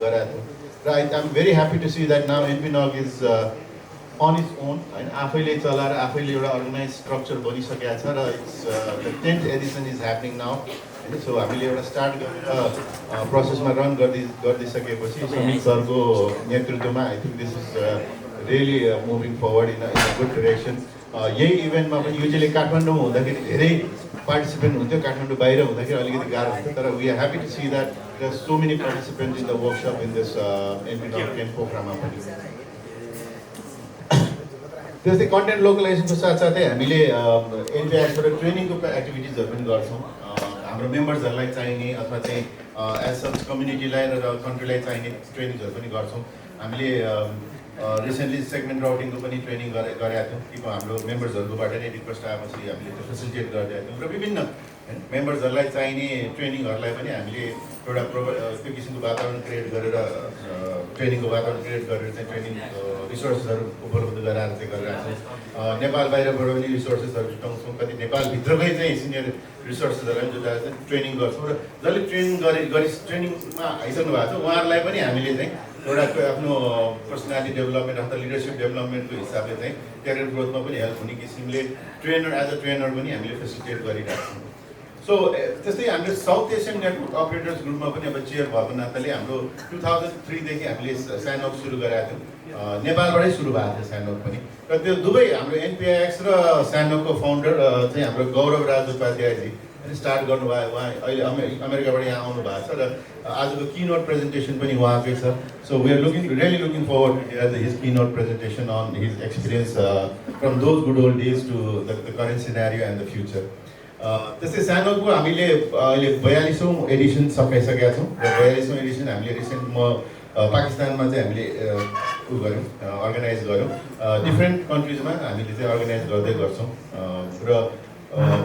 I'm very happy to see that now NPNOG is on its own and आफैले चलाएर आफैले एउटा organise structure बनिसकेको छ र it's the 10th edition is happening now. So हामीले एउटा स्टार्ट गरेर प्रोसेसमा रन गरिदिसकेपछि समीर सरको नेतृत्वमा I think this is really moving forward in a good direction. यही इभेन्टमा पनि युजली काठमाडौँमा हुँदाखेरि धेरै पार्टिसिपेन्ट हुन्थ्यो, काठमाडौँ बाहिर हुँदाखेरि अलिकति गाह्रो हुन्थ्यो, तर we are happy to see that there are so many participants in the workshop in this NPNOG10 प्रोग्राममा पनि. त्यस्तै कन्टेन्ट लोकलाइजेसनको साथसाथै हामीले NPNOGबाट ट्रेनिङको एक्टिभिटिजहरू पनि गर्छौँ. हाम्रो मेम्बर्सहरूलाई चाहिने अथवा चाहिँ एज सच कम्युनिटीलाई र कन्ट्रीलाई चाहिने ट्रेनिङ्सहरू पनि गर्छौँ. हामीले रिसेन्टली सेगमेन्ट राउटिङको पनि ट्रेनिङ गरेका थियौँ कि हाम्रो मेम्बर्सहरूकोबाट नै रिक्वेस्ट आएपछि हामीले त्यो फेसिलिटेट गरिदिएका थियौँ र विभिन्न मेम्बर्सहरूलाई चाहिने ट्रेनिङहरूलाई पनि हामीले एउटा त्यो किसिमको वातावरण क्रिएट गरेर ट्रेनिङको वातावरण क्रिएट गरेर चाहिँ ट्रेनिङ रिसोर्सेसहरू उपलब्ध गराएर चाहिँ गरिरहेको छौँ. नेपाल बाहिरबाट पनि रिसोर्सेसहरू जुटाउँछौँ, कति नेपालभित्रकै चाहिँ सिनियर रिसोर्सेसहरूलाई पनि जुटाएर चाहिँ ट्रेनिङ गर्छौँ र जसले ट्रेनिङमा आइसक्नु भएको छ उहाँहरूलाई पनि हामीले चाहिँ एउटा आफ्नो पर्सनालिटी डेभलपमेन्ट अथवा लिडरसिप डेभलपमेन्टको हिसाबले चाहिँ क्यारियर ग्रोथमा पनि हेल्प हुने किसिमले ट्रेनर एज अ ट्रेनर पनि हामीले फेसिलिटेट गरिरहेको छौँ. सो त्यस्तै हामीले साउथ एसियन नेटवर्क अपरेटर्स ग्रुपमा पनि अब चेयर भएको नाताले हाम्रो 2003देखि हामीले SANOG सुरु गरेका थियौँ. नेपालबाटै सुरु भएको थियो SANOG पनि र त्यो दुवै हाम्रो NPIX र SANOGको फाउन्डर चाहिँ हाम्रो गौरव राज उपाध्यायजी स्टार्ट गर्नुभयो. उहाँ अहिले अमेरिकाबाट यहाँ आउनु भएको छ र आजको किनोट प्रेजेन्टेसन पनि उहाँकै छ. So we are really looking forward to hear his keynote presentation on his experience from those good old days to the current scenario and the future. त्यस्तै SANOGको हामीले अहिले 42औँ एडिसन सकाइसकेका छौँ र 42औँ एडिसन हामीले रिसेन्ट पाकिस्तानमा चाहिँ हामीले गऱ्यौँ, अर्गनाइज गऱ्यौँ. डिफ्रेन्ट कन्ट्रिजमा हामीले चाहिँ अर्गनाइज गर्दै गर्छौँ र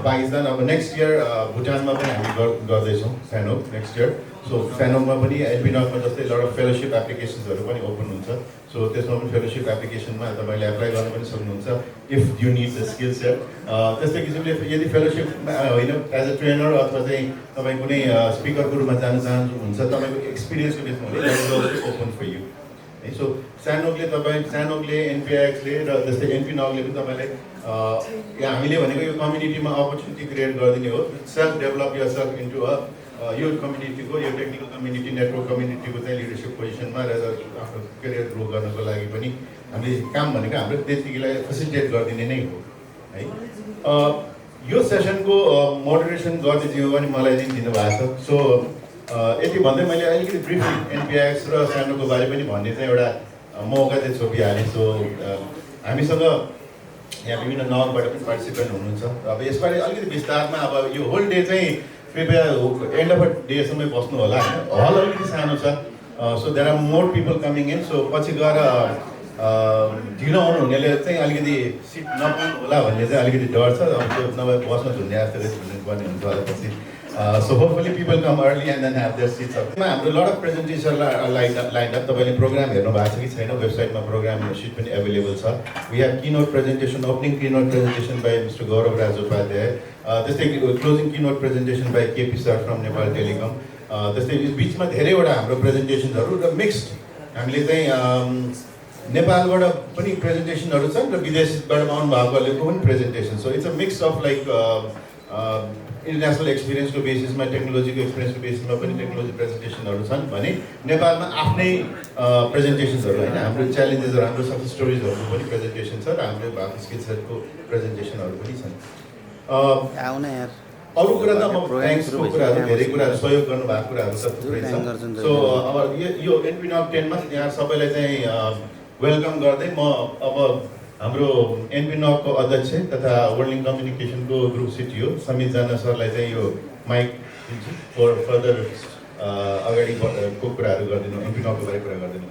पाकिस्तान अब नेक्स्ट इयर भुटानमा पनि हामी गर्दैछौँ SANOG नेक्स्ट इयर. सो SANOGमा पनि NPNOGमा जस्तै लट अफ फेलोसिप एप्लिकेसन्सहरू पनि ओपन हुन्छ. सो त्यसमा पनि फेलोसिप एप्लिकेसनमा तपाईँले एप्लाई गर्न पनि सक्नुहुन्छ if you need the skill set. त्यस्तै किसिमले यदि फेलोसिपमा होइन एज अ ट्रेनर अथवा चाहिँ तपाईँ कुनै स्पिकरको रूपमा जान चाहनुहुन्छ तपाईँको एक्सपिरियन्सको बेसमा हुने ओपन फर यु है. सो SANOGले NPIXले र जस्तै NPNOGले पनि तपाईँलाई हामीले भनेको यो कम्युनिटीमा अपर्च्युनिटी क्रिएट गरिदिने हो. Self develop yourself into यो कम्युनिटीको यो टेक्निकल कम्युनिटी नेटवर्क कम्युनिटीको चाहिँ लिडरसिप पोजिसनमा र आफ्नो करियर ग्रो गर्नको लागि पनि हामीले काम भनेको हाम्रो त्यतिकै फेसिलिटेट गरिदिने नै हो है. यो सेसनको मोडरेसन गर्ने जिम्मा पनि मलाई नै दिनुभएको छ. सो यति भन्दै मैले अलिकति ब्रिफली NPIX र SANOGको बारे पनि भन्ने चाहिँ एउटा मौका चाहिँ छोपिहालेँ. सो हामीसँग यहाँ विभिन्न नगबाट पनि पार्टिसिपेन्ट हुनुहुन्छ. अब यसपालि अलिकति विस्तारमा अब यो होल डे चाहिँ कृपया एन्ड अफ डेसम्मै बस्नु होला. हल अलिकति सानो छ. So there are more people coming in. So पछि गएर ढिलो आउनु हुनेले चाहिँ अलिकति सिट नपाउनु होला भन्ने चाहिँ अलिकति डर छ. त्यो नभए बस्न झुन्ने जस्तो रेस्टुरेन्ट गर्ने हुन्छ होला पछि. So hopefully people come early and then have their seats up. हाम्रो lot of presentation line up. तपाईँले प्रोग्राम हेर्नु भएको छ कि छैन, वेबसाइटमा प्रोग्राम सिट पनि एभाइलेबल छ. We have keynote presentation, opening keynote presentation by mister Gaurav Raj Upadhyay. त्यस्तै closing keynote presentation by KP sir from Nepal Telecom. त्यस्तै बिचमा धेरैवटा हाम्रो प्रेजेन्टेसनहरू र मिक्स्ड हामीले चाहिँ नेपालबाट पनि प्रेजेन्टेसनहरू छन् र विदेशबाट आउनु भएकोहरूको पनि presentation. So it's a mix of like international एक्सपिरियन्सको बेसिसमा टेक्नोलोजीको एक्सपिरियन्सको बेसिसमा पनि टेक्नोलोजी प्रेजेन्टेसनहरू छन् भने नेपालमा आफ्नै प्रेजेन्टेसनहरू होइन हाम्रो च्यालेन्जेसहरू हाम्रो सक्सेस स्टोरिजहरूको पनि प्रेजेन्टेसन छ र हाम्रो भएको स्किल सेटको प्रेजेन्टेसनहरू पनि छन्. अरू कुरा त म थ्याङ्क्सको कुराहरू धेरै कुराहरू सहयोग गर्नुभएको कुराहरू त थुप्रै छ. सो अब यो NPNOG10मा यहाँ सबैलाई चाहिँ वेलकम गर्दै म अब हाम्रो NPNOGको अध्यक्ष तथा वर्ल्डिङ कम्युनिकेसनको ग्रुप CTO समित जाना सरलाई चाहिँ यो माइक दिन्छु फर फर्दर अगाडिको कुराहरू गरिदिनु, NPNOGको बारे कुरा गरिदिनु.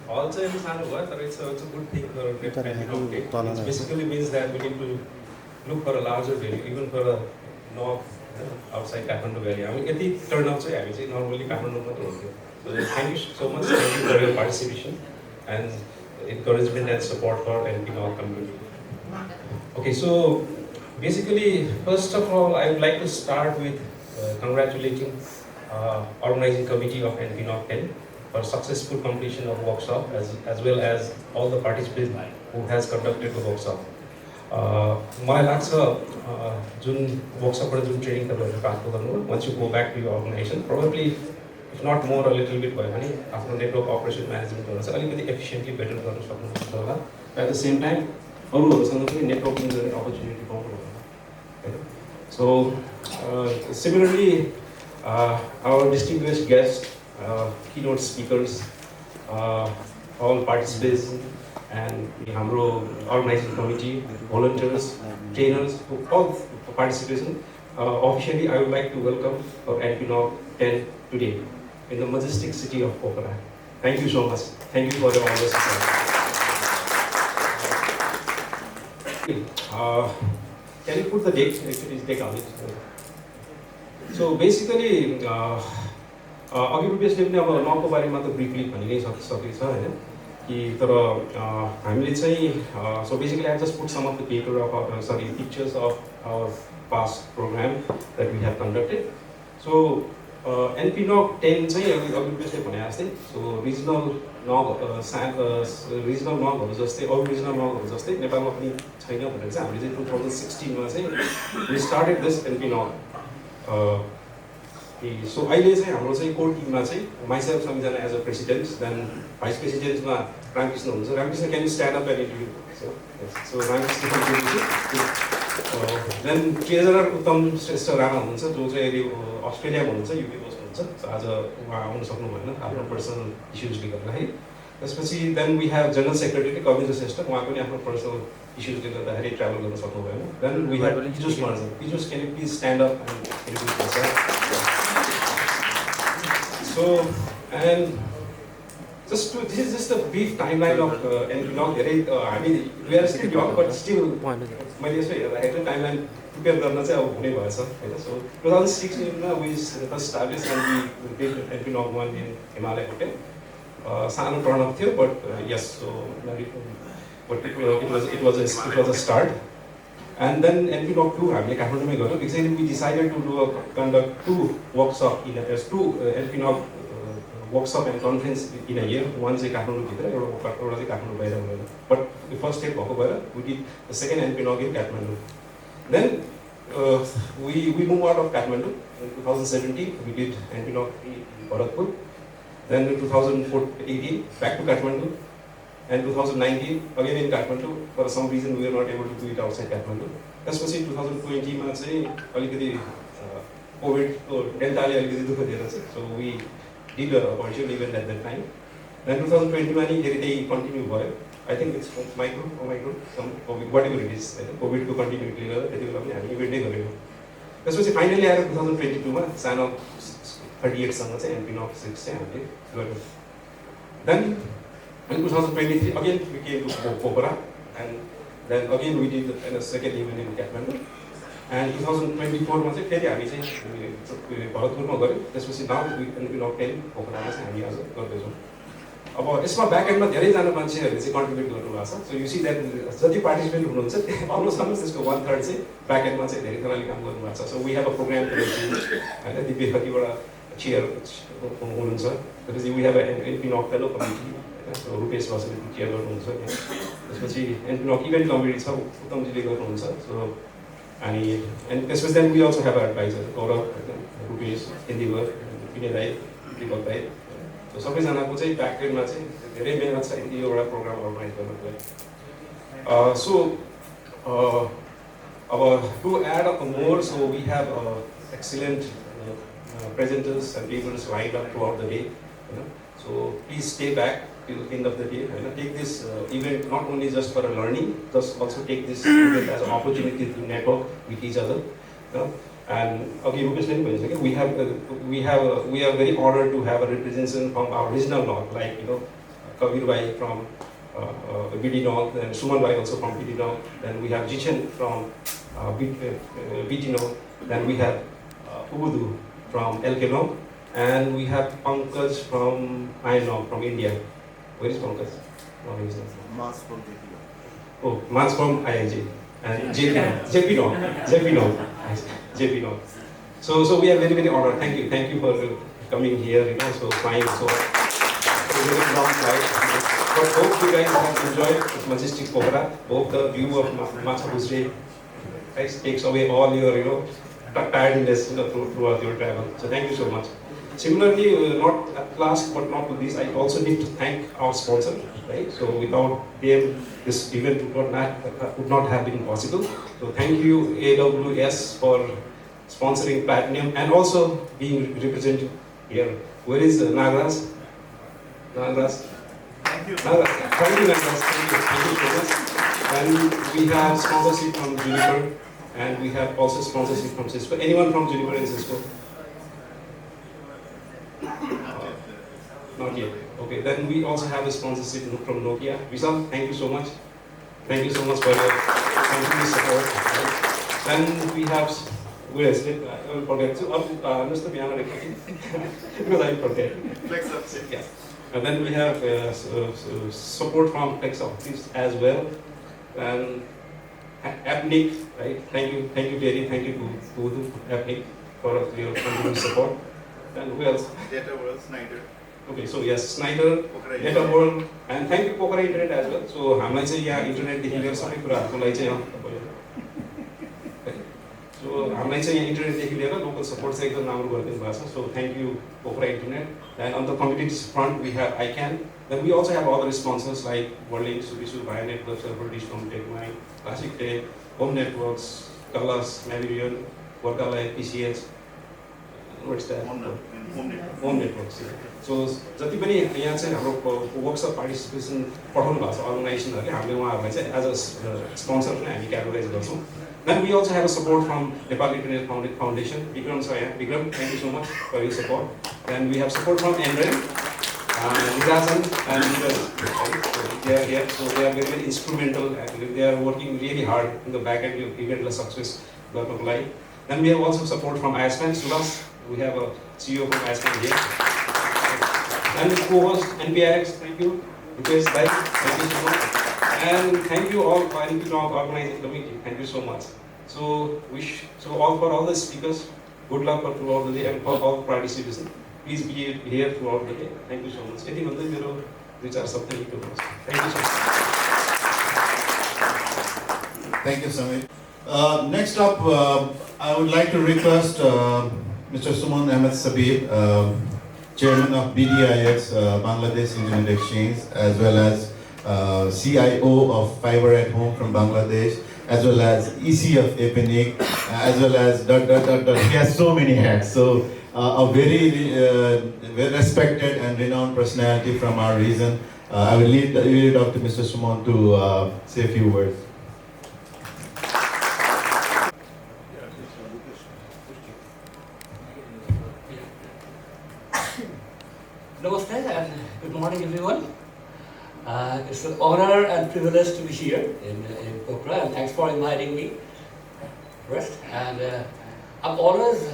All चाहिँ सानो भयो तर it's a good thing for NPNOG. It basically means that we need to look for a larger value even for a NOG outside Kathmandu Valley. हामी यति टर्नआउट चाहिँ हामी चाहिँ नर्मली काठमाडौँ मात्र हुन्थ्यो. So thank you so much for your participation and encouragement and support for NPNOG community. Okay, so basically, first of all, I would like to start with congratulating organizing committee of NPNOG10 for successful completion of workshop as well as all the participants who has conducted the workshop. मलाई लाग्छ जुन वर्कसपबाट जुन training तपाईँहरू प्राप्त गर्नुभयो, once you go back to your organization, probably if not more a little bit भयो भने आफ्नो network operation म्यानेजमेन्टहरू चाहिँ अलिकति एफिसिएन्टली बेटर गर्न सक्नुहुन्छ होला। एट द सेम टाइम अरूहरूसँग पनि नेटवर्किङ गर्ने अपर्च्युनिटी पाउनु होला हैन। So similarly our distinguished guests, keynote speakers, all participants, and हाम्रो organizing committee, volunteers, trainers, all participation. Officially, I would like to welcome our NPNOG10 today in the majestic city of Pokhara. Thank you so much. Thank you for your all the support. Can you put the date? Actually, take on it. So basically, अघि रुपेशले पनि अब नको बारेमा त briefly भनि नै सकेको छ हैन कि तर हामीले चाहिँ so basically I just put some of the paper of pictures of our past program that we have conducted. So NPNOG10 चाहिँ अघि रुपेशले भने जस्तै so regional नगहरू जस्तै अरू रिजनल नगहरू जस्तै नेपालमा पनि छैन भनेर चाहिँ हामीले चाहिँ 2016 मा चाहिँ we started this NPNOG. So अहिले चाहिँ हाम्रो चाहिँ कोर टिममा चाहिँ myself सबैजना as a president, then vice प्रेसिडेन्टमा रामकृष्ण हुनुहुन्छ। Ramkrishna can you stand up and introduce? So Ramkrishna, then treasurer Uttam Shrestha Rana हुनुहुन्छ जो चाहिँ अहिले अस्ट्रेलियामा हुनुहुन्छ, युके बस्नुहुन्छ। आज उहाँ आउन सक्नु भएन आफ्नो पर्सनल इस्युजले गर्दाखेरि। त्यसपछि then we have general secretary Kabindra Shrestha, उहाँ पनि आफ्नो पर्सनल इस्युजले गर्दाखेरि ट्राभल गर्न सक्नु भएन। Then we have Pijus Marjan. Pijus, can you please stand up and introduce yourself? So, and this is just a brief timeline of NPNOG. I mean, we are still young, but still, मैले यसो हेर्दाखेरि timeline prepare गर्न चाहिँ अब हुने भएछ हैन। सो 2016 मा we first established and we did NPNOG1 in Himalaya hotel. सानो Turnup थियो, but yes, so but it was a start. And then NPNOG2 हामीले काठमाडौँमै गर्यौँ because we decided to conduct two workshop in two NPNOG workshop and conference in a year. One चाहिँ काठमाडौँभित्र, एउटा चाहिँ काठमाडौँ बाहिर हुँदैन। But the first step भएको भएर we did the second NPNOG in Kathmandu. Then we moved out of Kathmandu in 2017. We did NPNOG in Bharatpur. Then in 2018 back to Kathmandu. And 2019 again in Kathmandu. For some reason we were not able to do it outside Kathmandu. त्यसपछि 2020 मा चाहिँ अलिकति कोभिडको डेल्टाले अलिकति दुःख दिएर चाहिँ so we did a virtual event at that time. Then 2020 मा नि फेरि त्यही कन्टिन्यू भयो। I think it's my group, some COVID, whatever it is, कोभिडको कन्टिन्युटी गरेर त्यति बेला पनि हामी इभेन्टै गरेको। त्यसपछि फाइनली आएर 2022 मा सानो 38 सँग चाहिँ NPNOG6 चाहिँ हामीले गर्यौँ। Then in 2023 again we came to Pokhara, and then again we did a second event in Kathmandu. And 2024 मा चाहिँ फेरि हामी चाहिँ भरतपुरमा गऱ्यौँ। त्यसपछि now NPNOG10 पोखरामा चाहिँ हामी आज गर्दैछौँ। अब यसमा ब्याक एन्डमा धेरैजना मान्छेहरूले चाहिँ कन्ट्रिब्युट गर्नुभएको छ। सो यु सी द्याट जति पार्टिसिपेन्ट हुनुहुन्छ अलमोस्ट त्यसको 1/3 चाहिँ ब्याक एन्डमा चाहिँ धेरैजनाले काम गर्नुभएको छ। So we have a program होइन, दिव्य कतिवटा चेयर हुनुहुन्छ। त्यसपछि we have NPNOG fellow committee, Rupesh बसले चेयर गर्नुहुन्छ। त्यसपछि NPNOG इभेन्ट कमिटी छ, उत्तमजीले गर्नुहुन्छ। सो अनि त्यसपछि then we also have advisor Gaurav, Rupesh, Indivar, Binay दाई, दीपक दाई। सबैजनाको चाहिँ ब्याकएन्डमा चाहिँ धेरै मेहनत छ यो एउटा प्रोग्राम अर्गनाइज गर्नको लागि। सो अब to add up more, so we have excellent presenters and papers lined up throughout the day. So please stay back till the end of the day. Take this event not only just for a learning, just also take this event as an opportunity to network with each other. And okay, we are very honored to have a representation from our regional north, like Kabir Bhai from BD North, and Suman Bhai also from BD North. Then we have Jichen from BT North. Then we have Ubudu from LK North, and we have Pankaj from INOG from India. Where is Pankaj? Mas from JP. Oh, Mas from IIJ and JP North. So we are very, very honored. Thank you for coming here, so flying so very long flight. But hope you guys have enjoyed this majestic Pokhara. Hope the view of Macha takes away all your tiredness throughout your travel. So thank you so much. Similarly, not at last but not least, I also need to thank our sponsor, right? So without them, this event would not have been possible. So thank you AWS for sponsoring Platinum and also being represented here. Where is Nagraj? Nagraj? Thank you. Nagraj. Thank you, Nagraj. Thank you so much. And we have sponsorship from Juniper, and we have also sponsorship from Cisco. Anyone from Juniper and Cisco? Not yet. Okay, then we also have a sponsorship from Nokia. Vishal, thank you so much. Thank you so much for your continuous support. Then we have, where is it? I will forget. So, Mr. Piano, because I forget. Flex up. Yeah. And then we have support from Flex Office as well. And AppNIC, right? Thank you, Terry. Thank you to AppNIC for your continuous support. And who else? Data World, Snyder. Okay, so yes, Snyder, Data World, and thank you Pokhara Internet as well. So हामीलाई चाहिँ यहाँ इन्टरनेटदेखि लिएर सबै कुराहरूको लागि चाहिँ so हामीलाई चाहिँ यहाँ इन्टरनेटदेखि लिएर लोकल सपोर्ट चाहिँ एकदम राम्रो गरिदिनु भएको छ. So thank you Pokhara Internet. And on the communities front, we have ICANN. Then we also have other sponsors like Worldlink, Subisu, Bio Networks, Dish from Tech9, Classic Tech, Home Networks, Colors, Navirian, Workalai, PCH. What's that? Home Networks. So जति पनि यहाँ चाहिँ हाम्रो workshop participation पठाउनु भएको छ अर्गनाइजेसनहरूले हामीले उहाँहरूलाई चाहिँ एज अ स्पोन्सर पनि हामी क्याटेगोराइज गर्छौँ. Then we also have a support from Nepal Internet Foundation. Vikram sir, yeah. Vikram, thank you so much for your support. Then we have support from NREL, Nirajan and Neeraj. They are here, so they are very instrumental. They are working really hard in the back end to get the success of life. Then we have also support from ISPAN, Sulas. We have a CEO from ISPAN here. And co-host NPRX, thank you. Because thank you so much. And thank you all for NPNOG organizing the meeting. Thank you so much. So for all the speakers, good luck for throughout the day and for all participants. Please be here throughout the day. Thank you so much. Thank you so much. Thank you, Samir. Next up, I would like to request Mr. Suman Ahmed Sabir, Chairman of BDIX, Bangladesh Internet Exchange, as well as CIO of Fiber at Home from Bangladesh, as well as EC of NPNOG, as well as ... He has so many hats. So a very respected and renowned personality from our region. I will lead it up to Mr. Suman to say a few words. Namaste and good morning everyone. It's an honor and privilege to be here in Pokhara, and thanks for inviting me first. And I'm always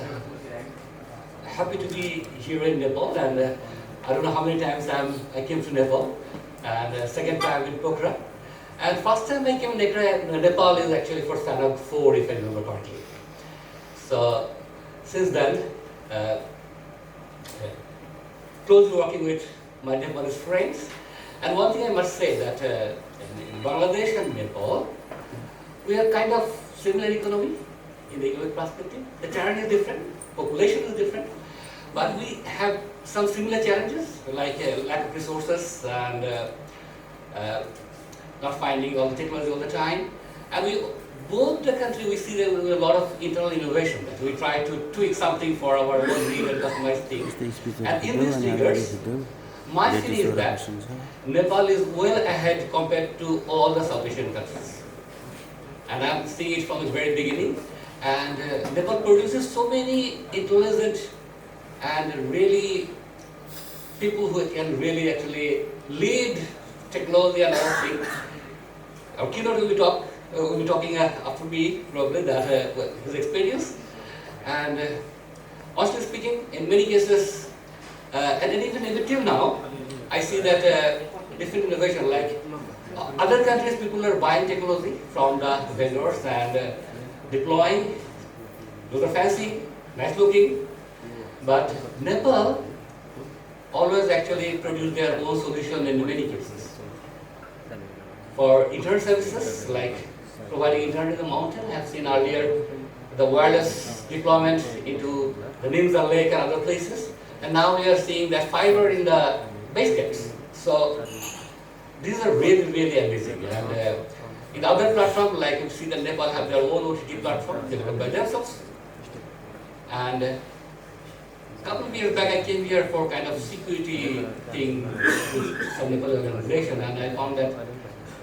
happy to be here in Nepal, and I don't know how many times I came to Nepal, and second time in Pokhara. And first time I came to Nepal is actually for stand-up 4, if I remember correctly. So since then, closely working with my Nepalese friends. And one thing I must say that in Bangladesh and Nepal, we are kind of similar economy in the economic perspective. The challenge is different, population is different, but we have some similar challenges like lack of resources and not finding all the technology all the time. And both the country, we see there is a lot of internal innovation that we try to tweak something for our own need and customize things. And in these regards, my feeling is that Nepal is well ahead compared to all the South Asian countries. And I'm seeing it from the very beginning. And Nepal produces so many intelligent and really people who can really actually lead technology and all things. Our keynote will be talking after me probably that his experience. And honestly speaking, in many cases, and even till now, I see that different innovation, like other countries, people are buying technology from the vendors and deploying. Those are fancy, nice looking. But Nepal, always actually produce their own solution in many cases. For internet services, like providing internet in the mountain, I have seen earlier the wireless deployment into the Nimza Lake and other places, and now we are seeing that fiber in the base camps. So these are really, really amazing. And in other platforms, like you see that Nepal have their own OTT platform developed by themselves. And a couple of years back, I came here for kind of security thing with some Nepal organization, and I found that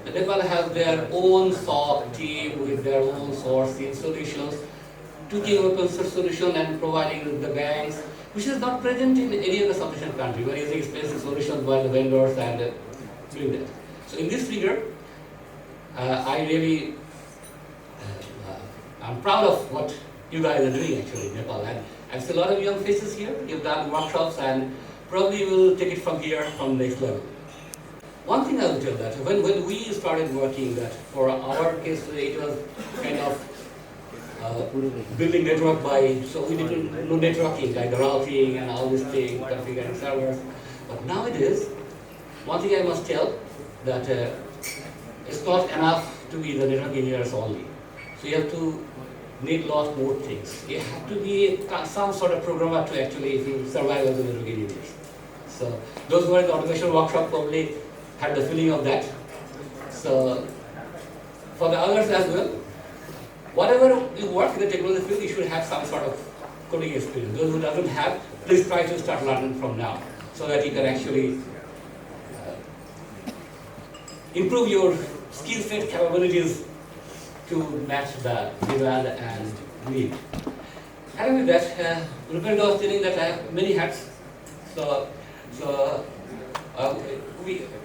the Nepal has their own SOC team with their own sourcing solutions, tweaking open source solution and providing the banks, which is not present in any of the South Asian country. We're using expensive solutions by the vendors and doing that. So in this figure, I really, I'm proud of what you guys are doing actually in Nepal. And I see a lot of young faces here. You've done workshops and probably will take it from here, from next level. One thing I will tell that when we started working that for our case, it was kind of building network by, so we didn't know networking, like the routing and all these things, configuring servers. But nowadays, one thing I must tell, that it's not enough to be the network engineers only. So you have to need lot more things. You have to be some sort of programmer to actually survive as a network engineers. So those who were in the automation workshop probably had the feeling of that. So for the others as well, whatever you work in the technology field, you should have some sort of coding experience. Those who doesn't have, please try to start learning from now, so that you can actually improve your skill set capabilities to match the demand and need. And with that, Rupert was telling that I have many hats.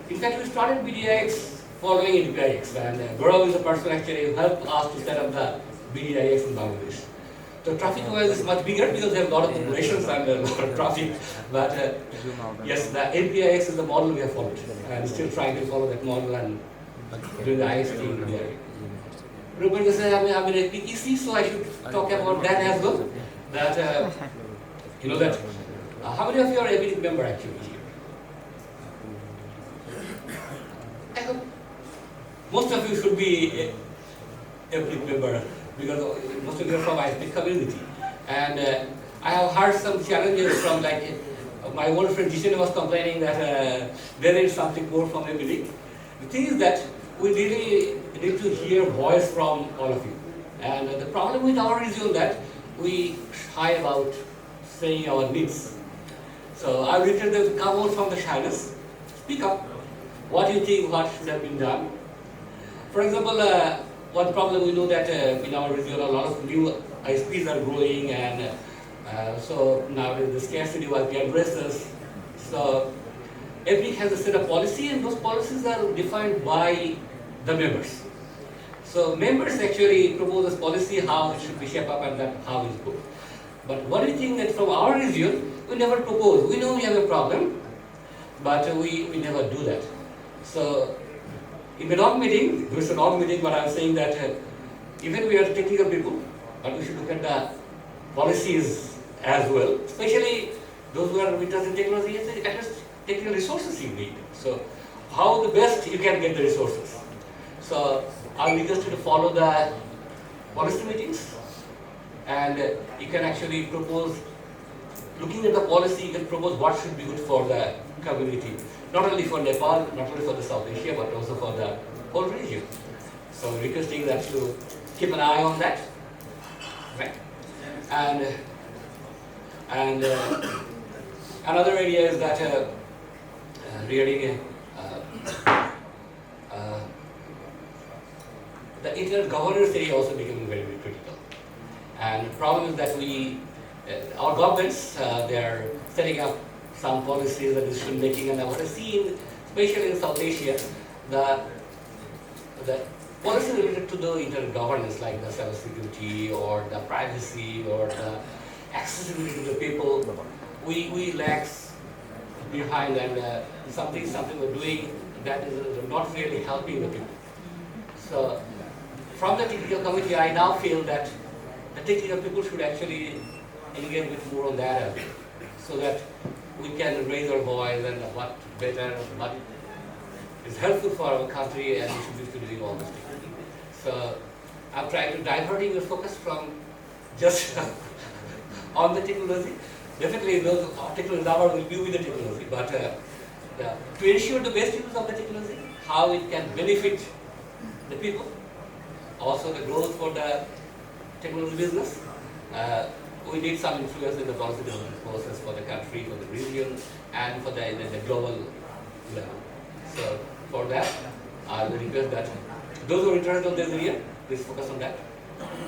In fact, we started BDIX following NPNOG10, and Gaurav is the person actually who helped us to set up the BDIX in Bangladesh. So traffic-wise is much bigger because they have a lot of populations and a lot of traffic. But yes, the NPNOG10 is the model we have followed, and still trying to follow that model and doing the IST there. Rupert said I'm a PEC, so I should talk about that as well. That you know that how many of you are a ABIC member actually here? I hope most of you should be a big member because most of you are from ISP community. And I have heard some challenges from like my old friend Jishan was complaining that there is something more from ABIC. The thing is that we really need to hear voice from all of you. And the problem with our region that we shy about saying our needs. So I request them to come out from the shyness, speak up. What do you think, what should have been done? For example, one problem we know that in our region a lot of new ISPs are growing, and so now the scarcity was the addresses. So every has a set of policy, and those policies are defined by the members. So members actually propose this policy, how it should be shaped up, and that how it goes. But what do you think that from our region, we never propose. We know we have a problem, but we never do that. So in the NOG meeting, there is a NOG meeting, but I'm saying that even we are technical people, but we should look at the policies as well, especially those who are with us in technology, at least technical resources you need. So how the best you can get the resources. So I'll request you to follow the policy meetings, and you can actually propose, looking at the policy, you can propose what should be good for the community. Not only for Nepal, not only for the South Asia, but also for the whole region. So requesting that to keep an eye on that, right? And another area is that really the internet governance area also becoming very, very critical. And the problem is that our governments, they are setting up some policies and decision making, and what I see, especially in South Asia, the policy related to the internet governance, like the cyber security or the privacy or the accessibility to the people, we lack behind, and something we're doing that is not really helping the people. So from the technical committee, I now feel that the technical people should actually engage with more on that, so that we can raise our voice and what better, what is helpful for our country, and we should be doing all these things. So I'm trying to diverting your focus from just on the technology. Definitely those technology will be with the technology, but to ensure the best use of the technology, how it can benefit the people, also the growth for the technology business. We need some influence in the policy development process for the country, for the region, and for the global level. So for that, I will request that those who are interested in this area, please focus on that.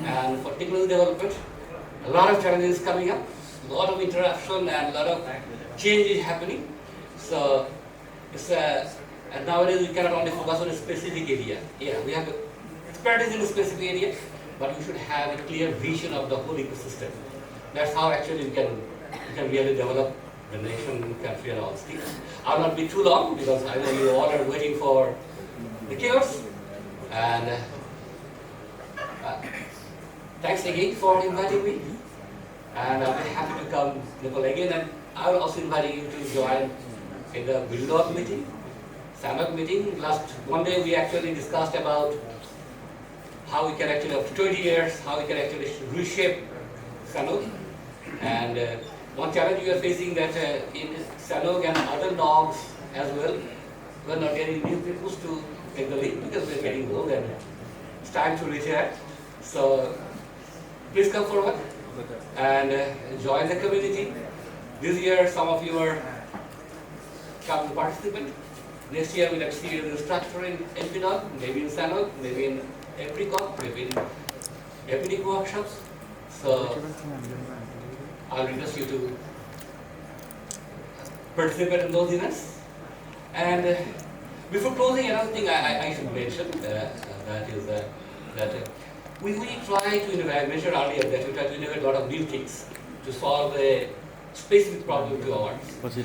And for technology development, a lot of challenges coming up, a lot of interruption and a lot of change is happening. So it's and nowadays we cannot only focus on a specific area. Yeah, we have expertise in a specific area, but we should have a clear vision of the whole ecosystem. That's how actually we can really develop the nation, country, and all these things. I'll not be too long because I know you all are waiting for the chaos. And thanks again for inviting me. And I'll be happy to come Nepal again. And I will also invite you to join in the build-up meeting, SAMAK meeting. Last Monday we actually discussed about how we can actually, after 20 years, how we can actually reshape SANOG. And one challenge we are facing that in SANOG and other NOGs as well, we are not getting new people to take the lead because we are getting old and it's time to retire. So please come forward and join the community. This year some of you are come to participate. Next year we'll see the structure in NPNOG, maybe in SANOG, maybe in NPNOG, maybe in NPNOG workshops. So I'll request you to participate in those events. And before closing, another thing I should mention that is that we try to innovate. I mentioned earlier that we try to innovate a lot of new things to solve a specific problem to ours. But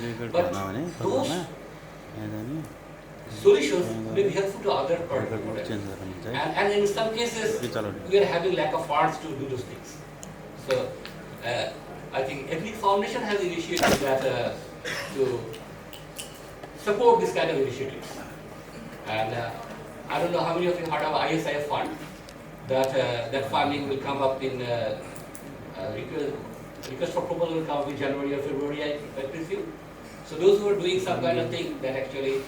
those solutions may be helpful to other parties. And in some cases, we are having lack of funds to do those things. So I think every foundation has initiated that to support this kind of initiatives. And I don't know how many of you heard of ISIF fund. That funding will come up in request for proposal will come up in January or February, I presume. So those who are doing some kind of thing that actually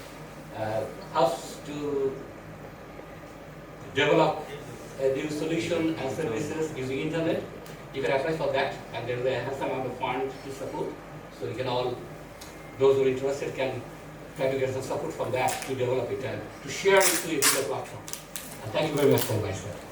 helps to develop a new solution and services using internet, you can apply for that, and there is a handsome amount of funds to support. So you can all, those who are interested can try to get some support from that to develop it and to share it to a bigger platform. And thank you very much for myself.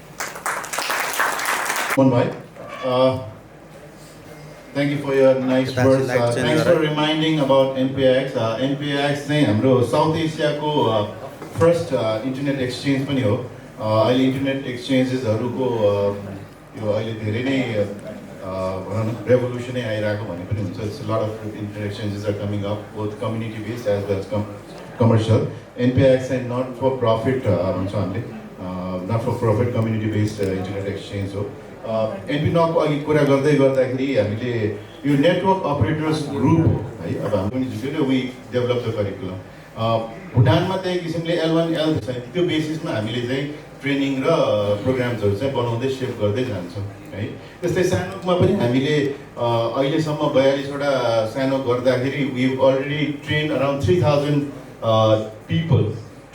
Thank you for your nice words. Thanks for reminding about NPX. NPX चाहिँ हाम्रो south एसियाको first internet exchange पनि हो. अहिले internet एक्सचेन्जेसहरूको यो अहिले धेरै नै भनौँ न रेभोल्युसनै आइरहेको भने पनि हुन्छ. It's lot of internet exchanges are coming up both community based as well as commercial. NPX चाहिँ नट फर प्रफिट भन्छौँ हामीले, not for profit community based internet exchange हो. NPNOG अघि कुरा गर्दै गर्दाखेरि हामीले यो नेटवर्क अपरेटर्स ग्रुप हो है. अब हाम्रो पनि झुक्यो वी डेभलप द करिकुलम. भुटानमा त्यही किसिमले L1 L2 छ, त्यो बेसिसमा हामीले चाहिँ ट्रेनिङ र प्रोग्राम्सहरू चाहिँ बनाउँदै सेप गर्दै जान्छौँ है. त्यस्तै सानोकमा पनि हामीले अहिलेसम्म 42वटा सानो गर्दाखेरि we already train around 3000 people.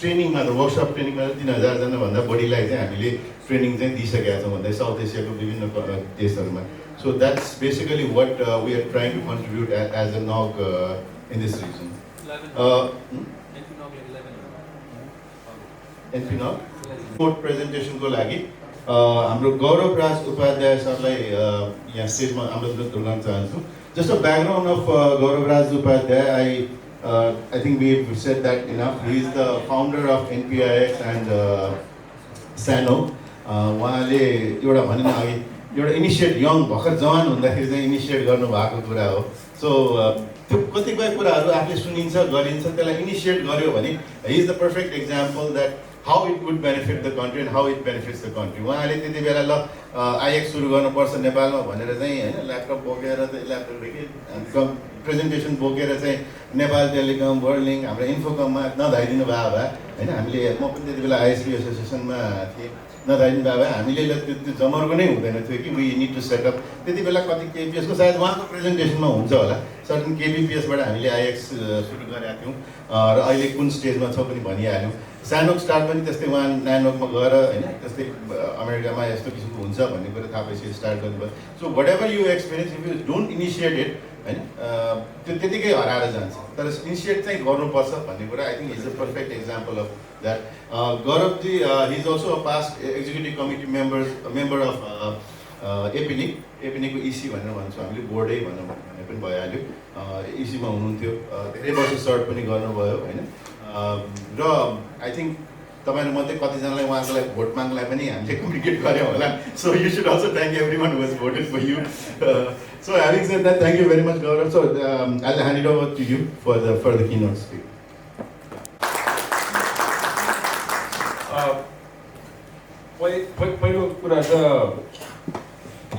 ट्रेनिङमा त वर्कसप ट्रेनिङमा 3000 जनाभन्दा बढीलाई चाहिँ हामीले ट्रेनिङ चाहिँ दिइसकेका छौँ भन्दै साउथ एसियाको विभिन्न देशहरूमा. So that's basically what we are trying to contribute as a NOG in this region. NPNOG कोर्ट प्रेजेन्टेसनको लागि हाम्रो गौरव राज उपाध्याय सरलाई यहाँ स्टेजमा आमन्त्रित गर्न चाहन्छु. Just a background of Gaurav Raj Upadhyay, I think we've said that enough. He is the founder of NPIX and SANO. उहाँले एउटा भनेन अघि एउटा इनिसिएट यङ भर्खर जवान हुँदाखेरि चाहिँ इनिसिएट गर्नुभएको कुरा हो. सो त्यो कतिपय कुराहरू आफूले सुनिन्छ गरिन्छ त्यसलाई इनिसिएट गर्यो भने he is the perfect example that how it would benefit the country and how it benefits the country. उहाँले त्यति बेला ल आइएक्स सुरु गर्नुपर्छ नेपालमा भनेर चाहिँ होइन ल्यापटप बोकेर ल्यापटप प्रेजेन्टेसन बोकेर चाहिँ नेपाल टेलिकम वर्ल्ड लिङ्क हाम्रो इन्फोकममा नधाइदिनु भयो भए होइन हामीले म पनि त्यति बेला आइएसपी एसोसिएसनमा थिएँ नधाइदिनु भयो भए हामीले त्यो जमर्को नै हुँदैन थियो कि वी निड टु सेटअप त्यति बेला कति केबिपिएसको सायद उहाँको प्रेजेन्टेसनमा हुन्छ होला सर्टन केबिपिएसबाट हामीले आइएक्स सुरु गरेका थियौँ र अहिले कुन स्टेजमा छ पनि भनिहाल्यौँ सानो स्टार्ट पनि त्यस्तै उहाँ न्यानोकमा गएर होइन त्यस्तै अमेरिकामा यस्तो किसिमको हुन्छ भन्ने कुरा थाहा भएपछि स्टार्ट गर्नुभयो so whatever you experience if you don't initiate it होइन त्यो त्यतिकै हराएर जान्छ तर इनिसिएट चाहिँ गर्नुपर्छ भन्ने कुरा I think is a perfect example of that गौरवजी he is also a past executive committee member of एपिनिकको इसी भनेर भन्छौँ हामीले बोर्डै भनौँ भन्ने पनि भइहाल्यो इसीमा हुनुहुन्थ्यो धेरै वर्ष सर्ट पनि गर्नुभयो होइन र आई थिङ्क तपाईँहरू मध्ये कतिजनालाई उहाँको लागि भोट माग्नलाई पनि हामीले कम्युनिकेट गऱ्यौँ होला so you should also thank everyone was voted for you so having said that thank you very much Gaurav so I hand it over to you for the keynote speak पहिलो कुरा त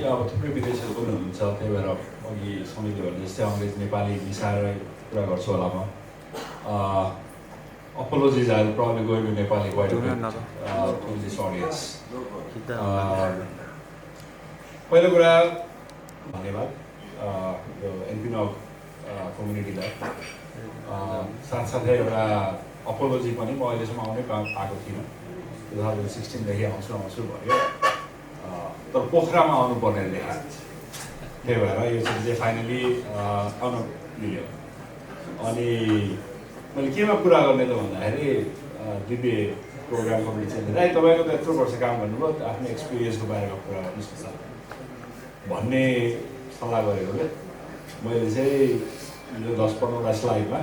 यो अब थुप्रै विदेशीहरू पनि हुनुहुन्छ त्यही भएर अघि समिति भने जस्तै अङ्ग्रेजी नेपाली मिसाएर कुरा गर्छु होला म apologies, I'll probably go into Nepali quite a bit to this audience. पहिलो कुरा धन्यवाद यो NPNOG कम्युनिटीलाई साथसाथै एउटा अपोलोजी पनि म अहिलेसम्म आउनै पाएको थिइनँ 2016देखि आउँछु भयो तर पोखरामा आउनुपर्ने देखा त्यही भएर यो चाहिँ फाइनली आउन मिल्यो अनि मैले केमा कुरा गर्ने त भन्दाखेरि दिव्य प्रोग्राम कम्युनिटी चाहिँ तपाईँको त यत्रो वर्ष काम गर्नुभयो आफ्नो एक्सपिरियन्सको बारेमा कुरा गर्नुहोस् न भन्ने सल्लाह गरेकोले मैले चाहिँ यो 10-15 स्लाइडमा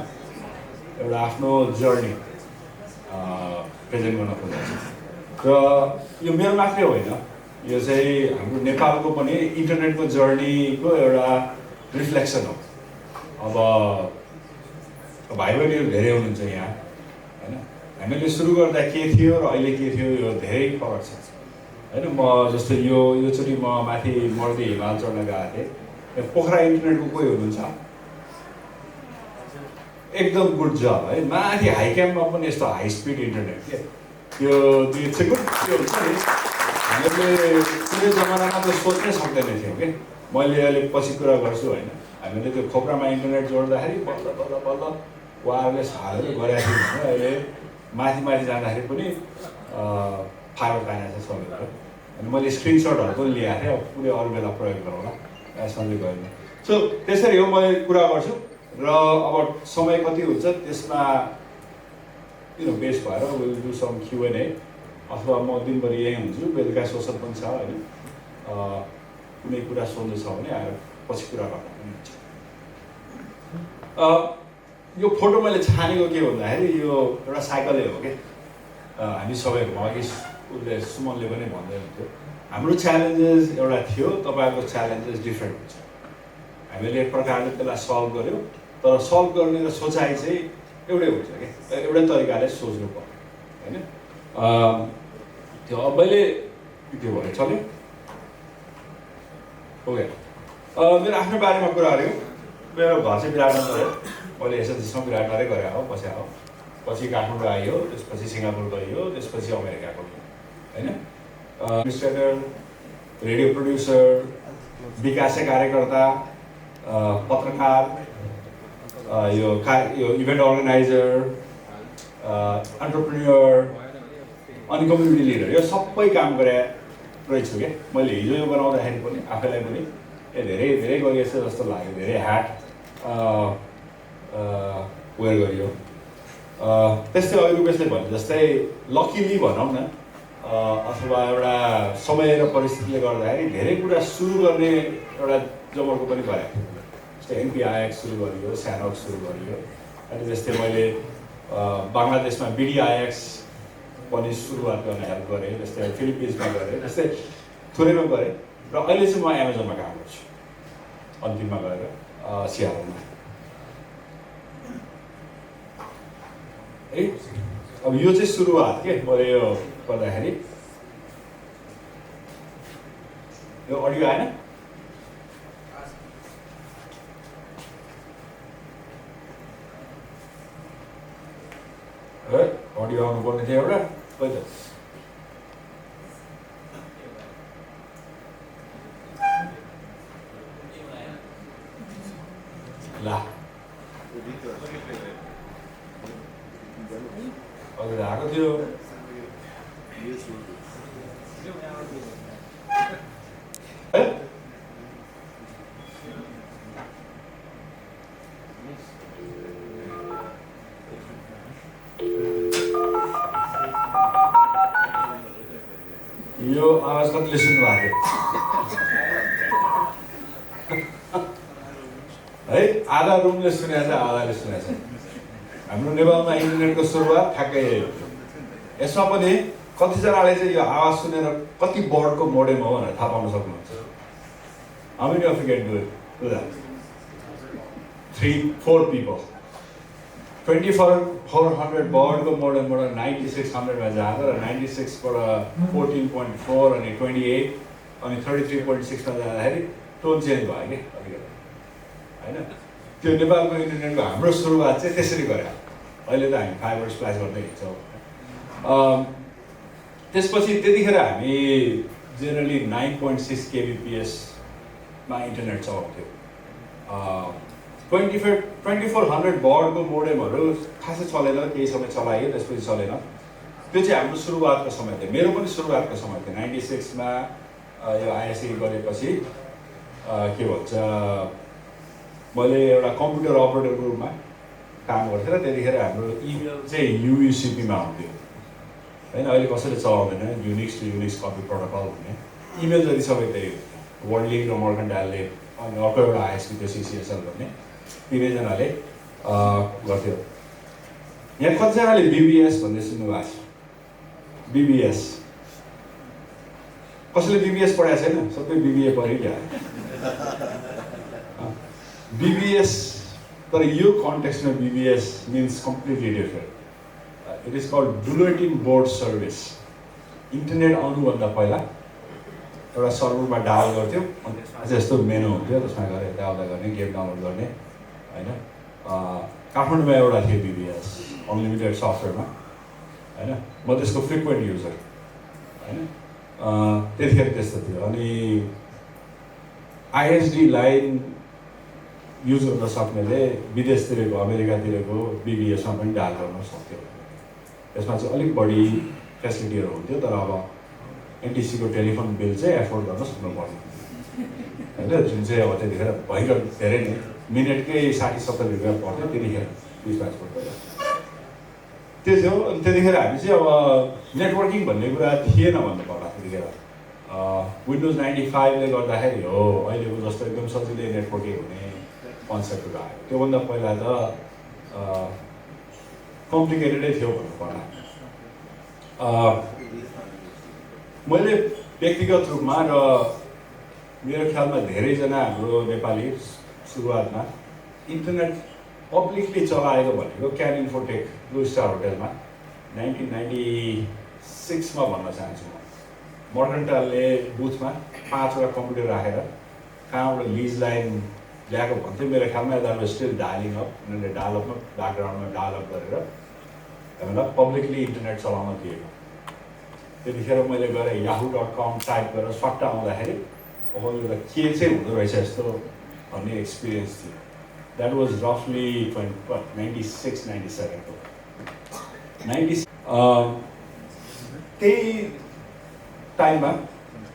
एउटा आफ्नो जर्नी प्रेजेन्ट गर्न खोजेको छु र यो मेरो मात्रै होइन यो चाहिँ हाम्रो नेपालको पनि इन्टरनेटको जर्नीको एउटा रिफ्लेक्सन हो अब भाइ बहिनीहरू धेरै हुनुहुन्छ यहाँ होइन हामीले सुरु गर्दा के थियो र अहिले के थियो यो धेरै फरक छ होइन म जस्तो योचोटि म माथि मर्दी हिमाल चढ्न गएको थिएँ पोखरा इन्टरनेटको कोही हुनुहुन्छ एकदम गुड जब है माथि हाई क्याम्पमा पनि यस्तो हाई स्पिड इन्टरनेट के त्यो चाहिँ गुड त्यो हुन्छ नि हामीले कुनै जमानामा त सोच्नै सक्दैन थियौँ कि मैले अहिले पछि कुरा गर्छु होइन हामीले त्यो खोक्रामा इन्टरनेट जोड्दाखेरि बल्ल बल्ल बल्ल वायरलेस हालेर गरेको थियौँ भने अहिले माथि जाँदाखेरि पनि फाइबर पाइरहेको छ सबैहरू अनि मैले स्क्रिनसटहरू पनि ल्याएको थिएँ अब कुनै अरू बेला प्रयोग गरौँला सधैँ गएन सो त्यसरी हो मैले कुरा गर्छु र अब समय कति हुन्छ त्यसमा बेस भएर विल डु सम Q&A अथवा म दिनभरि यहीँ हुन्छु बेलुका सोसल पनि छ होइन कुनै कुरा सोध्नु छ भने आएर पछि कुरा गर्दा पनि हुन्छ यो फोटो मैले छानेको के भन्दाखेरि यो एउटा साइकलै हो कि हामी सबैको अघि उसले सुमनले पनि भन्दै हुन्थ्यो हाम्रो च्यालेन्जेस एउटा थियो तपाईँहरूको च्यालेन्जेस डिफ्रेन्ट हुन्छ हामीले एक प्रकारले त्यसलाई सल्भ गऱ्यौँ तर सल्भ गर्ने र सोचाइ चाहिँ एउटै हुन्छ कि एउटै तरिकाले सोच्नु पर्यो होइन त्यो अब मैले त्यो भयो चल्यो ओके मेरो आफ्नो बारेमा कुरा गऱ्यो मेरो घर चाहिँ विराटनगर हो मैले एसएचजीसम्म विराटनगरै गरेँ हो पछि काठमाडौँ आइयो त्यसपछि सिङ्गापुर गइयो त्यसपछि अमेरिका गयो होइन एडमिनिस्ट्रेटर रेडियो प्रड्युसर विकासे कार्यकर्ता पत्रकार यो इभेन्ट अर्गनाइजर एन्टरप्रेन्योर अनि कम्युनिटी लिडर यो सबै काम गरे रहेछु क्या मैले हिजो यो बनाउँदाखेरि पनि आफैलाई पनि धेरै धेरै गरिएछ जस्तो लाग्यो धेरै ह्याट वेयर गरियो त्यस्तै अघि रुपेशले भने जस्तै लकिली भनौँ न अथवा एउटा समय र परिस्थितिले गर्दाखेरि धेरै कुरा सुरु गर्ने एउटा जमर्को पनि गरेको थियो जस्तै NPIX सुरु गरियो SANOC सुरु गरियो अनि जस्तै मैले बङ्गलादेशमा BDIX पनि सुरुवात गर्न हेल्प गरेँ जस्तै फिलिपिन्समा गरेँ जस्तै थोरैमा गरेँ र अहिले चाहिँ म एमाजोनमा काम गर्छु अन्तिममा गएर सियालमा है अब यो चाहिँ सुरुवात के मैले यो गर्दाखेरि यो अडियो आएन है अडियो आउनुपर्ने थियो एउटा खोइ त ला अघि त आएको थियो है यो आवाज कतिले सुन्नु भएको थियो है आधा रुमले सुनेको छ आधाले सुनेको छ हाम्रो नेपालमा इन्टरनेटको सुरुवात ठ्याक्कै यसमा पनि कतिजनाले चाहिँ यो आवाज सुनेर कति बर्डको मोडेम हो भनेर थाहा पाउन सक्नुहुन्छ How many of you can do that? 3-4 people 2400 boardको मोडेमबाट 9600 मा जाँदा र 96 बाट 14.4 अनि 28 अनि 33.6 मा जाँदाखेरि टोन चेन्ज भयो के अलिकति हैन त्यो नेपालको इन्टरनेटको हाम्रो सुरुवात चाहिँ त्यसरी गर्यो अहिले त हामी फाइबर स्प्ल्यास गर्दै हिँड्छौँ त्यसपछि त्यतिखेर हामी जेनरली 9.6 kbps मा इन्टरनेट चलाउँथ्यौँ 2400 बर्डको मोडेमहरू खासै चलेन केही समय चलायो त्यसपछि चलेन त्यो चाहिँ हाम्रो सुरुवातको समय थियो मेरो पनि सुरुवातको समय थियो 96 मा यो आइएससी गरेपछि के भन्छ मैले एउटा कम्प्युटर अपरेटरको रूपमा काम गर्थेँ र त्यतिखेर हाम्रो इमेल चाहिँ युयुसिपीमा हुन्थ्यो हैन अहिले कसैले चलाउँदैन युनिक्स टु युनिक्स कपी प्रोटोकल भन्ने इमेल जति सबै त्यही वर्ल्ड लिग र मर्कन्टाइलले अनि अर्को एउटा आइएसपी त्यो सिसिएसएल भन्ने तिनैजनाले गर्थ्यो यहाँ कतिजनाले बिबिएस भन्ने सुन्नुभएको छ बिबिएस कसैले बिबिएस पढाएको छैन सबै बिबिए पढ्यो क्या बिबिएस तर यो कन्टेक्स्टमा BBS means completely different it is called bulletin board service internet आउनुभन्दा पहिला एउटा सर्भरमा डायल गर्थ्यौँ अनि त्यसमा चाहिँ यस्तो मेनु हुन्थ्यो त्यसमा गएर यताउता गर्ने गेम डाउनलोड गर्ने होइन काठमाडौँमा एउटा थियो बिबिएस अनलिमिटेड सफ्टवेयरमा होइन म त्यसको फ्रिक्वेन्ट युजर होइन त्यतिखेर त्यस्तो थियो अनि आइएसडी लाइन युज गर्न सक्नेले विदेशतिरको अमेरिकातिरको बिबिएसमा पनि डायल गर्न सक्थ्यो त्यसमा चाहिँ अलिक बढी फेसिलिटीहरू हुन्थ्यो तर अब एनटिसीको टेलिफोन बिल चाहिँ एफोर्ड गर्न सक्नुपर्ने होइन जुन चाहिँ अब त्यतिखेर भयङ्कर धेरै नै मिनेटकै 60-70 रुपियाँ पर्थ्यो त्यतिखेर 20-22 पर्थ्यो त्यो थियो अनि त्यतिखेर हामी चाहिँ अब नेटवर्किङ भन्ने कुरा थिएन भन्नु पर्ला त्यतिखेर विन्डोज 95ले गर्दाखेरि हो अहिलेको जस्तो एकदम सजिलै नेटवर्किङ हुने कन्सेप्टहरू आयो त्योभन्दा पहिला त कम्प्लिकेटेडै थियो भन्नु पर्ला मैले व्यक्तिगत रूपमा र मेरो ख्यालमा धेरैजना हाम्रो नेपाली सुरुवातमा इन्टरनेट पब्लिकली चलाएको भनेको क्यान इन्फोटेक ब्लू स्टार होटेलमा 1996 मा भन्न चाहन्छु म मर्कन्टाइलले बुथमा 5वटा कम्प्युटर राखेर कहाँबाट लिज लाइन ल्याएको भन्थ्यो मेरो ख्यालमा यता स्टिल डायलिङ अप उनीहरूले डायलअपमा ब्याकग्राउन्डमा डायलअप गरेर हामीलाई पब्लिकली इन्टरनेट चलाउन दिएको त्यतिखेर मैले गएर yahoo.com टाइप गरेर सट्टा आउँदाखेरि अब यो त के चाहिँ हुँदो रहेछ यस्तो भन्ने एक्सपिरियन्स थियो द्याट वाज रफली 96-97 को 90 त्यही टाइममा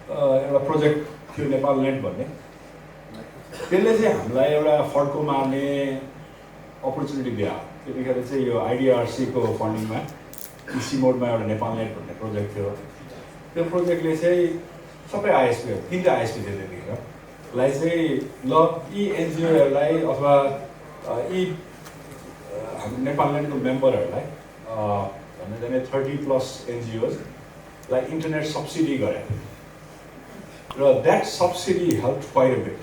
एउटा प्रोजेक्ट थियो नेपाल नेट भन्ने त्यसले चाहिँ हामीलाई एउटा फड्को मार्ने अपर्च्युनिटी दियो त्यतिखेर चाहिँ यो आइडिआरसीको फन्डिङमा इसी मोडमा एउटा नेपाल नेट भन्ने प्रोजेक्ट थियो त्यो प्रोजेक्टले चाहिँ सबै आइएसपी 3टा आइएसपी थियो त्यतिखेरलाई चाहिँ ल यी एनजिओहरूलाई अथवा यी हाम्रो नेपाल नेटको मेम्बरहरूलाई भन्दा जाने 30+ एनजिओजलाई इन्टरनेट सब्सिडी गरे र that subsidy help quite a bit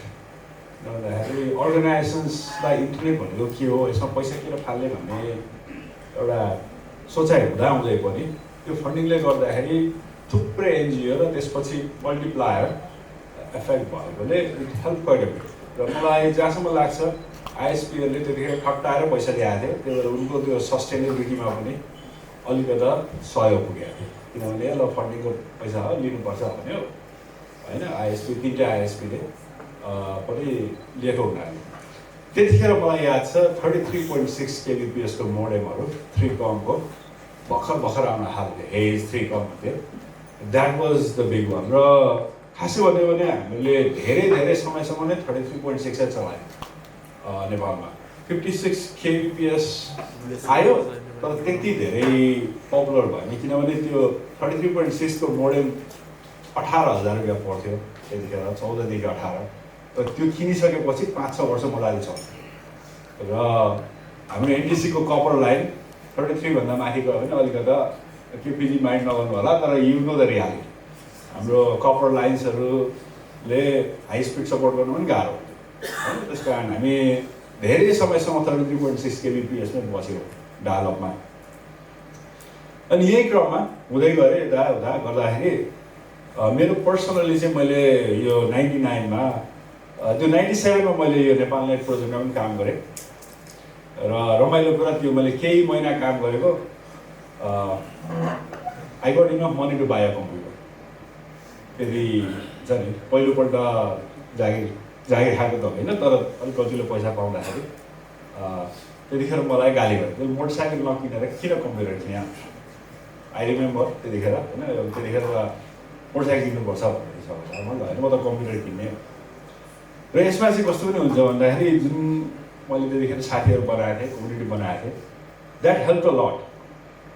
भन्दाखेरि अर्गनाइजेसन्सलाई इन्टरनेट भनेको के हो यसमा पैसा किन फाल्ने भन्ने एउटा सोचाइ हुँदाहुँदै पनि त्यो फन्डिङले गर्दाखेरि थुप्रै एनजिओ र त्यसपछि मल्टिप्लायर इफेक्ट भएकोले it help quite a bit र मलाई जहाँसम्म लाग्छ आइएसपीहरूले त्यतिखेर खट्टाएर पैसा ल्याएको थियो त्यही भएर उनको त्यो सस्टेनेबिलिटीमा पनि अलिकता सहयोग पुगेको थियो किनभने ल फन्डिङको पैसा हो लिनुपर्छ भन्यो होइन आइएसपी 3टा आइएसपीले पनि लिएको हुनाले त्यतिखेर मलाई याद छ 33.6 kbps को मोडेमहरू 3Com को भर्खर आउन थाल्थ्यो हेज 3Com थियो that was the big one र खासै भन्यो भने हामीले धेरै समयसम्म नै 33.6 चलायौँ नेपालमा 56 kbps आयो तर त्यति धेरै पपुलर भएन किनभने त्यो 33.6 को मोडेम 18,000 रुपियाँ पर्थ्यो त्यतिखेर 14 देखि 18 र त्यो किनिसकेपछि 5-6 वर्ष मजाले चल्थ्यो र हाम्रो एनटिसीको कपर लाइन 33 भन्दा माथि गयो भने अलिकता केपिजी माइन्ड नगर्नु होला तर यु नो द रियालिटी हाम्रो कपर लाइन्सहरूले हाई स्पिड सपोर्ट गर्नु पनि गाह्रो होइन त्यस कारण हामी धेरै समयसम्म 33.6 kbps मै बस्यौँ डायलगमा अनि यही क्रममा हुँदै गएँ हुँदा गर्दाखेरि मेरो पर्सनली चाहिँ मैले यो 99 मा त्यो 97 मा मैले यो नेपाल नेट प्रोजेक्टमा पनि काम गरेँ र रमाइलो कुरा त्यो मैले केही महिना काम गरेको I got enough money to buy a computer त्यति छ नि पहिलोपल्ट जागिर खाएको त होइन तर अलिक कतिले पैसा पाउँदाखेरि त्यतिखेर मलाई गाली गरे त्यसले मोटरसाइकल नकिनेर किन कम्प्युटर किने आई रिमेम्बर त्यतिखेर होइन त्यतिखेर मोटरसाइकल किन्नुपर्छ भन्ने छ मैले होइन म त कम्प्युटर किन्ने र यसमा चाहिँ कस्तो पनि हुन्छ भन्दाखेरि जुन मैले त्यतिखेर साथीहरू बनाएको थिएँ कम्युनिटी बनाएको थिएँ द्याट हेल्प अ लट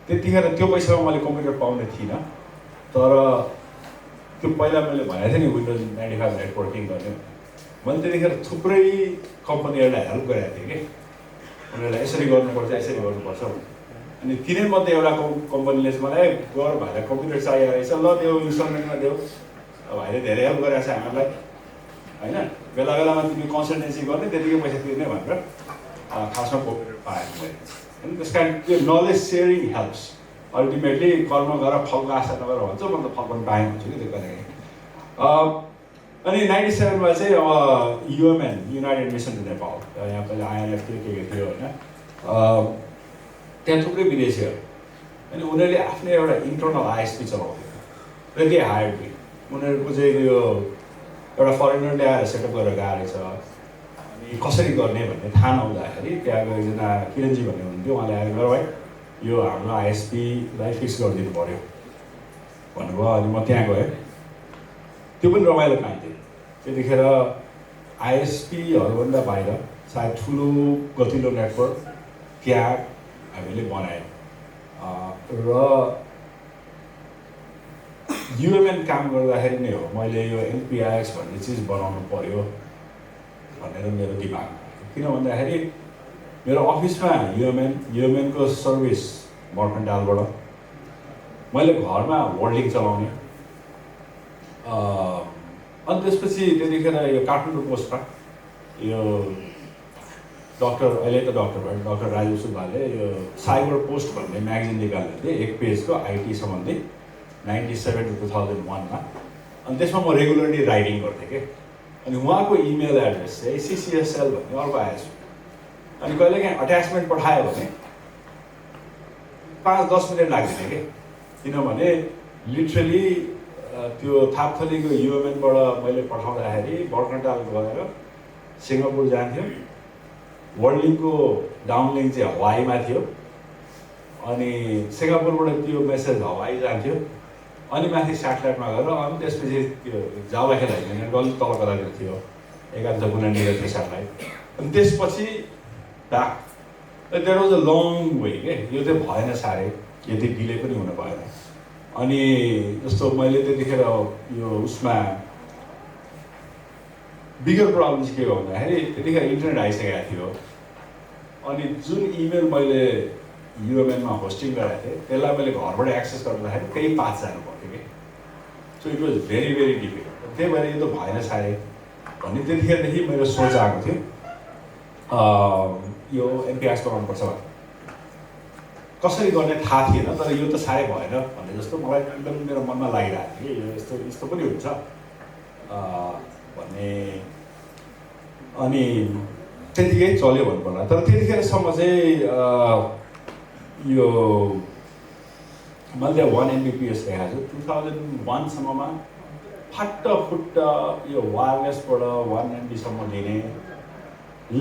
त्यतिखेर त्यो पैसामा मैले कम्प्युटर पाउने थिइनँ तर त्यो पहिला मैले भनेको थिएँ नि विन्डोज 95 नेटवर्किङ गर्ने मैले त्यतिखेर थुप्रै कम्पनीहरूलाई हेल्प गरेको थिएँ कि उनीहरूलाई यसरी गर्नुपर्छ यसरी गर्नुपर्छ अनि तिनैमध्ये एउटा कम्पनीले चाहिँ मलाई गर भाइलाई कम्प्युटर चाहिएको रहेछ ल त्यो इन्स्टलमेन्टमा देऊ भाइले धेरै हेल्प गरेको छ हामीलाई होइन बेला बेलामा तिमी कन्सल्टेन्सी गर्ने त्यतिकै पैसा तिर्ने भनेर खासमा कम्प्युटर पाएको मैले होइन त्यस कारण त्यो नलेज सेयरिङ हेल्प्स अल्टिमेटली कर्म गर फलको आशा नगर भन्छ म त फल पनि पाएँ भन्छु कि त्यो कहिले अनि 97 मा चाहिँ अब UMN united mission to Nepal यहाँ पहिला आइएनएफ थियो के थियो होइन त्यहाँ थुप्रै विदेशीहरू अनि उनीहरूले आफ्नै एउटा इन्टरनल आइएसपी चलाउँथ्यो र दे हायर्ड मी उनीहरूको चाहिँ यो एउटा फरेनरले आएर सेटअप गरेर गएको रहेछ अनि कसरी गर्ने भन्ने थाहा नहुँदाखेरि त्यहाँको एकजना किरणजी भन्ने हुनुहुन्थ्यो उहाँले आएर गएर भाइ यो हाम्रो आइएसपीलाई फिक्स गरिदिनु पऱ्यो भन्नुभयो अनि म त्यहाँ गएँ त्यो पनि रमाइलो पाइन्थ्यो त्यतिखेर आइएसपीहरूभन्दा बाहिर सायद ठुलो गतिलो नेटवर्क त्यहाँ हामीले बनायौँ र युएमएन काम गर्दाखेरि नै हो मैले यो एनपिआइएक्स भन्ने चिज बनाउनु पर्यो भनेर मेरो दिमागमा किन भन्दाखेरि मेरो अफिसमा युएमएनको सर्भिस मर्केन्टाइलबाट मैले घरमा होल्डिङ चलाउने अनि त्यसपछि त्यतिखेर यो काठमाडौँ पोस्टमा यो अहिले त डक्टर भयो डक्टर राजु सुब्बाले यो साइबर पोस्ट भन्ने म्यागजिन निकाल्ने थिएँ एक पेजको आइटी सम्बन्धी 97 to 2001 मा अनि त्यसमा म रेगुलरली राइटिङ गर्थेँ कि अनि उहाँको इमेल एड्रेस चाहिँ CCSL भन्ने अर्को आएछ अनि कहिलेकाहीँ अट्याचमेन्ट पठायो भने 5-10 मिनट लाग्दैन कि किनभने लिटरली त्यो थापथलीको युएमएनबाट मैले पठाउँदाखेरि मर्केन्टाइल गएर सिङ्गापुर जान्थ्यो वर्ल्डलिङको डाउनलिङ चाहिँ हवाईमा थियो अनि सिङ्गापुरबाट त्यो मेसेज हवाई जान्थ्यो अनि माथि स्याटेलाइटमा गएर अनि त्यसपछि त्यो जावा खेलाइदिने अलिक तल कतातिर थियो एकान्त गुनानिर थियो स्याटेलाइट अनि त्यसपछि back that was a long वे के यो चाहिँ भएन साह्रै यति डिले पनि हुन भएन अनि जस्तो मैले त्यतिखेर यो उसमा बिगर प्रब्लम चाहिँ के हो भन्दाखेरि त्यतिखेर इन्टरनेट आइसकेको थियो अनि जुन इमेल मैले युएमएनमा होस्टिङ गराएको थिएँ त्यसलाई मैले घरबाट एक्सेस गर्दाखेरि त्यही पाथ जानु पर्थ्यो कि so it was very very difficult त्यही भएर यो त भएन साह्रै भन्ने त्यतिखेरदेखि मेरो सोच आएको थियो यो एनपिआइएक्स बनाउनुपर्छ भने कसरी गर्ने थाहा थिएन तर यो त साह्रै भएन भन्ने जस्तो मलाई एकदम मेरो मनमा लागिरहेको थियो कि यो यस्तो पनि हुन्छ भन्ने अनि त्यतिकै चल्यो भन्नुपर्ला तर त्यतिखेरसम्म चाहिँ यो मैले 1 Mbps देखाएको छु 2001सम्ममा फुट्ट यो वायरलेसबाट 1 MB सम्म दिने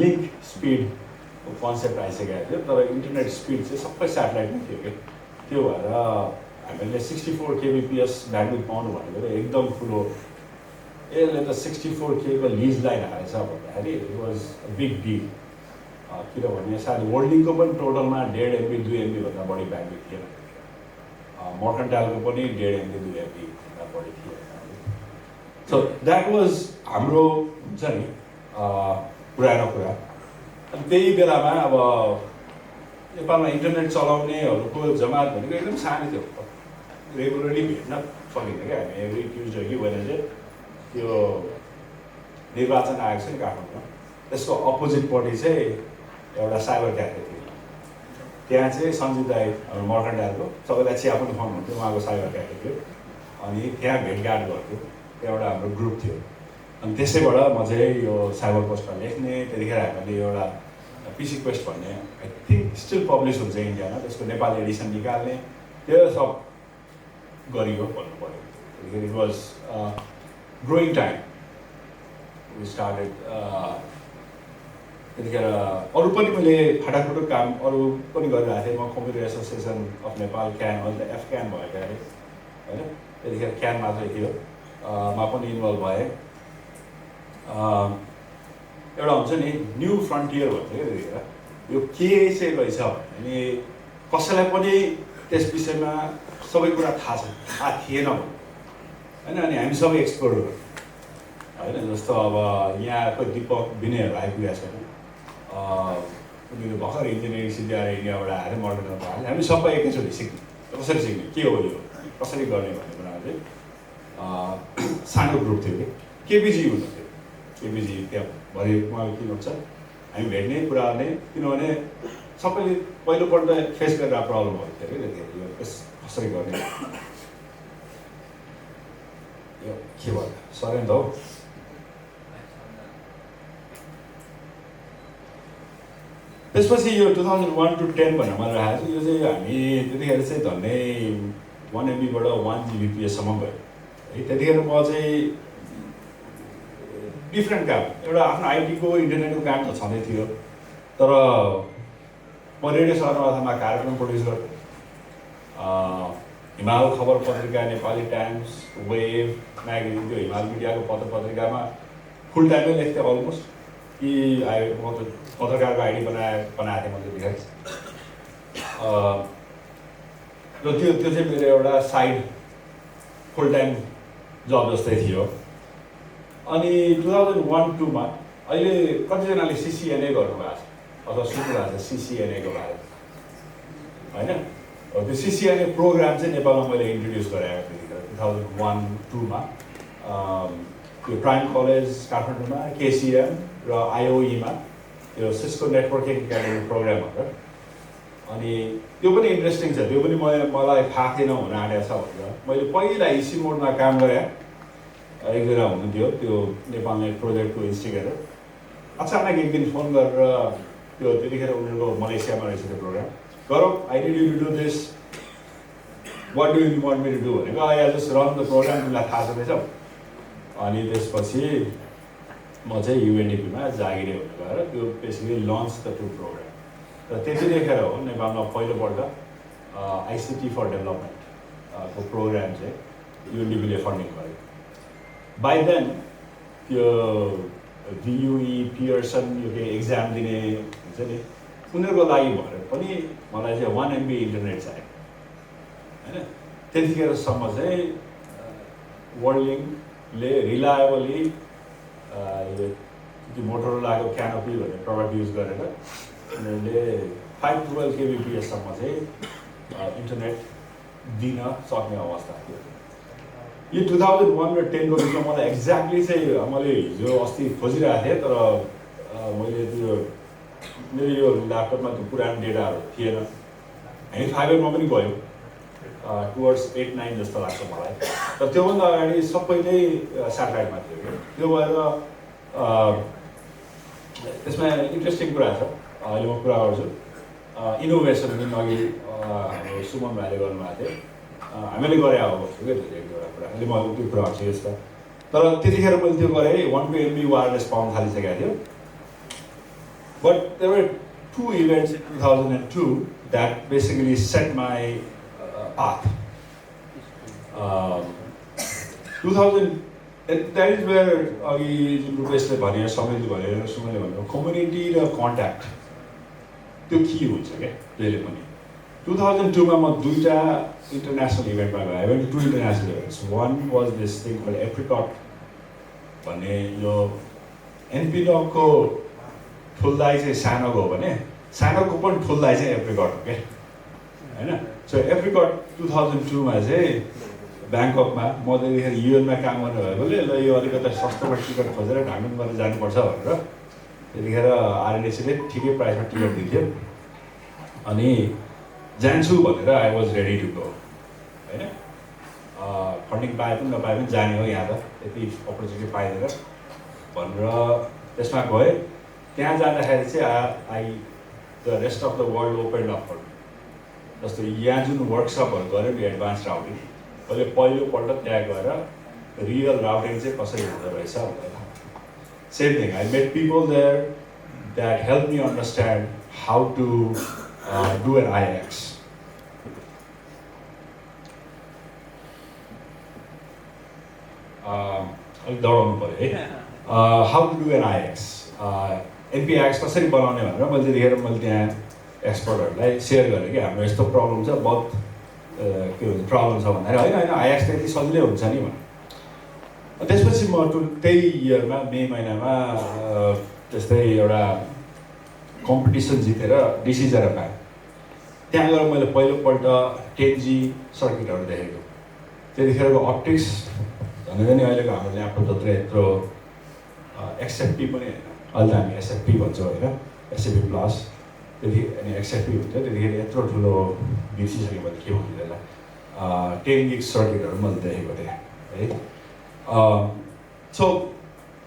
लिङ्क स्पिडको कन्सेप्ट आइसकेको थियो तर इन्टरनेट स्पिड चाहिँ सबै स्याटेलाइटमै थियो कि त्यो भएर हामीले 64 kbps ब्यान्डविड्थ पाउनु भनेको त एकदम ठुलो यसले त 64 K को लिज लाइन हालेछ भन्दाखेरि it was a big dill किनभने सायद वर्ल्डिङको पनि टोटलमा 1.5 MB 2 MB भन्दा बढी ब्यान्डविड्थ थिएन मर्कन्टाइलको पनि 1.5 MB 2 MB भन्दा बढी थियो सो द्याट वाज हाम्रो हुन्छ नि पुरानो कुरा अनि त्यही बेलामा अब नेपालमा इन्टरनेट चलाउनेहरूको जमात भनेको एकदम सानो थियो रेगुलरली भेट्न सकिन्छ क्या हामी एभ्री ट्युजडे कि वेडनेसडे त्यो निर्वाचन आएको छ नि काठमाडौँमा त्यसको अपोजिटपट्टि चाहिँ एउटा साइबर क्याफे थियो त्यहाँ चाहिँ सञ्जीव दाई हाम्रो मर्कन्टाइलको सबैलाई चिया पनि खुवाउनुहुन्थ्यो उहाँको साइबर क्याफे थियो अनि त्यहाँ भेटघाट गर्थ्यो त्यहाँ एउटा हाम्रो ग्रुप थियो अनि त्यसैबाट म चाहिँ यो साइबर पोस्टमा लेख्ने त्यतिखेर हामीले एउटा पिसी क्वेस्ट भन्ने आई थिङ्क स्टिल पब्लिस हुन्छ इन्डियामा त्यसको नेपाली एडिसन निकाल्ने त्यो सब गरियो भन्नु पऱ्यो त्यतिखेर it was growing time we started त्यतिखेर अरू पनि मैले फाटाफुटुक काम अरू पनि गरिरहेको थिएँ म कम्प्युटर एसोसिएसन अफ नेपाल क्यान अहिले त एफक्यान भएको अरे होइन त्यतिखेर क्यान मात्रै थियो मा पनि इन्भल्भ भएँ एउटा हुन्छ नि न्यू फ्रन्टियर भन्छ क्या त्यतिखेर यो के चाहिँ रहेछ भने कसैलाई पनि त्यस विषयमा सबै कुरा थाहा थिएन होइन अनि हामी सबै एक्सप्लोर गऱ्यौँ होइन जस्तो अब यहाँको दीपक विनयहरू आइपुगेको छैन उनीहरू भर्खर इन्जिनियरिङ सिद्ध्याएर इन्डियाबाट आएर मर्डनमा आएर हामी सबै एकैचोटि सिक्ने कसरी सिक्ने के हो यो कसरी गर्ने भन्ने कुरा चाहिँ सानो ग्रुप थियो कि केपिजी हुनुहुन्थ्यो केपिजी त्यहाँ भरि उहाँले के भन्छ हामी भेट्ने कुरा गर्ने किनभने सबैले पहिलोपल्ट फेस गरेर प्रब्लम भएको थियो कि यो कसरी गर्ने यो के भयो सर नि त हौ त्यसपछि यो 2001 to 10 भनेर मैले राखेको छु यो चाहिँ हामी त्यतिखेर चाहिँ झन्डै 1 MB बाट 1 Gbps सम्म भयो है त्यतिखेर म चाहिँ डिफ्रेन्ट काम एउटा आफ्नो आइटीको इन्टरनेटको काम त छँदै थियो तर म रेडियो सगरमाथामा कार्यक्रम प्रड्युस गर्थेँ हिमाल खबर पत्रिका नेपाली टाइम्स वेब म्यागजिन त्यो हिमाल मिडियाको पत्रपत्रिकामा फुल टाइममै लेख्थेँ अलमोस्ट कि म त पत्रकारको आइडी बनाएको थिएँ म त्यतिखेर र त्यो चाहिँ मेरो एउटा साइड फुल टाइम जब जस्तै थियो अनि 2001-2 अहिले कतिजनाले CCNA गर्नुभएको छ अथवा सुन्नुभएको छ CCNA-को बारेमा होइन त्यो CCNA प्रोग्राम चाहिँ नेपालमा मैले इन्ट्रोड्युस गराएको थिएँ 2001-2 त्यो प्राइम कलेज काठमाडौँमा KCM र IOE-मा यो सिस्को नेटवर्किङ एकाडेमी प्रोग्रामहरू अनि त्यो पनि इन्ट्रेस्टिङ छ त्यो पनि मलाई थाहा थिएन हुन आँटेको छ भनेर मैले पहिला इसी मोडमा काम गरेँ एकजना हुनुहुन्थ्यो त्यो नेपाल नेट प्रोजेक्टको इन्स्टिगेटर अचानक एक दिन फोन गरेर त्यो त्यतिखेर उनीहरूको मलेसियामा रहेछ त्यो प्रोग्राम गरौँ I need you to do this what do you want me to do भनेको I just run the program तिमीलाई थाहा छँदैछ अनि त्यसपछि म चाहिँ UNDP-मा जागिरे हुने भएर त्यो basically launch the to programme र त्यति देखेर हो नेपालमा पहिलोपल्ट ICT फर डेभलपमेन्ट को प्रोग्राम चाहिँ UNDP-ले फन्डिङ गर्यो बाई देन त्यो VUE पियर्सन यो के एक्जाम दिने हुन्छ नि उनीहरूको लागि भएर पनि मलाई चाहिँ 1 MB इन्टरनेट चाहियो होइन त्यतिखेरसम्म चाहिँ वर्ल्डिङले रिलायबली यो मोटोरोलाको क्यानोपी भन्ने प्रडक्ट युज गरेर उनीहरूले 512 kbps सम्म चाहिँ इन्टरनेट दिन सक्ने अवस्था थियो यो 2001 र 10 को बिचमा मलाई एक्ज्याक्टली चाहिँ मैले हिजो अस्ति खोजिरहेको थिएँ तर मैले त्यो मेरो यो ल्यापटपमा त्यो पुरानो डेटाहरू थिएन हामी फाइबरमा पनि गयौँ टुवर्ड्स 8-9 जस्तो लाग्छ मलाई तर त्योभन्दा अगाडि सबै नै स्याटेलाइटमा थियो त्यो भएर त्यसमा इन्ट्रेस्टिङ कुरा छ अहिले म कुरा गर्छु इनोभेसन जुन अघि हाम्रो सुमन भाइले गर्नुभएको थियो हामीले गरे हो क्या त्यो एक दुईवटा कुरा अहिले म त्यो कुराहरू चाहिँ यस्ता तर त्यतिखेर मैले त्यो गरेँ 1 MB वायरलेस पाउन थालिसकेको थियो but there were 2 events in 2002 that basically set my path 2000 that is where अघि जुन रूपेशले भन्यो समीरले भन्यो सुमनले भन्यो कम्युनिटी र कन्ट्याक्ट त्यो के हुन्छ क्या जहिले पनि 2002 मा म दुईटा इन्टरनेसनल इभेन्टमा गएँ I went to international events one was this thing called APRICOT भन्ने यो NPNOG को ठुल्दाइ चाहिँ सानोको हो भने सानोको पनि ठुल्दाइ चाहिँ एप्रिकट हो क्या होइन सो एप्रिकट 2002 मा चाहिँ ब्याङ्ककमा म त्यतिखेर UN मा काम गर्नु भएकोले ल यो अलिकति सस्तोमा टिकट खोजेर ढाङ्गन गरेर जानुपर्छ भनेर त्यतिखेर RNDC ले ठिकै प्राइसमा टिकट दिन्थ्यो अनि जान्छु भनेर I was ready to go होइन फन्डिङ पाए पनि नपाए पनि जाने हो यहाँ त यति अपर्च्युनिटी पाइदिएर भनेर त्यसमा गएँ त्यहाँ जाँदाखेरि चाहिँ I the rest of the world open up for जस्तो यहाँ जुन वर्कसपहरू गऱ्यो नि एडभान्स राउटिङ मैले पहिलोपल्ट त्यहाँ गएर रियल राउटिङ चाहिँ कसरी हुँदो रहेछ भनेर same thing I met people there that help me understand how to do an IX अलिक दौडाउनु पऱ्यो है how to do an IX NPX कसरी बनाउने भनेर मैले त्यतिखेर मैले त्यहाँ एक्सपर्टहरूलाई सेयर गरेँ कि हाम्रो यस्तो प्रब्लम छ बहुत के भन्छ प्रब्लम छ भन्दाखेरि होइन IX त यति सजिलै हुन्छ नि भने त्यसपछि म त्यही इयरमा मे महिनामा त्यस्तै एउटा कम्पिटिसन जितेर डिसिजर पाएँ त्यहाँ गएर मैले पहिलोपल्ट 10G सर्किटहरू देखेको त्यतिखेरको अप्टिक्स भन्दा पनि अहिलेको हाम्रो ल्यापटप जत्रै यत्रो XFP पनि होइन अहिले त हामी SFP भन्छौँ होइन SFP प्लस त्यतिखेर अनि XFP हुन्छ त्यतिखेर यत्रो ठुलो बिर्सिसकेँ मैले के भन्छु त्यसलाई 10 गिग सर्किटहरू मैले देखेको थिएँ है सो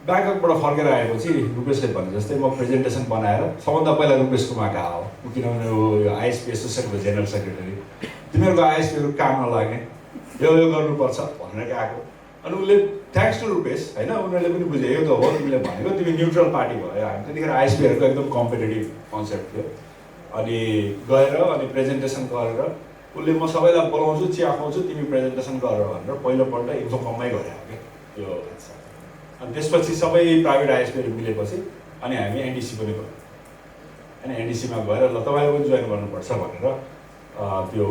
ब्याङ्ककबाट फर्केर आएपछि रूपेशले भने जस्तै म प्रेजेन्टेसन बनाएर सबभन्दा पहिला रूपेशकोमा गएको हो किनभने यो ISP एसोसिएसनको जेनरल सेक्रेटरी तिमीहरूको ISPहरू काम नलाग्ने यो गर्नुपर्छ भनेर गएको अनि उसले थ्याङ्क्स टु रूपेश होइन उनीहरूले पनि बुझे यो त हो तिमीले भनेको तिमी न्युट्रल पार्टी भयो हामी त्यतिखेर ISPहरूको एकदम कम्पिटेटिभ कन्सेप्ट थियो अनि गएर अनि प्रेजेन्टेसन गरेर उसले म सबैलाई बोलाउँछु चिया खुवाउँछु तिमी प्रेजेन्टेसन गरेर भनेर पहिलोपल्ट इन्फोकममै गरे क्या यो अनि त्यसपछि सबै प्राइभेट ISPहरू मिलेपछि अनि हामी NDC पनि गयौँ अनि NDCमा गएर ल तपाईँले पनि जोइन गर्नुपर्छ भनेर त्यो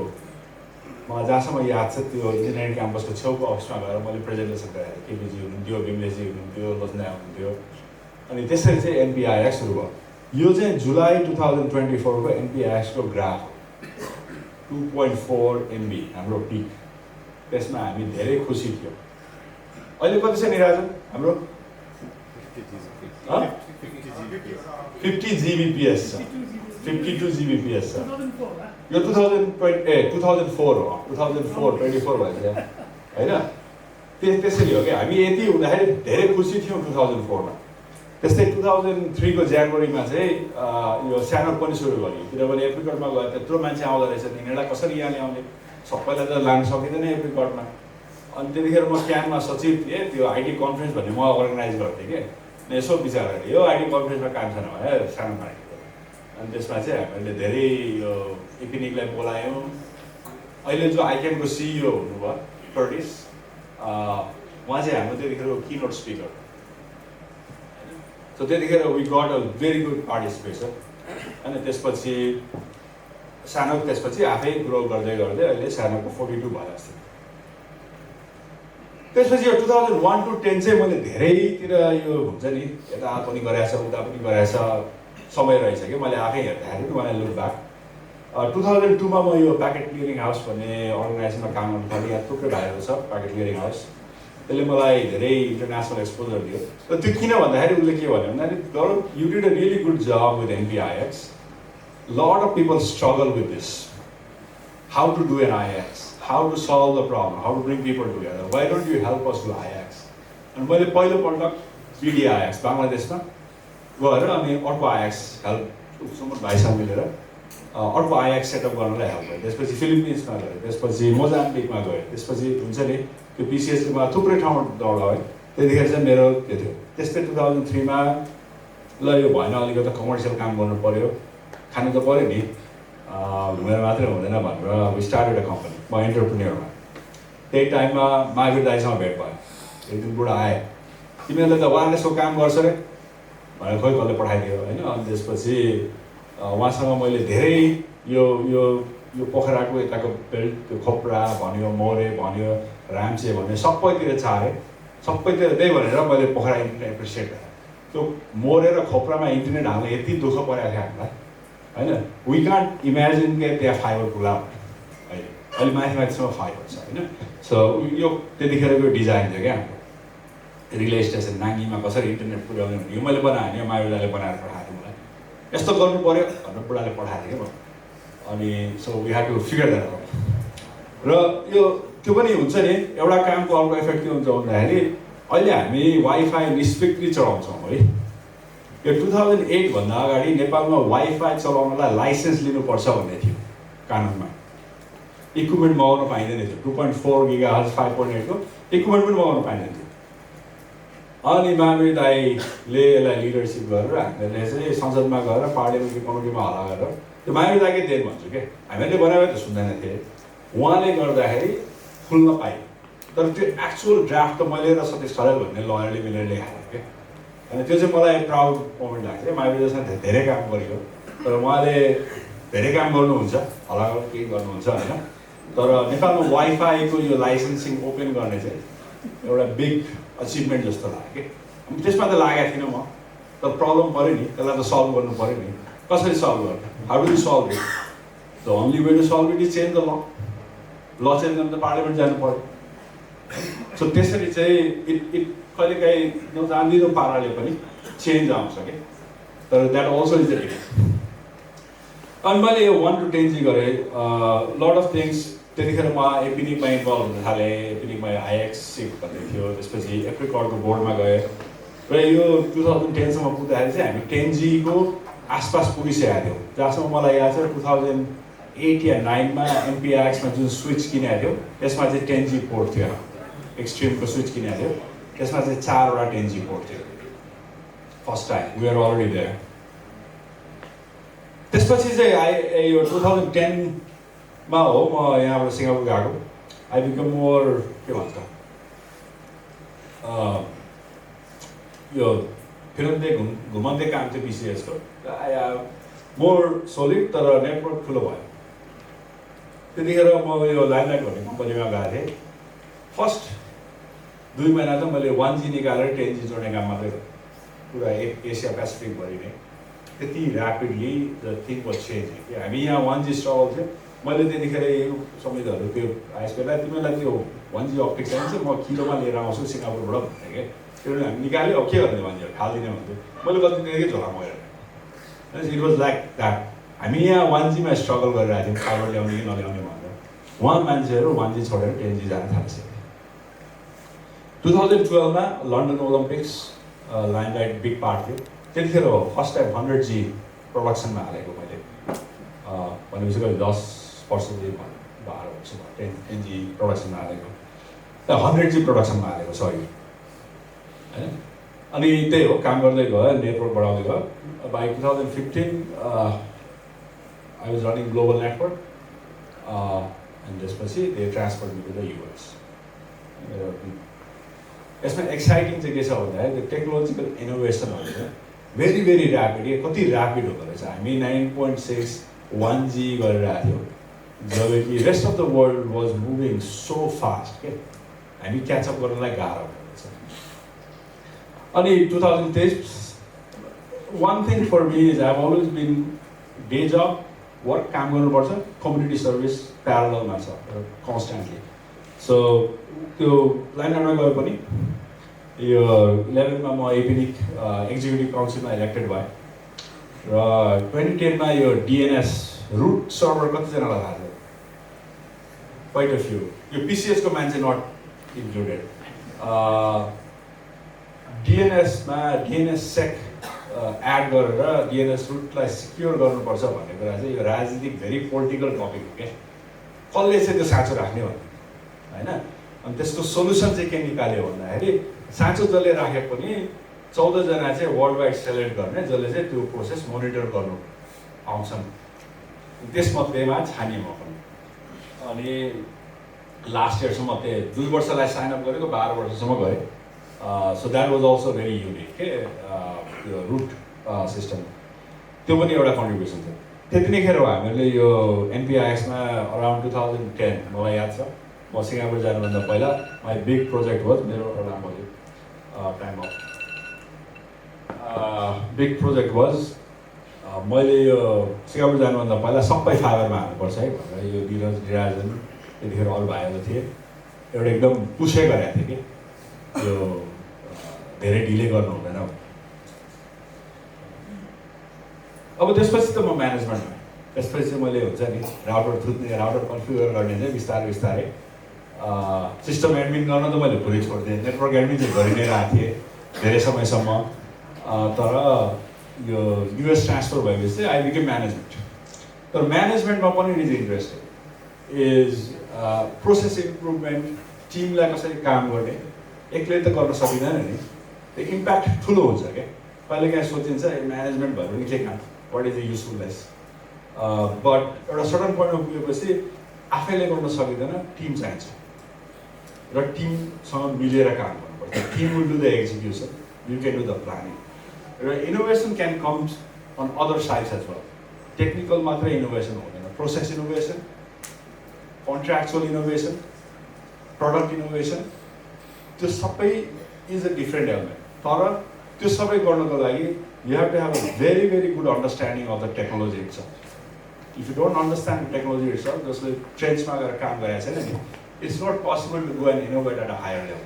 मलाई जहाँसम्म याद छ त्यो इन्जिनियरिङ क्याम्पसको छेउको अफिसमा गएर मैले प्रेजेन्टेसन गराएँ केपीजी हुनुहुन्थ्यो विमलेजी हुनुहुन्थ्यो लोचना हुनुहुन्थ्यो अनि त्यसरी चाहिँ NPIX सुरु भयो यो चाहिँ जुलाई 2024 को NPIX को ग्राफ हो 2.4 MB हाम्रो पिक त्यसमा हामी धेरै खुसी थियौँ अहिले कति छ नि राजु हाम्रो 50 Gbps छ 52 Gbps छ यो 2004 हो 2004 24 भइसक्यो होइन त्यसरी हो कि हामी यति हुँदाखेरि धेरै खुसी थियौँ 2004 मा त्यस्तै 2003 को जनवरीमा चाहिँ यो सानो पनि सुरु गर्यो किनभने एप्रिकटमा गएर त्यत्रो मान्छे आउँदो रहेछ तिनीहरूलाई कसरी यहाँ ल्याउने सबैलाई त लान सकिँदैन एप्रिकटमा अनि त्यतिखेर म क्यानमा सचिव थिएँ त्यो IT कन्फरेन्स भन्ने म अर्गनाइज गर्थेँ कि यसो विचार गरेँ यो IT कन्फरेन्समा काम छैन भने सानो मार्केट अनि त्यसमा चाहिँ हामीले धेरै यो इपिनिकलाई बोलायौँ अहिले जो आइक्यानको CEO हुनुभयो कर्टिस उहाँ चाहिँ हाम्रो त्यतिखेरको किनोट स्पिकर सो त्यतिखेर we got a very good participation अनि त्यसपछि सानो त्यसपछि आफै ग्रो गर्दै गर्दै अहिले सानोको 42 भयो जस्तो त्यसपछि यो 2001 to 10 चाहिँ मैले धेरैतिर यो हुन्छ नि यता पनि गरेछ उता पनि गरेछ समय रहेछ कि मैले आफै हेर्दाखेरि मलाई लुक ब्याक 2002 मा म यो प्याकेट क्लियरिङ हाउस भन्ने अर्गनाइजेसनमा काम गर्न थालेँ यहाँ थुप्रै भाइहरू छ प्याकेट क्लियरिङ हाउस त्यसले मलाई धेरै इन्टरनेसनल एक्सपोजर दियो र त्यो किन भन्दाखेरि उसले के भन्यो भन्दाखेरि you did a really good जब with NPIX lot of people struggle with this how to do an IX how to solve the problem how to bring people together why don't you help us do IX अनि मैले पहिलोपल्ट BDIX बङ्गलादेशमा गएर अनि अर्को IX help सुमन भाइसँग मिलेर अर्को ix setup गर्नलाई हेल्प गरेँ, त्यसपछि फिलिपिन्समा गएँ, त्यसपछि मोजाम्बिकमा गएँ, त्यसपछि हुन्छ नि त्यो पिसिएसमा थुप्रै ठाउँ दौडाएँ। त्यतिखेर चाहिँ मेरो के थियो, त्यस्तै 2003मा ल यो भएन, अलिकति कमर्सियल काम गर्नु पऱ्यो, खानु त पऱ्यो नि, घुमेर मात्रै हुँदैन भनेर वी स्टार्टेड अ कम्पनी। म एन्टरप्रेन्योरमा त्यही टाइममा महावीर दाईसँग भेट भयो। एक दिन बुढा आए, तिमीहरूले त वायरलेसको काम गर्छ अरे भनेर खोइ कसले पठाइदियो होइन। अनि त्यसपछि उहाँसँग मैले धेरै यो यो यो पोखराको यताको बेल्ट, त्यो खोप्रा भन्यो, मोरे भन्यो, राम्चे भन्यो, सबैतिर चाहेँ, सबैतिर त्यही भनेर मैले पोखरा इन्टरनेट एप्रिसिएट गरेँ। त्यो मोरे र खोप्रामा इन्टरनेट हाल्न यति दुःख परेको थियो हामीलाई होइन। वी कान्ट इमेजिन के त्यहाँ फाइबर पुला अहिले अहिले माथि माथिसम्म फाइबर छ होइन। सो यो त्यतिखेरको डिजाइन थियो क्या हाम्रो रिले स्टेसन नाङ्गीमा कसरी इन्टरनेट पुर्याउने भने यो मैले बनाएँ नि, मायुदाले बनाएर पठाएको थियो मलाई, यस्तो गर्नु पऱ्यो भनेर बुढाले पठाएको थियो क्या। अनि so we had to figure that out. र यो त्यो पनि हुन्छ नि, एउटा कामको अर्को इफेक्ट के हुन्छ भन्दाखेरि अहिले हामी वाइफाई निस्ट्रिक्टली चलाउँछौँ है। यो 2008 भन्दा अगाडि नेपालमा वाइफाई चलाउनलाई लाइसेन्स लिनुपर्छ भन्ने थियो कानुनमा। इक्विपमेन्ट मगाउन पाइँदैन थियो, 2.4 गिगाहर्ज 5.8 को इक्विपमेन्ट पनि मगाउन पाइँदैन थियो। अनि महावीर दाईले यसलाई लिडरसिप गरेर हामीले चाहिँ संसदमा गएर पार्लियामेन्ट्री कमिटीमा हल्ला गरेर त्यो महावीर दाईकै देन भन्छु क्या, हामीले बनाए त सुन्दैन थिए, उहाँले गर्दाखेरि खुल्न पाएँ। तर त्यो एक्चुअल ड्राफ्ट त मैले र सतीश खरेल भन्ने लयरले मिलेर लेखाएको क्या। अनि त्यो चाहिँ मलाई प्राउड मोमेन्ट लाग्छ। महावीर दाईसँग धेरै काम गरियो, तर उहाँले धेरै काम गर्नुहुन्छ, हल्ला गरेर केही गर्नुहुन्छ होइन। तर नेपालमा वाइफाईको यो लाइसेन्सिङ ओपन गर्ने चाहिँ एउटा बिग अचिभमेन्ट जस्तो लाग्यो कि। त्यसमा त लागेको थिइनँ म, तर प्रब्लम पऱ्यो नि, त्यसलाई त सल्भ गर्नु पऱ्यो नि। कसरी सल्भ गर्ने, how do you solve it? The only way to solve it is change the law change गर्नु त पार्लियामेन्ट जानु पऱ्यो। सो त्यसरी चाहिँ इट कहिलेकाहीँ नजान्दिनँ पाराले पनि चेन्ज आउँछ कि, तर that also is the difference. अनि मैले यो 1 to 10 गरेँ, लट अफ थिङ्स। त्यतिखेर म एपिनिकमा इन्भल्भ हुन थालेँ, एपिनिकमा आइएक्स सिफ्ट भन्ने थियो, त्यसपछि एप्रिकर्डको बोर्डमा गएँ। र यो 2010सम्म पुग्दाखेरि चाहिँ हामी 10G को आसपास पुगिसकेका थियौँ। जहाँसम्म मलाई याद छ 2008 या 9मा NPNOG10 जुन स्विच किनेको थियो त्यसमा चाहिँ 10G पोर्ट थियो, एक्सट्रिमको स्विच किनेको थियो, त्यसमा चाहिँ 4वटा 10G पोर्ट थियो first time. We are already there. त्यसपछि चाहिँ यो 2010मा हो म यहाँबाट सिङ्गापुर गएको। आई बिकम मोर के भन्छ यो फिरन्ते घुमन्ते काम थियो पिसिएसको, मोर सोलिड तर नेटवर्क ठुलो भयो। त्यतिखेर म यो ल्यान्डलाइन भन्ने कम्पनीमा गएको थिएँ। फर्स्ट 2 महिना त मैले 1G निकालेर 10G जोड्ने काम मात्रै गरेँ, पुरा एसिया पेसिफिकभरि नै। त्यति rapidly the thing was changing. हामी यहाँ 1G स्ट्रगल थियो। मैले त्यतिखेर यो समितिहरू त्यो आइएसपीलाई तिमीलाई त्यो 1G अप्टिक चाहिन्छ, म किलोमा लिएर आउँछु सिङ्गापुरबाट भन्थेँ क्या। त्यो हामी निकाल्यो, अब के गर्ने भन्थ्यो, खाल्दिनँ भन्थ्यो। मैले कति त्यतिकै झोला गएर इट वाज लाइक द्याट। हामी यहाँ 1Gमा स्ट्रगल गरिरहेको थियौँ, फाइबर ल्याउने कि नल्याउने भनेर। उहाँ मान्छेहरू 1G छोडेर 10G जान थाल्छ। 2012मा London Olympics limelight big part थियो। त्यतिखेर हो फर्स्ट टाइम 100G प्रोडक्सनमा हालेको मैले। भनेपछि कहिले 10 वर्षदेखि 12 वर्ष भयो 10G प्रोडक्सनमा हालेको, 100G प्रोडक्सनमा हालेको सरी होइन। अनि त्यही हो, काम गर्दै गयो, नेटवर्क बढाउँदै गयो। By 2015 I was running global network अनि त्यसपछि दे ट्रान्सफर टु द US। यसमा एक्साइटिङ चाहिँ के छ भन्दाखेरि त्यो टेक्नोलोजिकल इनोभेसनहरू चाहिँ भेरी भेरी ऱ्यापिड। कति ऱ्यापिड हुँदो रहेछ। हामी 9.6 1G गरिरहेको थियौँ, जब कि rest of the world was moving so fast के हामी क्याचअप गर्नलाई गाह्रो हुँदो रहेछ। अनि 2023 one thing for me is I have always been day जब वर्क काम गर्नुपर्छ, कम्युनिटी सर्भिस प्यारलमा छ कन्स्ट्यान्टली। सो त्यो लाइनमा गए पनि यो 11मा म एपिनिक एक्जिक्युटिभ काउन्सिलमा इलेक्टेड भएँ। र 2010मा यो DNS रुट सर्भर कतिजनालाई थाहा थियो? Quite a few. यो पिसिएसको मान्छे नट इन्क्लुडेड। DNSमा DNS सेक एड गरेर डिएनएस रुटलाई सिक्योर गर्नुपर्छ भन्ने कुरा चाहिँ यो राजनीतिक भेरी पोलिटिकल टपिक हो क्या कसले चाहिँ त्यो साँचो राख्ने भन्ने होइन अनि त्यसको सोल्युसन चाहिँ के निकाल्यो भन्दाखेरि साँचो जसले राखे पनि 14 जना चाहिँ वर्ल्ड वाइड सेलेक्ट गर्ने जसले चाहिँ त्यो प्रोसेस मोनिटर गर्नु आउँछन् त्यसमध्येमा छानिए म पनि अनि लास्ट इयरसम्म त्यही 2 वर्षलाई साइन अप गरेको 12 वर्षसम्म गएँ so that was also very unique के त्यो रुट सिस्टम त्यो पनि एउटा कन्ट्रिब्युसन थियो त्यति नै खेर हो हामीले यो एनपिआइएसमा अराउन्ड 2010 मलाई याद छ म सिङ्गापुर जानुभन्दा पहिला माई बिग प्रोजेक्ट हो मेरो एउटा भयो time of big project was मैले यो सिङ्गापुर जानुभन्दा पहिला सबै फाइबरमा हाल्नुपर्छ है भनेर यो डिराजन त्यतिखेर अरू भाइहरू थिए एउटा एकदम पुसै गरेको थिएँ कि यो धेरै ढिले गर्नु हुँदैन अब त्यसपछि त म म्यानेजमेन्टमा त्यसपछि चाहिँ मैले हुन्छ नि राउटर थुत्ने राउटर कन्फिगर गर्ने चाहिँ बिस्तारै बिस्तारै सिस्टम एडमिन गर्न त मैले पुरै छोडिदिएँ नेटवर्क एडमिन चाहिँ गरि नै रहेको थिएँ धेरै समयसम्म तर यो युएस ट्रान्सफर भएपछि चाहिँ आई बिकेम म्यानेजमेन्ट तर म्यानेजमेन्टमा पनि is interested is process improvement टिमलाई कसरी काम गर्ने एक्लै त गर्न सकिँदैन नि त्यो इम्प्याक्ट ठुलो हुन्छ क्या कहिले काहीँ सोचिन्छ म्यानेजमेन्ट भयो भने के काम वाट इज द युजफुलनेस बट एउटा सर्टन पोइन्टमा पुगेपछि आफैले गर्न सकिँदैन टिम चाहिन्छ र टिमसँग मिलेर काम गर्नुपर्छ team will do the execution you can do the planning र innovation can comes on other sides as well technical मात्रै इनोभेसन हुँदैन process innovation contractual innovation product innovation त्यो सबै इज अ डिफ्रेन्ट एलिमेन्ट तर त्यो सबै गर्नको लागि you have to have a very, very good understanding of the technology itself. If you don't understand the technology itself, जसले ट्रेन्चमा गएर काम गरेको छैन नि, it's not possible to go and innovate at a higher level.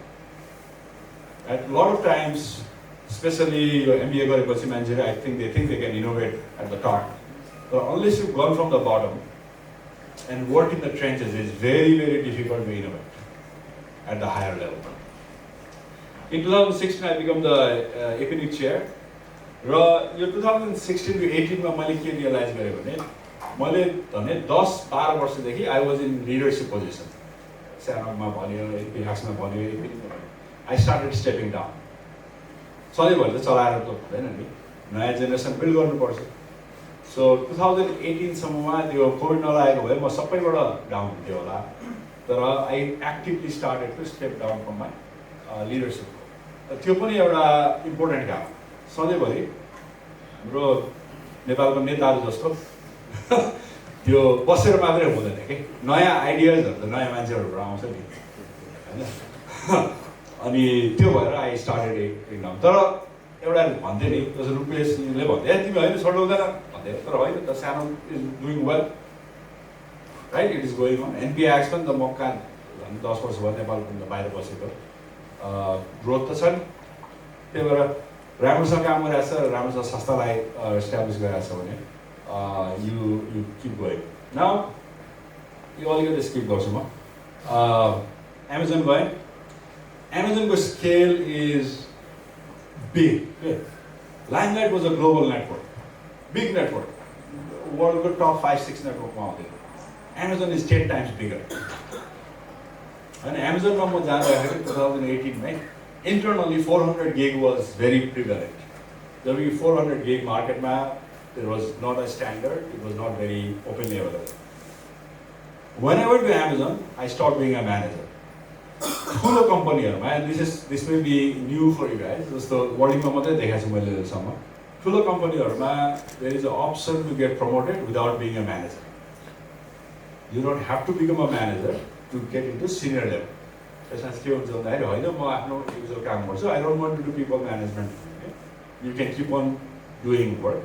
At a lot of times, especially MBA गरेपछि मान्छेले I think they can innovate at the top. But unless you've gone from the bottom and work in the trenches, it's very, very difficult to innovate at the higher level. In 2016, I became the NPNOG chair. Raw yo 2016 to 18 मा मैले के realise गरेँ भने मैले भने 10-12 वर्षदेखि I was in leadership position सानोमा भन्यो इतिहासमा भन्यो आई स्टार्टेड स्टेपिङ डाउन सधैँभरि त चलाएर त हुँदैन नि नयाँ जेनेरेसन बिल्ड गर्नुपर्छ सो 2018 सम्ममा त्यो कोभिड नलागेको भए म सबैबाट डाउन हुन्थ्यो होला तर I actively started to step down from my leadership त्यो पनि एउटा इम्पोर्टेन्ट काम सधैँभरि हाम्रो नेपालको नेताहरू जस्तो त्यो बसेर मात्रै हुँदैन कि नयाँ आइडियाजहरू त नयाँ मान्छेहरूबाट आउँछ नि होइन अनि त्यो भएर आई स्टार्टेड एकदम तर एउटा भन्थ्यो नि जस्तो रुपेशले भन्थ्यो तिमी होइन छोड्नुहुँदैन भन्थ्यो तर होइन त सानो is doing well right it is going on NPIX पनि त म कहाँ 10 वर्ष भयो नेपालको बाहिर बसेको ग्रोथ त छ नि त्यही भएर राम्रोसँग काम गरिरहेको छ राम्रोसँग संस्थालाई इस्टाब्लिस गरिरहेको छ भने यु किप गोइङ नाउ यो अलिकति स्किप गर्छु म एमाजोन गएँ एमाजोनको scale is big limelight was a global network big network वर्ल्डको टप 5-6 नेटवर्कमा आउँथ्यो एमाजोन इज 10 times बिगर होइन एमाजोनमा म जाँदाखेरि 2018 मै internally 400 gig was very prevalent. There was 400 gig market map, there was not a standard, it was not very openly available. When I went to Amazon, I started being a manager. Full company, and this may be new for you guys, just the wording full company, there is an option to get promoted without being a manager. You don't have to become a manager to get into senior level. त्यसमा के हुन्छ भन्दाखेरि होइन म आफ्नो usual काम गर्छु I don't want to do people management you can keep on doing work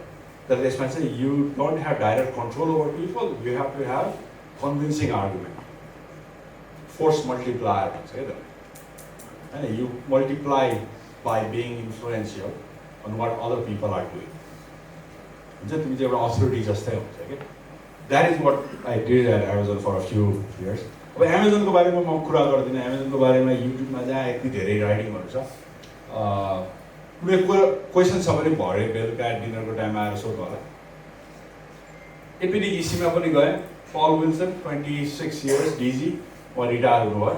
तर त्यसमा चाहिँ you don't have direct control over people you have to have convincing argument force multiplier भन्छ क्या त होइन you multiply by being influential on what other people are doing हुन्छ तिमी चाहिँ एउटा अथोरिटी जस्तै हुन्छ क्या that is what I did at Amazon for a few years अब एमाजोनको बारेमा म कुरा गर्दिनँ एमाजोनको बारेमा युट्युबमा जहाँ यति धेरै राइटिङहरू छ कुनै क्वेसन छ भने भरे बेलुका डिनरको टाइममा आएर सोध्नु होला। एपिडी इसीमा पनि गएँ, पल विल्सन 26 इयर्स डिजी, उहाँ रिटायर हुनुभयो।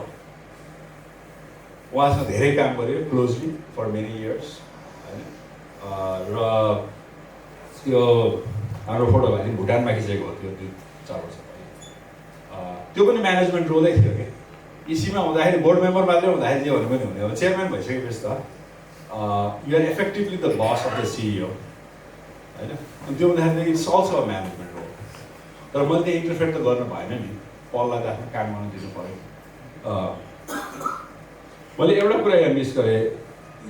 उहाँसँग धेरै काम गऱ्यो क्लोजली फर मेनी इयर्स होइन। र त्यो हाम्रो फोटो भाइ भुटानमा खिचेको हो त्यो 2-4 वर्ष भयो। त्यो पनि म्यानेजमेन्ट रोलै थियो कि इसीमा हुँदाखेरि बोर्ड मेम्बर मात्रै हुँदाखेरि जे भने पनि हुने हो, चेयरम्यान भइसकेपछि त you're effectively the boss of the CEO होइन। अनि त्यो हुँदाखेरि it's also a management role. तर मैले त्यो इन्टरफेयर त गर्नु भएन नि, पललाई त आफ्नो काम गर्न दिनु पऱ्यो। मैले एउटा कुरा यहाँ मिस गरेँ,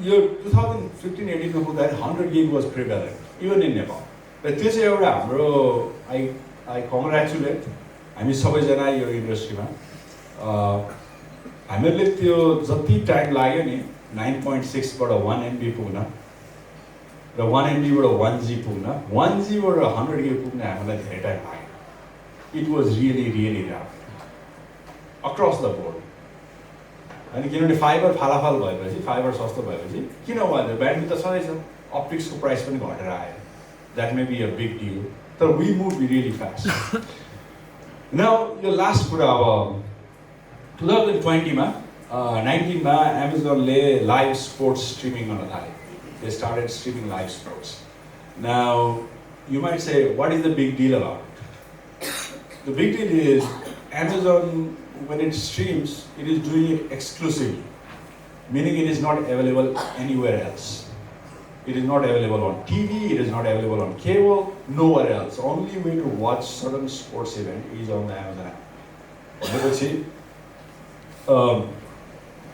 यो 2015-18 मा पुग्दाखेरि 100 gig was prevalent even in Nepal. र त्यो चाहिँ एउटा हाम्रो आई कङ्ग्रेचुलेट हामी सबैजना यो इन्डस्ट्रीमा। हामीहरूले त्यो जति टाइम लाग्यो नि 9.6 बाट 1 MB पुग्न र 1 MB बाट 1 G पुग्न, 1 G बाट 100 gig पुग्न हामीलाई धेरै टाइम लाग्यो। It was really rapid across the board. अनि किनभने फाइबर फालाफाल भएपछि, फाइबर सस्तो भएपछि किन भन्दा ब्यान्ड त सधैँ छ, अप्टिक्सको प्राइस पनि घटेर आयो। That may be a big deal, तर we move really fast. Now यो लास्ट कुरा, अब 2020 मा 19 मा एमाजोनले लाइभ स्पोर्ट्स स्ट्रिमिङ गर्न थाले। They started streaming live sports. Now you might say what is the big dill about it? The big dill is Amazon, when it streams, it is doing it exclusively, meaning it is not available anywhere else. It is not available on TV, it is not available on cable, nowhere else. Only way to watch certain sports event is on the Amazon app.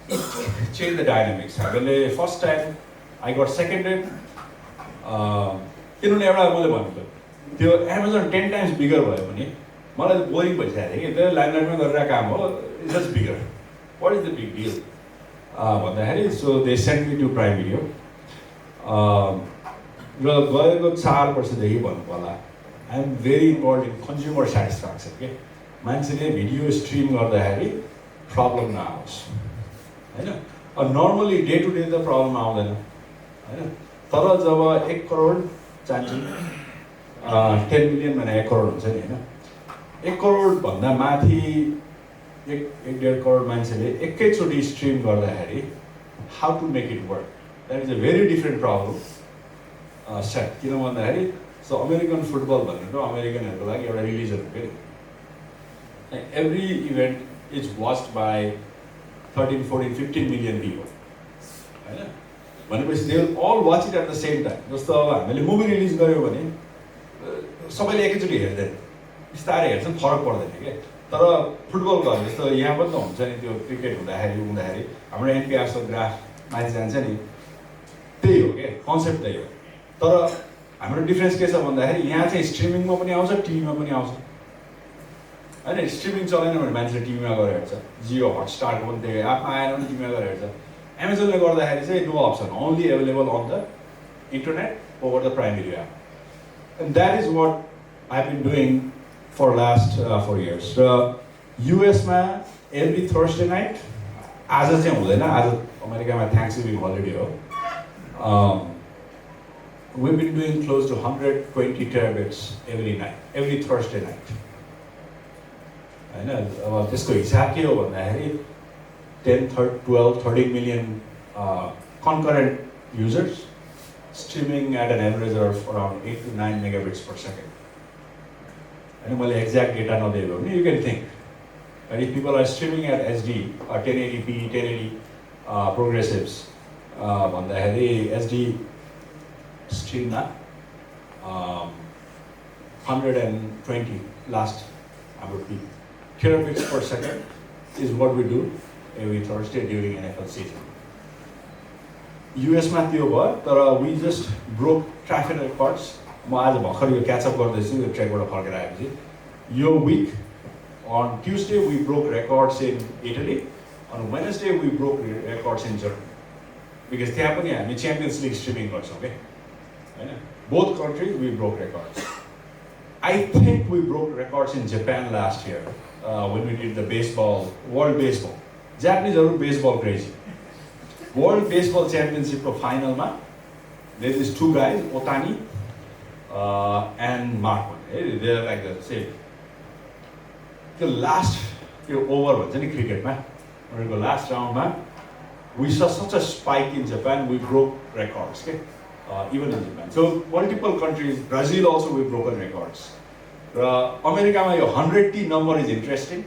It changed the dynamics. First time I got seconded. किनभने एउटा मैले भनेको त्यो Amazon 10 times bigger भयो भने मलाई त boring भइसकेको थियो कि त्यो लाइनलाइनमा गरेर काम हो, it's just bigger, what is the big deal भन्दाखेरि so they send me to prime video. र गएको 4 वर्षदेखि भन्नु पर्ला I am very involve in consumer satisfaction के मान्छेले भिडियो स्ट्रिम गर्दाखेरि प्रब्लम नआओस् होइन। नर्मली डे टु डे त प्रब्लम आउँदैन होइन, तर जब 1 करोड चाहिन्छ 10 मिलियन भने 1 करोड हुन्छ नि होइन। 1 करोड भन्दा माथि 1.5 करोड मान्छेले एकैचोटि स्ट्रिम गर्दाखेरि how to make it work, that is a very different problem set. किन भन्दाखेरि सो अमेरिकन फुटबल भनेको अमेरिकनहरूको लागि एउटा रिलिजन हो क्या। Every event is watched by 13, 14, 15 million people होइन। भनेपछि they will Al watch it at the same time. जस्तो अब हामीले मुभी रिलिज गऱ्यो भने सबैले एकैचोटि हेर्दैन, बिस्तारै हेर्छन्, फरक पर्दैन क्या। तर फुटबल भयो जस्तो यहाँ पनि त हुन्छ नि, त्यो क्रिकेट हुँदाखेरि हाम्रो एनपिआरको ग्राफ माथि जान्छ नि, त्यही हो क्या, कन्सेप्ट त्यही हो। तर हाम्रो डिफ्रेन्स के छ भन्दाखेरि यहाँ चाहिँ स्ट्रिमिङमा पनि आउँछ, टिभीमा पनि आउँछ होइन। स्ट्रिमिङ चलेन भने मान्छेले टिभीमा गएर हेर्छ, जियो हटस्टारको पनि त्यही, एपमा आएर पनि टिभीमा गएर हेर्छ। एमाजोनले गर्दाखेरि चाहिँ no option, only available on the internet over the primary app. And that is what I been doing for last 4 years. US-मा every Thursday night, आज चाहिँ हुँदैन, आज अमेरिकामा थ्याङ्क्सगिभिङ हलिडे हो, we've been doing close to 120 terabits every night, every Thursday night. होइन। अब त्यसको हिसाब के हो भन्दाखेरि 10, 12, 13 million concurrent users streaming at an average of around 8 to 9 megabits per second. And मैले एक्ज्याक्ट डेटा नदिएको भने you can think and if people are streaming at HD 1080p 1080 progressives भन्दाखेरि एचडी स्ट्रिममा 120 लास्ट हाम्रो peak terabits per second is what we do every Thursday during NFL season. US-मा त्यो भयो, तर we just broke traffic records. म आज भर्खर यो catch up गर्दैछु यो ट्रेकबाट फर्केर आएपछि। यो week on Tuesday we broke records in Italy, on Wednesday we broke records in Germany, because त्यहाँ पनि हामी च्याम्पियन्स लिग स्ट्रिमिङ गर्छौँ क्या होइन। Both countries we broke records. I think we broke records in Japan last year when we did the baseball, world baseball. जापानिजहरू baseball crazy. World baseball च्याम्पियनसिपको फाइनलमा there's these two guys, Otani and Mark. They're like the same. The last over was any cricket man. The last round man, we saw such a spike in Japan. We broke records. Okay? Even in Japan. So multiple countries, Brazil also we've broken records. America, your 100T number is interesting.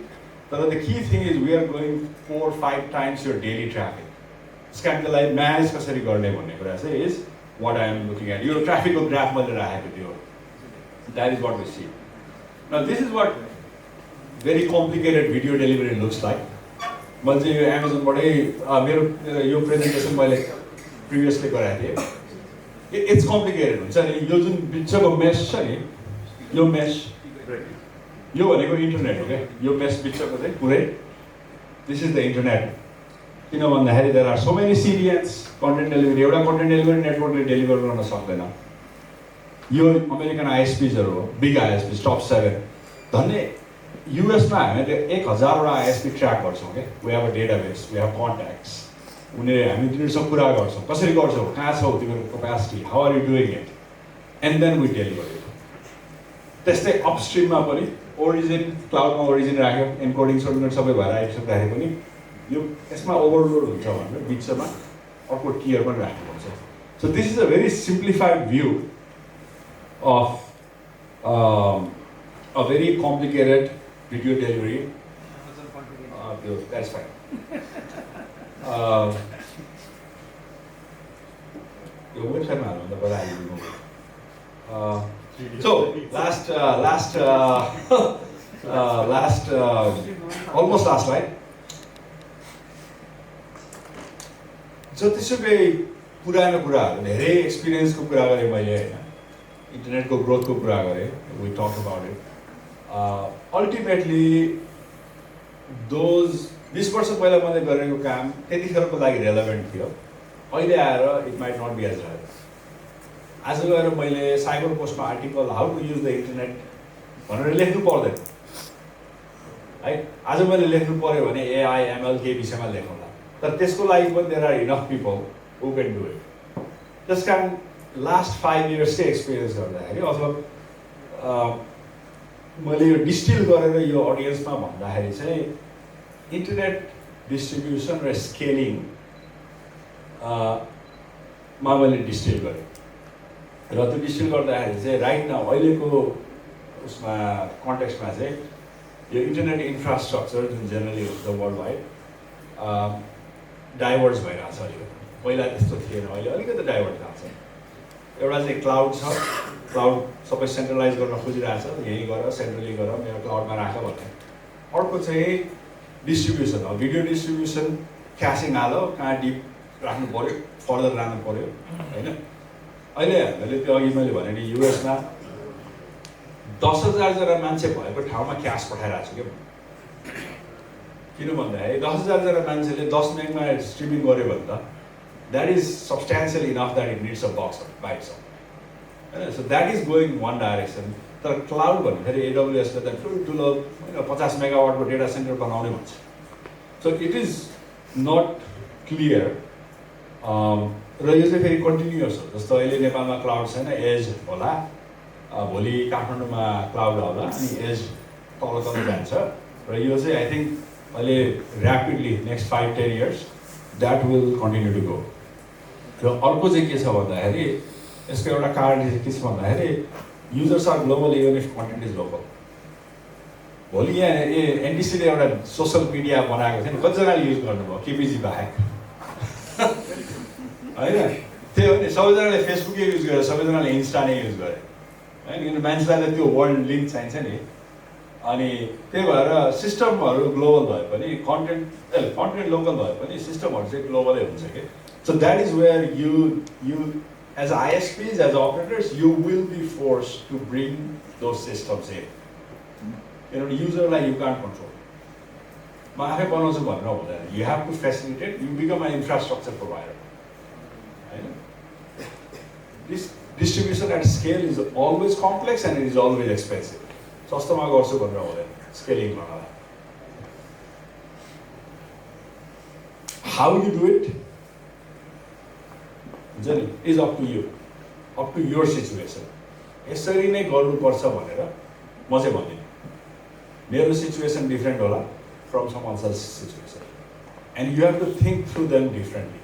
But the key thing is we are going 4 or 5 times your daily traffic. Scandalize manage kasari garne bhanne kura chai is what I am looking at. Your traffic graph male raheko thiyo. That is what we see. Now this is what very complicated video delivery looks like. मैले चाहिँ यो Amazonबाटै मेरो यो presentation मैले previously गराएको थिएँ. It's complicated हुन्छ नि. यो जुन बिचको mess छ नि, यो मेस यो भनेको इन्टरनेट हो क्या. यो मेस बिचको चाहिँ पुरै दिस इज द इन्टरनेट. किन भन्दाखेरि there are so many CDNs content delivery. एउटा कन्टेन्ट डेलिभरी नेटवर्कले डेलिभर गर्न सक्दैन. यो अमेरिकन ISPsहरू हो, बिग ISPs, टप 7. धन्य युएसमा हामीले 1000वटा ISP ट्र्याक गर्छौँ क्या. We have a database, we have contacts. हामी तिनीहरूसँग कुरा गर्छौँ. कसरी गर्छौँ, कहाँ छौ तिम्रो capacity, how are you doing it, and then we deliver it. त्यस्तै अपस्ट्रिममा पनि ओरिजिन, क्लाउडमा ओरिजिन राख्यो, एन्कोडिङ सोडिङ सबै भएर आइसक्दाखेरि पनि यो यसमा ओभरलोड हुन्छ भनेर बिचमा अर्को टियर पनि राख्नुपर्छ. So this is a very simplified view of a very complicated video delivery. That's fine. Your website man, but I so almost last slide. So this is a पुरानो कुराहरु धेरै एक्सपिरियन्सको कुरा गरे मैले हैन. इन्टरनेटको ग्रोथको कुरा गरे. We talked about it. Ultimately, those 20 वर्ष पहिला मैले गरेको काम त्यतिखेरको लागि रेलेभेन्ट थियो. अहिले आएर it might not be as relevant. आज गएर मैले साइबर पोस्टमा article how to use the internet भनेर लेख्नु पर्दैन है. आज मैले लेख्नु पर्यो भने AI, ML के विषयमा लेखौँला. तर त्यसको लागि पनि there are enough people who can do it. त्यस कारण लास्ट 5 इयर्सकै एक्सपिरियन्स गर्दाखेरि अथवा मैले यो डिस्टिल गरेर यो अडियन्समा भन्दाखेरि चाहिँ इन्टरनेट डिस्ट्रिब्युसन र स्केलिङ मा मैले डिस्टिल गरेँ. र त्यो डिस्टिल गर्दाखेरि चाहिँ राइट नाउ अहिलेको उसमा कन्टेक्स्टमा चाहिँ यो इन्टरनेट इन्फ्रास्ट्रक्चर जुन जेनरली हुन्छ वर्ल्ड वाइड डाइभर्स भइरहेको छ. अलिकति पहिला त्यस्तो थिएन, अहिले अलिकति डाइभर्ट भएको छ. एउटा चाहिँ क्लाउड छ. क्लाउड सबै सेन्ट्रलाइज गर्न खोजिरहेछ. यहीँ गर, सेन्ट्रली गर, मेरो क्लाउडमा राख भन्ने. अर्को चाहिँ डिस्ट्रिब्युसन हो. भिडियो डिस्ट्रिब्युसन क्यासिङ हाल्यो, कहाँ डिप राख्नु पऱ्यो, फर्दर लानु पऱ्यो होइन. अहिले हामीले त्यो अघि मैले भने नि युएसमा 10,000 जना मान्छे भएको ठाउँमा क्यास पठाइरहेको छु क्या. किन भन्दाखेरि 10,000 जना मान्छेले 10 मेगमा स्ट्रिमिङ गर्यो भने त that is substantial enough that it needs a box by itself. So that is going one direction. तर क्लाउड भन्दाखेरि AWSले त ठुलो 50 मेगावाटको डेटा सेन्टर बनाउने भन्छ. So it is not clear. र यो चाहिँ फेरि कन्टिन्युअस हो. जस्तो अहिले नेपालमा क्लाउड छैन, एज होला. भोलि काठमाडौँमा क्लाउड होला अनि एज तल तल जान्छ. र यो चाहिँ आई थिङ्क अहिले rapidly next 5-10 years that will continue to go. र अर्को चाहिँ के छ भन्दाखेरि यसको एउटा कारण चाहिँ के छ भन्दाखेरि users are global even if content is local. भोलि यहाँ एनडिसीले एउटा सोसल मिडिया बनाएको थियो नि, कतिजनाले युज गर्नुभयो केपिजी बाहेक होइन. त्यही हो नि, सबैजनाले फेसबुकै युज गरे, सबैजनाले इन्स्टा नै युज गरे होइन. किनभने मान्छेलाई त्यो वर्ल्ड लिङ्क चाहिन्छ नि. अनि त्यही भएर सिस्टमहरू ग्लोबल भए पनि कन्टेन्ट लोकल भए पनि सिस्टमहरू चाहिँ ग्लोबलै हुन्छ कि. So that is where you as ISPs, as operators, you will be forced to bring those systems in. You know, user like you can't control. You have to facilitate. You become an infrastructure provider. This distribution at scale is always complex and it is always expensive. So, scaling. How you do it? Is up to you. Up to your situation यसरी नै गर्नुपर्छ भनेर म चाहिँ भन्दिनँ मेरो situation different होला from some others situation and you have to think through them differently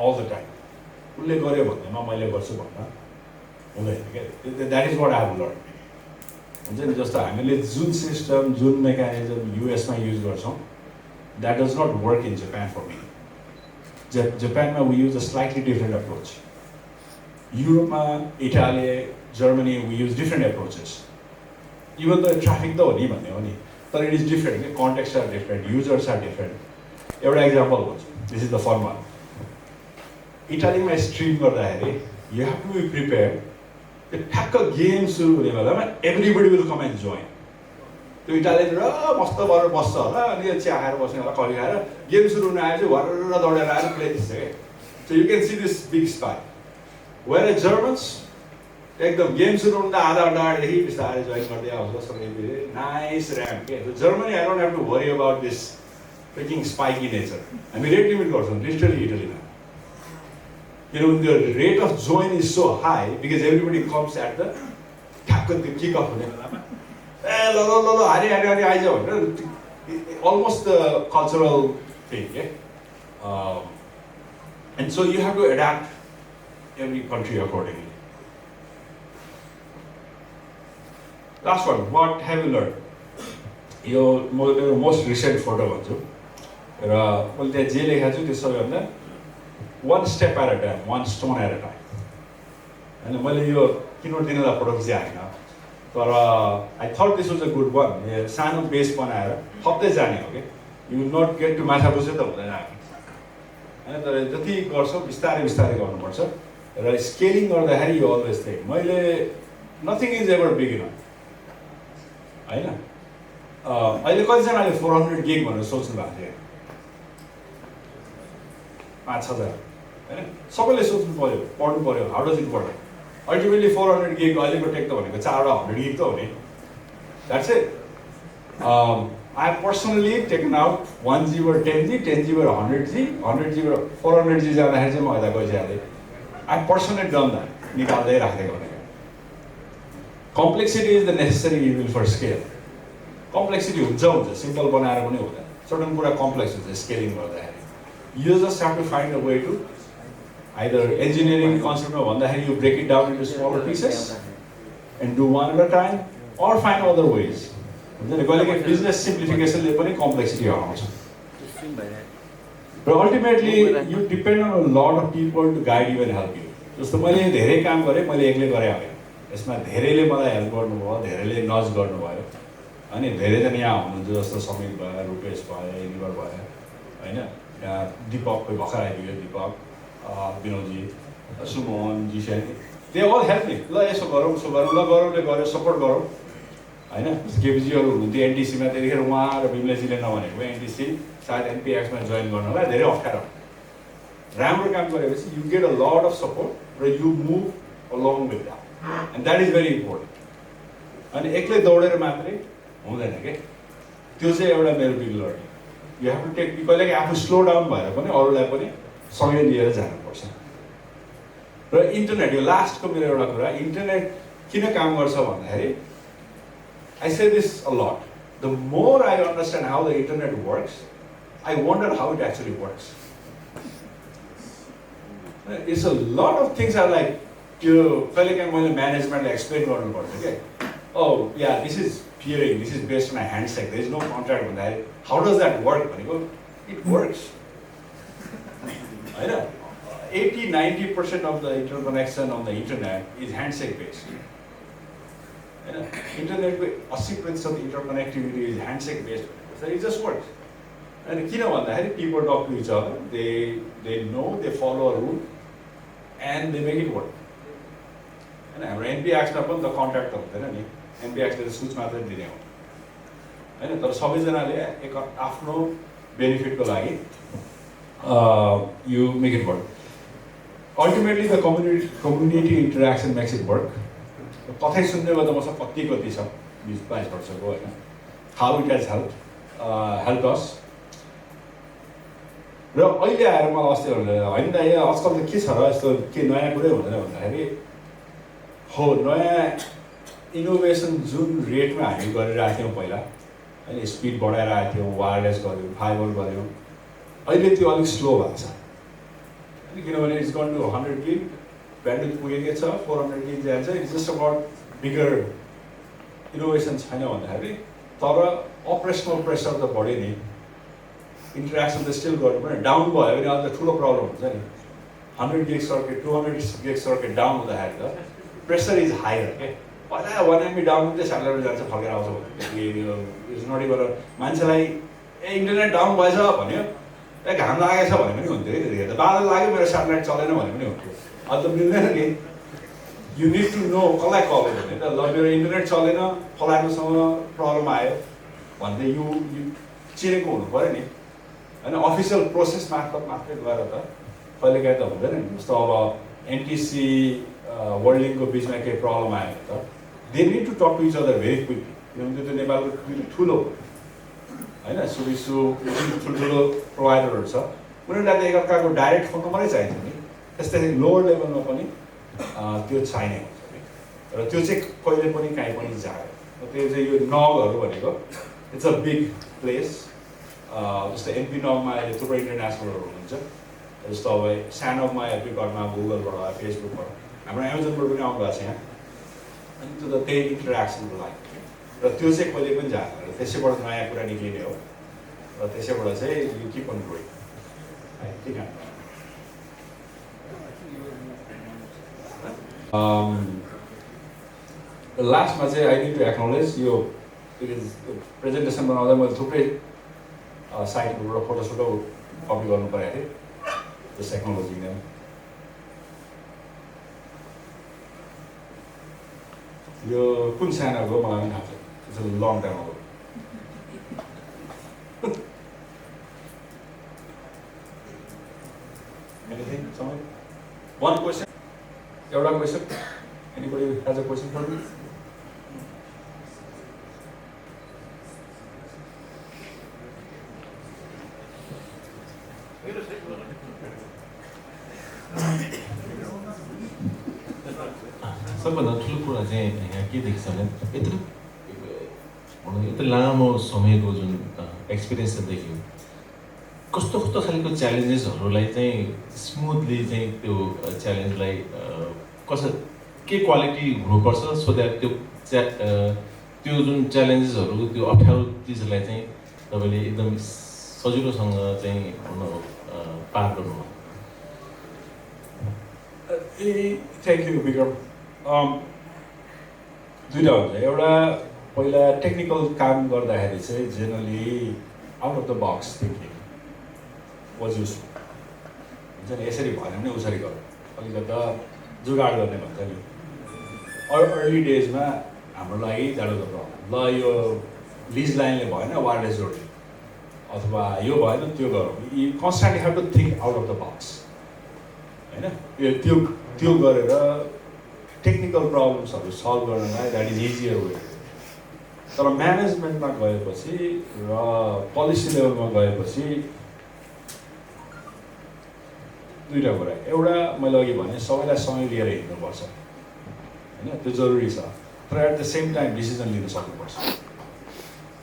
all the time उसले गर्यो भन्दैमा मैले गर्छु भन्न हुँदैन क्या that is what I have learn हुन्छ नि जस्तो हामीले जुन सिस्टम जुन मेकानिजम युएसमा युज गर्छौँ that does not work in Japan for me जापानमा we use a slightly different approach युरोपमा Italy Germany we use different approaches even त ट्राफिक त हो नि भन्ने हो नि तर इट इज डिफ्रेन्ट कि context are different users are different एउटा इक्जाम्पल भन्छु this is the firm one इटालीमा स्ट्रिम गर्दाखेरि you have to be prepare त्यो ठ्याक्क गेम सुरु हुने बेलामा everybody will come and join त्यो इटालीतिर मस्त भएर बस्छ होला अनि चिया खाएर बस्ने होला कफी खाएर गेम सुरु हुन आएपछि भरेर दौडेर आएर प्ले दिन्छ क्या so you can see this big spike where a Germans एकदम गेम सुरु हुँदा आधा घन्टा अगाडिदेखि बिस्तारै जोइन गर्दै आउँछ सबै नाइस ऱ्याम के Germany I don't have to worry about this fricking spiky nature हामी रेट लिमिट गर्छौँ लिटरली इटलीमा the rate of join is so high because everybody comes at the kick off हुने बेलामा ए ल हारी आइज भनेर almost the cultural thing and so you have to adapt every country accordingly. Last one, what have you learned? यो मेरो most recent photo भन्छु र मैले त्यहाँ जे लेखेको छु त्यो सबैभन्दा one step at a time, one stone at a time. And मैले यो किनोट दिनलाई फोटो खिचिहालेन तर I thought this was a good one सानो बेस बनाएर थप्दै जाने हो कि you will not get to माछा बुझ्दै त हुँदैन होइन तर जति गर्छौ बिस्तारै बिस्तारै गर्नुपर्छ र स्केलिङ गर्दाखेरि यो अलवेज थिङ मैले nothing is ever big enough होइन अहिले कतिजनाले 400 गिग भनेर सोच्नु भएको थियो 5,000 होइन सबैले सोच्नु पऱ्यो पढ्नु पऱ्यो how does it work ultimately 400 gig अहिलेको टेक त भनेको 400 गिग त हो नि that's it I have personally taken out 1 GB 10 GB 10 GB 100 GB 100 GB 400 GB जाँदाखेरि चाहिँ म यता गइसकेँ आई पर्सनली डन द्याट निकाल्दै राखेको भनेको complexity is the necessary evil for scale complexity हुन्छ सिम्पल बनाएर पनि हुँदैन सर्टन कुरा कम्प्लेक्स हुन्छ स्केलिङ गर्दाखेरि you just have to find a way to either engineering concept भन्दाखेरि you break it down into smaller pieces and do one at a time or find other ways. हुन्छ नि कहिलेकाहीँ business सिम्प्लिफिकेसनले पनि complexity हराउँछ र ultimately you depend on a lot of people to guide you and help you जस्तो मैले धेरै काम गरेँ मैले एक्लै गरेँ होइन यसमा धेरैले मलाई हेल्प गर्नुभयो धेरैले नज गर्नुभयो अनि धेरैजना यहाँ हुनुहुन्छ जस्तो समीर भयो रूपेश भयो निवर भयो होइन दिपक भर्खर आइपुग्यो दिपक विनोदजी सुमन जिसेन दे अल हेल्प मी ल यसो गरौँ उसो गरौँ ल गरौँले गऱ्यो सपोर्ट गरौँ होइन केपिजीहरू हुनुहुन्थ्यो एनटिसीमा त्यतिखेर उहाँ र विमलेजीले नभनेको एनटिसी सायद एनपिएक्समा जोइन गर्नलाई धेरै अप्ठ्यारो राम्रो काम गरेपछि यु get a lot of support र you move along with that and that is very important अनि एक्लै दौडेर मात्रै हुँदैन क्या त्यो चाहिँ एउटा मेरो big learning you have to take कहिलेकाहीँ आफू स्लो डाउन भएर पनि अरूलाई पनि सँगै लिएर जानुपर्छ र इन्टरनेट यो लास्टको मेरो एउटा कुरा इन्टरनेट किन काम गर्छ भन्दाखेरि आई से दिस अ लट the more I understand how the internet works I wonder how it actually works it's a lot of things are like त्यो कहिलेकाहीँ मैले म्यानेजमेन्टलाई एक्सप्लेन गर्नुपर्छ क्या ओ या this is peering, this is based on a handshake, there is no contract with that. How does that work? It works. I know. 80-90% of the interconnection on the internet is handshake based. Internet 80% of the interconnectivity is handshake based. So it just works. And people talk to each other, they know, they follow a rule, and they make it work. And our NPX the contract of एनपिएक्सले त सुच मात्रै दिने हो होइन तर सबैजनाले एक आफ्नो बेनिफिटको लागि you make it work ultimately the community interaction makes it work कथै सुन्ने गर्दा मसँग कति छ 20-22 वर्षको होइन how it has help us र अहिले आएर मलाई अस्ति होइन त यहाँ आजकल त के छ र यस्तो के नयाँ कुरै हुँदैन भन्दाखेरि हो नयाँ इनोभेसन जुन रेटमा हामी गरिरहेको थियौँ पहिला होइन स्पिड बढाइरहेको थियौँ वायरलेस गऱ्यौँ फाइबर गऱ्यौँ अहिले त्यो अलिक स्लो भएको छ किनभने it's gone to 100 gig bandwidth पुगेकै छ 400 गिग जान्छ it's just about bigger innovation छैन भन्दाखेरि तर अपरेसनल प्रेसर त बढ्यो नि इन्टरेक्सन त स्टिल गर्नु पर्यो डाउन भयो भने अझ ठुलो प्रब्लम हुन्छ नि 100 gig circuit 200 gig circuit down हुँदाखेरि त प्रेसर इज हायर के पहिला 1 MB डाउन हुँदै स्याटेलाइट जान्छ फर्केर आउँछ भने इज नट इभन मान्छेलाई ए इन्टरनेट डाउन भएछ भन्यो ए घाम लागेछ भने पनि हुन्थ्यो है त्यतिखेर त बादल लाग्यो मेरो स्याटेलाइट चलेन भने पनि हुन्थ्यो अब त मिल्दैन नि यु निड टु नो कसलाई कल गर्नु भने त ल मेरो इन्टरनेट चलेन फलानुसँग प्रब्लम आयो भन्दै यु चिनेको हुनु पऱ्यो नि होइन अफिसियल प्रोसेस मार्फत मात्रै गएर त कहिलेकाहीँ त हुँदैन नि जस्तो अब एनटिसी वर्ल्डिङको बिचमा केही प्रब्लम आयो भने त they need to talk to each other very quickly किनभने त्यो नेपालको ठुलो होइन सुविसु ठुल्ठुलो प्रोभाइडरहरू छ उनीहरूलाई त एकअर्काको डाइरेक्ट फोन नम्बरै चाहिन्छ नि त्यस्तै लोवर लेभलमा पनि त्यो चाहिने हुन्छ र त्यो चाहिँ कहिले पनि काहीँ पनि जाँदैन त्यो चाहिँ यो नगहरू भनेको इट्स अ बिग प्लेस जस्तो NPNOG10 अहिले थुप्रै इन्टरनेसनलहरू हुनुहुन्छ जस्तो अब सानोमा एप्रिकटमा गुगलबाट फेसबुकबाट हाम्रो एमाजोनबाट पनि आउनु भएको छ यहाँ अनि त्यो त त्यही इन्टरेक्सनको लागि र त्यो चाहिँ कहिले पनि जाँदैन र त्यसैबाट नयाँ कुरा निक्लिने हो र त्यसैबाट चाहिँ यु किप अन ग्रोइङ है किन लास्टमा चाहिँ आई निड टु एक्नोलेज यो प्रेजेन्टेसन बनाउँदा मैले थुप्रै साइटहरूबाट फोटोसोटो कपी गर्नु परेको थिएँ जस टेक्नोलोजी नै यो कुन सानाको मलाई पनि थाहा छ it's a long time ago anything some one question एउटा question anybody has a question for me सबभन्दा ठुलो कुरा चाहिँ यहाँ के देखिन्छ भने यत्रो यत्रो लामो समयको जुन एक्सपिरियन्स देखियो कस्तो कस्तो खालको च्यालेन्जेसहरूलाई चाहिँ स्मुथली चाहिँ त्यो च्यालेन्जलाई के क्वालिटी हुनुपर्छ सो द्याट त्यो जुन च्यालेन्जेसहरू त्यो अप्ठ्यारो चिजहरूलाई चाहिँ तपाईँले एकदम सजिलोसँग चाहिँ पार गर्नुभयो थ्याङ्क यू विक्रम दुईवटा हुन्छ एउटा पहिला टेक्निकल काम गर्दाखेरि चाहिँ generally out of the box thinking was useful हुन्छ नि यसरी भएन भने उसरी गर अलिकता जुगाड गर्ने भन्छ नि अर्ली डेजमा हाम्रो लागि द्याट वाज द प्रब्लम ल यो लिज लाइनले भएन वायरलेस जोड्ने अथवा यो भएन त्यो गरौँ you constantly have to think out of the box होइन त्यो गरेर टेक्निकल प्रब्लम्सहरू सल्भ गर्नलाई द्याट इज इजियर वे तर म्यानेजमेन्टमा गएपछि र पोलिसी लेभलमा गएपछि दुईवटा कुरा एउटा मैले अघि भने सबैलाई सँगै लिएर हिँड्नुपर्छ होइन त्यो जरुरी छ तर at the same time decision लिन सक्नुपर्छ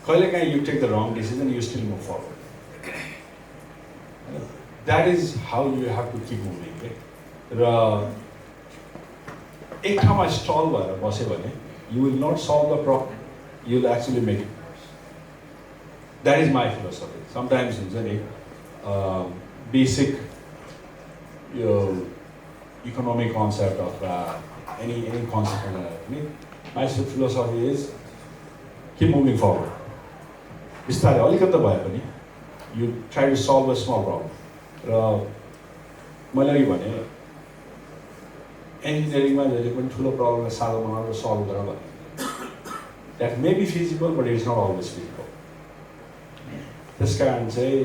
कहिलेकाहीँ you take the wrong decision you still move forward that is how you have to keep moving के र एक ठाउँमा स्टल भएर बस्यो भने you will not solve the problem you will actually make it that is my philosophy sometimes हुन्छ नि basic यो इकोनोमिक कन्सेप्ट अथवा एनी कन्सेप्ट पनि my philosophy is keep moving forward बिस्तारै अलिकति भए पनि you try to solve a small problem र मैले अघि भने इन्जिनियरिङमा जहिले पनि ठुलो प्रब्लमलाई सानो बनाएर सल्भ गर भने that may be feasible but it's not always feasible त्यस कारण चाहिँ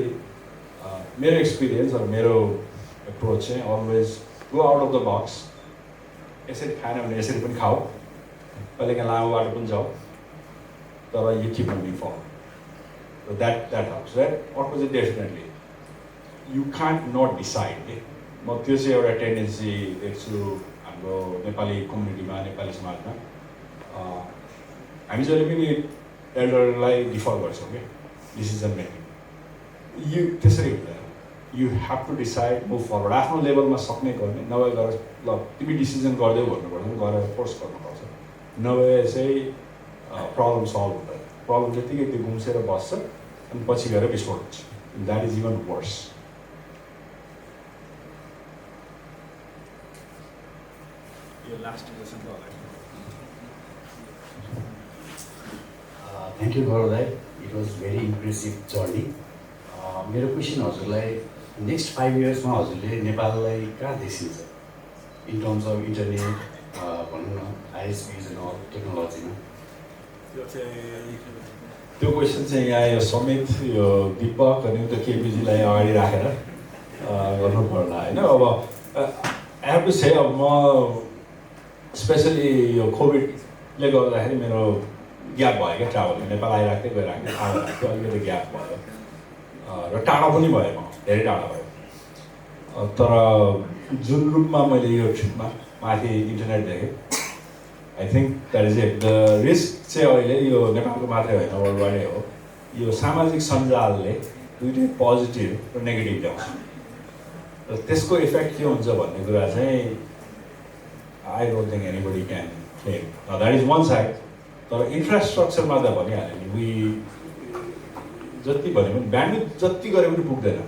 मेरो एक्सपिरियन्स र मेरो एप्रोच चाहिँ always go out of the box यसरी खाएन भने यसरी पनि खाऊ कहिलेकाहीँ लामो बाटो पनि जाऊ तर you keep moving forward that helps that अर्को चाहिँ definitely you can't not decide म त्यो चाहिँ एउटा टेन्डेन्सी देख्छु हाम्रो नेपाली कम्युनिटीमा नेपाली समाजमा हामी जहिले पनि एल्डरलाई डिफर गर्छौँ क्या डिसिजन मेकिङ यो त्यसरी हुँदैन you have to decide move forward आफ्नो लेभलमा सक्ने गर्ने नभए गरेर ल तिमी डिसिजन गरिदेऊ भन्नुपर्छ गरेर फोर्स गर्नुपर्छ नभए चाहिँ प्रब्लम सल्भ हुँदैन प्रब्लम त्यत्तिकै त्यो गुम्सेर बस्छ अनि पछि गएर विस्फोट हुन्छ that is even verse yo last question त होला thank you Gaurav Dai it was very impressive journey मेरो क्वेसन हजुरलाई नेक्स्ट 5 इयर्समा हजुरले नेपाललाई कहाँ देखिन्छ इन टर्म्स अफ इन्टरनेट भनौँ न आइएसपीज एन्ड अल टेक्नोलोजीमा त्यो क्वेसन चाहिँ यहाँ यो समेत यो दिपक अनि उता केपिजीलाई अगाडि राखेर गर्नु पर्ला होइन अब आई हेभ टु से अब म स्पेसली यो कोभिडले गर्दाखेरि मेरो ग्याप भयो क्या ट्राभल नेपाल आइराख्दै गइराख्दै टाढो राख्थ्यो अलिकति ग्याप भयो र टाढो पनि भयो म धेरै टाढो भयो तर जुन रूपमा मैले यो ट्रिपमा माथि इन्टरनेट देखेँ I think that is it the risk चाहिँ अहिले यो नेपालको मात्रै होइन वर्ल्डवाइडै हो यो सामाजिक सञ्जालले दुइटै पोजिटिभ र नेगेटिभ ल्याउँछ र त्यसको इफेक्ट के हुन्छ भन्ने कुरा चाहिँ I don't think anybody can claim that is one side तर इन्फ्रास्ट्रक्चरमा त भनिहाल्यो नि वी जति भन्यो भने ब्यान्डविड्थ जति गरे पनि पुग्दैन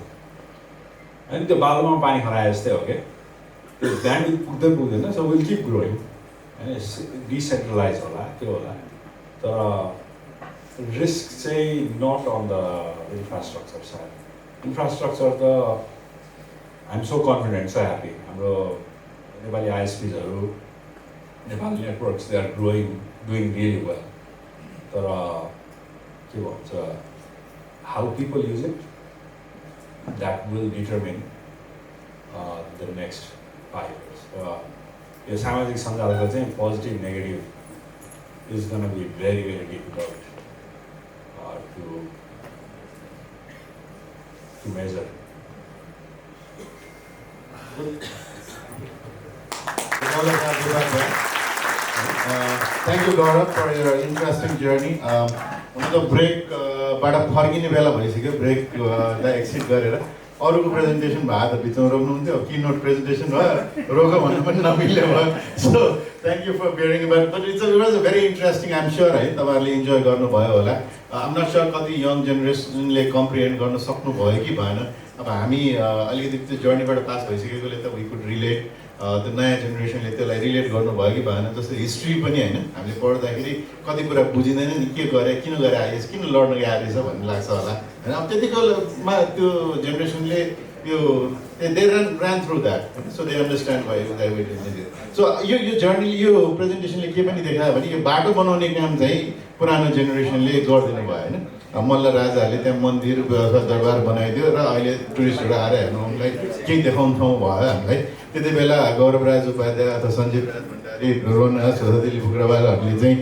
होइन त्यो बालुमा पानी खराए जस्तै हो क्या त्यो ब्यान्डविड्थ पुग्दैन सो विल किप ग्रोइङ होइन डिसेन्ट्रलाइज होला त्यो होला तर रिस्क चाहिँ not on the infrastructure side infrastructure त I am so confident so happy हाम्रो नेपाली आइएसपीजहरू Nepali networks they are growing doing really well तर के भन्छ how people use it that will determine the next 5 years यो सामाजिक सञ्जालको चाहिँ positive negative is gonna be very very difficult to measure Thank you, Gaurav, for your interesting journey. हुन त ब्रेकबाट फर्किने बेला भइसक्यो ब्रेकलाई एक्सिट गरेर अरूको प्रेजेन्टेसन भयो त बिचमा रोक्नुहुन्थ्यो कि नोट प्रेजेन्टेसन भयो रोक भन्नु पनि नमिल्ने भयो सो thank you for bearing but it was a very interesting I'm sure है तपाईँहरूले इन्जोय गर्नुभयो होला आइम नट स्योर कति यङ जेनेरेसनले कम्प्रिहेन्ड गर्न सक्नुभयो कि भएन अब हामी अलिकति त्यो जर्नीबाट पास भइसकेकोले त वी कुड रिलेट त्यो नयाँ जेनेरेसनले त्यसलाई रिलेट गर्नुभयो कि भएन जस्तै हिस्ट्री पनि होइन हामीले पढ्दाखेरि कति कुरा बुझिँदैन नि के गरे किन गएर आइएस किन लड्न गएको रहेछ भन्ने लाग्छ होला होइन अब त्यतिकोमा त्यो जेनेरेसनले त्यो दे ran through that so they understand why that way so यो जर्नी यो प्रेजेन्टेसनले के पनि देखायो भने यो बाटो बनाउने काम चाहिँ पुरानो जेनेरेसनले गरिदिनु भयो होइन मल्ल राजाहरूले त्यहाँ मन्दिर दरबार बनाइदियो र अहिले टुरिस्टहरू आएर हेर्नु उनलाई केही देखाउनु ठाउँ भयो हामीलाई त्यति बेला गौरवराज उपाध्याय अथवा सञ्जीव राज भण्डारी रोना दिलीप उग्रवालहरूले चाहिँ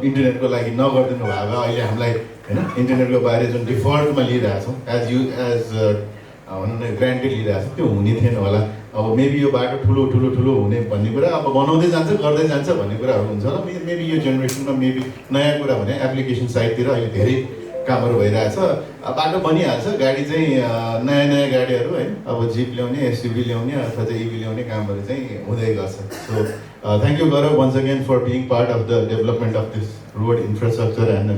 इन्टरनेटको लागि नगरिदिनु भयो भए अहिले हामीलाई होइन इन्टरनेटको बारे जुन डिफल्टमा लिइरहेछौँ एज भनौँ न ग्रान्टेड लिइरहेको छ त्यो हुने थिएन होला अब मेबी यो बाटो ठुलो हुने भन्ने कुरा अब बनाउँदै जान्छ गर्दै जान्छ भन्ने कुराहरू हुन्छ होला मेबी यो जेनेरेसनमा मेबी नयाँ कुरा भने एप्लिकेसन साइडतिर अहिले धेरै कामहरू भइरहेछ बाटो बनिहाल्छ गाडी चाहिँ नयाँ गाडीहरू होइन अब जिप ल्याउने एसयुभी ल्याउने अथवा चाहिँ इभी ल्याउने कामहरू चाहिँ हुँदै गर्छ so thank you Gaurav once again for being part of the development of this road infrastructure and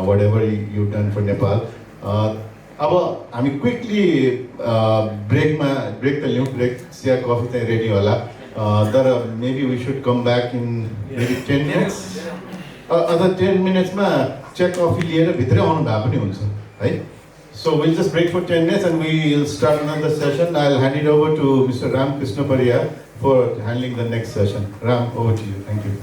whatever you done for Nepal अब हामी क्विकली ब्रेक त लिउँ ब्रेक चिया कफी चाहिँ रेडी होला तर maybe we should come back in maybe 10 minutes अथवा 10 मिनट्समा chia coffee लिएर भित्रै आउनु भए पनि हुन्छ है so will just break for 10 minutes and we will start another session. I'll hand it over to Mr. Ram Krishnapariya for handling the next session. Ram, over to you. Thank you.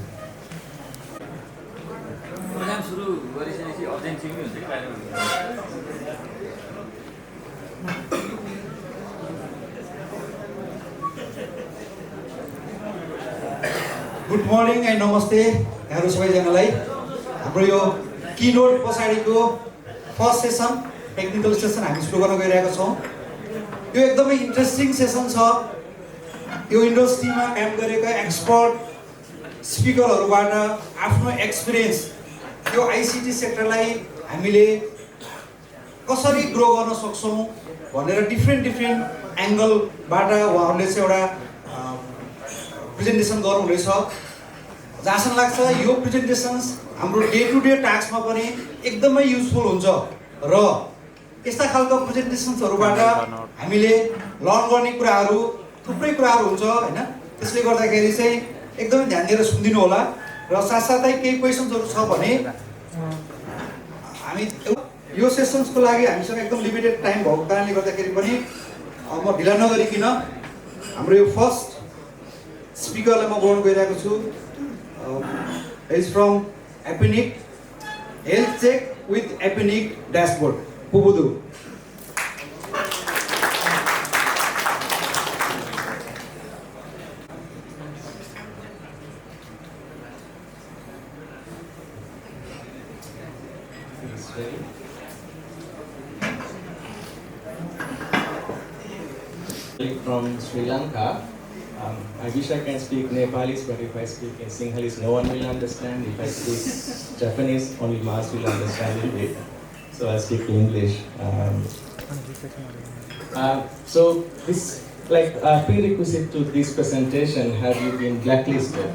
Good morning end नमस्ते यहाँहरू सबैजनालाई हाम्रो यो किनोट पछाडिको first session technical session हामी सुरु गर्न गइरहेका छौँ यो एकदमै इन्ट्रेस्टिङ सेसन छ यो इन्डस्ट्रीमा काम गरेका एक्सपर्ट स्पिकरहरूबाट आफ्नो एक्सपिरियन्स यो आइसिटी सेक्टरलाई हामीले कसरी ग्रो गर्न सक्छौँ भनेर डिफ्रेन्ट एङ्गलबाट उहाँहरूले चाहिँ एउटा प्रेजेन्टेसन गर्नुहुँदैछ। जहाँसम्म लाग्छ यो प्रेजेन्टेसन्स हाम्रो डे टु डे टास्कमा पनि एकदमै युजफुल हुन्छ र यस्ता खालको प्रेजेन्टेसन्सहरूबाट हामीले लर्न गर्ने कुराहरू थुप्रै कुराहरू हुन्छ होइन। त्यसले गर्दाखेरि चाहिँ एकदमै ध्यान दिएर सुनिदिनु होला र साथसाथै केही क्वेसन्सहरू छ भने हामी यो सेसन्सको लागि हामीसँग एकदम लिमिटेड टाइम भएको कारणले गर्दाखेरि पनि म ढिला नगरिकन हाम्रो यो फर्स्ट स्पिकरलाई म बोलाउन गइरहेको छु। Is from APNIC health check with APNIC dashboard Pubudu. From Sri Lanka. I wish I can speak Nepalese, but if I speak in Sinhalese, no one will understand. If I speak Japanese, only Mars will understand it. So I'll speak English. So this, like prerequisite to this presentation, have you been blacklisted?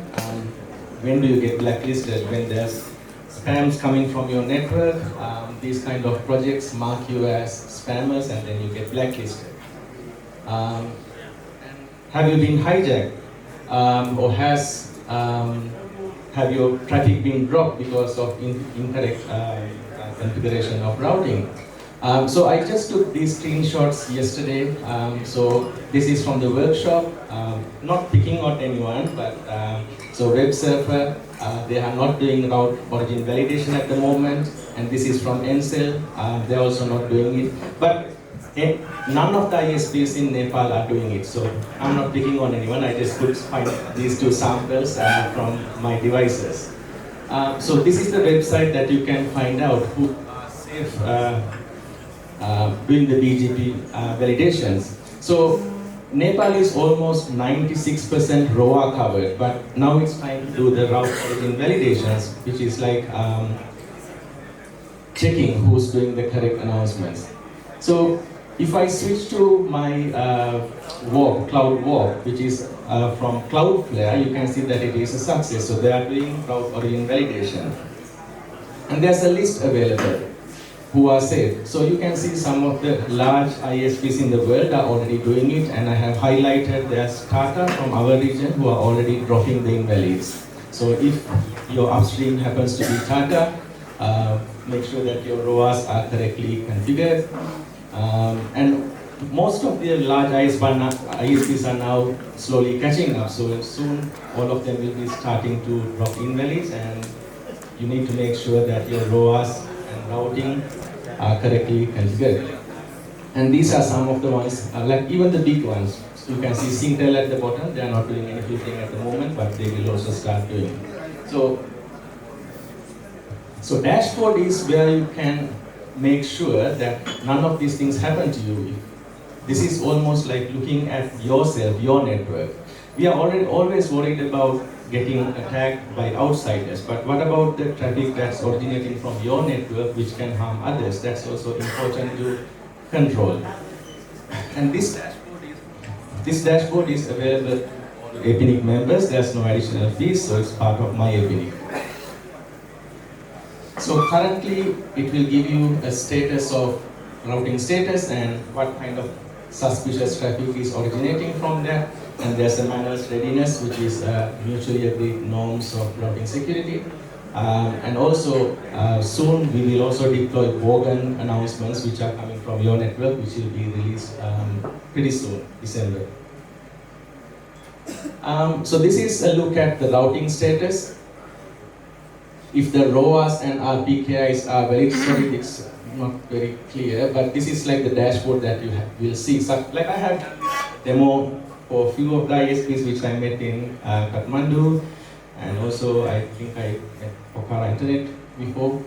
When do you get blacklisted? When there's spams coming from your network, these kind of projects mark you as spammers, and then you get blacklisted. Have you been hijacked, or have your traffic been dropped because of incorrect configuration of routing? So I just took these screenshots yesterday. So this is from the workshop, not picking out anyone, but so web server, they are not doing route origin validation at the moment, and this is from NCell, they're also not doing it. But none of the ISPs in Nepal are doing it, so I'm not picking on anyone. I just could find these two samples from my devices. So this is the website that you can find out who are safe doing the BGP validations. So Nepal is almost 96% ROA covered, but now it's time to do the route origin validations, which is like checking who's doing the correct announcements. So if I switch to my Cloud Walk, which is from Cloudflare, you can see that it is a success. So they are doing route origin validation. And there's a list available who are safe. So you can see some of the large ISPs in the world are already doing it, and I have highlighted there's Tata from our region who are already dropping the invalids. So if your upstream happens to be Tata, make sure that your ROAs are correctly configured. And most of the large ISPs are now slowly catching up, so soon all of them will be starting to drop invalids, and you need to make sure that your ROAs and routing are correctly configured. And these are some of the ones, like even the big ones. So you can see Singtel at the bottom, they are not doing anything at the moment, but they will also start doing. So dashboard is where you can make sure that none of these things happen to you. This is almost like looking at yourself, your network. We are always worried about getting attacked by outsiders, but what about the traffic that's originating from your network which can harm others? That's also important to control. And this dashboard is available to Epinic members. There's no additional fees, so it's part of my Epinic. So currently, it will give you a status of routing status and what kind of suspicious traffic is originating from there. And there's a managed readiness, which is mutually agreed norms of routing security. And also, soon we will also deploy Bogan announcements, which are coming from your network, which will be released pretty soon, December. So this is a look at the routing status. If the ROAs and RPKIs are valid, sorry, it's not very clear, but this is like the dashboard that you will see. So, like I have demo for a few of the ISPs which I met in Kathmandu, and also I think I met Pokhara Internet before.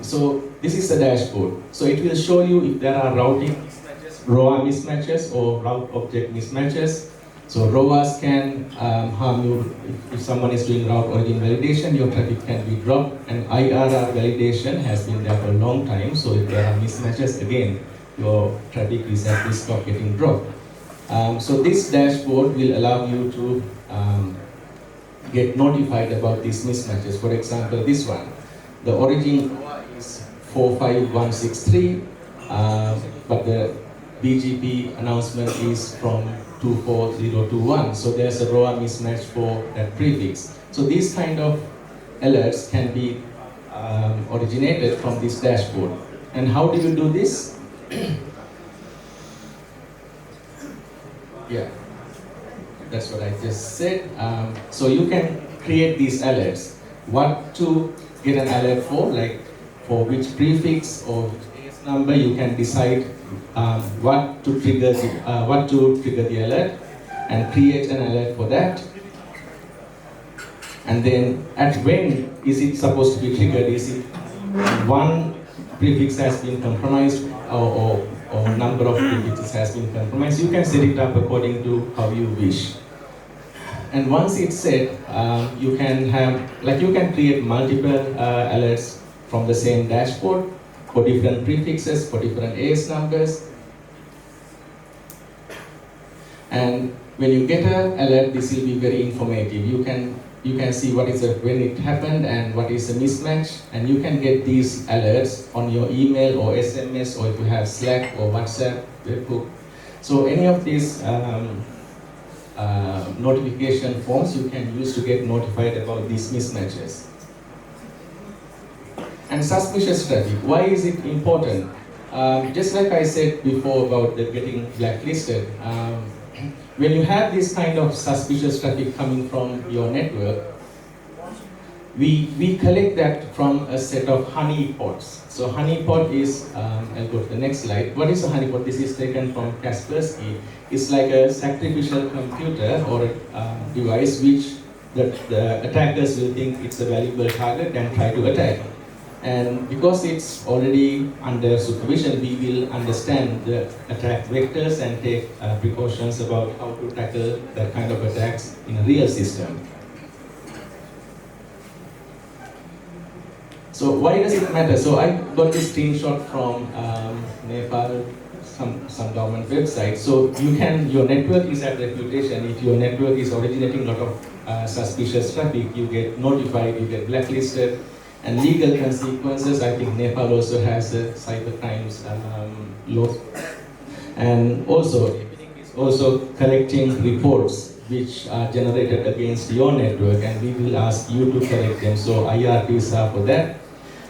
So this is the dashboard. So it will show you if there are routing mismatches, ROA mismatches or route object mismatches. So ROAS can harm you if someone is doing route origin validation, your traffic can be dropped, and IRR validation has been there for a long time, so if there are mismatches, again, your traffic is at risk of getting dropped. So this dashboard will allow you to get notified about these mismatches. For example, this one, the origin is 45163, but the BGP announcement is from 24021. So there's a ROA mismatch for that prefix. So these kind of alerts can be originated from this dashboard. And how do you do this? Yeah, that's what I just said. So you can create these alerts. What to get an alert for, like for which prefix or AS number, you can decide what to trigger the alert and create an alert for that. And then at when is it supposed to be triggered? Is it one prefix has been compromised or number of prefixes has been compromised? You can set it up according to how you wish. And once it's set, you can create multiple alerts from the same dashboard for different prefixes, for different AS numbers. And when you get an alert, this will be very informative. You can see what is when it happened and what is the mismatch, and you can get these alerts on your email or SMS, or if you have Slack or WhatsApp, webhook. So any of these notification forms you can use to get notified about these mismatches. And suspicious traffic, why is it important? Just like I said before about the getting blacklisted, when you have this kind of suspicious traffic coming from your network, we collect that from a set of honeypots. So honeypot is, I'll go to the next slide. What is a honeypot? This is taken from Kaspersky. It's like a sacrificial computer or a device which the attackers will think it's a valuable target and try to attack. And because it's already under supervision, we will understand the attack vectors and take precautions about how to tackle that kind of attacks in a real system. So why does it matter? So I got this screenshot from Nepal, some government website. So your network is at reputation. If your network is originating a lot of suspicious traffic, you get notified, you get blacklisted. And legal consequences, I think Nepal also has a cybercrimes law. And also collecting reports which are generated against your network, and we will ask you to collect them. So IRPs are for that.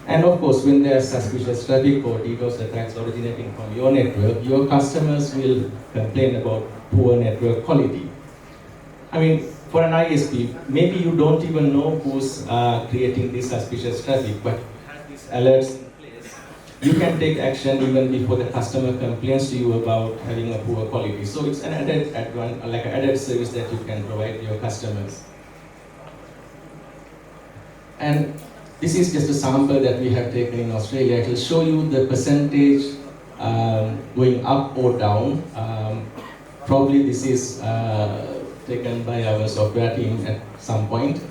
And of course, when there are suspicious traffic or DDoS attacks originating from your network, your customers will complain about poor network quality. I mean, for an ISP, maybe you don't even know who's creating this suspicious traffic, but have these alerts in place. You can take action even before the customer complains to you about having a poor quality. So it's an added service that you can provide to your customers. And this is just a sample that we have taken in Australia. It will show you the percentage going up or down. Probably this is taken by our software team at some point.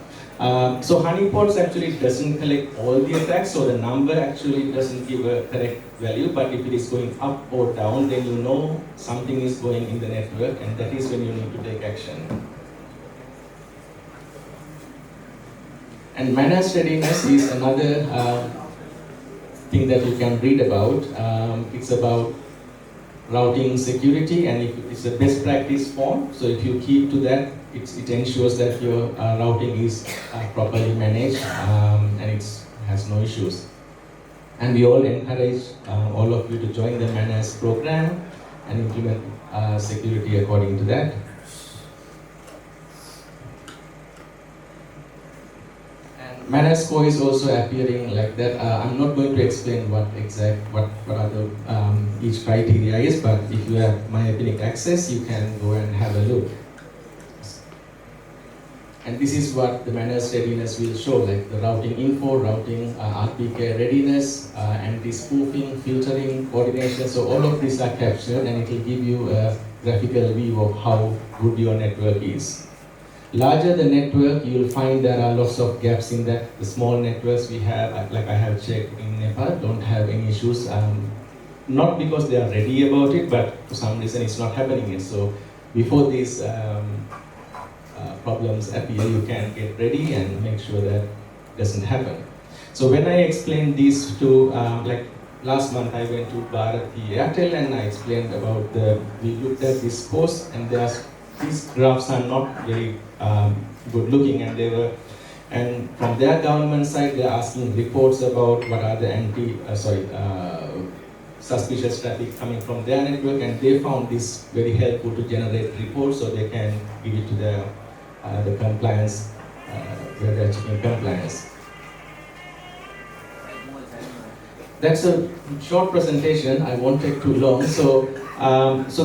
So honeypots actually doesn't collect all the attacks, so the number actually doesn't give a correct value, but if it is going up or down, then you know something is going in the network, and that is when you need to take action. And managed readiness is another thing that you can read about. It's about routing security, and it's a best practice form. So if you keep to that, it ensures that your routing is properly managed and it has no issues. And we all encourage all of you to join the managed program and implement security according to that. Managed score is also appearing like that. I'm not going to explain what are the each criteria is, but if you have MyEpinic access, you can go and have a look. And this is what the managed readiness will show, like the routing info, routing RPK readiness, anti-spoofing, filtering, coordination. So all of these are captured, and it will give you a graphical view of how good your network is. Larger the network, you will find there are lots of gaps in that. The small networks we have, like I have checked in Nepal, don't have any issues. Not because they are ready about it, but for some reason it's not happening yet. So before these problems appear, you can get ready and make sure that doesn't happen. So when I explained these to, like last month I went to Bharati Airtel and I explained about we looked at this post, and these graphs are not very good looking, and from their government side they're asking reports about what are the suspicious traffic coming from their network, and they found this very helpful to generate reports so they can give it to the compliance, where they're checking compliance. That's a short presentation. I won't take too long. So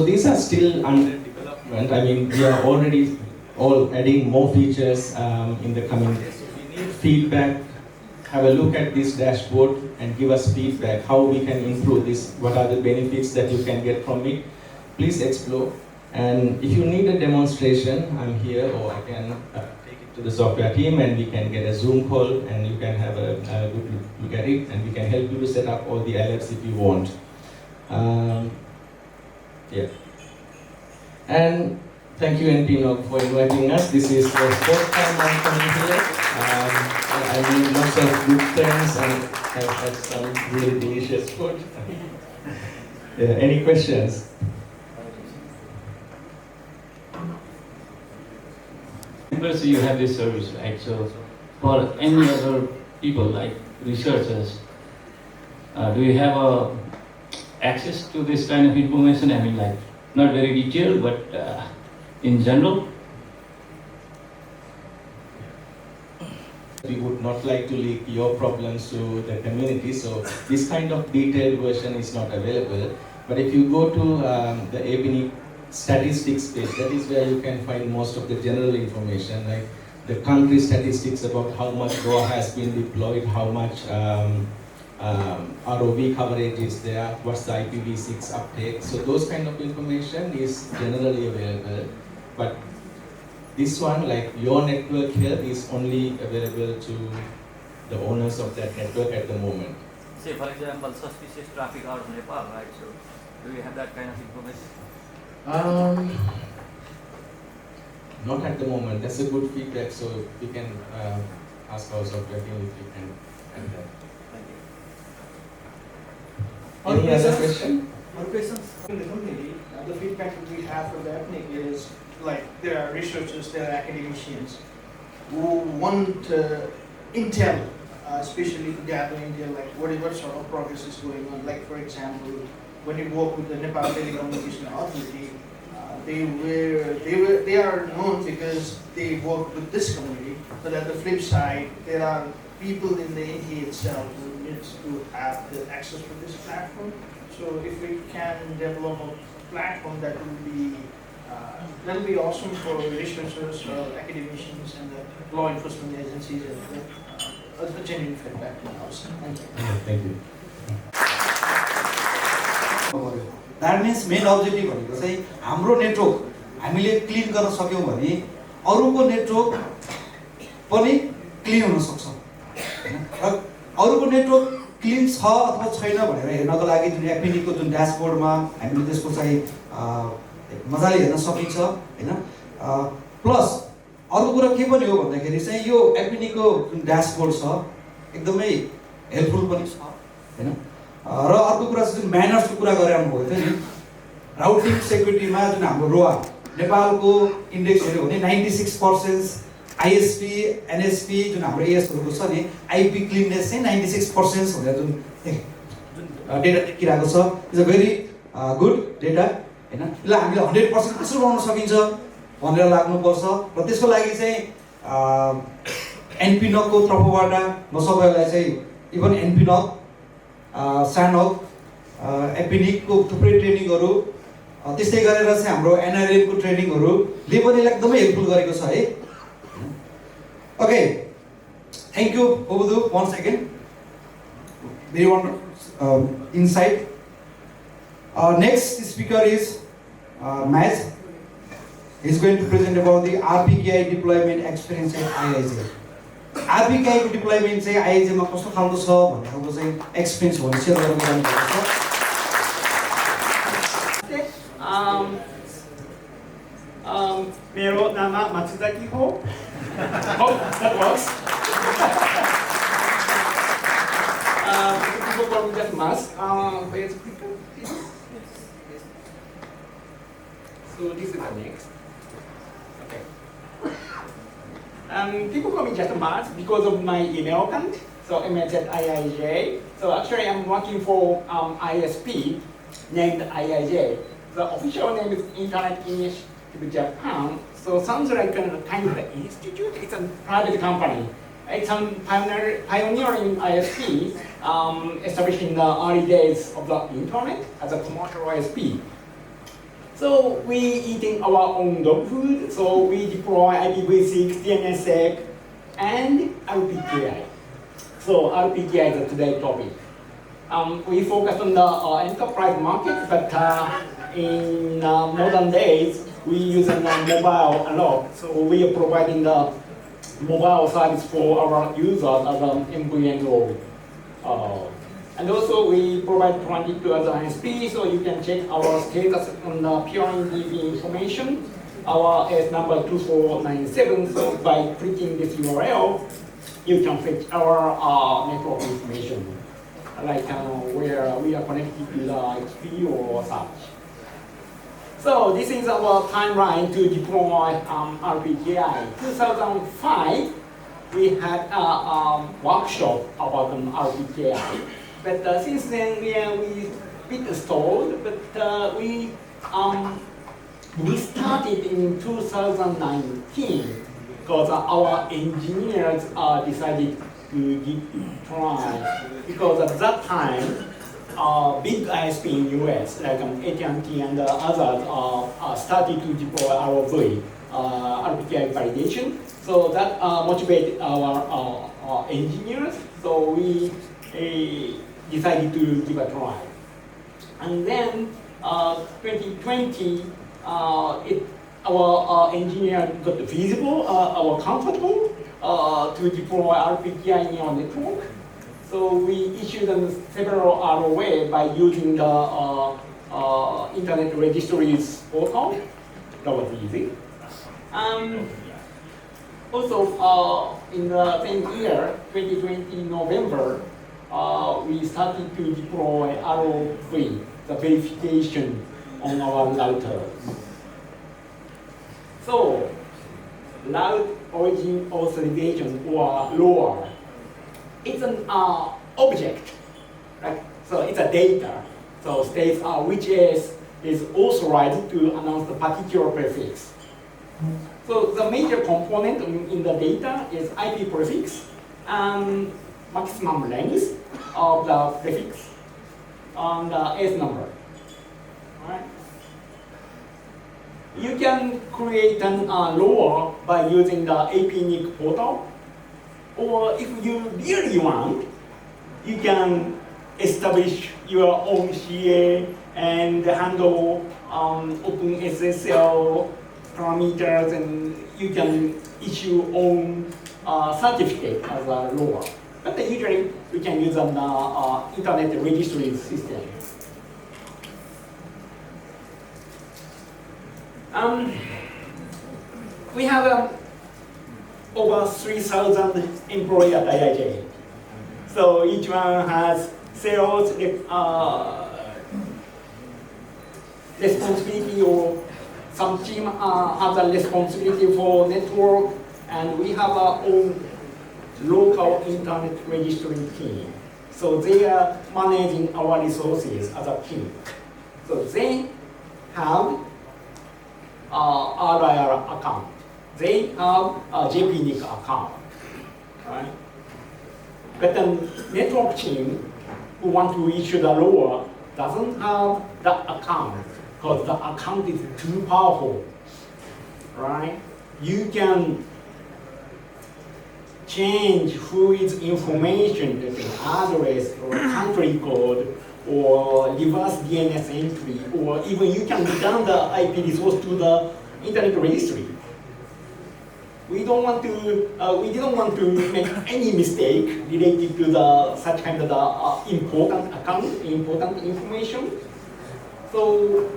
these are still under development. I mean, we are already all adding more features in the coming days. So we need feedback. Have a look at this dashboard and give us feedback how we can improve this. What are the benefits that you can get from it? Please explore. And if you need a demonstration, I'm here, or I can take it to the software team and we can get a Zoom call and you can have a good look at it, and we can help you to set up all the alerts if you want. Yeah. And thank you NPNOG for inviting us. This is the fourth time I'm coming here. I made lots of good friends and have had some really delicious food. Any questions? So you have this service, right? So for any other people like researchers, do you have access to this kind of information? I mean, like not very detailed, but in general. We would not like to leak your problems to the community, so this kind of detailed version is not available. But if you go to the ABNI statistics page, that is where you can find most of the general information, like the country statistics about how much RAW has been deployed, how much ROV coverage is there, what's the IPv6 uptake. So those kind of information is generally available. But this one, like your network here, is only available to the owners of that network at the moment. Say, for example, suspicious traffic out of Nepal, right? So, do you have that kind of information? Not at the moment. That's a good feedback, so we can ask our software team if we can add that. Thank you. Any other question? More questions? In the community, the feedback that we have from the ethnic is like there are researchers, there are academicians who want intel, especially to gather intel, like what sort of progress is going on. Like for example, when you work with the Nepal Telecommunication Authority, they are known because they work with this community. But at the flip side, there are people in the NTA itself who needs to have the access to this platform. So if we can develop a platform that will be awesome for researchers, academicians, and the law enforcement agencies, and a genuine feedback to us. Thank you. Thank you. That means main objective भनेको चाहिँ हाम्रो network हामीले clean गर्न सक्यौं भने अरूको network पनि clean हुन सक्छ हैन र अरूको नेटवर्क क्लिन छ अथवा छैन भनेर हेर्नको लागि जुन एपिनीको जुन ड्याशबोर्डमा हामीले त्यसको चाहिँ मजाले हेर्न सकिन्छ हैन प्लस अरु कुरा के पनि हो भन्दाखेरि चाहिँ यो एपिनीको जुन ड्याशबोर्ड छ एकदमै हेल्पफुल पनि छ हैन र अर्को कुरा चाहिँ म्यानर्सको कुरा गरे आउनु भयो नि राउटिङ सेक्युरिटीमा जुन हाम्रो रोआ नेपालको इन्डेक्स हेर्यो भने 96% आईएसपी एनएसपी जुन हाम्रो एएसहरुको छ नि आईपी क्लिननेस चाहिँ 96% भनेर जुन डेटा देखिरहेको छ is a very good data हैन यसलाई हामीले 100% कसरी बनाउन सकिन्छ भनेर लाग्नुपर्छ र त्यसको लागि चाहिँ एनपीनोग को तर्फबाट म सबैलाई चाहिँ इभन एनपीनोग सानोग एपिनिक को थुप्रै ट्रेनिङहरु त्यस्तै गरेर चाहिँ हाम्रो एनआरएम को ट्रेनिङहरुले पनि एकदमै हेल्पफुल गरेको छ है okay thank you Pubudu once again very wonderful insight next speaker is Maz. He's going to present about the RPKI deployment experience at IIJ. RPKI को deployment चाहिँ IIJ मा कस्तो खालको छ भन्ने खालको चाहिँ experience हो भने सेयर गर्न जानुभएको छ। मेरो नाम मात्सुजाकी हो। Hope that works. People call me just Mas. Where's quicker? So this is the next. People call me just Mas because of my email account. So MS at IIJ. So actually I'm working for ISP named IIJ. The official name is Internet Initiative Japan. So sounds like a kind of an institute. It's a private company. It's a pioneering ISP established in the early days of the internet as a commercial ISP. So we eating our own dog food. So we deploy IPv6, DNSSEC, and RPKI. So RPKI is today's topic. We focus on the enterprise market, but in modern days, we use mobile a lot. So we are providing the mobile service for our users as an MVNO. And also we provide transit to other ISP, so you can check our status on the peering DB information. Our S number 2497, so by clicking this URL, you can fetch our network information, like where we are connected to the XP or such. So this is our timeline to deploy RPKI. 2005, we had a workshop about RPKI. But since then, we bit stalled, but we started in 2019 because our engineers decided to give it a try. Because at that time, big ISP in US, like AT&T and others, started to deploy ROV, RPKI validation. So that motivated our engineers. So we decided to give a try. And then 2020, our engineer got feasible, comfortable to deploy RPKI in our network. So we issued them several ROA by using the Internet Registries portal. That was easy. Also, in the same year, 2020 November, we started to deploy ROV, the verification on our router. So, route origin authorization or LOR, it's an object, right? So it's a data. So states which is authorized to announce the particular prefix. So the major component in the data is IP prefix and maximum length of the prefix on the S number. Right? You can create an LOR by using the NPNOG portal, or if you really want, you can establish your own CA and handle OpenSSL parameters, and you can issue own certificate as a LOR. But usually we can use an Internet Registry system. We have over 3,000 employees at IIJ. So each one has sales responsibility, or some team has a responsibility for network, and we have our own local internet registering team. So they are managing our resources as a team. So they have RIR account. They have a JPNIC account, right? But the network team who want to issue the LOR doesn't have that account because the account is too powerful, right? You can change who is information, like an address or a country code or reverse DNS entry, or even you can return the IP resource to the internet registry. We don't want to. We didn't want to make any mistake related to the such kind of important account, important information. So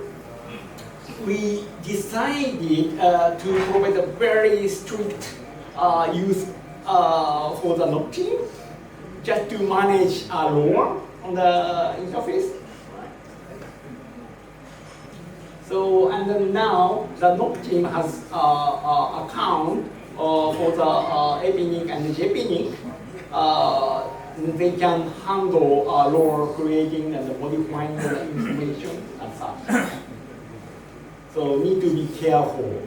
we decided to provide a very strict use for the NOC team, just to manage LoRa on the interface. So, and then now the NOC team has account for the APNIC and JPNIC. They can handle LoRa creating and modifying the information and such. So need to be careful.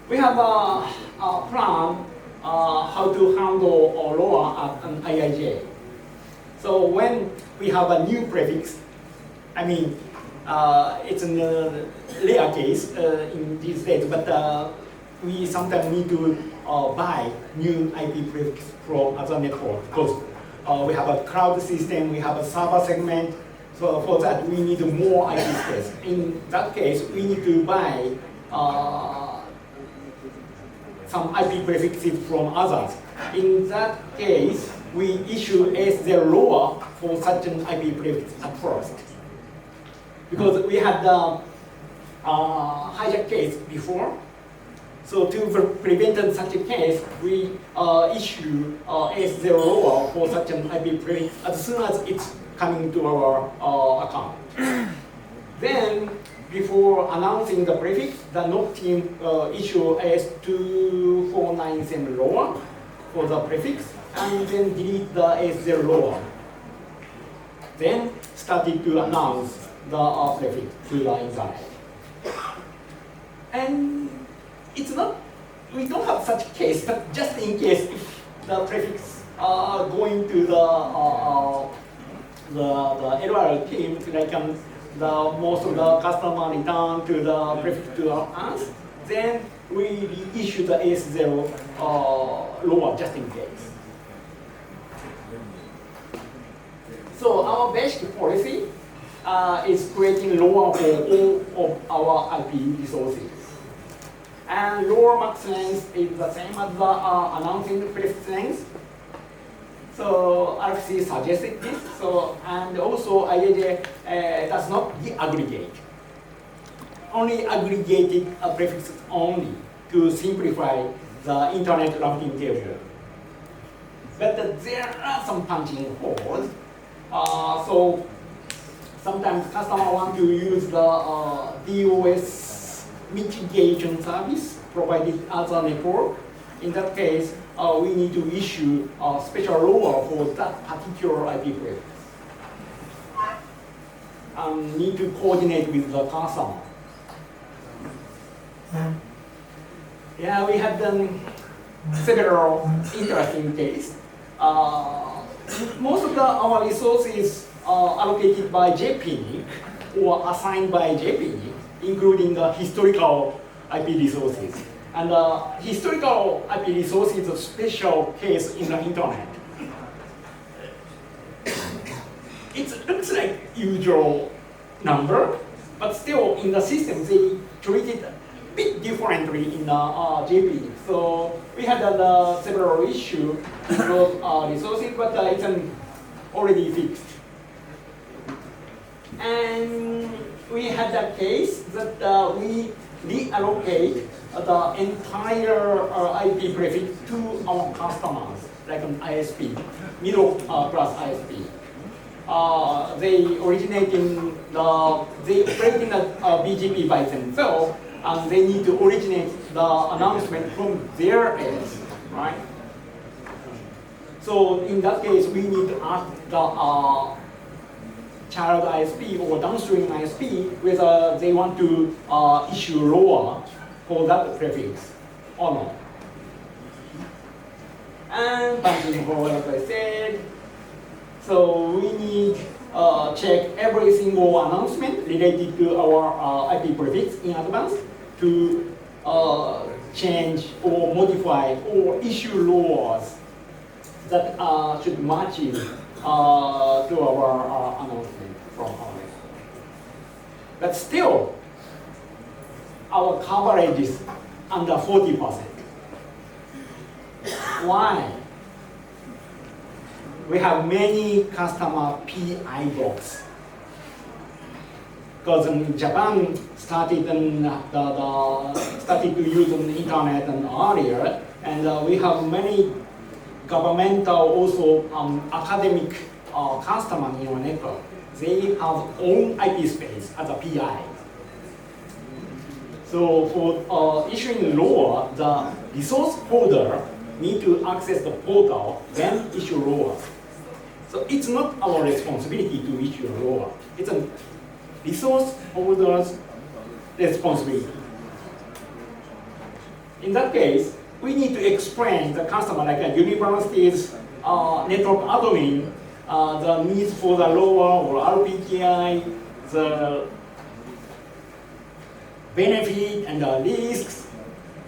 We have a plan how to handle LoRa at an IIJ. So when we have a new prefix, I mean, it's a rare case in these days, but we sometimes need to buy new IP prefix from other network because we have a cloud system, we have a server segment, so for that we need more IP space. In that case, we need to buy some IP prefixes from others. In that case, we issue S0 LoRa for such an IP prefix at first. Because we had the hijack case before. So to prevent such a case, we issue S0 LoRa for such an IP prefix as soon as it's coming to our account. Then, before announcing the prefix, the NOC team issue S2497 LoRa for the prefix, and then delete the S0 LoRa. Then started to announce the prefix to the internet. And it's not, we don't have such a case, but just in case if the prefix are going to the LR team, like most of the customer return to the prefix to us, then we issue the S0 LoRa just in case. So our basic policy is creating LoRa for all of our IP resources. And LoRa max length is the same as the announcing prefix length. So RFC suggested this. So, and also IAJ does not deaggregate. Only aggregated prefixes only to simplify the internet routing table. But there are some punching holes. So sometimes customers want to use the DOS mitigation service provided as a network. In that case, we need to issue a special LoRa for that particular IP prefix. And need to coordinate with the customer. Yeah, we have done several interesting cases. Most of our resources are allocated by JPNIC or assigned by JPNIC, including the historical IP resources. And historical IP resource is a special case in the internet. It looks like usual number, but still in the system they treat it a bit differently in the JPNIC. So we had several issues with those resources, but it's already fixed. And we had a case that we reallocate the entire IP prefix to our customers, like an ISP, middle class ISP. They operate in a BGP by themselves, and they need to originate the announcement from their end, right? So in that case, we need to ask the child ISP or downstream ISP whether they want to issue LoRa for that prefix or not. And punching hole, as I said. So we need check every single announcement related to our IP prefix in advance to change or modify or issue LoRas that should match to our announcement from our end. But still, our coverage is under 40%. Why? We have many customer PI blocks. Because Japan started started to use the internet earlier, and we have many governmental, also academic customers in our network. They have own IP space as a PI. So for issuing law, the resource holder need to access the portal, then issue law. So it's not our responsibility to issue law. It's a resource holder's responsibility. In that case, we need to explain the customer, like a university's network admin, the needs for the LoRa or RPKI, the benefit and the risks,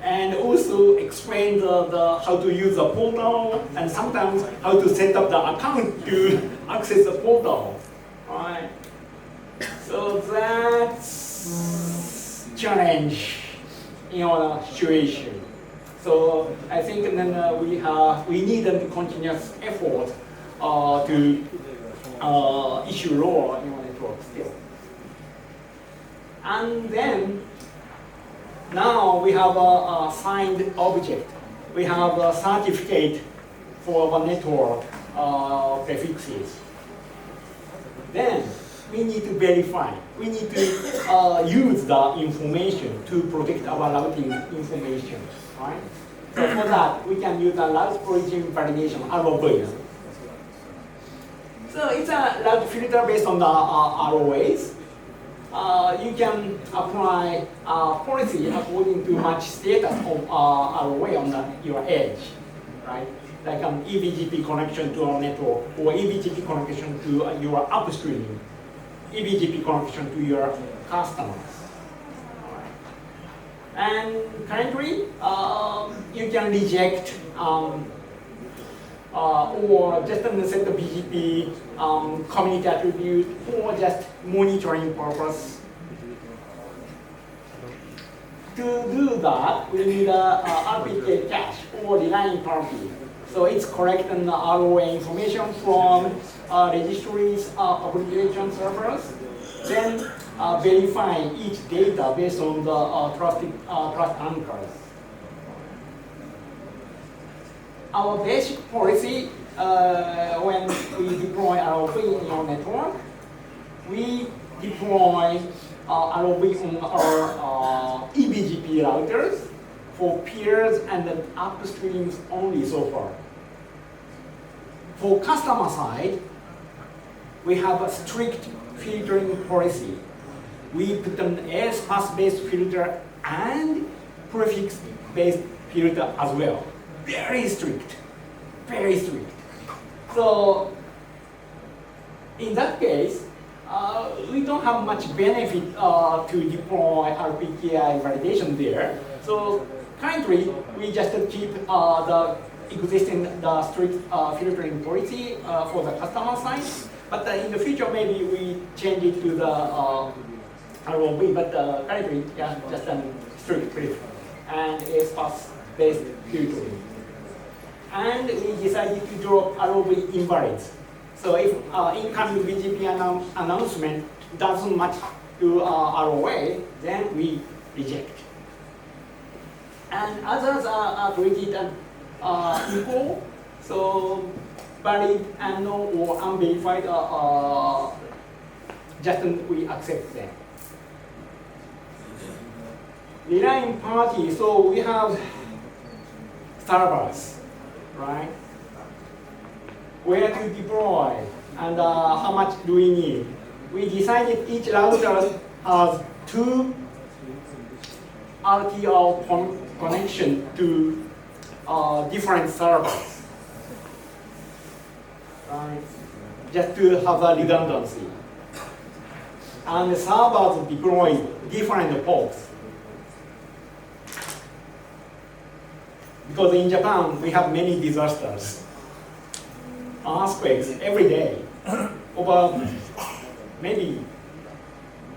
and also explain the how to use the portal, and sometimes how to set up the account to access the portal. Right? So that's challenge in our situation. So I think then we need a continuous effort to issue law in our network still. And then now we have a signed object. We have a certificate for our network prefixes. Then we need to verify. We need to use the information to protect our routing information. Right? So for that, we can use a route origin validation, ROV. So it's a route filter based on the ROAs. You can apply policy according to match status of ROA on your edge, right? Like an eBGP connection to our network, or eBGP connection to your upstream, eBGP connection to your customers. And currently, you can reject or just set the BGP community attribute or just monitoring purpose. To do that, we need a RPK cache or relying party. So it's collecting the ROA information from registries, application servers, then verifying each data based on the trust anchors. Our basic policy when we deploy ROV in our network, we deploy ROV on our eBGP routers for peers and then upstreams only so far. For customer side, we have a strict filtering policy. We put an AS-path-based filter and prefix-based filter as well. Very strict, very strict. So in that case, we don't have much benefit to deploy RPKI validation there. So currently, we just keep the existing strict filtering policy for the customer side. But in the future, maybe we change it to the ROV. But currently, yeah, just a strict filter and AS-path-based filtering. And we decided to drop ROV invalids. So if incoming BGP announcement doesn't match to ROA, then we reject. And others are treated as equal. So valid, unknown, or unverified, just we accept them. Relying party, so we have servers, right? Where to deploy and how much do we need? We decided each router has 2 RTL connection to different servers, right? Just to have a redundancy. And the servers deploy different ports. Because in Japan, we have many disasters. earthquakes every day, over maybe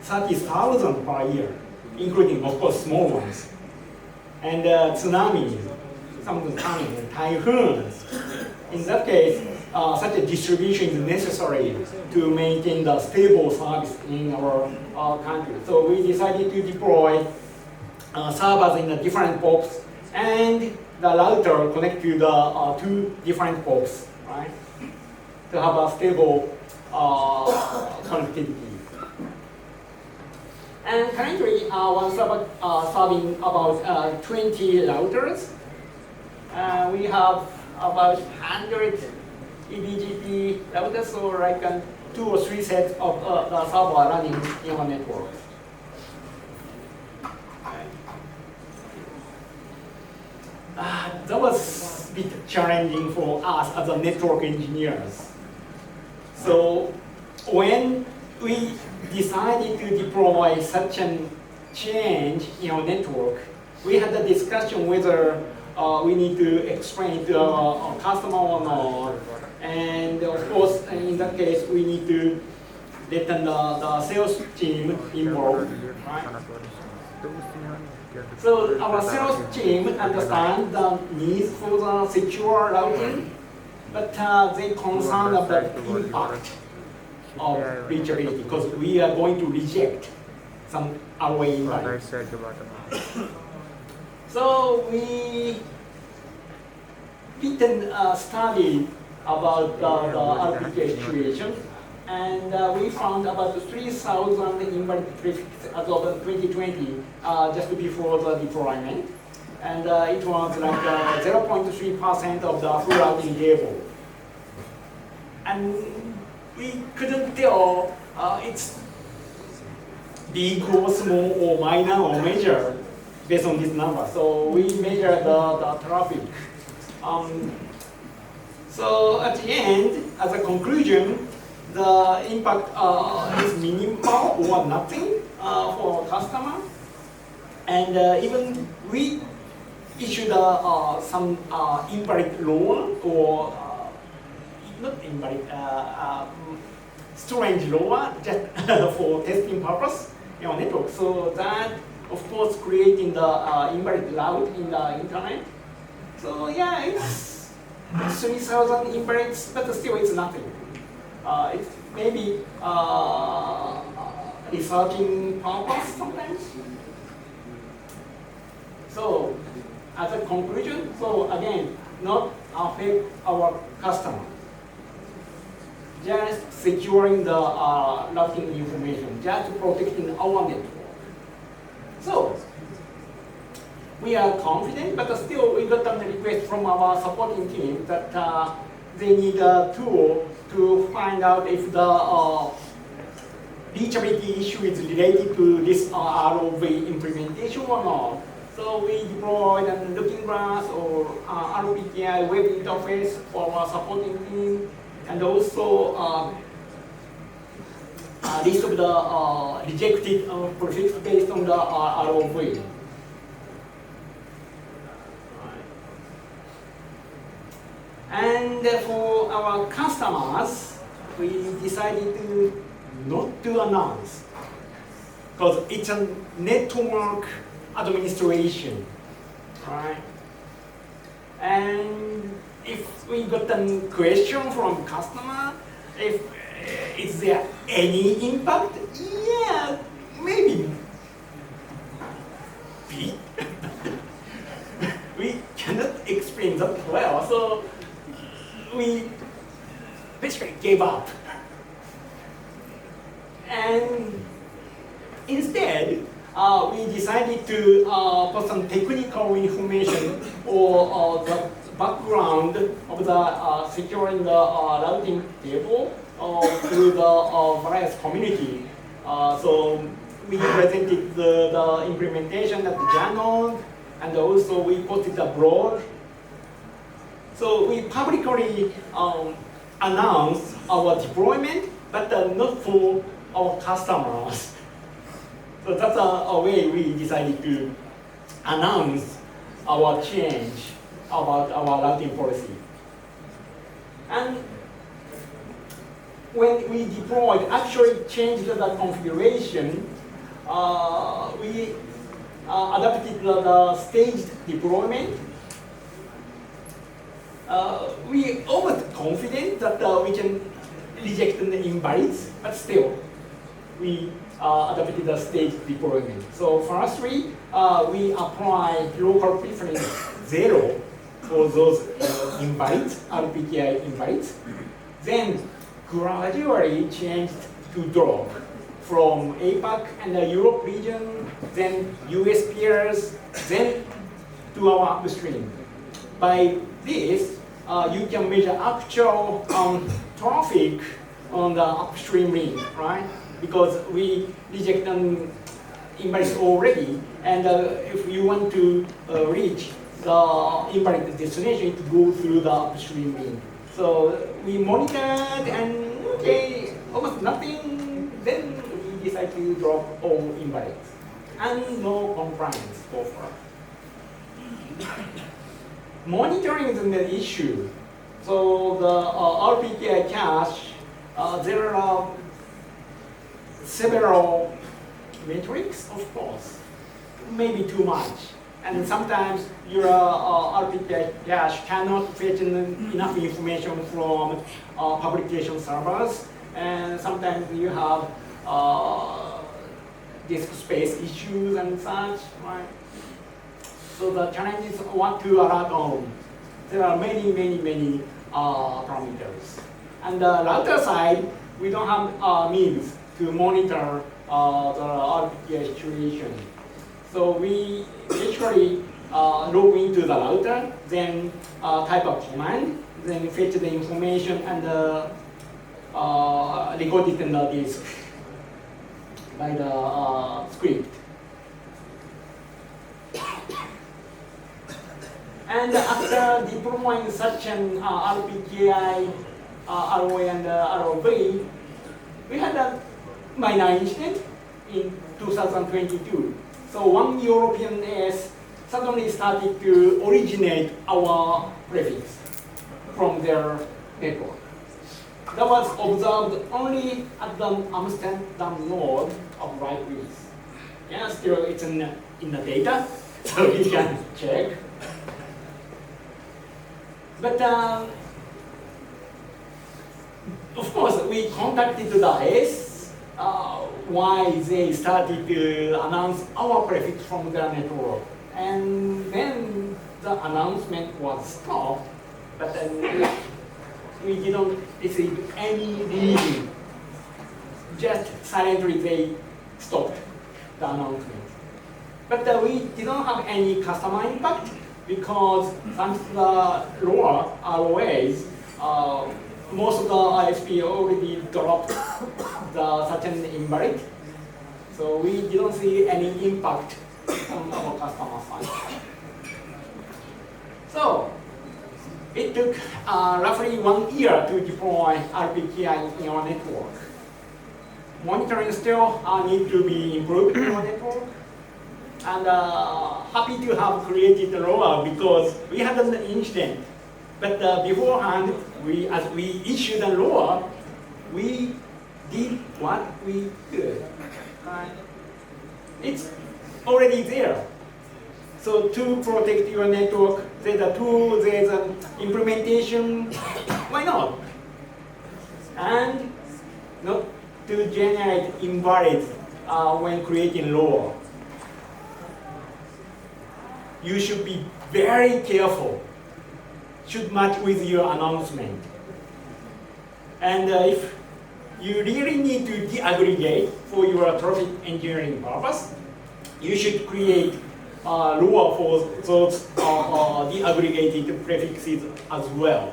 30,000 per year, including, of course, small ones. And tsunamis, sometimes coming, typhoons. In that case, such a distribution is necessary to maintain the stable service in our country. So we decided to deploy servers in the different POPs and the router connect to the two different POPs, right? To have a stable connectivity. And currently, one server serving about 20 routers. We have about 100 eBGP routers, so like 2 or 3 sets of the server running in our network. That was a bit challenging for us as a network engineers. So when we decided to deploy such a change in our network, we had a discussion whether we need to explain to our customer or not. And of course, in that case, we need to let the sales team involved, right? So our sales team understand the need for the secure routing, but they concerned about the impact of reachability because we are going to reject some ROA impact. So we did a study about the RPK situation, and we found about 3,000 invalid prefixes as of 2020, just before the deployment. And it was like 0.3% of the full routing table. And we couldn't tell it's big or small or minor or major based on this number. So we measured the traffic. So at the end, as a conclusion, the impact is minimal or nothing for our customer. And even we issued some invalid loan or not invalid, strange loan just for testing purpose in our network. So that, of course, creating the invalid route in the internet. So yeah, it's 3,000 invalids, but still it's nothing. It's maybe researching purpose sometimes. So as a conclusion, so again, not affect our customer. Just securing the routing information, just protecting our network. So we are confident, but still we got a request from our supporting team that they need a tool to find out if the reachability issue is related to this ROV implementation or not. So we deployed a looking glass or RPKI web interface for our supporting team, and also list of the rejected prefix based on the ROV. And for our customers, we decided to not to announce because it's a network administration, right? And if we got a question from customer, if is there any impact? Yeah, maybe. We cannot explain that well, so we basically gave up. And instead, we decided to put some technical information or the background of the securing the routing table to the various community. So we presented the implementation at the journal, and also we posted abroad. So we publicly announced our deployment, but not for our customers. So that's a way we decided to announce our change about our routing policy. And when we deployed, actually changed the configuration, we adapted the staged deployment. We almost confident that we can reject the invalids, but still, we adapted the staged deployment. So firstly, we apply local preference 0 for those invalids, RPKI invalids. Then gradually changed to drop from APAC and the Europe region, then US peers, then to our upstream. By this, you can measure actual traffic on the upstream link, right? Because we reject them invalids already, and if you want to reach the invalid destination, to go through the upstream link. So we monitored and okay, almost nothing, then we decided to drop all invalids. And no compliance so far. Monitoring is an issue. So the RPKI cache, there are several metrics, of course, maybe too much. And sometimes your RPKI cache cannot fetch enough information from publication servers, and sometimes you have disk space issues and such, right? So the challenge is what to alert on. There are many parameters. And the router side, we don't have means to monitor the RPKI situation. So we actually log into the router, then type a command, then fetch the information and record it in the disk by the script. And after deploying such an RPKI, ROA and ROV, we had a minor incident in 2022. So one European AS suddenly started to originate our prefix from their network. That was observed only at the Amsterdam node of libraries. Yeah, still it's in the data, so you can check. But of course, we contacted the AS why they started to announce our prefix from their network. And then the announcement was stopped, but then we didn't receive any reason. Just silently they stopped the announcement. But we didn't have any customer impact because thanks to the lower ROAs, most of the ISP already dropped the certain invalid. So we didn't see any impact on our customer side. So it took roughly 1 year to deploy RPKI in our network. Monitoring still need to be improved in our network. And happy to have created the rollout because we had an incident. But beforehand, as we issued a rollout, we did what we could. It's already there. So to protect your network, there's a tool, there's an implementation, why not? And not to generate invalids when creating law. You should be very careful. Should match with your announcement. And if you really need to deaggregate for your traffic engineering purpose, you should create Lua for those deaggregated prefixes as well.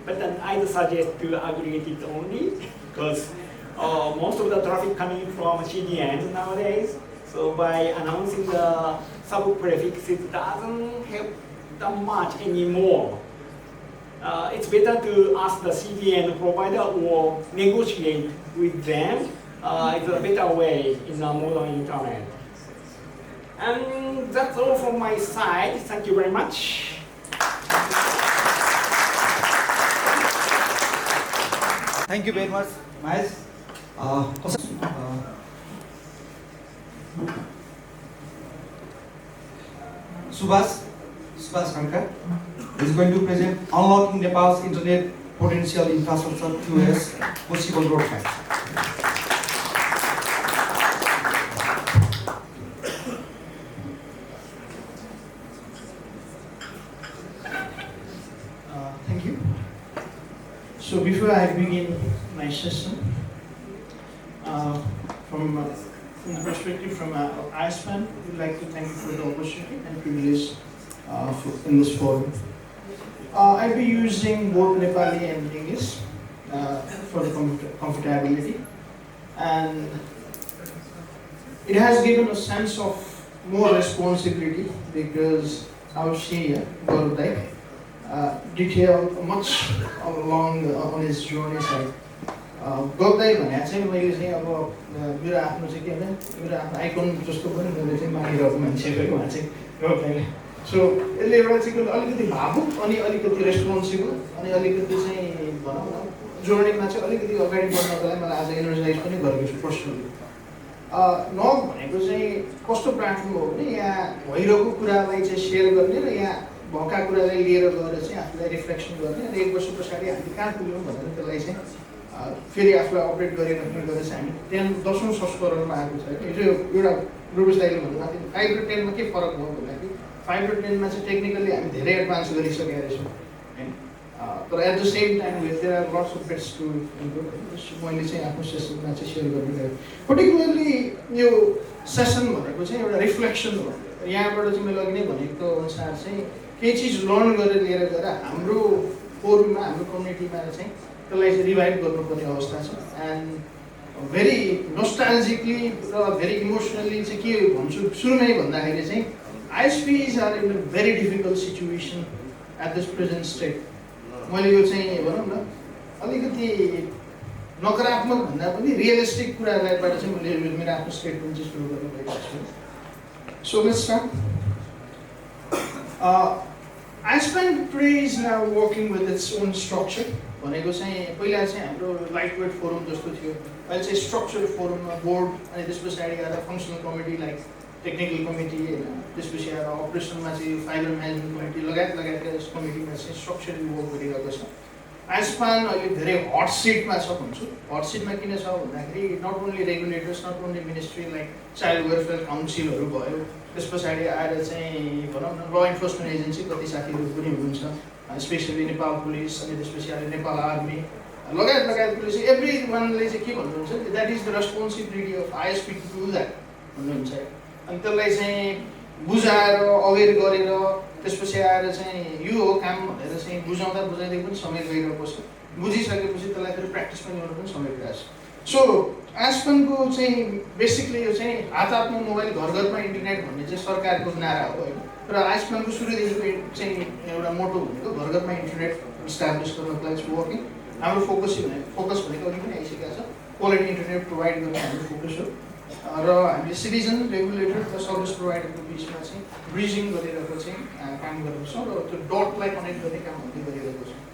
But then I suggest to aggregate it only because most of the traffic coming from CDNs nowadays. So by announcing the sub-prefixes doesn't help that much anymore. It's better to ask the CDN provider or negotiate with them. It's a better way in the modern internet. And that's all from my side. Thank you very much. Thank you very much, Mahesh. Subhas Khanka is going to present Unlocking Nepal's Internet Potential Infrastructure through a Possible Roadmap. Thank you. So before I begin my session, from the perspective from ISPAN, we'd like to thank you for the opportunity and privilege in this forum. I'll be using both Nepali and English for the comfortability, and it has given a sense of more responsibility because our senior Gaurav detailed much along on his journey side. Gaurav भने चाहिँ मैले चाहिँ अब मेरो आफ्नो चाहिँ के भन्छ मेरो आफ्नो आइकन जस्तो पनि मैले चाहिँ मानिरहेको मान्छे हो उहाँ चाहिँ गाउँदै सो यसले एउटा चाहिँ अलिकति भावुक अनि अलिकति रेस्पोन्सिबल अनि अलिकति चाहिँ भनौँ न जोर्नीमा चाहिँ अलिकति अगाडि बढ्नको लागि मलाई आज एनर्जाइज पनि गरेको छु पर्सनली नग भनेको चाहिँ कस्तो प्लेटफर्म हो भने यहाँ भइरहेको कुरालाई चाहिँ सेयर गर्ने र यहाँ भएका कुरालाई लिएर गएर चाहिँ आफूलाई रिफ्लेक्सन गर्ने र 1 वर्ष पछाडि हामी कहाँ पुग्यौँ भनेर त्यसलाई चाहिँ फेरि आफूलाई अपडेट गरिराख्ने गरेर चाहिँ हामी 10औं संस्करणमा आएको छ हिजो एउटा ग्रुप स्टाइलले भन्नुभएको थियो 5 र 10 मा के फरक भयो भन्दाखेरि 5 र 10 मा चाहिँ टेक्निकली हामी धेरै एडभान्स गरिसकेका रहेछौँ हैन तर at the same time there are lots of bets to improve मैले चाहिँ आफ्नो सेसनमा चाहिँ सेयर गरिरहेको पर्टिकुलरली यो सेसन भनेको चाहिँ एउटा रिफ्लेक्सन हो यहाँबाट चाहिँ मैले अघि नै भनेको अनुसार चाहिँ केही चिज लर्न गरेर लिएर गएर हाम्रो फोरममा हाम्रो कम्युनिटीमा चाहिँ त्यसलाई चाहिँ रिभाइभ गर्नुपर्ने अवस्था छ and very नोस्टाल्जिकली raw very emotionally चाहिँ के भन्छु सुरुमै भन्दाखेरि चाहिँ ISPs are in a very difficult situation at this present state मैले यो चाहिँ भनौँ न अलिकति नकारात्मक भन्दा पनि रियलिस्टिक कुराहरूबाट चाहिँ मैले मेरो आफ्नो स्टेटमेन्ट चाहिँ सुरु गर्न गइरहेको छु so let's start ISPAN today is now working with its own structure. भनेको चाहिँ पहिला चाहिँ हाम्रो लाइट वेट फोरम जस्तो थियो अहिले चाहिँ स्ट्रक्चर फोरममा बोर्ड अनि त्यस पछाडि आएर functional committee like technical committee होइन त्यसपछि आएर अपरेसनमा चाहिँ फाइबर म्यानेजमेन्ट कमिटी लगायतका यस कमिटीमा चाहिँ स्ट्रक्चरली वर्क गरिरहेको छ ISPAN अहिले धेरै हट सिटमा छ भन्छु हट सिटमा किन छ भन्दाखेरि not only regulators not only ministry like child welfare काउन्सिलहरू भयो त्यस पछाडि आएर चाहिँ भनौँ न ल इन्फोर्समेन्ट एजेन्सी कति साथीहरू पनि हुनुहुन्छ स्पेसली नेपाल पुलिस अनि त्यसपछि आएर नेपाल आर्मी लगायतले चाहिँ एभ्री वानले चाहिँ के भन्नुहुन्छ that is the responsibility of ISP to do that भन्नुहुन्छ अनि त्यसलाई चाहिँ बुझाएर अवेर गरेर त्यसपछि आएर चाहिँ यो हो काम भनेर चाहिँ बुझाउँदै पनि समय गइरहेको छ बुझिसकेपछि त्यसलाई फेरि प्र्याक्टिस पनि गर्नु पनि समय गइरहेको छ सो ISPAN को चाहिँ बेसिकली यो चाहिँ हातमा मोबाइल घर घरमा इन्टरनेट भन्ने चाहिँ सरकारको नारा हो होइन र ISPAN को सुरुदेखिको चाहिँ एउटा मोटो भनेको घर घरमा इन्टरनेट इस्टाब्लिस गर्नको लागि वर्किङ हाम्रो फोकस भनेको अघि पनि आइसकेको छ क्वालिटी इन्टरनेट प्रोभाइड गर्ने हाम्रो फोकस हो र हामीले सिटिजन रेगुलेटर र सर्भिस प्रोभाइडरको बिचमा चाहिँ ब्रिजिङ गरिरहेको चाहिँ काम गरेको छौँ र त्यो डटलाई कनेक्ट गर्ने काम हामीले गरिरहेको छौँ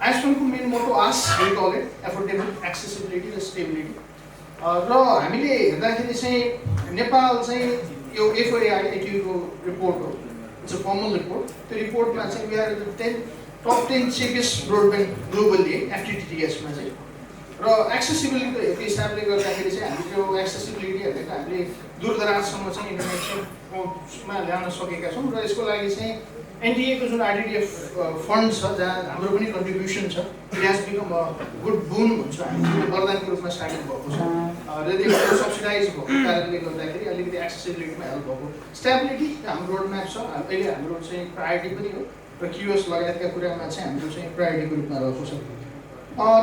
ISPAN को main motto as we call it affordable accessibility र स्टेबिलिटी र हामीले हेर्दाखेरि चाहिँ नेपाल चाहिँ यो FOIAITU को रिपोर्ट हो इट्स अ फर्मल रिपोर्ट त्यो रिपोर्टमा चाहिँ we are top 10 cheapest broadband globally FTTH मा चाहिँ र एक्सेसिबिलिटीको हिसाबले गर्दाखेरि चाहिँ हामी त्यो एक्सेसिबिलिटी भनेको हामीले दूरदराजसम्म चाहिँ इन्टरनेटमा ल्याउन सकेका छौँ र यसको लागि चाहिँ NTA को जुन RTTF फन्ड छ जहाँ हाम्रो पनि कन्ट्रिब्युसन छ it has become a good बुन भन्छ हामी वरदानको रूपमा स्टार्ट भएको छ र त्यो सब्सिडाइज भएको कारणले गर्दाखेरि अलिकति एक्सेसिबिलिटीमा हेल्प भएको स्टेबिलिटी हाम्रो रोड म्याप छ अहिले हाम्रो चाहिँ प्रायोरिटी पनि हो र QoS लगायतका कुरामा चाहिँ हाम्रो चाहिँ प्रायोरिटीको रूपमा रहेको छ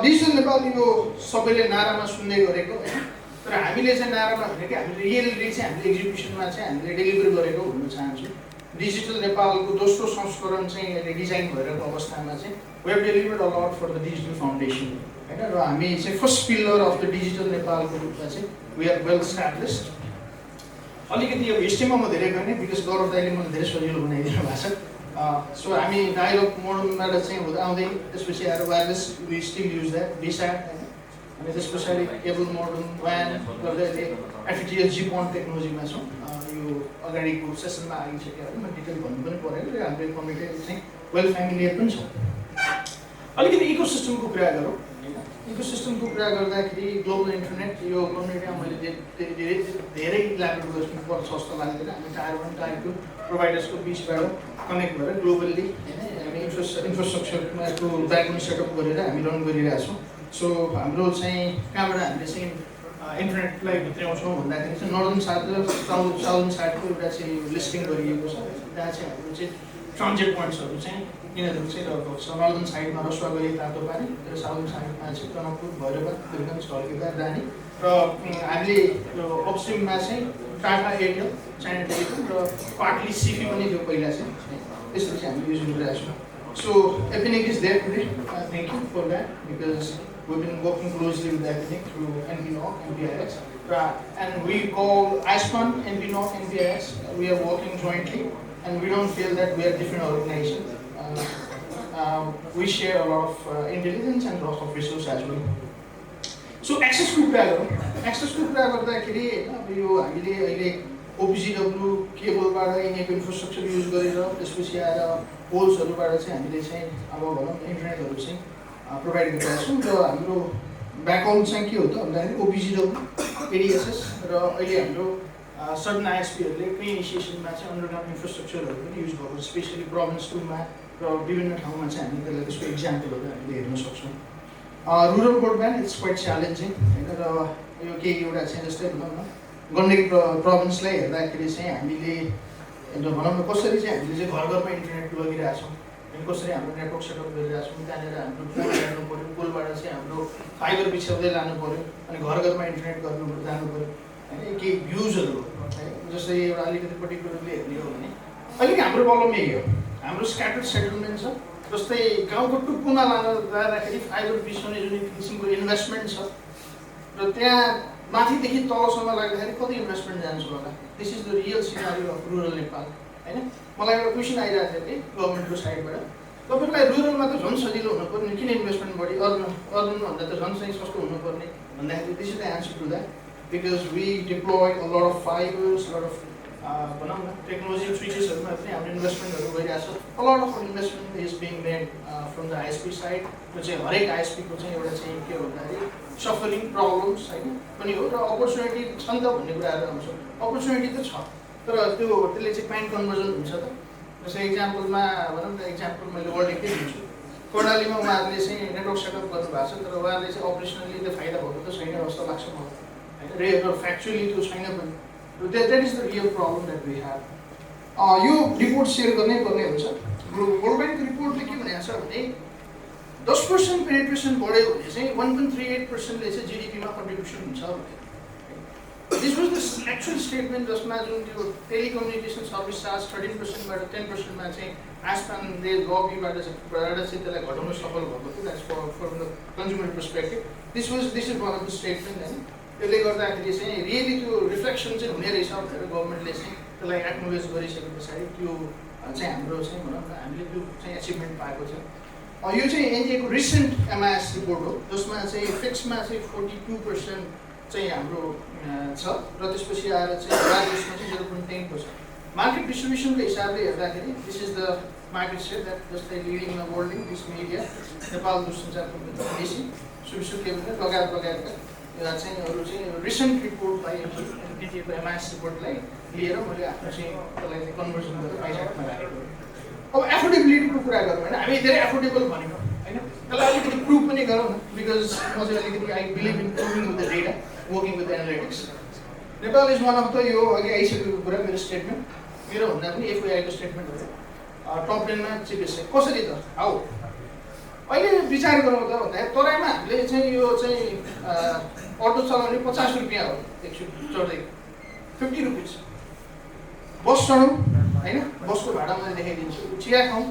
डिजिटल नेपाल यो सबैले नारामा सुन्दै गरेको होइन तर हामीले चाहिँ नारामा भनेको हामीले रियलिटी चाहिँ हामीले एक्जिक्युसनमा चाहिँ हामीले डेलिभर गरेको भन्न चाहन्छु डिजिटल नेपालको दोस्रो संस्करण चाहिँ अहिले डिजाइन भइरहेको अवस्थामा चाहिँ वी हेभ डेलिभर्ड अ लट फर द डिजिटल फाउन्डेसन होइन र हामी चाहिँ first pillar of the digital नेपालको रूपमा चाहिँ वी आर वेल स्ट्याब्लिस्ड अलिकति यो हिस्ट्रीमा म धेरै गर्ने बिकज गौरव दाइले मलाई धेरै सजिलो बनाइदिनु भएको छ सो हामी डायलग मोडबाट चाहिँ हुँदै आउँदै त्यसपछि आएर wireless we still use that डिस्याट होइन हामी त्यस पछाडि केबल मोडम WAN गर्दै अहिले FTTH GPON टेक्नोलोजीमा छौँ। यो अगाडिको सेसनमा आइसक्यो भने म डिटेल भन्नु पनि परेन र हाम्रो कम्युनिटी चाहिँ वेल फेमिलियर पनि छ। अलिकति इकोसिस्टमको कुरा गरौँ। इकोसिस्टमको कुरा गर्दाखेरि ग्लोबल इन्टरनेट यो कम्युनिटीमा मैले धेरै इलाबोरेट गर्नुपर्छ जस्तो लाग्दैन। हामी टायर 1 टायर 2 प्रोभाइडर्सको बिचबाट कनेक्ट भएर ग्लोबल्ली हामी इन्फ्रास्ट्रक्चरमा ब्याकबोन सेटअप गरेर हामी रन गरिरहेछौँ। सो हाम्रो चाहिँ कहाँबाट हामीले चाहिँ इन्टरनेटलाई भित्र्याउँछौँ भन्दाखेरि चाहिँ नर्दर्न साइड र साउदर्न साइडको एउटा चाहिँ लिस्टिङ गरिएको छ। त्यहाँ चाहिँ हाम्रो चाहिँ ट्रान्जिट पोइन्ट्सहरू चाहिँ यिनीहरू चाहिँ रहेको छ। नर्दर्न साइडमा रसुवागढी तातोपानी र साउदर्न साइडमा चाहिँ टनकपुर भैरवनाथ दुर्गञ्ज ढल्केबार रानी र हामीले यो अपस्ट्रिममा चाहिँ टाटा एयरटेल चाइना टेलिकम र पार्टली सिफी पनि थियो पहिला चाहिँ त्यसरी चाहिँ हामीले युज गरिरहेको छौँ। सो NPNOG is there today. Thank you for that because we've been working closely with NPNOG through NPNOG, NPIS, and we call ISPAN, NPNOG, NPIS. We are working jointly, and we don't feel that we are different organizations. We share a lot of intelligence and lots of resources as well. So access to कुरा गर्दाखेरि अब यो हामीले अहिले OPGW केबलबाट यहाँको infrastructure use गरेर त्यसपछि आएर पोल्सहरूबाट चाहिँ हामीले चाहिँ अब भनौँ इन्टरनेटहरू चाहिँ प्रोभाइड गरिरहेको छौँ। र हाम्रो ब्याकग्राउन्ड चाहिँ के हो त भन्दाखेरि OPGW, ADSS र अहिले हाम्रो सर्टन ISPहरूले केही इनिसिएसनमा चाहिँ अन्डरग्राउन्ड इन्फ्रास्ट्रक्चरहरू पनि युज भएको स्पेसली प्रोभिन्स 2मा र विभिन्न ठाउँमा चाहिँ हामीले त्यसलाई त्यसको इक्जाम्पलहरू हामीले हेर्न सक्छौँ। Rural broadband it's quite challenging होइन र यो केही एउटा चाहिँ जस्तै भनौँ न गण्डकी प्रोभिन्सलाई हेर्दाखेरि चाहिँ हामीले भनौँ न कसरी चाहिँ हामीले चाहिँ घर घरमा इन्टरनेट लगिरहेछौँ अनि कसरी हाम्रो नेटवर्क सेटअप गरिरहेछौँ। त्यहाँनिर हाम्रो पोल हेर्नु पऱ्यो, पोलबाट चाहिँ हाम्रो फाइबर बिछ्याउँदै लानु पऱ्यो अनि घर घरमा इन्टरनेट गर्नु जानु पऱ्यो होइन। केही भ्युजहरू है जस्तै एउटा अलिकति पर्टिकुलरली हेर्ने हो भने अलिक हाम्रो प्रब्लम यही हो, हाम्रो स्क्याटर्ड सेटलमेन्ट छ। जस्तै गाउँको टुप्पोमा जाँदाखेरि फाइबर बिछाउने जुन किसिमको इन्भेस्टमेन्ट छ र त्यहाँ माथिदेखि तलसम्म लाग्दाखेरि कति इन्भेस्टमेन्ट जान्छ होला। This is the real scenario of rural Nepal होइन। मलाई एउटा क्वेसन आइरहेको थियो कि गभर्मेन्टको साइडबाट तपाईँलाई रुरलमा त झन् सजिलो हुनुपर्ने किन इन्भेस्टमेन्ट बढी अर्बनभन्दा त झन् चाहिँ सस्तो हुनुपर्ने भन्दाखेरि this is the answer to that because we deploy a lot of fibres, lot of भनौँ न टेक्नोलोजी स्विचेसहरूमा पनि हाम्रो इन्भेस्टमेन्टहरू भइरहेको छ। A lot of investment is being made from the ISP side. त्यो चाहिँ हरेक ISPको चाहिँ एउटा चाहिँ के हो भन्दाखेरि सफरिङ प्रब्लम्स होइन पनि हो र अपर्च्युनिटी छ नि त भन्ने कुराहरू आउँछ। अपर्च्युनिटी त छ तर त्यसले चाहिँ क्लाइन्ट कन्भर्जन हुन्छ त। जस्तै इक्जाम्पलमा भनौँ न इक्जाम्पल मैले वर्ल्ड एकै दिन्छु। कर्णालीमा उहाँहरूले चाहिँ नेटवर्क सेटअप गर्नुभएको छ तर उहाँहरूले चाहिँ अपरेसनली त्यो फाइदा भएको त छैन जस्तो लाग्छ मलाई होइन। र फ्याक्चुअली त्यो छैन पनि। That is the real problem that we have. Yo report share गर्नै पर्ने हुन्छ। वर्ल्ड ब्याङ्क रिपोर्टले के भनेको छ भने 10% पेनिट्रेसन बढ्यो भने चाहिँ 1.38%ले चाहिँ GDPमा कन्ट्रिब्युसन हुन्छ। This was the actual statement जसमा जुन त्यो टेलिकम्युनिकेसन सर्भिस चार्ज 13%बाट 10%मा चाहिँ आस्पानले लबीबाट चाहिँ त्यसलाई घटाउन सफल भएको थियो। That's for the consumer perspective. This is one of the statement होइन। त्यसले गर्दाखेरि चाहिँ रियली त्यो रिफ्लेक्सन चाहिँ हुने रहेछ भनेर गभर्मेन्टले चाहिँ त्यसलाई एक्नोलेज गरिसके पछाडि त्यो चाहिँ हाम्रो चाहिँ भनौँ न हामीले त्यो चाहिँ एचिभमेन्ट पाएको छ। यो चाहिँ एनजिएको रिसेन्ट MIS रिपोर्ट हो जसमा चाहिँ फिक्समा चाहिँ 42% चाहिँ हाम्रो छ र त्यसपछि आएर चाहिँ वायरलेसमा चाहिँ 0.10%। मार्केट डिस्ट्रिब्युसनको हिसाबले हेर्दाखेरि this is the market share that जस्तै लिडिङ वर्ल्डिङ this media Nepal Doorsanchar company बेसी सुबिसु केबल लगायतका चाहिँ अरू चाहिँ रिसेन्ट रिपोर्टलाई एनजिएको MIS रिपोर्टलाई लिएर मैले आफ्नो चाहिँ त्यसलाई चाहिँ कन्भर्सन गरेर पैसामा राखेको। अब एफोर्डेबिलिटीको कुरा गरौँ होइन। हामी धेरै एफोर्डेबल भनेको होइन, त्यसलाई अलिकति प्रुभ पनि गरौँ न बिकज म चाहिँ अलिकति I believe in proving with the data, working with the analytics. Nepal is one of the यो अघि आइसकेको कुरा मेरो स्टेटमेन्ट मेरो भन्दा पनि FOIको स्टेटमेन्ट हो। टप 10मा चिपेस कसरी त हाउ अहिले विचार गरौँ त भन्दाखेरि तराईमा हामीले चाहिँ यो चाहिँ अटो चलाउने 50 रुपियाँ हो एकचोटि चढ्दै 50 रुपिस। बस चढौँ होइन, बसको भाडा मैले देखाइदिन्छु। चिया खाउँ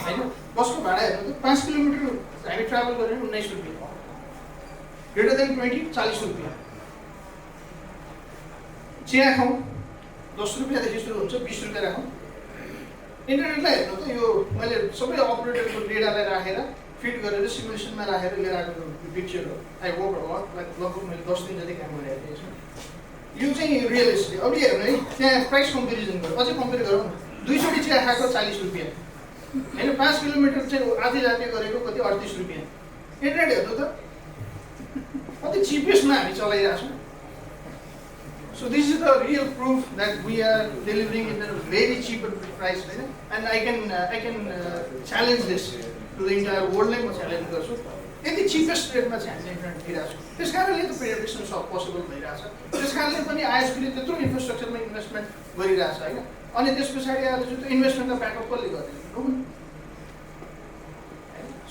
होइन, बसको भाडा हेर्नु त 5 किलोमिटर हामी ट्राभल गरेर 19 रुपियाँ। ग्रेटर देन 20 40 रुपियाँ। चिया खाउँ 10 रुपियाँदेखि सुरु हुन्छ 20 रुपियाँ राखौँ। इन्टरनेटलाई हेर्नु त यो मैले सबै अपरेटरको डेटालाई राखेर फिट गरेर सिमुलेसनमा राखेर लिएर आएको पिक्चर हो। आई वर्क लगभग मैले 10 दिन जति काम गरिरहेको थिएँ। यो चाहिँ रियलिस्टिक। अब हेर्नु है, त्यहाँ प्राइस कम्पेरिजन गरौँ, अझै कम्पेयर गरौँ न। 2 चोटि चिया खाएको 40 रुपियाँ होइन, 5 किलोमिटर चाहिँ आधी राति गरेको कति 38 रुपियाँ। इन्टरनेट हेर्नु त कति चिपेस्टमा हामी चलाइरहेको छौँ। So this is the real proof that we are delivering in a very cheaper price, right? And I can challenge this to the entire world. I challenge गर्छु यति cheapest rate मा चाहिँ हामीले इन्टरनेट दिइरहेको छौँ। त्यस कारणले त प्रेडिक्सन सब पोसिबल भइरहेछ। त्यस कारणले पनि आइएसपीले त्यत्रो इन्फ्रास्ट्रक्चरमा इन्भेस्टमेन्ट गरिरहेछ होइन। अनि त्यस पछाडि आएर चाहिँ त्यो इन्भेस्टमेन्टको ब्याकअप कसले गर्ने?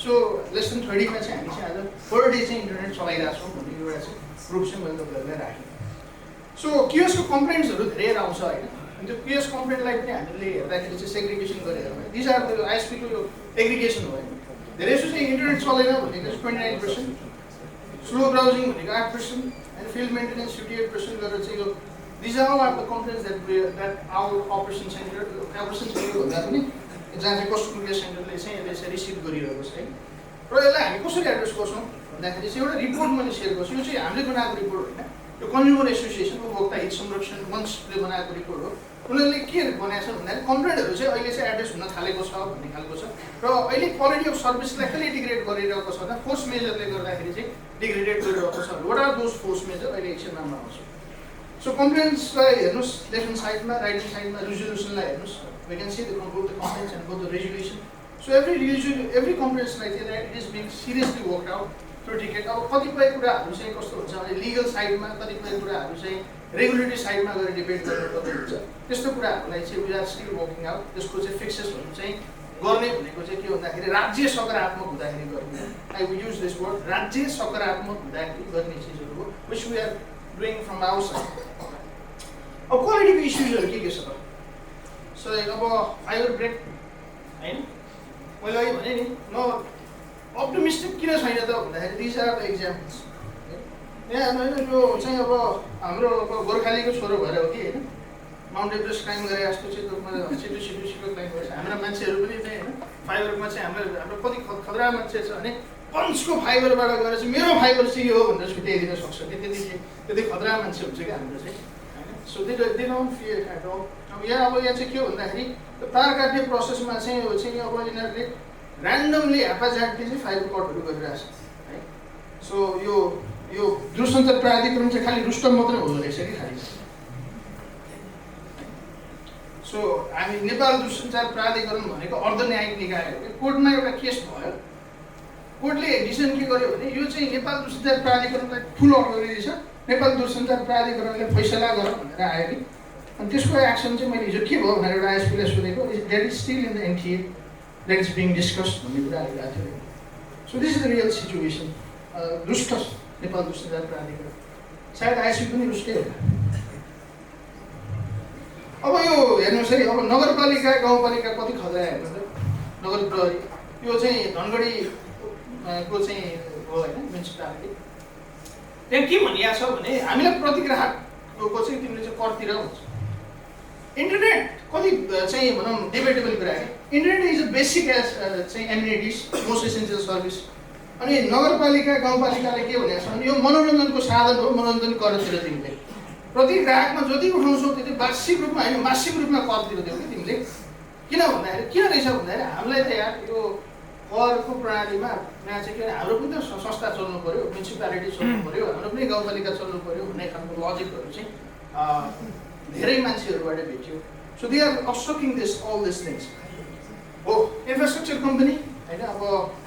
सो लेस देन 30 मा चाहिँ हामी चाहिँ आज पर डे चाहिँ इन्टरनेट चलाइरहेको छौँ भन्ने एउटा चाहिँ प्रुफ चाहिँ मैले तपाईँहरूलाई राखेँ। सो क्युएसको कम्प्लेन्ट्सहरू धेरै आउँछ होइन। अनि त्यो क्युएस कम्प्लेन्टलाई पनि हामीले हेर्दाखेरि चाहिँ सेग्रिगेसन गरेर दिज आर द आइएसपीको यो एग्रिगेसन हो होइन। धेरै जस्तो चाहिँ इन्टरनेट चलेन भनेको चाहिँ 29%, स्लो ब्राउजिङ भनेको 8% एन्ड फिल्ड मेन्टेनेन्स 58% गरेर चाहिँ यो these are all the complaints that our operation centre भन्दा पनि जहाँ चाहिँ कस्टमर केयर सेन्टरले चाहिँ यसलाई रिसिभ गरिरहेको छ है। र यसलाई हामी कसरी एड्रेस गर्छौँ भन्दाखेरि चाहिँ एउटा रिपोर्ट मैले सेयर गर्छु। यो चाहिँ हामीले बनाएको रिपोर्ट होइन, यो कन्ज्युमर एसोसिएसन उपभोक्ता हित संरक्षण मञ्चले बनाएको रिपोर्ट हो। उनीहरूले के बनाएको छ भन्दाखेरि कम्प्लेन्टहरू चाहिँ अहिले चाहिँ एड्रेस हुन थालेको छ भन्ने खालको छ। र अहिले क्वालिटी अफ सर्भिसलाई कसले डिग्रेड गरिरहेको छ भन्दा फोर्स मेजरले गर्दाखेरि चाहिँ डिग्रेडेड गरिरहेको छ। What are those force majeure अहिले एकछिन नाममा आउँछ। सो कम्प्लेन्ट्सलाई हेर्नुहोस् लेफ्ट ह्यान्ड साइडमा, राइट ह्यान्ड साइडमा रिजोल्युसनलाई हेर्नुहोस्। We can see both the complaints and both the resolution. So every complaints like that, it is being seriously worked out through ticket. अब कतिपय कुराहरू चाहिँ कस्तो हुन्छ भने लिगल साइडमा, कतिपय कुराहरू चाहिँ रेगुलेटरी साइडमा गएर डिबेट गर्नुपर्ने हुन्छ। त्यस्तो कुराहरूलाई चाहिँ we are still working out. त्यसको चाहिँ फिक्सेसहरू चाहिँ गर्ने भनेको चाहिँ के भन्दाखेरि राज्य सकारात्मक हुँदाखेरि गर्ने। I will use this word, राज्य सकारात्मक हुँदाखेरि गर्ने चिजहरू हो, which we are doing from our side. अब क्वालिटीको इस्युजहरू के छ त? सो अब फाइबर ब्रेक होइन, मैले अघि भने नि म अप्टिमिस्टिक किन छैन त भन्दाखेरि दिज आर द इक्जाम्पल्स। यहाँ होइन यो चाहिँ अब हाम्रो अब गोर्खालीको छोरो भएर हो कि होइन, माउन्ट एभरेस्ट क्लाइम गरे जस्तो चाहिँ छिटो क्लाइम गरेछ। हाम्रा मान्छेहरू पनि चाहिँ होइन फाइबरमा चाहिँ हाम्रो कति खतरा मान्छे छ भने पन्चको फाइबरबाट गएर चाहिँ मेरो फाइबर चाहिँ यो भनेर छुट्याइदिन सक्छ कि त्यति खतरा मान्छे हुन्छ क्या हाम्रो चाहिँ होइन। सो दे डोन्ट फियर एट अल। अब यहाँ चाहिँ के भन्दाखेरि तार काट्ने प्रोसेसमा चाहिँ अब यिनीहरूले ऱ्यान्डमली ह्यापाझ्याटले चाहिँ फाइबर कटहरू गरिरहेछ है। सो यो दूरसञ्चार प्राधिकरण चाहिँ खालि रुस्टम मात्रै हुँदो रहेछ कि खालि। सो हामी नेपाल दूरसञ्चार प्राधिकरण भनेको अर्धन्यायिक निकाय हो कि। कोर्टमा एउटा केस भयो, कोर्टले डिसिजन के गर्यो भने यो चाहिँ नेपाल दूरसञ्चार प्राधिकरणलाई फुल अथोरिटी छ, नेपाल दूरसञ्चार प्राधिकरणले फैसला गर भनेर आयो कि। अनि त्यसको एक्सन चाहिँ मैले हिजो के भयो भनेर एउटा आइएसपीलाई सोधेको, that is still in the NTA, that is being discuss भन्ने कुरा आइरहेको थियो। So this is the real situation. रुष्ट नेपाल दूरसञ्चार प्राधिकरण, सायद आइएसपी पनि रुष्टै होला। अब यो हेर्नुहोस् है, अब नगरपालिका गाउँपालिका कति खतरा हेर्नु त। नगर प्रहरी यो चाहिँ धनगढीको चाहिँ हो होइन म्युनिसिपालिटी। त्यहाँ के भनिएको छ भने हामीलाई प्रतिग्राहकको चाहिँ तिमीले चाहिँ करतिर हुन्छ। इन्टरनेट कति चाहिँ भनौँ डिबेटेबल कुरा है। Internet is a basic as चाहिँ एम्युनिटिज, मोस्ट एसेन्सियल सर्भिस। अनि नगरपालिका गाउँपालिकाले के भनेको छ भने यो मनोरञ्जनको साधन हो, मनोरञ्जन करतिर तिमीले प्रति ग्राहकमा जति उठाउँछौ त्यति वार्षिक रूपमा होइन मासिक रूपमा करतिर दियौ कि तिमीले। किन भन्दाखेरि के रहेछ भन्दाखेरि हामीलाई त यार यो करको प्रणालीमा यहाँ चाहिँ के भने हाम्रो पनि त संस्था चल्नु पऱ्यो, म्युनिसिपालिटी चल्नु पऱ्यो, हाम्रो पनि गाउँपालिका चल्नु पऱ्यो भन्ने खालको लजिकहरू चाहिँ धेरै मान्छेहरूबाट भेट्यो। So they are obstructing all this things हो। इन्फ्रास्ट्रक्चर कम्पनी होइन, अब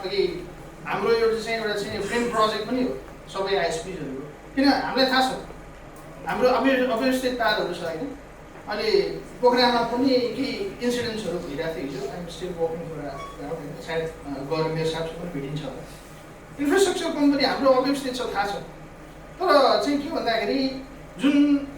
अघि हाम्रो एउटा चाहिँ फ्रेम प्रोजेक्ट पनि हो सबै आइएसपीहरू। किन हामीलाई थाहा छ हाम्रो अव्यवस्थित तारहरू छ होइन। अनि पोखरामा पनि केही इन्सिडेन्ट्सहरू भइरहेको थियो हिजो। आइएम स्टिल वर्किङ फर सायद गएर मेरो साथसँग पनि भेटिन्छ होला। इन्फ्रास्ट्रक्चर कम्पनी हाम्रो अव्यवस्थित छ थाहा छ, तर चाहिँ के भन्दाखेरि जुन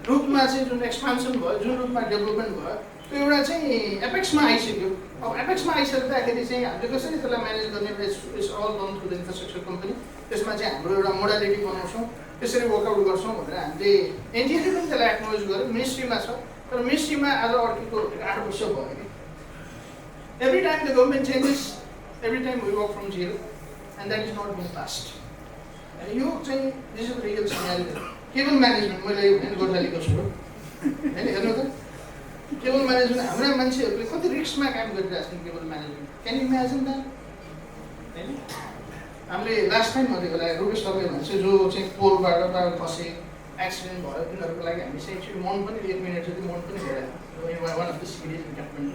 रूपमा चाहिँ जुन एक्सपान्सन भयो, जुन रूपमा डेभलपमेन्ट भयो, त्यो एउटा चाहिँ एपेक्समा आइसक्यो। अब एपेक्समा आइसक्दाखेरि चाहिँ हामीले कसरी त्यसलाई म्यानेज गर्ने, it's all done through the infrastructure company. त्यसमा चाहिँ हाम्रो एउटा मोडालिटी बनाउँछौँ, त्यसरी वर्कआउट गर्छौँ भनेर हामीले एनटिएले पनि त्यसलाई एक्नोलेज गर्यो। मिनिस्ट्रीमा छ, तर मिनिस्ट्रीमा आज अर्को 8 वर्ष भयो कि। Every time the government changes, every time we work from zero. and that is not being passed. And you say this is the real scenario. Cable management, मैले भने गोर्खालीको छु हैन हेर्नु त केबल म्यानेजमेन्ट हाम्रा मान्छेहरूले कति रिस्कमा काम गरिरहेको छन् cable management can you imagine that हैन हामीले लास्ट टाइम भनेको लागि रुपेश सरले भन्छ जो चाहिँ पोलबाट खसे एक्सिडेन्ट भयो तिनीहरूको लागि हामी चाहिँ एक्चुअली मन पनि 1 मिनेट जति मन पनि गरेन one of the serious in development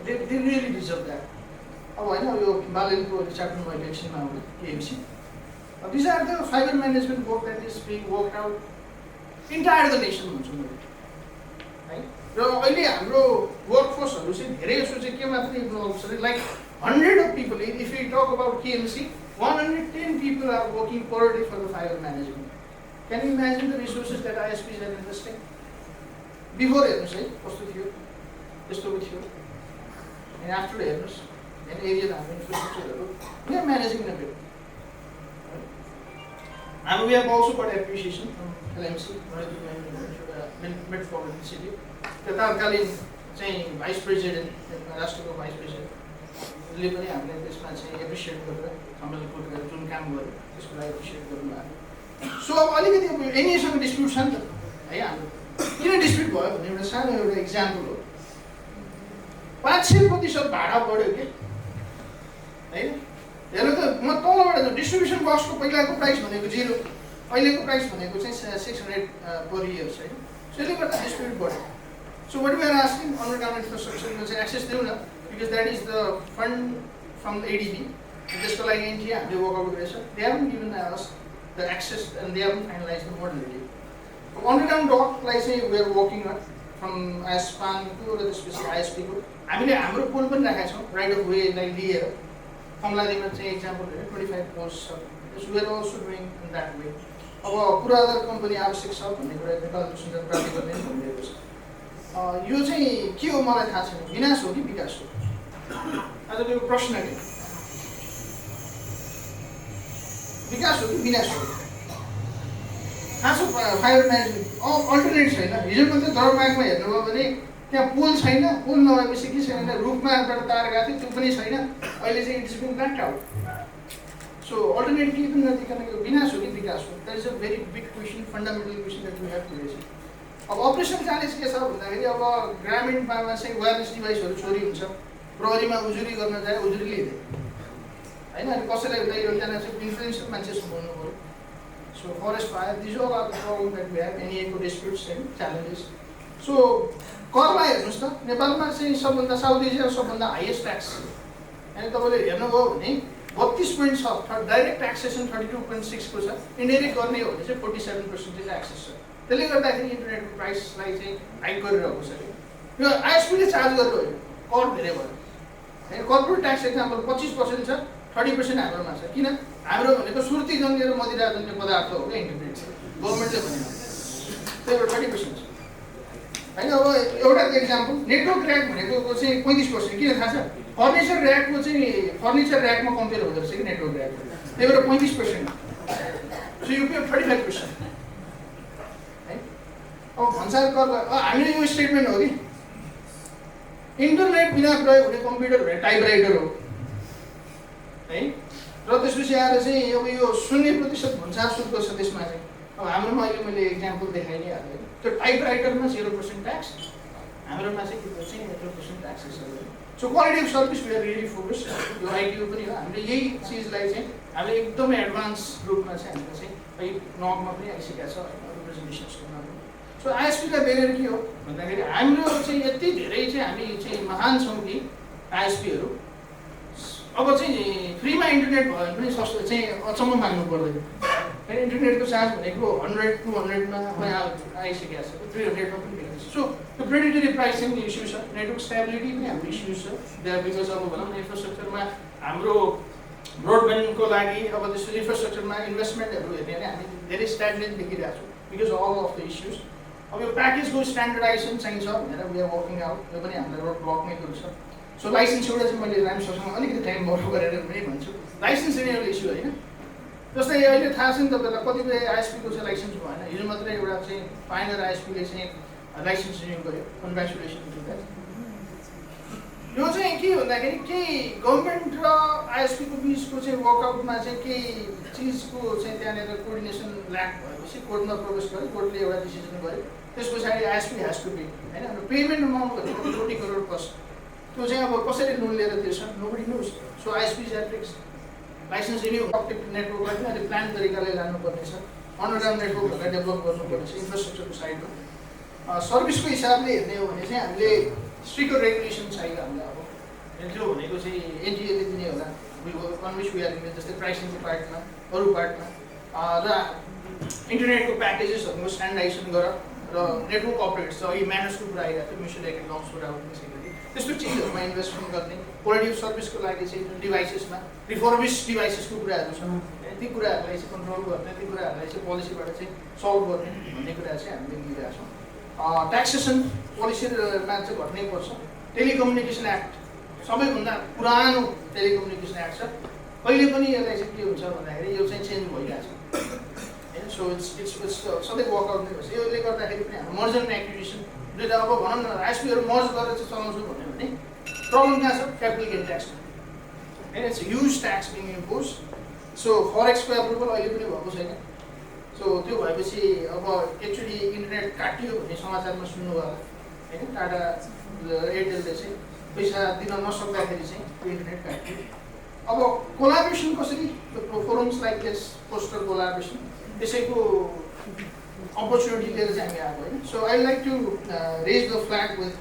they really deserve that अब होइन यो हिमालयनको रिचार्टमा इलेक्सनमा आउने KMC these are the fiber management work that is being worked out entire the nation भन्छु मैले है र अहिले हाम्रो वर्कफोर्सहरु चाहिँ धेरै जसो चाहिँ के मात्रै इन्भल्भ छ like 100 of people if we talk about KMC 110 people are working per day for the fiber management. Can you imagine the resources that ISPs are investing? Before हेर्नुस् है कस्तो थियो त्यस्तो थियो and after हेर्नुस् and area हाम्रो इन्फ्रास्ट्रक्चरहरु we are managing the bit. And we have also got appreciation from LMC, Metropolitan City. The Tarkalin saying Vice President, Raष्ट्रको Vice President, ले पनि हामीले त्यसमा चाहिँ एप्रिसिएट गरेर सम्मेलन गरेर जुन काम गर्यो त्यसको लागि एप्रिसिएट गर्नुभयो। सो अब अलिकति एनएसँग डिस्प्युट छ नि त है हाम्रो किन डिस्प्युट भयो भने एउटा सानो एउटा इक्जाम्पल हो 500% भाडा बढ्यो के हैन हेर्नु त म तलबाट डिस्ट्रिब्युसन कस्टको पहिलाको प्राइस भनेको 0 अहिलेको प्राइस भनेको चाहिँ 600 पर इयर छ हैन त्यसले गर्दा डिस्ट्रिब्युट बढ्यो so what we are asking underground इन्फ्रास्ट्रक्चरमा चाहिँ एक्सेस दिउँ न because that is the fund from the ADB त्यसको लागि एनटीए हामीले वर्कआउट गरेछ they haven't given us the access and they haven't finalize the modality underground डकलाई चाहिँ we are working on from आइएसपानको र त्यसपछि आइएसपीको हामीले हाम्रो पोल पनि राखेका छौँ राइट अफ वेलाई लिएर कमलादीमा चाहिँ इक्जाम्पल हेर्नु 25 पोस्ट छ we are also doing in that way अब पूर्वाधार कम्पनी आवश्यक छ भन्ने कुरा नेपाल दूरसञ्चार प्राधिकरणले भनिरहेको छ यो चाहिँ के हो मलाई थाहा छैन विनाश हो कि विकास हो आज यो प्रश्न के विकास हो कि विनाश हो थाहा छ फाइबर म्यानेजमेन्ट अल्टरनेट छैन हिजो मात्रै दरबागमा हेर्नुभयो भने त्यहाँ पोल छैन पोल नभएपछि के छैन रुखमाबाट तार गएको थियो त्यो पनि छैन अहिले चाहिँ it's been blacked out so alternate केही पनि नदिकन यो विनाश हो कि विकास हो that is a very big question fundamental question that we have to raise अब अपरेसन च्यालेन्ज के छ भन्दाखेरि अब ग्रामीणमा चाहिँ वायरलेस डिभाइसहरू चोरी हुन्छ प्रहरीमा उजुरी गर्न जाए उजुरी लिँदैन हैन अनि कसैलाई हुँदा एकजना चाहिँ इन्फ्लुएन्सर मान्छे सुनाउनु पर्यो so forest fire these all are the problem that we have एनईएको डिस्प्युट्स एन्ड च्यालेन्जेस सो करमा हेर्नुहोस् त नेपालमा चाहिँ सबभन्दा साउथ एसिया सबभन्दा हाइएस्ट ट्याक्स अनि तपाईँले हेर्नुभयो भने 32.6 डाइरेक्ट ट्याक्सेसन 32.6 को छ इन्डाइरेक्ट गर्ने हो भने चाहिँ 47% ट्याक्सेस छ त्यसले गर्दाखेरि इन्टरनेटको प्राइसलाई चाहिँ हाइक गरिरहेको छ यो आइएसपीले चार्ज गरेर होइन कर धेरै भयो हैन कर्पोरेट ट्याक्स एक्जाम्पल 25% छ 30% हाम्रोमा छ किन हाम्रो भनेको सुर्ती जन्य र मदिरा जन्य पदार्थ हो क्या इन्टरनेट गभर्नमेन्टले भनेको त्यही भएर 30% छ हैन अब एउटा एक्जाम्पल नेटवर्क ऱ्याक भनेको चाहिँ 35% किन थाहा छ फर्निचर ऱ्याकको चाहिँ फर्निचर ऱ्याकमा कम्पेयर हुँदो रहेछ कि नेटवर्क ऱ्याक त्यही भएर 35% सो यु पे 35% है अब भन्सार कर हामीले यो स्टेटमेन्ट हो कि इन्टरनेट बिना प्रयोग हुने कम्प्युटर भने टाइपराइटर हो है र त्यसपछि आएर चाहिँ अब यो 0% भन्सार शुल्क छ त्यसमा चाहिँ अब हाम्रोमा अहिले मैले एक्जाम्पल देखाइदिइहालेँ त्यो टाइपराइटरमा 0% ट्याक्स हाम्रोमा चाहिँ के चाहिँ 0% ट्याक्सेस छ so quality of service we are really focus यो आइटिओ पनि हो हामीले यही चिजलाई चाहिँ हामीले एकदमै एडभान्स रूपमा चाहिँ हामीले चाहिँ अहिले नगमा पनि आइसकेका छ अरू प्रेजेन्टेसन्समा सो आइएसपीलाई बेरेर के हो भन्दाखेरि हाम्रो चाहिँ यति धेरै चाहिँ हामी चाहिँ महान छौँ कि आइएसपीहरू अब चाहिँ फ्रीमा इन्टरनेट भयो भने पनि सस्तो चाहिँ अचम्म माग्नु पर्दैन इन्टरनेटको चार्ज भनेको 100-200मा आइसकेको छ 300मा पनि भेटिन्छ सो त्यो प्रेडिटरी प्राइसिङ इस्यु छ नेटवर्क स्टेबिलिटी पनि हाम्रो इस्यु छ त्यहाँ बिकज अब भनौँ न इन्फ्रास्ट्रक्चरमा हाम्रो ब्रोडब्यान्डको लागि अब त्यसको इन्फ्रास्ट्रक्चरमा इन्भेस्टमेन्टहरू हेर्ने भने हामी धेरै स्ट्याग्नेन्ट देखिरहेको छौँ because Al of the issues अब यो प्याकेजको स्ट्यान्डर्डाइजेसन चाहिन्छ भनेर वी आर वर्किङ आउट यो पनि हामीलाई रोड ब्लकमै गर्छ सो लाइसेन्स एउटा चाहिँ मैले राम्रोसँग अलिकति टाइम बरु गरेर पनि भन्छु लाइसेन्स रिन्युअल इस्यु होइन जस्तै अहिले थाहा छ नि तपाईँलाई कतिपय आइएसपीको चाहिँ लाइसेन्स भएन हिजो मात्रै एउटा चाहिँ फाइनल आइएसपीले चाहिँ लाइसेन्स रिन्यू गर्यो कन्ग्रेचुलेसन टु द्याट यो चाहिँ के भन्दाखेरि केही गभर्मेन्ट र आइएसपीको बिचको चाहिँ वर्कआउटमा चाहिँ केही चिजको चाहिँ त्यहाँनिर कोअर्डिनेसन ल्याक भएपछि कोर्टमा प्रवेश गर्यो, कोर्टले एउटा डिसिजन गर्यो, त्यस पछाडि आइएसपी हेज टु पे होइन। र पेमेन्ट अमाउन्ट भनेको 40 करोड प्लस, त्यो चाहिँ अब कसरी लोन लिएर तिर्छ nobody knows. So ISP is at risk. Licence renew optic नेटवर्कलाई पनि अहिले प्लान तरिकाले लानुपर्नेछ, अन्डरग्राउन्ड नेटवर्कहरूलाई डेभलप गर्नुपर्नेछ इन्फ्रास्ट्रक्चरको साइडमा। सर्भिसको हिसाबले हेर्ने हो भने चाहिँ हामीले स्ट्रिक्टर रेगुलेसन चाहियो हामीलाई। अब त्यो भनेको चाहिँ एनटिएले दिने होला अन विच वी आर इन, जस्तै प्राइसिङको पार्टमा, अरू पार्टमा, र इन्टरनेटको प्याकेजेसहरूको स्ट्यान्डर्डाइजेसन गर, र नेटवर्क अपरेट्स छ अघि म्यानेजको कुरा आइरहेको थियो, मिसन एकाउन्ट्स कुरा आउनु त्यस्तो चिजहरूमा इन्भेस्टमेन्ट गर्ने, क्वालिटी अफ सर्भिसको लागि चाहिँ डिभाइसेसमा रिफर्बिस डिभाइसेसको कुराहरू छ, ती कुराहरूलाई चाहिँ कन्ट्रोल गर्ने, ती कुराहरूलाई चाहिँ पोलिसीबाट चाहिँ सल्भ गर्ने भन्ने कुरा चाहिँ हामीले लिइरहेको छौँ। ट्याक्सेसन पोलिसीमा चाहिँ घट्नै पर्छ। टेलिकम्युनिकेसन एक्ट सबैभन्दा पुरानो टेलिकम्युनिकेसन एक्ट छ, कहिले पनि यसलाई चाहिँ के हुन्छ भन्दाखेरि यो चाहिँ चेन्ज भइरहेको छ होइन। सो इट्स सधैँ वर्कआउट नै भएछ। यसले गर्दाखेरि पनि हाम्रो मर्जर एन्ड एक्विजिसन दुईवटा अब भनौँ न आइएसपीहरू मर्ज गरेर चाहिँ चलाउँछु भन्यो भने प्रब्लम कहाँ छ? क्यापिटल गेन ट्याक्स होइन, it's huge tax being impose. So फरेक्सको एप्रुभल अहिले पनि भएको छैन। सो त्यो भएपछि अब एक्चुअली इन्टरनेट काटियो भन्ने समाचारमा सुन्नुभयो होला होइन, टाटा एयरटेलले चाहिँ पैसा दिन नसक्दाखेरि चाहिँ इन्टरनेट काटियो। अब कोलाबोरेसन कसरी? Forums like this poster collaboration त्यसैको अपर्च्युनिटी लिएर चाहिँ हामी आएको होइन। So I like to raise the flag with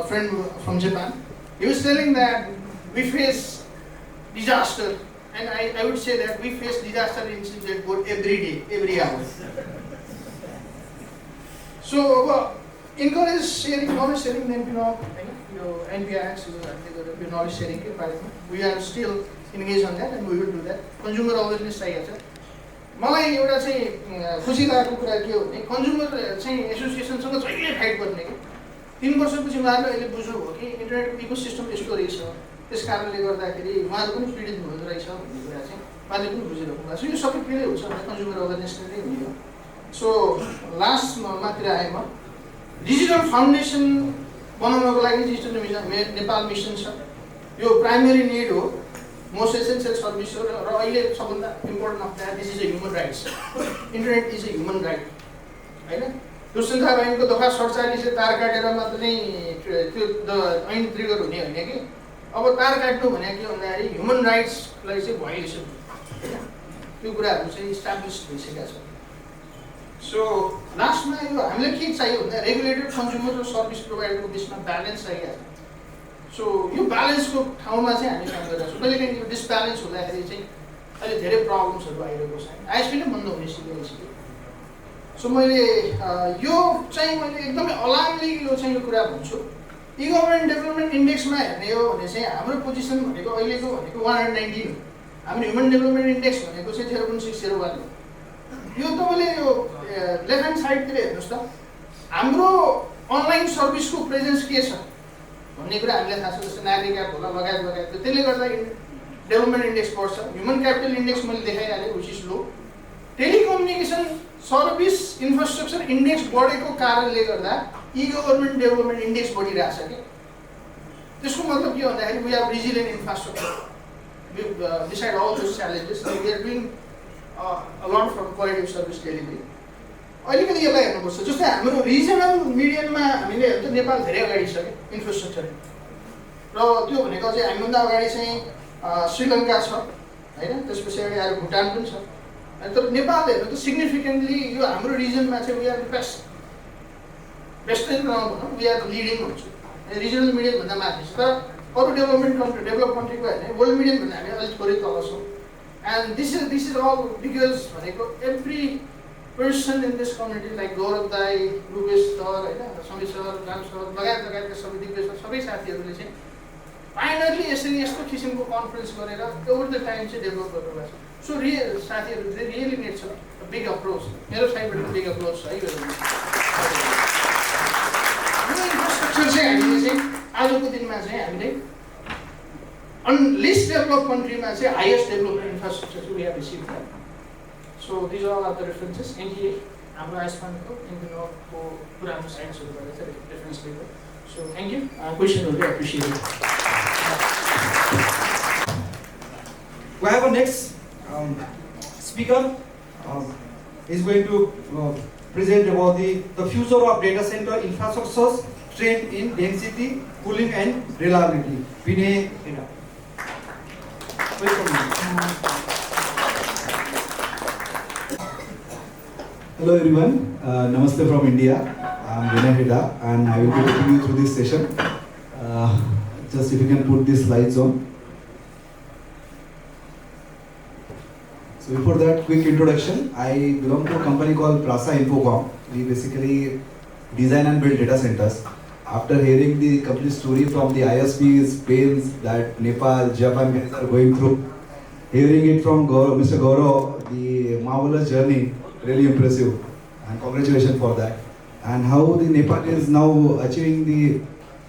friend from Japan. He was telling that we face disaster and I would say that we face disaster incident both every day, every hour. So encourage sharing, knowledge sharing, NPNOG, NPIs, knowledge sharing. We are still engaged on that and we will do that. Consumer awareness चाहिएको छ। मलाई एउटा चाहिँ खुसी लागेको कुरा के हो भने कन्ज्युमर चाहिँ एसोसिएसनसँग जहिले फाइट गर्ने कि 3 वर्षपछि उहाँहरूले अहिले बुझ्नुभयो कि इन्टरनेटको इकोसिस्टम यस्तो रहेछ, त्यस कारणले गर्दाखेरि उहाँहरू पनि पीडित हुँदो रहेछ भन्ने कुरा चाहिँ उहाँले पनि बुझिराख्नु भएको छ। यो सबै के हुन्छ भने कन्ज्युमर अवेरनेसले नै हुने हो। सो लास्टमातिर आएँ म, डिजिटल फाउन्डेसन बनाउनको लागि डिजिटल नेपाल मिसन छ। यो प्राइमेरी निड हो, मोस्ट एसेन्सियल सर्भिस हो, र अहिले सबभन्दा important of that this is a human rights. Internet is a human right होइन। दुष्यन्ता बैङ्कको दफा 47 से तार काटेर मात्र चाहिँ त्यो ऐन ट्रिगर हुने होइन कि। अब तार काट्नु भने के भन्दाखेरि ह्युमन राइट्सलाई चाहिँ भायोलेसन होइन, त्यो कुराहरू चाहिँ इस्टाब्लिस भइसकेका छ। सो लास्टमा यो हामीलाई के चाहियो भन्दा रेगुलेटेड कन्ज्युमर र सर्भिस प्रोभाइडरको बिचमा ब्यालेन्स चाहिएको छ। सो यो ब्यालेन्सको ठाउँमा चाहिँ हामी काम गरिरहेको छौँ। कहिले काहीँ डिसब्यालेन्स हुँदाखेरि चाहिँ अहिले धेरै प्रब्लम्सहरू आइरहेको छ। आइएसपी नै बन्द हुने सिकिसक्यो। सो मैले यो चाहिँ मैले एकदमै अलार्मली यो चाहिँ यो कुरा भन्छु। ई गभर्मेन्ट डेभलपमेन्ट इन्डेक्समा हेर्ने हो भने चाहिँ हाम्रो पोजिसन भनेको अहिलेको भनेको 119 हो। हाम्रो ह्युमन डेभलपमेन्ट इन्डेक्स भनेको चाहिँ 0.601 हो। यो तपाईँले यो लेफ्ट ह्यान्ड साइडतिर हेर्नुहोस् त, हाम्रो अनलाइन सर्भिसको प्रेजेन्स के छ भन्ने कुरा हामीलाई थाहा छ। जस्तो नागरिक एप होला लगायत लगायत, त्यसले गर्दा डेभलपमेन्ट इन्डेक्स बढ्छ। ह्युमन क्यापिटल इन्डेक्स मैले देखाइहालेँ which is low. Telecommunication service infrastructure index बढेको कारणले गर्दा ई गभर्मेन्ट डेभलपमेन्ट इन्डेक्स बढिरहेछ कि। त्यसको मतलब के भन्दाखेरि we have resilient infrastructure beside all those challenges, we are doing a lot from quality of service delivery. अलिकति यसलाई हेर्नुपर्छ। जस्तै हाम्रो रिजनल मिडियममा हामीले हेर्छ नेपाल धेरै अगाडि छ कि इन्फ्रास्ट्रक्चर, र त्यो भनेको चाहिँ हामीभन्दा अगाडि चाहिँ श्रीलङ्का छ होइन, त्यसपछि अगाडि आएर भुटान पनि छ। तर नेपाल हेर्नु त सिग्निफिकेन्टली यो हाम्रो रिजनमा चाहिँ वी आर बेस्ट नै भनौँ, वी आर लिडिङ भन्छु। रिजनल मिडियमभन्दा माथि छ। तर अरू डेभलप कन्ट्रीको हेर्ने वर्ल्ड मिडियमभन्दा हामी अलिक थोरै तल छौँ। And this is all because भनेको every person in this community like Gaurav दाई, रुपेश सर होइन, समीर सर, राम सर लगायत लगायतका सबै दिग्गज सबै साथीहरूले चाहिँ फाइनली यसरी यस्तो किसिमको कन्फरेन्स गरेर ओभर द टाइम चाहिँ डेभलप गर्नुभएको छ। सो साथीहरू रियली नेड छ बिग अप्रोच। मेरो साइडबाट बिग अप्रोच छ है। यो इन्फ्रास्ट्रक्चर चाहिँ हामीले चाहिँ आजको दिनमा चाहिँ हामीले लिस्ट डेभलप कन्ट्रीमा चाहिँ highest development infrastructure we have receive that. So these are the references. NTA हाम्रो आइएसपानको एनपिएनओको पुरानो साइट्सहरूबाट चाहिँ रेफरेन्स लिएको। So thank you. Question will be appreciated. We have a next speaker. Is going to present about the future of data center infrastructures, trend in density, cooling and reliability. Vinay, welcome. Hello everyone, Namaste from India. I'm Vinay Heda and I will be taking you through this session. Just if you can put these slides on. So before that, quick introduction. I belong to a company called Prasa Infocom. We basically design and build data centers. After hearing the complete story from the ISPs, pains that Nepal, Japan guys are going through, hearing it from Mr. Gaurav, the marvelous journey, really impressive, and congratulations for that. And how the Nepal is now achieving the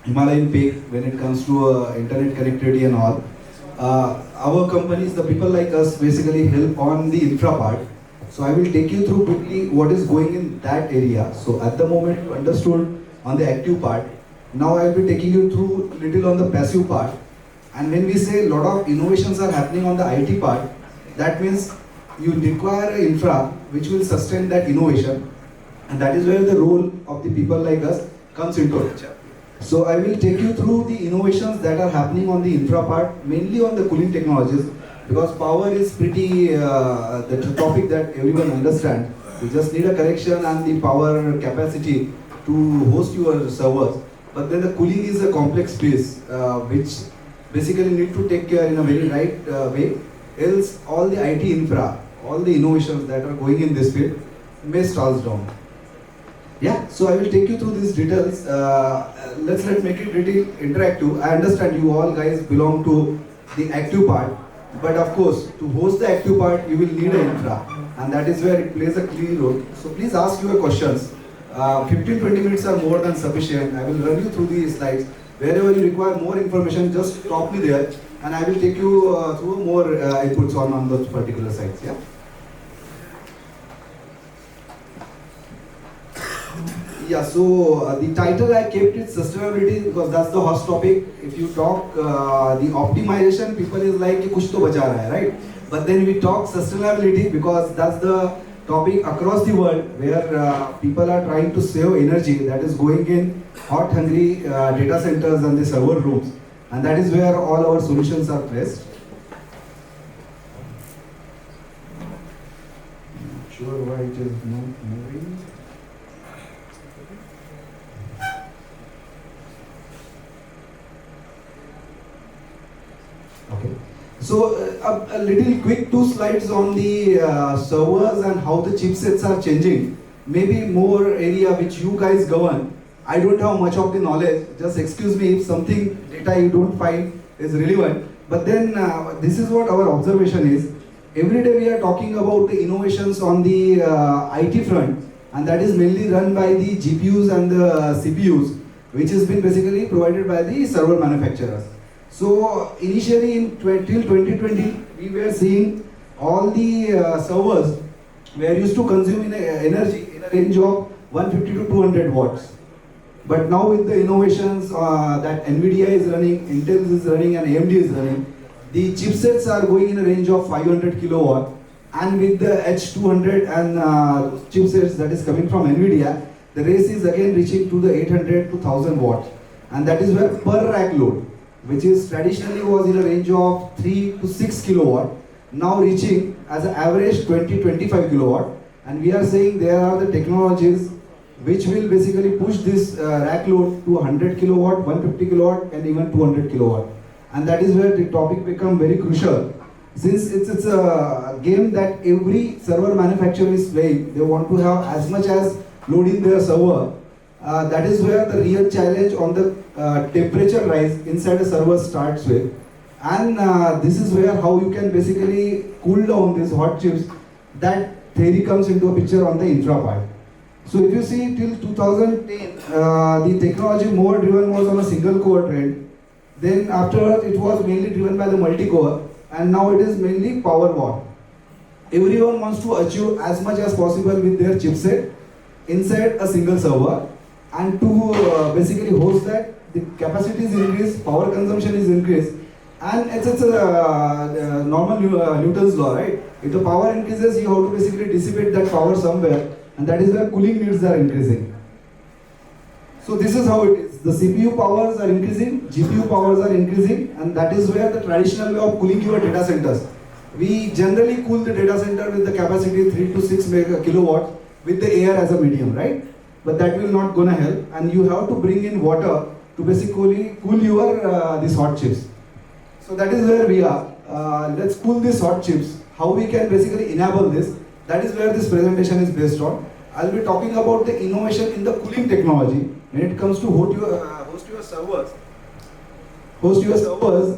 Himalayan peak when it comes to internet connectivity and all. Our companies, the people like us, basically help on the infra part. So I will take you through quickly what is going in that area. So at the moment you understood on the active part. Now I will be taking you through little on the passive part. And when we say a lot of innovations are happening on the IT part, that means you require an infra which will sustain that innovation. And that is where the role of the people like us comes into it. So I will take you through the innovations that are happening on the infra part, mainly on the cooling technologies, because power is pretty the topic that everyone understands. You just need a connection and the power capacity to host your servers. But then the cooling is a complex space which basically need to take care in a very right way. Else all the IT infra, all the innovations that are going in this field may stalls down. Yeah, so I will take you through these details. Let's make it pretty interactive. I understand you all guys belong to the active part, but of course, to host the active part, you will need an infra, and that is where it plays a key role. So please ask your questions. 15-20 minutes are more than sufficient. I will run you through the slides. Wherever you require more information, just stop me there, and I will take you through more inputs on those particular sites. Yeah. Yeah, so the title I kept it sustainability because that's the hot topic. If you talk the optimization, people is like kuch to bacha raha hai, right? But then we talk sustainability because that's the topic across the world where people are trying to save energy that is going in hot hungry data centers and the server rooms, and that is where all our solutions are placed. Not sure why it is not moving. Okay, so a little quick 2 slides on the servers and how the chipsets are changing. Maybe more area which you guys govern. I don't have much of the knowledge. Just excuse me if something data you don't find is relevant. But then this is what our observation is. Every day we are talking about the innovations on the IT front, and that is mainly run by the GPUs and the CPUs, which has been basically provided by the server manufacturers. So initially till 2020, we were seeing all the servers were used to consume energy in a range of 150 to 200 watts. But now with the innovations that NVIDIA is running, Intel is running and AMD is running, the chipsets are going in a range of 500 kilowatt, and with the H200 and chipsets that is coming from NVIDIA, the race is again reaching to the 800 to 1000 watts, and that is where per rack load, which is traditionally was in a range of 3 to 6 kilowatt, now reaching as an average 20-25 kilowatt, and we are saying there are the technologies which will basically push this rack load to 100 kilowatt, 150 kilowatt and even 200 kilowatt. And that is where the topic become very crucial. Since it's a game that every server manufacturer is playing, they want to have as much as load in their server. That is where the real challenge on the temperature rise inside a server starts with. And this is where how you can basically cool down these hot chips. That theory comes into a picture on the infra part. So if you see till 2010, the technology more driven was on a single core trend. Then afterwards it was mainly driven by the multi-core, and now it is mainly power war. Everyone wants to achieve as much as possible with their chipset inside a single server. and to basically host that, the capacity is increased, power consumption is increased, and it's a normal Newton's law, right? If the power increases, you have to basically dissipate that power somewhere, and that is where cooling needs are increasing. So this is how it is. The CPU powers are increasing, GPU powers are increasing, and that is where the traditional way of cooling your data centers. We generally cool the data center with the capacity 3 to 6 kilowatts with the air as a medium, right? But that will not gonna help, and you have to bring in water to basically cool your these hot chips. So that is where we are. Let's cool these hot chips. How we can basically enable this? That is where this presentation is based on. I'll be talking about the innovation in the cooling technology when it comes to host your servers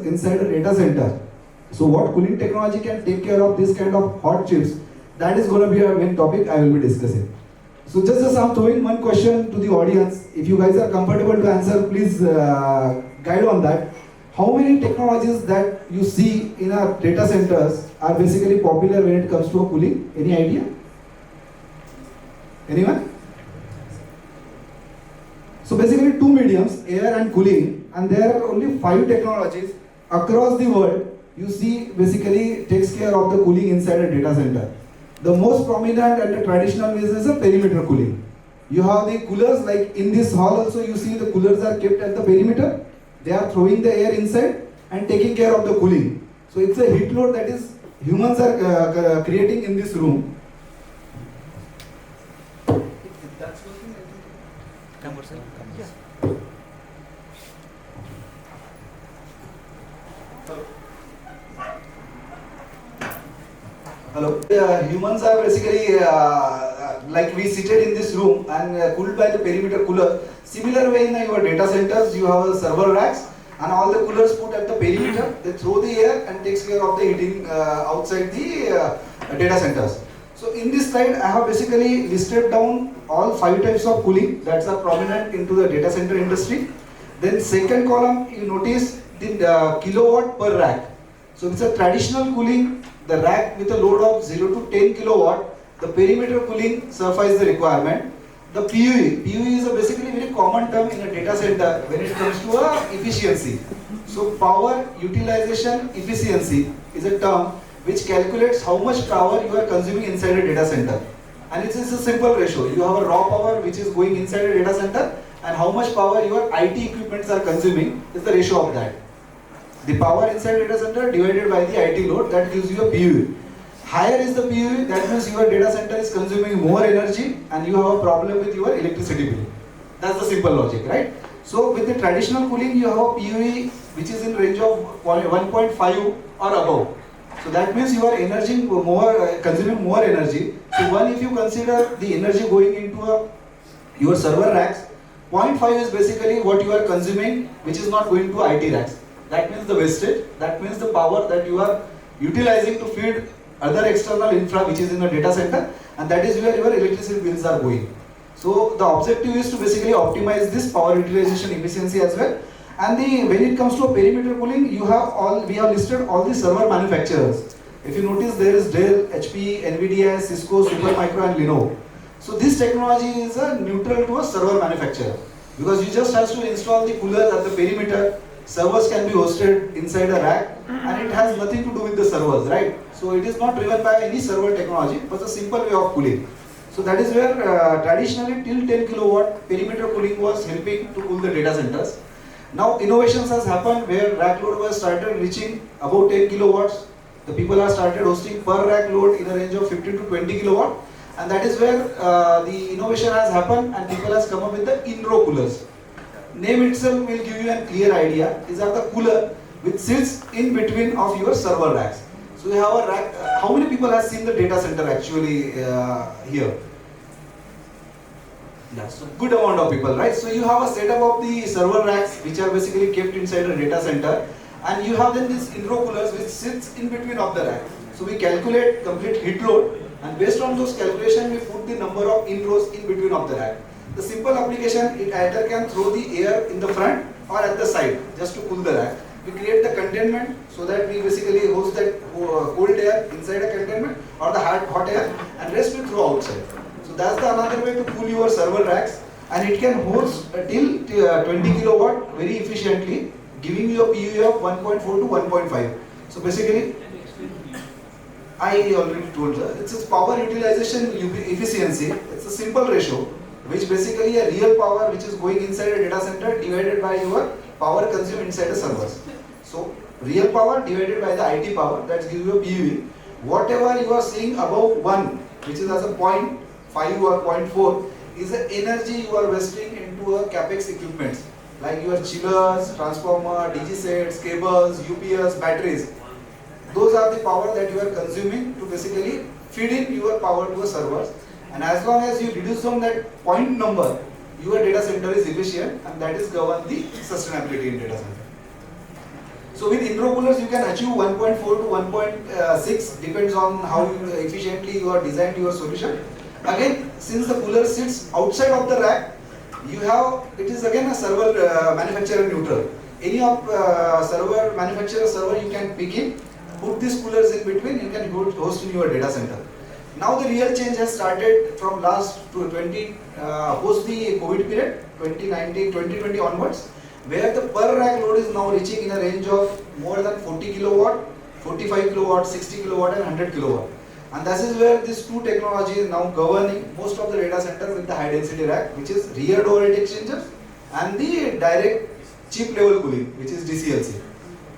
inside a data center. So what cooling technology can take care of this kind of hot chips? That is going to be our main topic I will be discussing. So just I'm throwing one question to the audience. If you guys are comfortable to answer, please guide on that. How many technologies that you see in our data centers are basically popular when it comes to a cooling? Any idea? Anyone? So basically two mediums, air and cooling, and there are only 5 technologies across the world you see basically takes care of the cooling inside a data center. The most prominent and the traditional way is a perimeter cooling. You have the coolers, like in this hall also you see the coolers are kept at the perimeter. They are throwing the air inside and taking care of the cooling. So it's a heat load that is humans are creating in this room. That's working, I think. Hello. Humans are basically like we seated in this room and cooled by the perimeter cooler. Similar way in your data centers, you have server racks and all the coolers put at the perimeter. They throw the air and takes care of the heating outside the data centers. So in this slide, I have basically listed down all 5 types of cooling that are prominent into the data center industry. Then second column, you notice the kilowatt per rack. So it's a traditional cooling, the rack with a load of 0 to 10 kilowatt, the perimeter cooling suffices the requirement. The PUE is a basically very common term in a data center when it comes to efficiency. So power utilization efficiency is a term which calculates how much power you are consuming inside a data center. And it is a simple ratio. You have a raw power which is going inside a data center and how much power your IT equipments are consuming is the ratio of that. The power inside data center divided by the IT load, that gives you a PUE. Higher is the PUE, that means your data center is consuming more energy and you have a problem with your electricity bill. That's the simple logic, right? So with the traditional cooling, you have a PUE which is in range of 1.5 or above. So that means you are consuming more energy. So one, if you consider the energy going into your server racks, 0.5 is basically what you are consuming, which is not going to IT racks. That means the wastage, that means the power that you are utilizing to feed other external infra which is in a data center, and that is where your electricity bills are going. So the objective is to basically optimize this power utilization efficiency as well. And when it comes to a perimeter cooling, we have listed all the server manufacturers. If you notice, there is Dell, HP, NVIDIA, Cisco, Supermicro and Lenovo. So this technology is neutral to a server manufacturer because you just have to install the coolers at the perimeter. Servers can be hosted inside a rack and it has nothing to do with the servers, right? So it is not driven by any server technology, but a simple way of cooling. So that is where traditionally till 10 kilowatt perimeter cooling was helping to cool the data centers. Now innovations has happened where rack load was started reaching above 10 kilowatts. The people have started hosting per rack load in a range of 15 to 20 kilowatt. And that is where the innovation has happened and people has come up with the in-row coolers. Name itself will give you a clear idea. These are the cooler which sits in between of your server racks. So you have a rack. How many people have seen the data center actually here? That's a good amount of people, right? So you have a setup of the server racks which are basically kept inside a data center, and you have then these in-row coolers which sits in between of the rack. So we calculate complete heat load, and based on those calculations we put the number of in-rows in between of the rack. The simple application, it either can throw the air in the front or at the side just to cool the rack. We create the containment so that we basically host that cold air inside a containment or the hot air, and rest we throw outside. So that's the another way to cool your server racks. and it can host till 20 kilowatt very efficiently, giving you a PUE of 1.4 to 1.5. So basically, I already told you, it's a power utilization efficiency. It's a simple ratio, which basically a real power which is going inside a data center divided by your power consumed inside the servers. So real power divided by the IT power, that gives you a PUE. Whatever you are seeing above 1, which is as a 0.5 or 0.4, is the energy you are wasting into a capex equipment, like your chillers, transformer, DG sets, cables, UPS, batteries. Those are the power that you are consuming to basically feed in your power to a servers. And as long as you reduce from that point number, your data center is efficient, and that is govern the sustainability in data center. So with intercoolers you can achieve 1.4 to 1.6, depends on how efficiently you are designed your solution. Again, since the cooler sits outside of the rack, you have, it is again a server manufacturer neutral. Any of server manufacturer server you can pick in, put these coolers in between, you can host in your data center. Now the real change has started from last to post the COVID period, 2019, 2020 onwards, where the per rack load is now reaching in a range of more than 40 kilowatt, 45 kilowatt, 60 kilowatt and 100 kilowatt. And this is where these two technologies is now governing most of the data centers with the high density rack, which is rear door heat exchangers, and the direct chip level cooling, which is DCLC.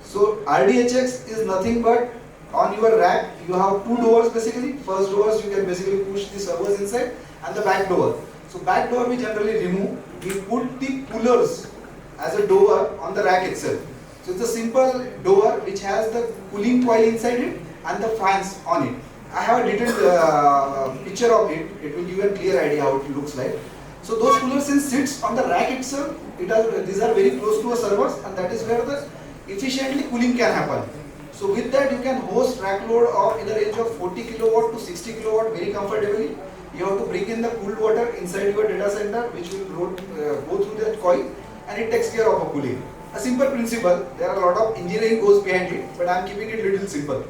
So RDHX is nothing but on your rack you have two doors basically. First doors you can basically push the servers inside, and the back door. So back door we generally remove. We put the coolers as a door on the rack itself. So it's a simple door which has the cooling coil inside it and the fans on it. I have a detailed picture of it. It will give you a clear idea how it looks like. So those coolers since sits on the rack itself, these are very close to a servers, and that is where the efficiently cooling can happen. So with that you can host rack load of in the range of 40 kilowatt to 60 kilowatt very comfortably. You have to bring in the cooled water inside your data center, which will go through that coil, and it takes care of a cooling. A simple principle. There are a lot of engineering goes behind it, but I am keeping it little simple.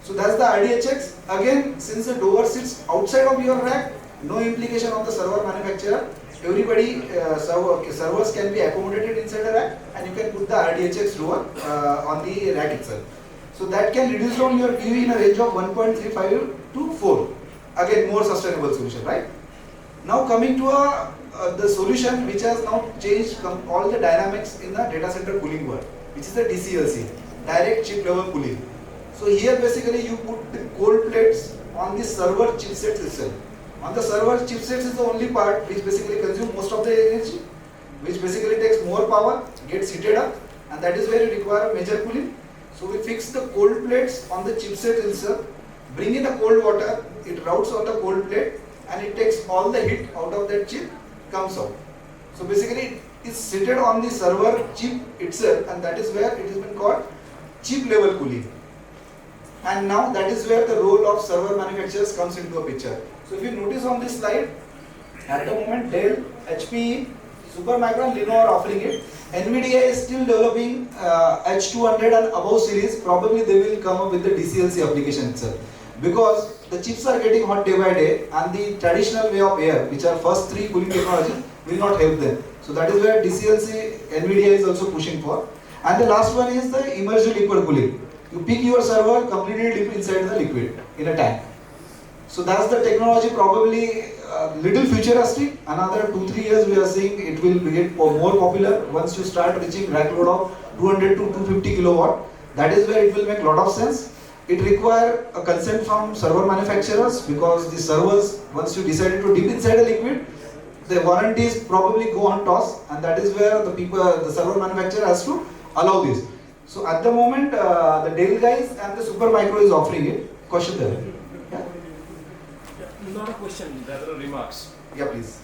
So that's the RDHX. Again, since the door sits outside of your rack, no implication on the server manufacturer. Everybody, servers can be accommodated inside a rack, and you can put the RDHX door on the rack itself. So that can reduce down your PUE in a range of 1.35 to 4. Again, more sustainable solution, right? Now coming to the solution which has now changed all the dynamics in the data center cooling world, which is the DCLC, direct chip level cooling. So here basically you put the cold plates on the server chipsets itself. On the server chipsets is the only part which basically consumes most of the energy, which basically takes more power, gets heated up, and that is where you require major cooling. So we fix the cold plates on the chipset itself, bring in the cold water, it routes on the cold plate, and it takes all the heat out of that chip, comes out. So basically it is seated on the server chip itself, and that is where it has been called chip level cooling. And now that is where the role of server manufacturers comes into a picture. So if you notice on this slide, at the moment Dell, HP, Supermicro and Lenovo are offering it. NVIDIA is still developing H200 and above series. Probably they will come up with the DCLC application itself, because the chips are getting hot day by day, and the traditional way of air, which are first three cooling technologies, will not help them. So that is where DCLC NVIDIA is also pushing for. And the last one is the immersive liquid cooling. You pick your server, completely dip inside the liquid in a tank. So that's the technology, probably little futuristic. Another 2-3 years we are seeing it will get more popular once you start reaching rack load of 200 to 250 kilowatt. That is where it will make a lot of sense. It requires a consent from server manufacturers, because the servers, once you decided to dip inside a liquid, the warranties probably go on toss, and that is where the server manufacturer has to allow this. So at the moment, the Dell guys and the Supermicro is offering it. Question there? Yeah? Not a question, rather remarks. Yeah, please.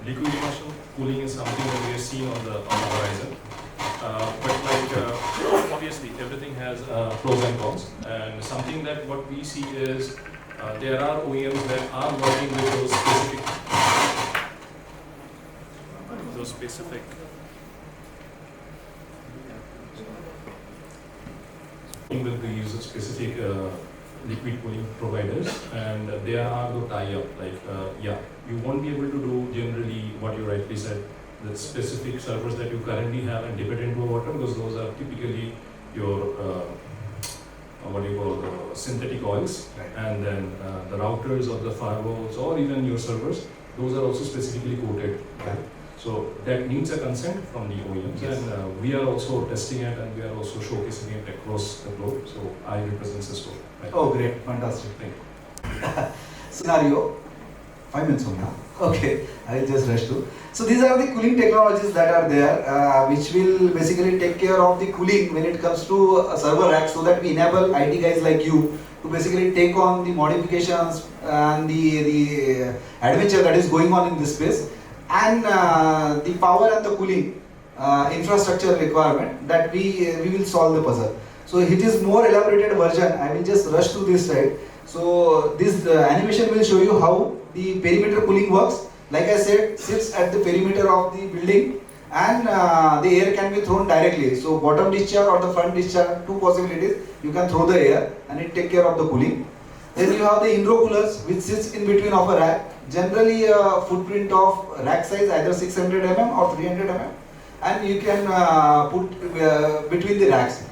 Liquid immersion cooling is something that we are seeing on the horizon. But like obviously everything has pros and cons, and something that what we see is there are OEMs that are working with those specific with the user specific liquid cooling providers, and there are the tie-up. Like, you won't be able to do generally what you rightly said, the specific servers that you currently have and dip it into water, because those are typically your what do you call the synthetic oils, and then the routers or the firewalls or even your servers, those are also specifically coated. So that needs a consent from the OEMs, and we are also testing it, and we are also showcasing it across the globe. So I represent Cisco. Oh, great, fantastic. Thank you. Scenario, 5 minutes from now. Okay, I will just rush to. So these are the cooling technologies that are there, which will basically take care of the cooling when it comes to a server rack, so that we enable IT guys like you to basically take on the modifications and the adventure that is going on in this space, and the power and the cooling infrastructure requirement that we will solve the puzzle. So it is more elaborated version. I will just rush to this side. So this animation will show you how the perimeter cooling works. Like I said, sits at the perimeter of the building, and the air can be thrown directly. So bottom discharge or the front discharge, two possibilities. You can throw the air and it take care of the cooling. Then you have the indoor coolers, which sits in between of a rack. Generally a footprint of rack size either 600 mm or 300 mm, and you can put between the racks.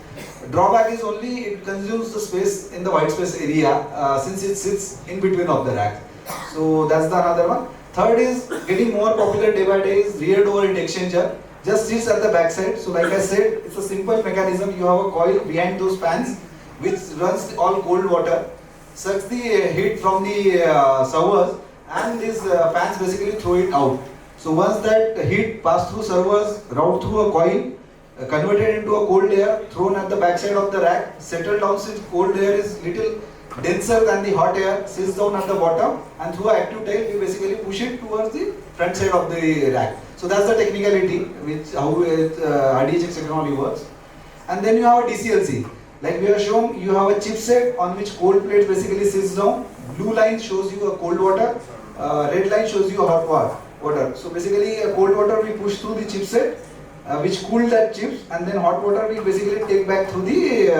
Drawback is only it consumes the space in the white space area since it sits in between of the racks. So that's the another one. Third is getting more popular day by day is rear door heat exchanger. Just sits at the back side. So like I said, it's a simple mechanism. You have a coil behind those fans which runs all cold water, sucks the heat from the servers, and these fans basically throw it out. So once that heat passes through servers, route through a coil, converted into a cold air, thrown at the back side of the rack, settled down since cold air is little denser than the hot air, sits down at the bottom, and through an active tail we basically push it towards the front side of the rack. So that's the technicality which how RDHX technology works. And then you have a DCLC. Like we have shown, you have a chipset on which cold plate basically sits down. Blue line shows you a cold water, red line shows you a hot water. So basically a cold water we push through the chipset, which cool that chips, and then hot water we basically take back through the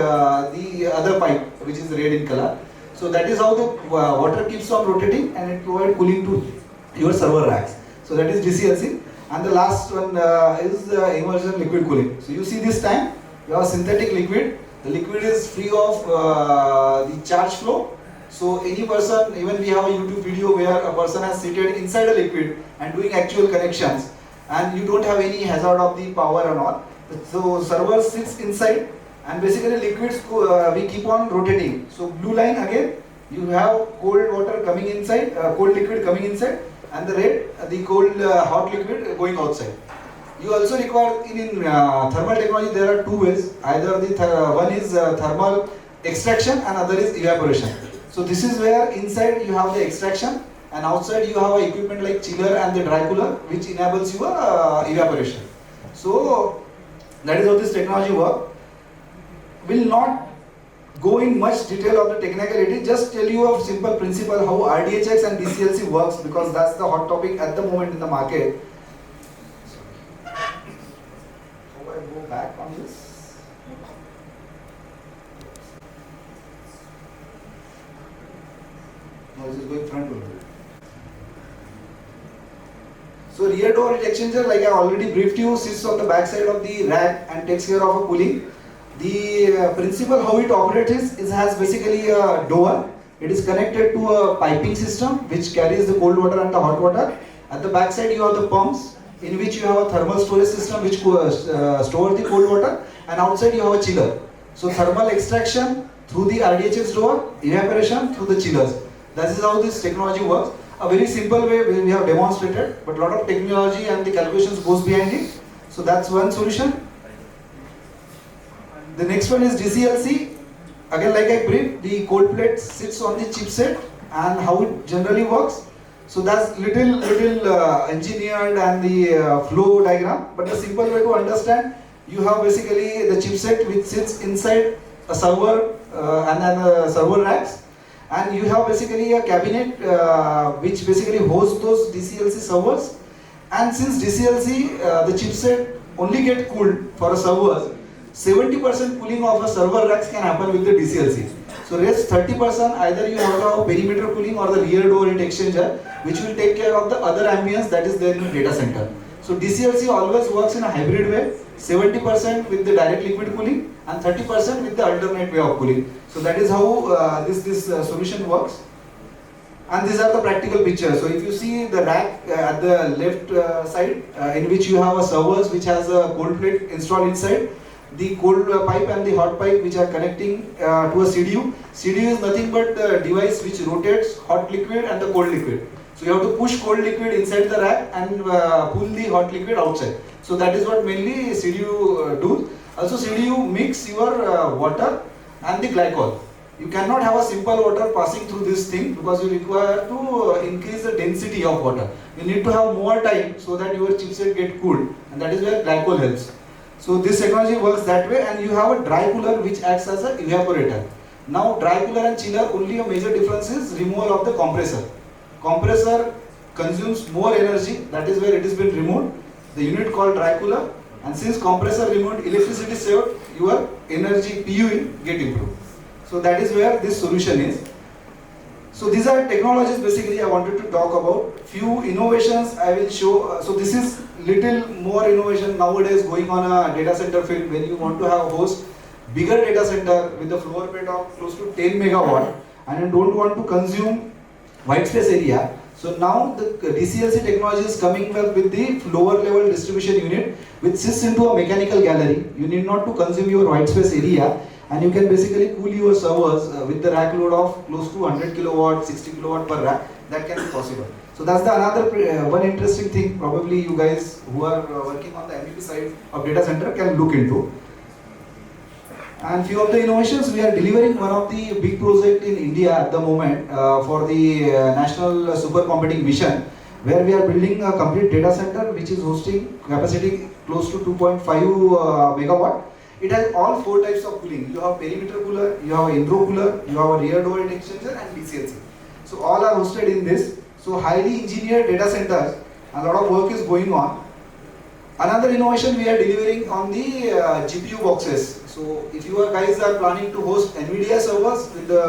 other pipe, which is red in color. So that is how the water keeps on rotating, and it provides cooling to your server racks. So that is DCLC. And the last one is immersion liquid cooling. So you see this time, you have synthetic liquid. The liquid is free of the charge flow. So any person, even we have a YouTube video where a person has seated inside a liquid and doing actual connections, and you don't have any hazard of the power and all. So server sits inside, and basically liquids we keep on rotating. So blue line again, you have cold water coming inside, cold liquid coming inside, and the red, the cold hot liquid going outside. You also require in thermal technology there are two ways. Either the one is thermal extraction and other is evaporation. So this is where inside you have the extraction, and outside you have equipment like chiller and the dry cooler, which enables you evaporation. So that is how this technology works. Will not go in much detail of the technicality, just tell you a simple principle how RDHX and DCLC works, because that's the hot topic at the moment in the market. So I go back on this. No, this is going front only. So rear door heat exchanger, like I already briefed you, sits on the back side of the rack and takes care of a cooling. The principle how it operates is has basically a door. It is connected to a piping system which carries the cold water and the hot water. At the back side you have the pumps in which you have a thermal storage system which stores the cold water, and outside you have a chiller. So thermal extraction through the RDHX door, evaporation through the chillers. That is how this technology works. A very simple way we have demonstrated, but a lot of technology and the calculations goes behind it. So that's one solution. The next one is DCLC. Again, like I briefed, the cold plate sits on the chipset and how it generally works. So that's little engineered and the flow diagram. But the simple way to understand, you have basically the chipset which sits inside a server and then server racks, and you have basically a cabinet which basically hosts those DCLC servers. And since DCLC, the chipset only get cooled for a server, 70% cooling of a server racks can happen with the DCLC. So rest 30% either you have to have perimeter cooling or the rear door heat exchanger, which will take care of the other ambience that is there in the data center. So DCLC always works in a hybrid way, 70% with the direct liquid cooling and 30% with the alternate way of cooling. So that is how this solution works. And these are the practical pictures. So if you see the rack at the left side, in which you have a servers which has a cold plate installed inside, the cold pipe and the hot pipe which are connecting to a CDU. CDU is nothing but the device which rotates hot liquid and the cold liquid. So you have to push cold liquid inside the rack and pull the hot liquid outside. So that is what mainly CDU does. Also CDU mix your water and the glycol. You cannot have a simple water passing through this thing because you require to increase the density of water. You need to have more time so that your chipset get cooled, and that is where glycol helps. So this technology works that way, and you have a dry cooler which acts as an evaporator. Now dry cooler and chiller, only a major difference is removal of the compressor. Compressor consumes more energy, that is where it has been removed, the unit called dry cooler, and since compressor removed, electricity saved, your energy PU will get improved. So that is where this solution is. So these are technologies basically I wanted to talk about. Few innovations I will show. So this is little more innovation nowadays going on a data center field when you want to have host bigger data center with a floor plate of close to 10 megawatt and you don't want to consume white space area. So now the DCLC technology is coming up with the lower level distribution unit which sits into a mechanical gallery. You need not to consume your white space area. And you can basically cool your servers with the rack load of close to 100 kilowatt, 60 kilowatt per rack. That can be possible. So that's the another one interesting thing probably you guys who are working on the MEP side of data center can look into. And few of the innovations, we are delivering one of the big project in India at the moment for the National Supercomputing Mission, where we are building a complete data center which is hosting capacity close to 2.5 megawatt. It has all 4 types of cooling. You have perimeter cooler, you have an intro cooler, you have a rear door heat exchanger and DCLC. So all are hosted in this. So highly engineered data centers, a lot of work is going on. Another innovation we are delivering on the GPU boxes. So if you guys are planning to host NVIDIA servers with the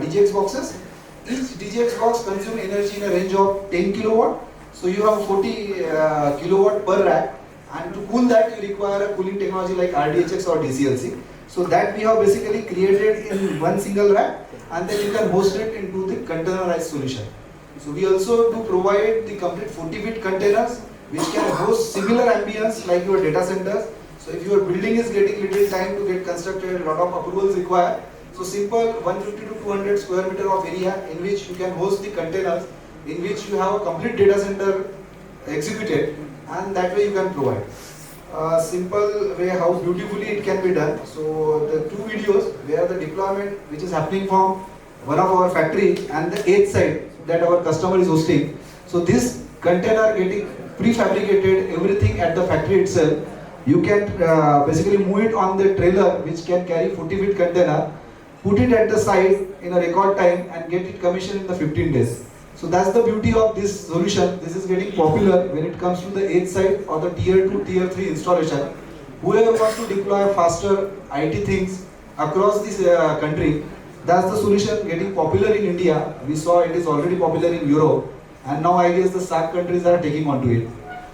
DGX boxes, each DGX box consumes energy in a range of 10 kilowatt. So you have 40 kilowatt per rack. And to cool that, you require a cooling technology like RDHX or DCLC. So that we have basically created in one single rack, and then you can host it into the containerized solution. So we also do provide the complete 40-bit containers, which can host similar ambience like your data centers. So if your building is getting little time to get constructed, a lot of approvals required. So simple 150 to 200 square meter of area in which you can host the containers, in which you have a complete data center executed. And that way you can provide a simple way how beautifully it can be done. So the 2 videos where the deployment which is happening from one of our factory and the 8th site that our customer is hosting. So this container getting prefabricated everything at the factory itself. You can basically move it on the trailer which can carry 40-bit container, put it at the site in a record time and get it commissioned in the 15 days. So that's the beauty of this solution. This is getting popular when it comes to the 8th site or the tier 2, tier 3 installation. Whoever wants to deploy faster IT things across this country, that's the solution getting popular in India. We saw it is already popular in Europe, and now I guess the SAC countries are taking onto it.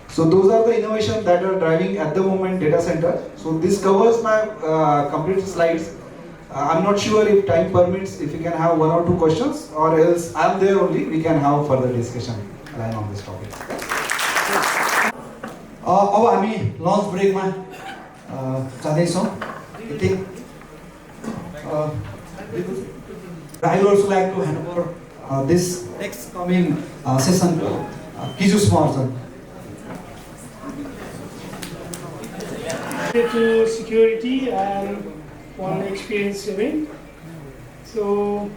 So those are the innovations that are driving at the moment data center. So this covers my complete slides. I'm not sure if time permits, if we can have 1 or 2 questions, or else I'm there only, we can have further discussion line on this topic. अब हामी lunch ब्रेकमा जाँदैछौँ. I would also like to hand over this next coming session to Kijus Marjan. To security and one experience sharing. So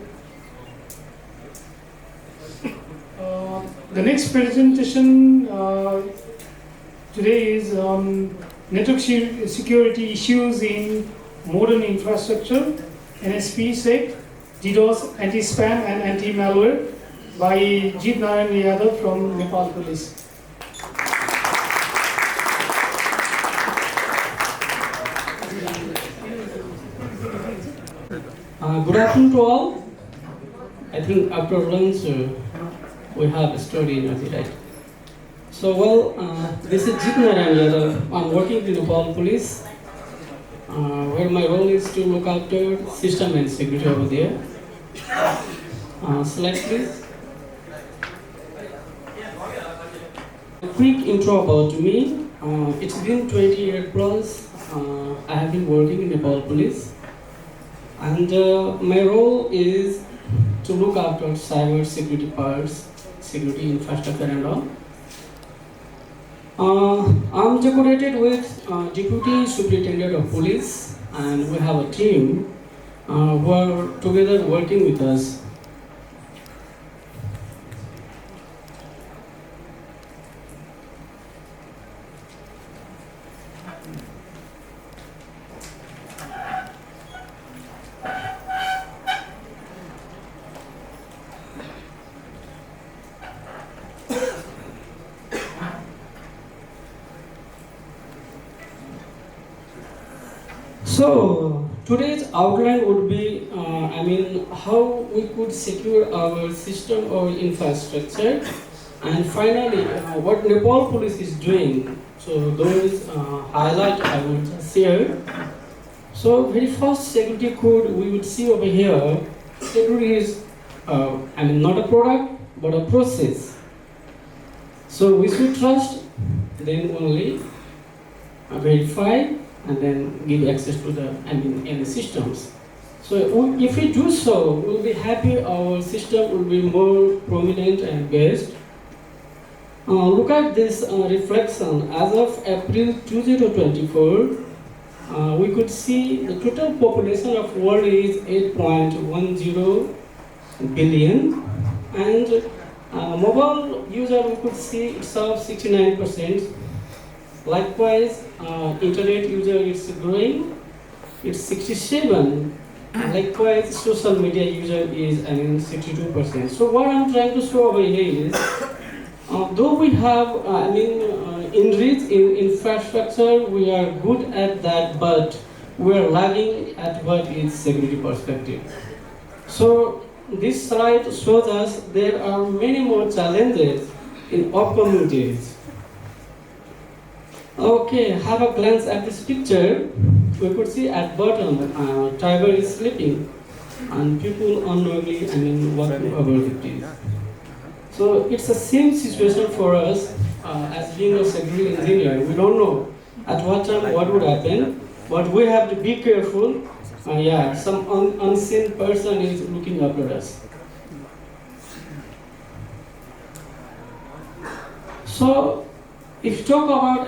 the next presentation today is on network security issues in modern infrastructure, NSP SEC, DDoS, anti-spam and anti-malware by Jeet Narayan Yadav from Nepal Police. Good afternoon to all. I think after lunch we have a story in it, right? So, this is Jit Narayan Yadav. I'm working in Nepal Police, where my role is to look after system and security over there. Slide please. A quick intro about me. It's been 20 years plus. I have been working in Nepal Police, and my role is to look after cyber security parts, security infrastructure and all. I'm decorated with Deputy Superintendent of Police, and we have a team who are together working with us. So today's outline would be, how we could secure our system or infrastructure, and finally, what Nepal Police is doing. So those highlights I would share. So very first security code we would see over here. Security is, not a product but a process. So we should trust, then only verify, and then give access to the any systems. So if we do so, we'll be happy. Our system will be more prominent and best. Look at this reflection. As of April 2024, we could see the total population of world is 8.10 billion, and mobile user we could see it's of 69%. Likewise, internet user is growing, it's 67. Likewise, social media user is 62%. So what I'm trying to show over here is, though we have enriched in infrastructure, we are good at that, but we are lagging at what is security perspective. So this slide shows us there are many more challenges in upcoming days. Okay, have a glance at this picture. We could see at bottom, tiger is sleeping, and people unknowingly, walking over the trees. So it's the same situation for us as being a security engineer. We don't know at what time what would happen, but we have to be careful. Some unseen person is looking after us. So, if you talk about,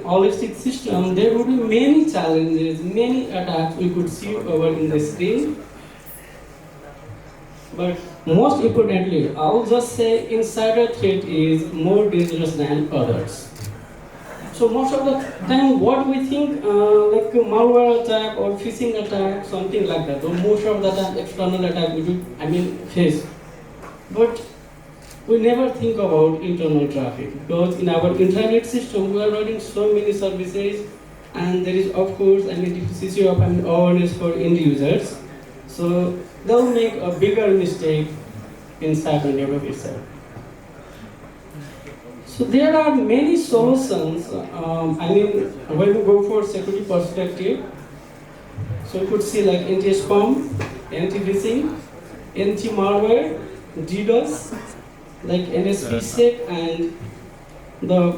holistic system, there would be many challenges, many attacks we could see over in the screen. But most importantly, I will just say insider threat is more dangerous than others. So most of the time, what we think, like a malware attack or phishing attack, something like that, or most of the time external attack we do, face. But we never think about internal traffic, because in our intranet system we are running so many services, and there is of course deficiency of awareness for end users. So they'll make a bigger mistake inside the network itself. So there are many solutions. When we go for security perspective, so you could see like anti-spam, anti-phishing, anti-malware, DDoS, like NSPSec, and the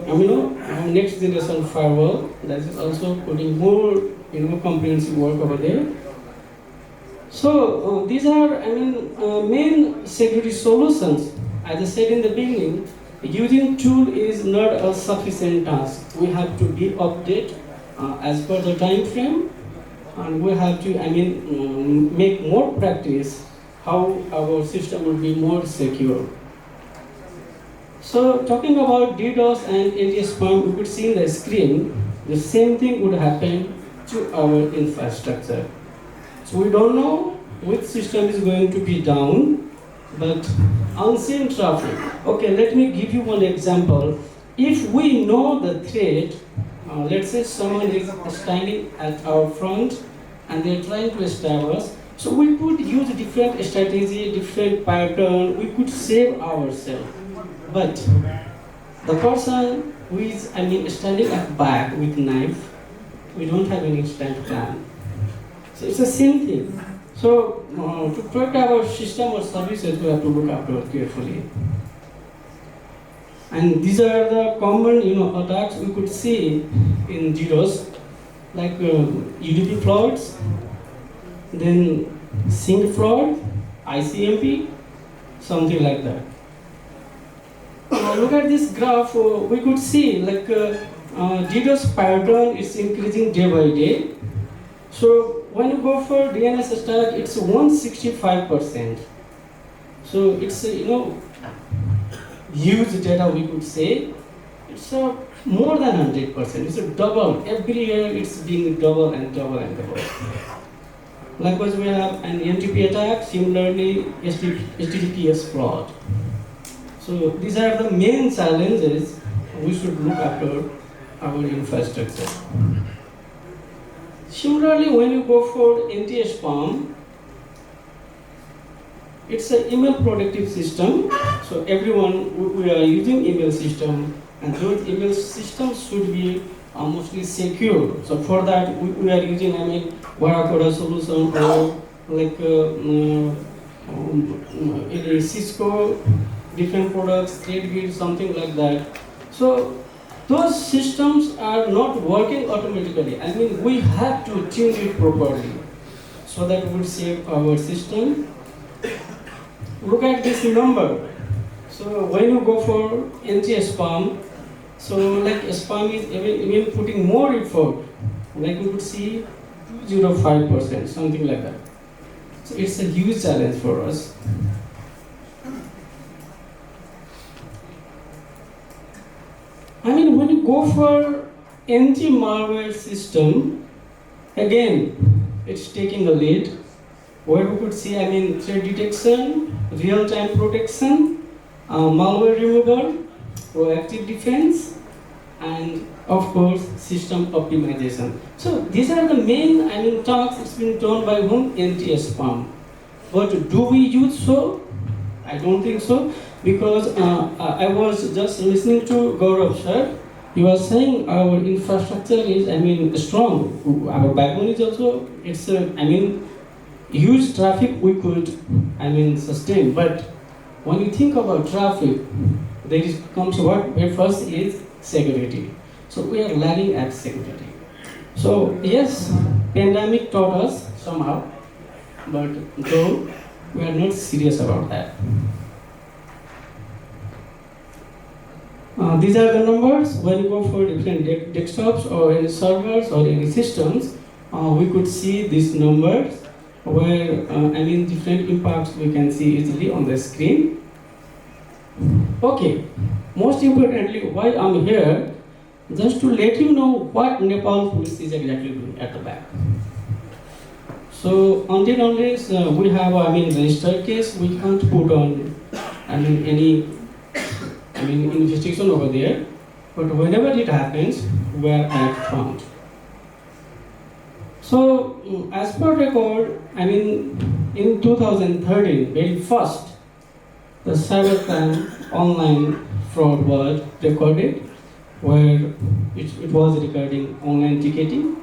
next generation firewall that is also putting more comprehensive work over there. So these are main security solutions. As I said in the beginning, using tool is not a sufficient task. We have to be updated as per the time frame, and we have to make more practice how our system will be more secure. So talking about DDoS and anti-spam, we could see in the screen, the same thing would happen to our infrastructure. So we don't know which system is going to be down, but unseen traffic. Okay, let me give you one example. If we know the threat, let's say someone is standing at our front and they're trying to stab us, So we could use different strategy, different pattern, we could save ourselves. But the person who is, standing at back with knife, we don't have any instant plan. So it's the same thing. So to protect our system or services, we have to look after it carefully. And these are the common, attacks we could see in DDoS, like UDP frauds, then sync fraud, ICMP, something like that. Look at this graph. We could see like DDoS pattern is increasing day by day. So when you go for DNS attack, it's 165%. So it's huge data, we could say. It's more than 100%. It's a double. Every year it's being double and double and double. Likewise, we have an NTP attack, similarly HTTPS fraud. So these are the main challenges we should look after our infrastructure. Similarly, when you go for anti-spam, it's an email protective system. So everyone, we are using email system, and those email systems should be mostly secure. So for that, we are using, Varacoda solution or like any Cisco different products, TradeGrid, something like that. So those systems are not working automatically. We have to tune it properly so that we will save our system. Look at this number. So when you go for anti-spam, so like spam is even putting more effort. Like we could see 205%, something like that. So it's a huge challenge for us. When you go for anti-malware system, again, it's taking a lead, where we could see, threat detection, real-time protection, malware removal, proactive defense, and of course, system optimization. So these are the main, talks it's been done by whom? Anti-spam. But do we use so? I don't think so, because I was just listening to Gaurav sir. He was saying our infrastructure is, strong. Our backbone is also, it's, huge traffic we could, sustain. But when you think about traffic, comes what? First is security. So we are lagging at security. So yes, pandemic taught us somehow, but though we are not serious about that. These are the numbers. When you go for different desktops or any servers or any systems, we could see these numbers where, different impacts we can see easily on the screen. Okay, most importantly, why I'm here, just to let you know what Nepal police is exactly doing at the back. So until unless we have registered case, we can't put on any investigation over there. But whenever it happens, we are at front. So as per record, in 2013, very first, the cybercrime online fraud was recorded, where it was regarding online ticketing,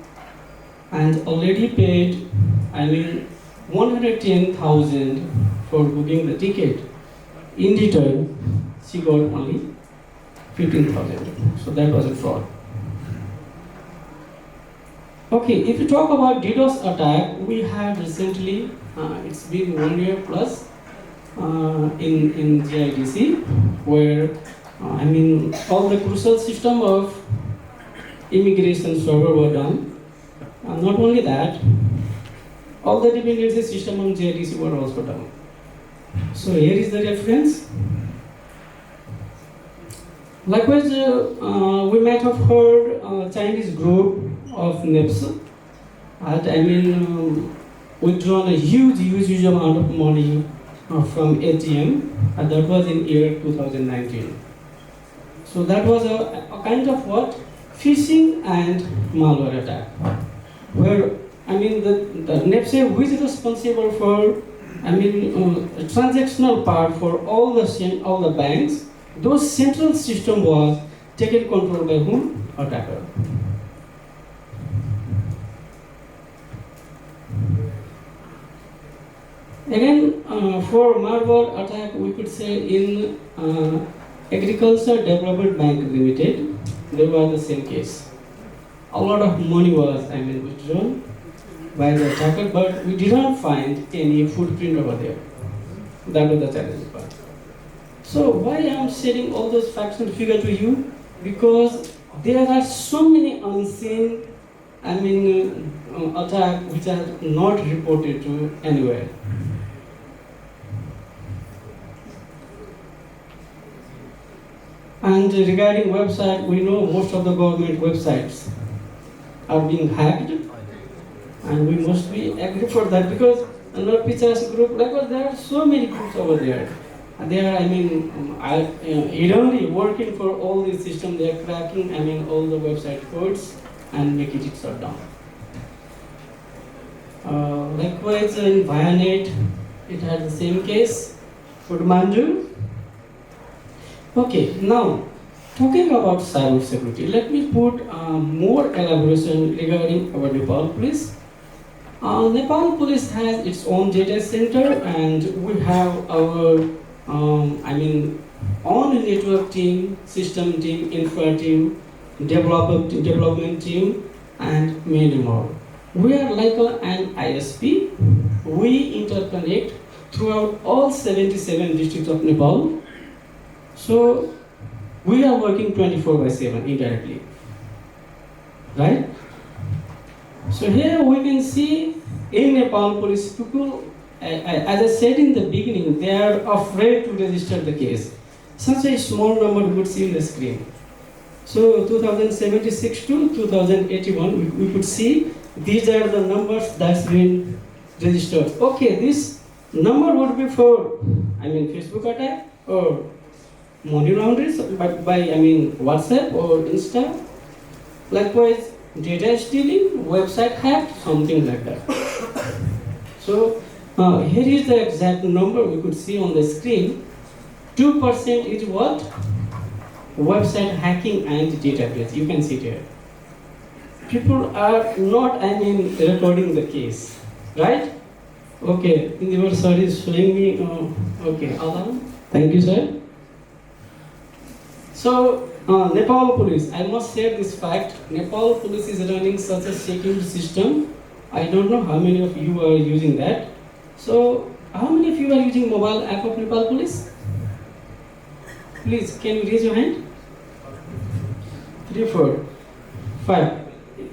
and already paid 110,000 for booking the ticket. In return, she got only 15,000. So that was a fraud. Okay, if you talk about DDoS attack, we have recently, it's been 1 year plus in GIDC, where all the crucial system of immigration server were done. Not only that, all the dependency system on GIDC were also done. So here is the reference. Likewise, we might have heard Chinese group of NEPS had withdrawn a huge amount of money from ATM, and that was in year 2019. So that was a kind of what? Phishing and malware attack, where I mean, the NEPSE, which is responsible for, I mean, transactional part for all the banks, those central system was taken control by whom? Attacker. Again, for Marburg attack, we could say in Agriculture Development Bank Limited, there was the same case. A lot of money was, I mean, withdrawn by the attacker, but we did not find any footprint over there. That was the challenge part. So why I am sharing all those facts and figures to you? Because there are so many unseen, I mean, attacks which are not reported to anywhere. And regarding website, we know most of the government websites are being hacked, and we must be agree for that because Lord Pichas group, like there are so many groups over there. They are, I mean, only working for all these systems. They are cracking, I mean, all the website codes and making it shut down. Likewise, in Vianet, it had the same case. For Manju. Okay, now talking about cyber security, let me put more elaboration regarding our Nepal police. Nepal police has its own data center, and we have our, I mean, own network team, system team, infra team, development team, and many more. We are like an ISP. We interconnect throughout all 77 districts of Nepal. So we are working 24/7 indirectly, right? So here we can see in Nepal police people, as I said in the beginning, they are afraid to register the case. Such a small number we could see in the screen. So 2076 to 2081, we could see these are the numbers that's been registered. Okay, this number would be for, I mean, Facebook attack or money laundering by I mean WhatsApp or Insta. Likewise, data stealing, website hack, something like that. So here is the exact number we could see on the screen. 2% is what? Website hacking and database. You can see it here. People are not, I mean, recording the case, right? Okay, your sir is showing me. Okay, Alan, thank you, sir. So, Nepal police, I must share this fact. Nepal police is running such a secure system. I don't know how many of you are using that. So, how many of you are using mobile app of Nepal police? Please, can you raise your hand? 3, 4, 5.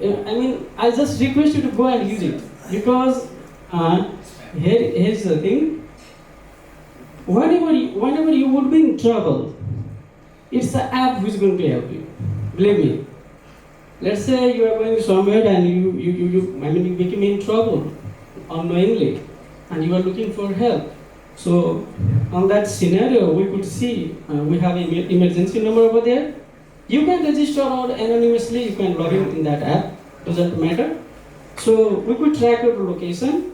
I mean, I just request you to go and use it because here's the thing. Whenever you would be in trouble, it's the app which is going to help you. Believe me. Let's say you are going somewhere and you became in trouble unknowingly and you are looking for help. So on that scenario, we could see we have an emergency number over there. You can register or anonymously, you can log in that app, doesn't matter. So we could track your location,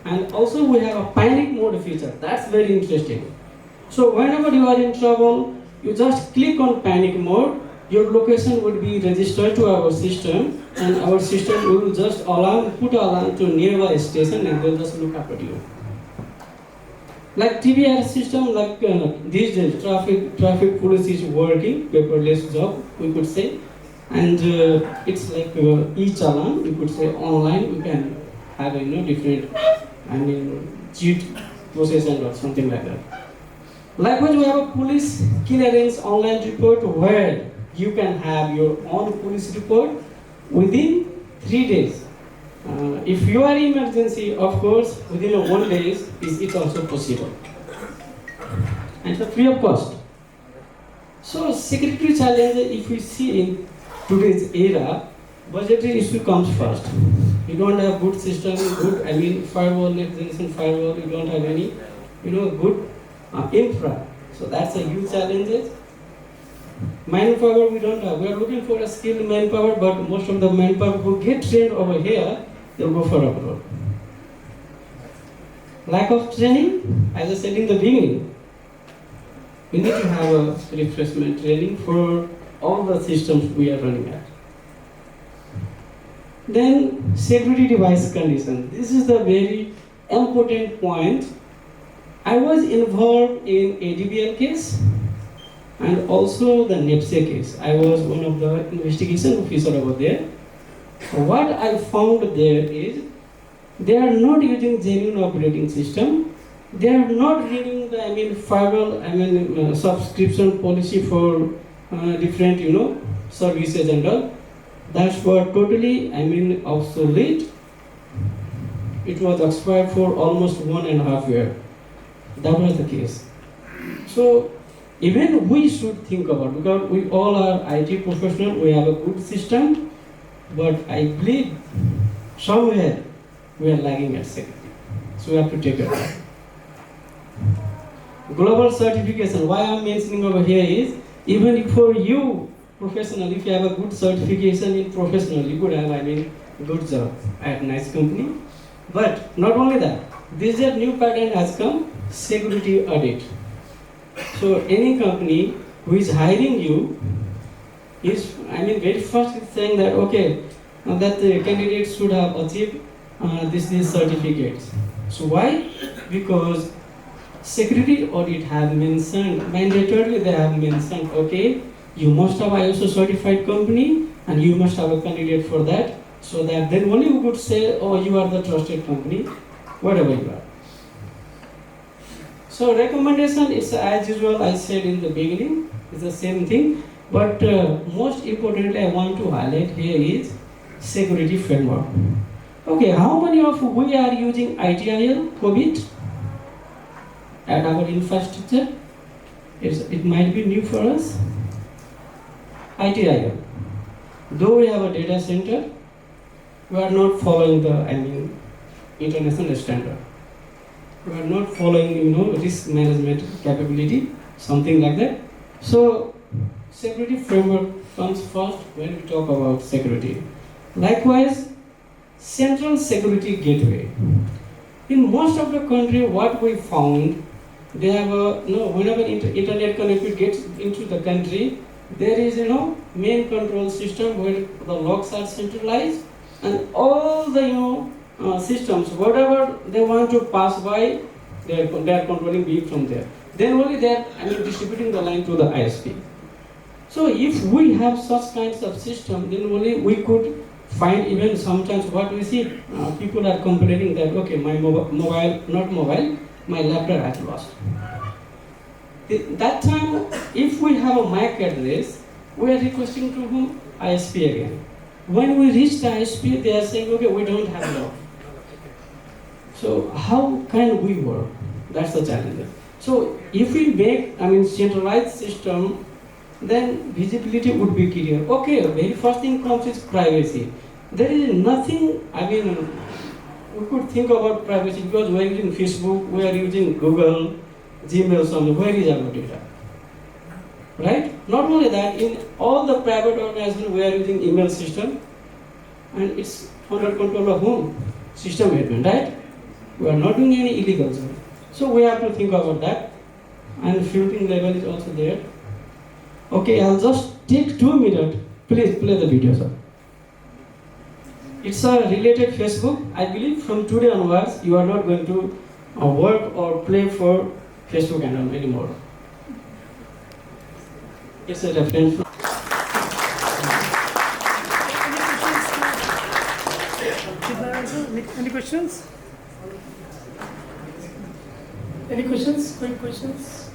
and also we have a panic mode feature. That's very interesting. So whenever you are in trouble, you just click on panic mode, your location would be registered to our system, and our system will just put alarm to nearby station and they'll just look after you. Like TBR system, like these days, traffic police is working, paperless job, we could say. And it's like e-challan, we could say online, we can have different, cheat processing or something like that. Likewise, we have a police clearance online report where you can have your own police report within 3 days. If you are in emergency, of course, within 1 day, it's also possible. And it's free of cost. So, security challenge, if we see in today's era, budgetary issue comes first. You don't have good system, good, firewall, next generation firewall, you don't have any, good infra. So that's a huge challenge. Manpower we don't have. We are looking for a skilled manpower, but most of the manpower who get trained over here, they'll go for abroad. Lack of training, as I said in the beginning, we need to have a refreshment training for all the systems we are running at. Then security device condition. This is the very important point. I was involved in ADBL case and also the NEPSE case. I was one of the investigation officer over there. What I found there is they are not using genuine operating system. They are not reading the firewall subscription policy for different services and all. That's what totally obsolete. It was expired for almost 1.5 years. That was the case. So even we should think about, because we all are IT professionals, we have a good system, but I believe somewhere we are lagging at security. So we have to take it up. Global certification, why I'm mentioning over here is, even for you professional, if you have a good certification in professional, you could have good job at nice company. But not only that, this year new pattern has come, security audit. So any company who is hiring you is, very first is saying that, okay, that the candidates should have achieved these certificates. So why? Because security audit have mentioned, mandatorily they have mentioned, okay, you must have ISO certified company and you must have a candidate for that, so that then only you could say, oh, you are the trusted company, whatever you are. So recommendation is as usual, I said in the beginning, it's the same thing, but most importantly I want to highlight here is security framework. Okay, how many of we are using ITIL, COVID, at our infrastructure? It might be new for us. ITIL. Though we have a data center, we are not following the international standard. We are not following risk management capability, something like that. So security framework comes first when we talk about security. Likewise, central security gateway. In most of the country, what we found, they have whenever internet connectivity gets into the country, there is main control system where the logs are centralized, and all the systems, whatever they want to pass by, they are controlling being from there. Then only they are distributing the line to the ISP. So if we have such kinds of system, then only we could find, even sometimes what we see, people are complaining that, okay, my my laptop has lost. That time, if we have a MAC address, we are requesting to whom? ISP again. When we reach the ISP, they are saying, okay, we don't have log. So how can we work? That's the challenge. So if we make, centralized system, then visibility would be clear. Okay, very first thing comes is privacy. There is nothing, we could think about privacy because we are using Facebook, we are using Google, Gmail, something. Where is our data? Right? Not only that, in all the private organizations, we are using email system, and it's under control of whom? System admin, right? We are not doing any illegal stuff. So we have to think about that, and filtering level is also there. Okay, I'll just take 2 minutes. Please play the video, sir. It's a related Facebook. I believe from today onwards, you are not going to work or play for Facebook anymore. It's a reference. Any questions? Any questions? Quick questions?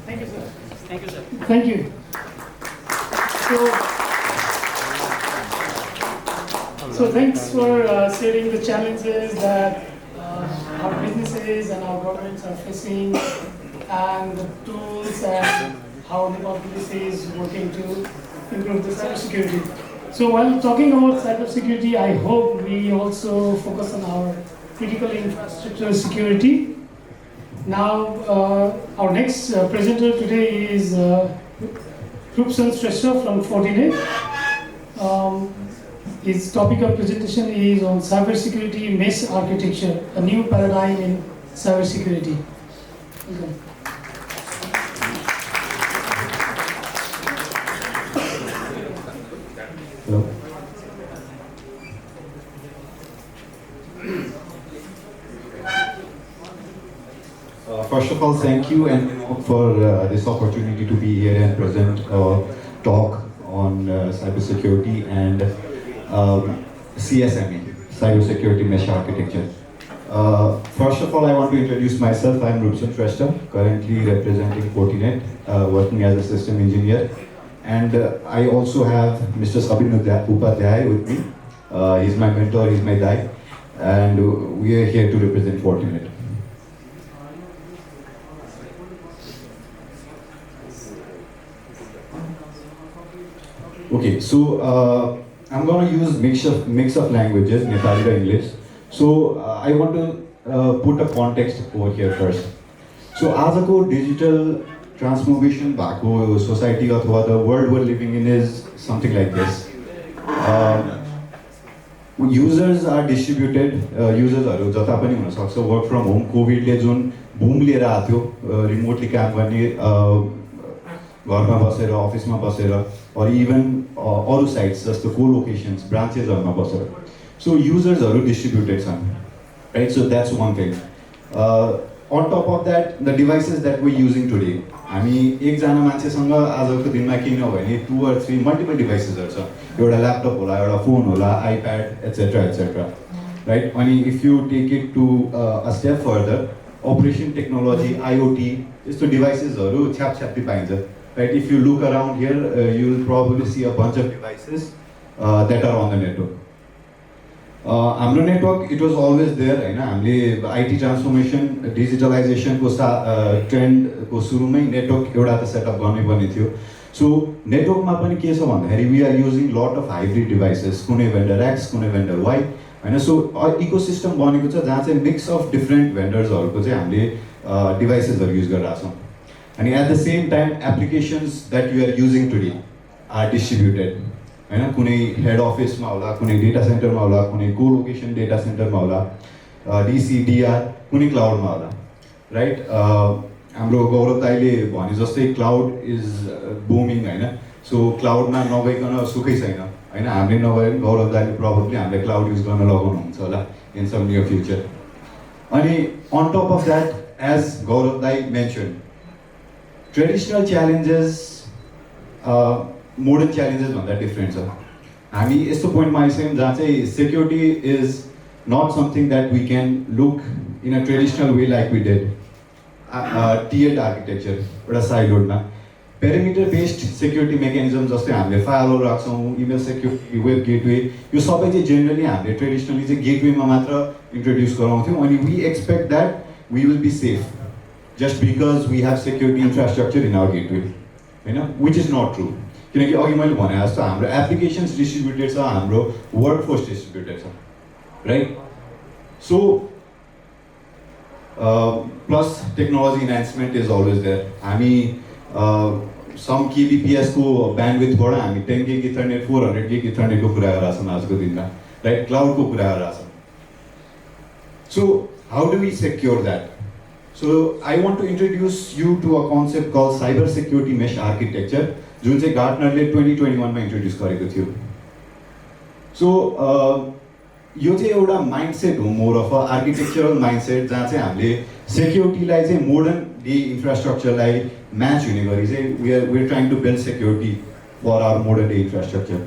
Thank you, sir. Thank you, sir. Thank you. So thanks for sharing the challenges that our businesses and our governments are facing, and the tools and how the policy is working to improve the cybersecurity. So while talking about cybersecurity, I hope we also focus on our critical infrastructure security. Now, our next presenter today is Rupsan Shrestha from Fortinet. His topic of presentation is on cybersecurity mesh architecture, a new paradigm in cybersecurity. Okay. Hello. First of all, thank you and for this opportunity to be here and present a talk on cybersecurity and CSME, Cybersecurity Mesh Architecture. First of all, I want to introduce myself. I am Rupsan Shrestha, currently representing Fortinet, working as a system engineer. And I also have Mr. Sabin Upadhyay with me. He's my mentor, he's my guy. And we are here to represent Fortinet. Okay, so I'm going to use mix of languages, Nepali and English. So I want to put a context over here first. So आजको digital transformation भएको society अथवा the world we're living in is something like this. Users are distributed. Usersहरू जता पनि हुन सक्छ. Work from home, COVID ले जुन boom लिएर आएको थियो, remotely काम गर्ने घरमा बसेर अफिसमा बसेर or even अरू sites जस्तो co-locations, branchesहरूमा बसेर. So users-हरु distributed छन्, right? So that's one thing. On top of that, the devices that we're using today. हामी एकजना मान्छेसँग आजको दिनमा केही नभए नि 2 or 3 multiple devices-हरु छ. एउटा ल्यापटप होला, एउटा फोन होला, iPad, etc. Right? अनि if you take it to a step further, operation technology, IoT, यस्तो devices-हरु छ्याप-छ्याप्ती पाइन्छ. Right? If you look around here, you will probably see a bunch of devices that are on the network. हाम्रो network, it was always there, हैन? हामीले IT transformation, digitalization को trend को सुरुमै network एउटा त setup गर्नै पर्ने थियो. So network मा पनि के छ भन्दाखेरि we are using lot of hybrid devices, कुनै vendor X, कुनै vendor Y, हैन? So ecosystem बनेको छ जहाँ चाहिँ mix of different vendors-हरुको चाहिँ हामीले devices-हरु use गरिरहेका छौं. And at the same time, applications that you are using today are distributed. हैन? कुनै head office मा होला, कुनै data center मा होला, कुनै co-location data center मा होला, DC, DR, कुनै cloud मा होला, right? हाम्रो गौरव दाइले भने जस्तै cloud is booming, Hahn? So cloud मा नभइकन सुखै छैन, हैन? हामीले नभए पनि गौरव दाइले probably हामीले cloud use गर्न लगाउनुहुन्छ होला in some near future. अनि on top of that, as Gaurav Dai mentioned, traditional challenges, modern challenges भन्दा different छ. हामी यस्तो पोइन्टमा आइसक्यौँ जहाँ चाहिँ security is not something that we can look in a traditional way like we did. Tiered architecture, एउटा siloed-मा. Perimeter based security mechanism जस्तै हामीले firewall राख्छौँ, email security, web gateway, यो सबै चाहिँ generally हामीले traditionally चाहिँ gateway-मा मात्र introduce गराउँथ्यौँ अनि we expect that we will be safe just because we have security infrastructure in our gateway, which is not true. किनकि अघि मैले भने जस्तो हाम्रो applications distributed छ, हाम्रो workforce distributed छ, right? So plus technology enhancement is always there. हामी some kbps को bandwidth बाट हामी 10 gig ethernet 400 gig ethernet को कुरा गरिरहेका छौँ आजको दिनमा, right? Cloud को कुरा गरिरहेका छौँ. So how do we secure that? So I want to introduce you to a concept called cyber security mesh architecture, जुन चाहिँ गार्टनरले 2021 मा इन्ट्रोड्युस गरेको थियो. So यो चाहिँ एउटा माइन्डसेट हो, more of a architectural mindset जहाँ चाहिँ हामीले सेक्युरिटीलाई चाहिँ मोडर्न डे इन्फ्रास्ट्रक्चरलाई म्याच हुने गरी चाहिँ we are trying to build security for our modern day infrastructure.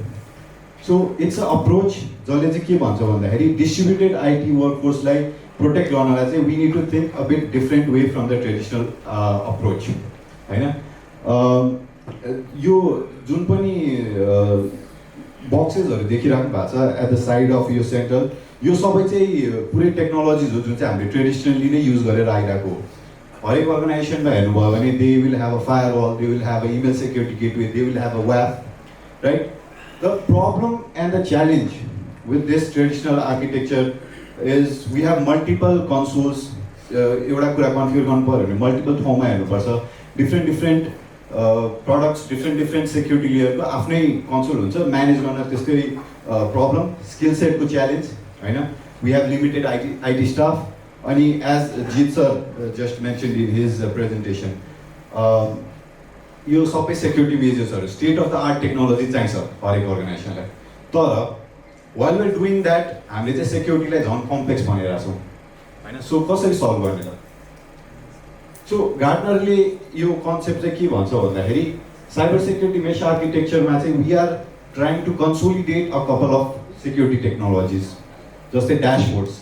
So it's an approach जसले चाहिँ के भन्छ भन्दाखेरि डिस्ट्रिब्युटेड आइटी वर्कफोर्सलाई प्रोटेक्ट गर्नलाई चाहिँ we need to think a bit different way from the traditional approach, हैन? यो जुन पनि बक्सेसहरु देखिराख्नु भएको छ एट द साइड अफ यो सेन्टर, यो सबै चाहिँ पुरै टेक्नोलोजिज हो जुन चाहिँ हामीले ट्रेडिसनली नै युज गरेर आइरहेको हो. हरेक अर्गनाइजेसनमा हेर्नुभयो भने they will have a firewall, they will have a email security gateway, they will have a web, right? The problem and the challenge with this traditional architecture is we have multiple consoles. एउटा कुरा configure गर्नु पऱ्यो भने multiple ठाउँमा हेर्नुपर्छ, different products different security layer को आफ्नै console हुन्छ manage गर्न त्यस्तै problem skill set को challenge Hahn we have limited IT staff अनि as Jeet sir just mentioned in his presentation यो सबै security measures state of the art technology चाहिन्छ हरेक organization लाई तर while we're doing that हामीले चाहिँ security लाई झन् complex बनाइरहेका छौं हैन सो कसरी solve गर्ने त सो गार्टनरले यो कन्सेप्ट चाहिँ के भन्छ भन्दाखेरि साइबर सेक्युरिटी मेश आर्किटेक्चरमा चाहिँ we are trying to consolidate a couple of security technologies जस्तै ड्यासबोर्ड्स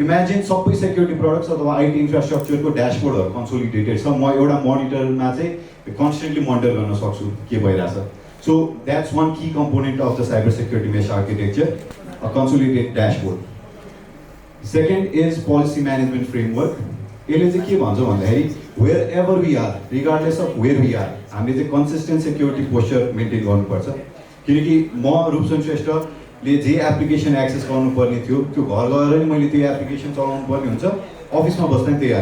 इमेजिन सबै सेक्युरिटी प्रडक्ट्स अथवा आइटी इन्फ्रास्ट्रक्चरको ड्यासबोर्डहरू कन्सोलिडेटेड छ म एउटा मोनिटरमा चाहिँ कन्स्टेन्टली मोनिटर गर्न सक्छु के भइरहेछ सो that's one key component of the cyber security mesh architecture a consolidated dashboard second is policy management framework यसले चाहिँ के भन्छ भन्दाखेरि wherever we are regardless of where we are हामीले चाहिँ कन्सिस्टेन्ट सेक्युरिटी पोस्चर मेन्टेन गर्नुपर्छ किनकि म रूपसन श्रेष्ठले जे एप्लिकेसन एक्सेस गर्नुपर्ने थियो त्यो घर गएर नि मैले त्यो एप्लिकेसन चलाउनु पर्ने हुन्छ अफिसमा बस्दा त्यही